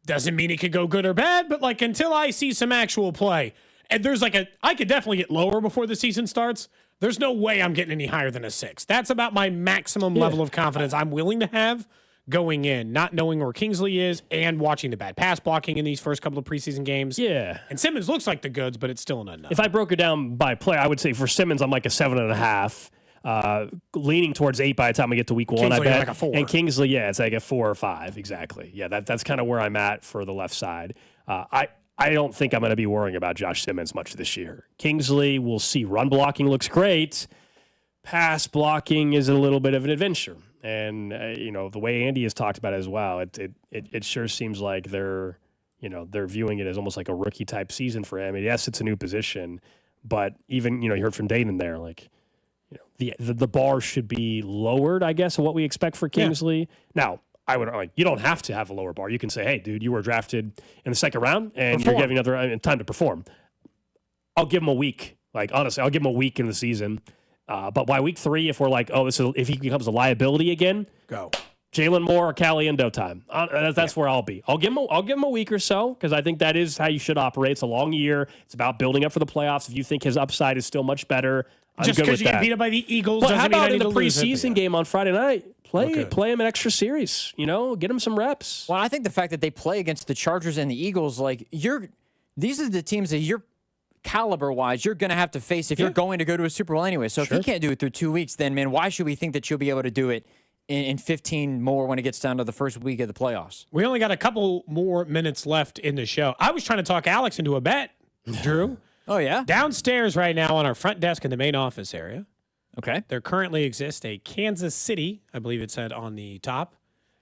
Doesn't mean it could go good or bad, but like until I see some actual play, and there's I could definitely get lower before the season starts. There's no way I'm getting any higher than a 6. That's about my maximum level of confidence I'm willing to have going in, not knowing where Kingsley is and watching the bad pass blocking in these first couple of preseason games. Yeah. And Simmons looks like the goods, but it's still an unknown. If I broke it down by player, I would say for Simmons, I'm like a 7.5. Leaning towards 8 by the time we get to week 1, Kingsley, I bet. like a 4. And Kingsley, it's like a 4 or 5, exactly. Yeah, that's kind of where I'm at for the left side. I don't think I'm going to be worrying about Josh Simmons much this year. Kingsley, we'll see. Run blocking looks great. Pass blocking is a little bit of an adventure. And, the way Andy has talked about it as well, it sure seems like they're viewing it as almost like a rookie-type season for him. I mean, yes, it's a new position, but even, you heard from Dayton there, like, the bar should be lowered, I guess, of what we expect for Kingsley. Yeah. Now, I would you don't have to have a lower bar. You can say, hey, dude, you were drafted in the second round, and you're giving another time to perform. I'll give him a week. Like, honestly, I'll give him a week in the season. But by week 3, if we're like, if he becomes a liability again, go. Jalen Moore or Caliendo time. That's where I'll be. I'll give him a week or so because I think that is how you should operate. It's a long year. It's about building up for the playoffs. If you think his upside is still much better, I'm just because you get beat up by the Eagles, but how about in the preseason preseason game on Friday night? Play him an extra series. Get him some reps. Well, I think the fact that they play against the Chargers and the Eagles, these are the teams that you're caliber-wise, you're going to have to face if you're going to go to a Super Bowl anyway. So if you can't do it through 2 weeks, then, man, why should we think that you'll be able to do it in 15 more when it gets down to the first week of the playoffs? We only got a couple more minutes left in the show. I was trying to talk Alex into a bet, Drew. Oh, yeah? Downstairs right now on our front desk in the main office area. Okay. There currently exists a Kansas City, I believe it said on the top,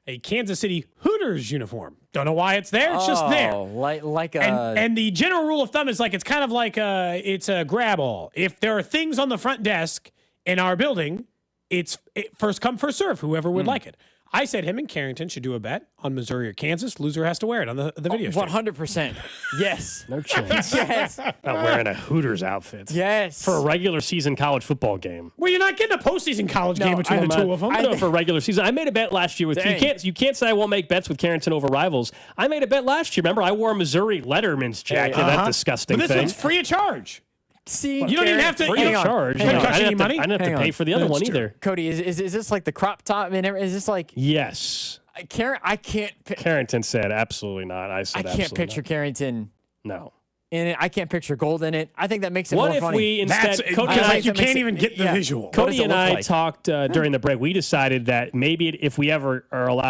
a Kansas City Hooters uniform. Don't know why it's there. It's just there. And the general rule of thumb is it's kind of like it's a grab all. If there are things on the front desk in our building, it's first come, first serve, whoever would like it. I said him and Carrington should do a bet on Missouri or Kansas. Loser has to wear it on the video stream. 100%. Yes. No chance. Yes. Not wearing a Hooters outfit. Yes. For a regular season college football game. Well, you're not getting a postseason college game between the two of them. I know for a regular season. I made a bet last year with you can't say I won't make bets with Carrington over rivals. I made a bet last year. Remember, I wore a Missouri Letterman's jacket. That disgusting thing. But this thing. one's free of charge. See, you don't even have to charge. I didn't have to pay for the other one either. Cody, is this like the crop top? I mean, is this like? Yes. I can't. Carrington said absolutely not. I said I can't picture Carrington. No. In it, I can't picture Gold in it. I think that makes it more funny. What if we instead? Cody and I, you can't even get the visual. Cody and I talked during the break. We decided that maybe if we ever are allowed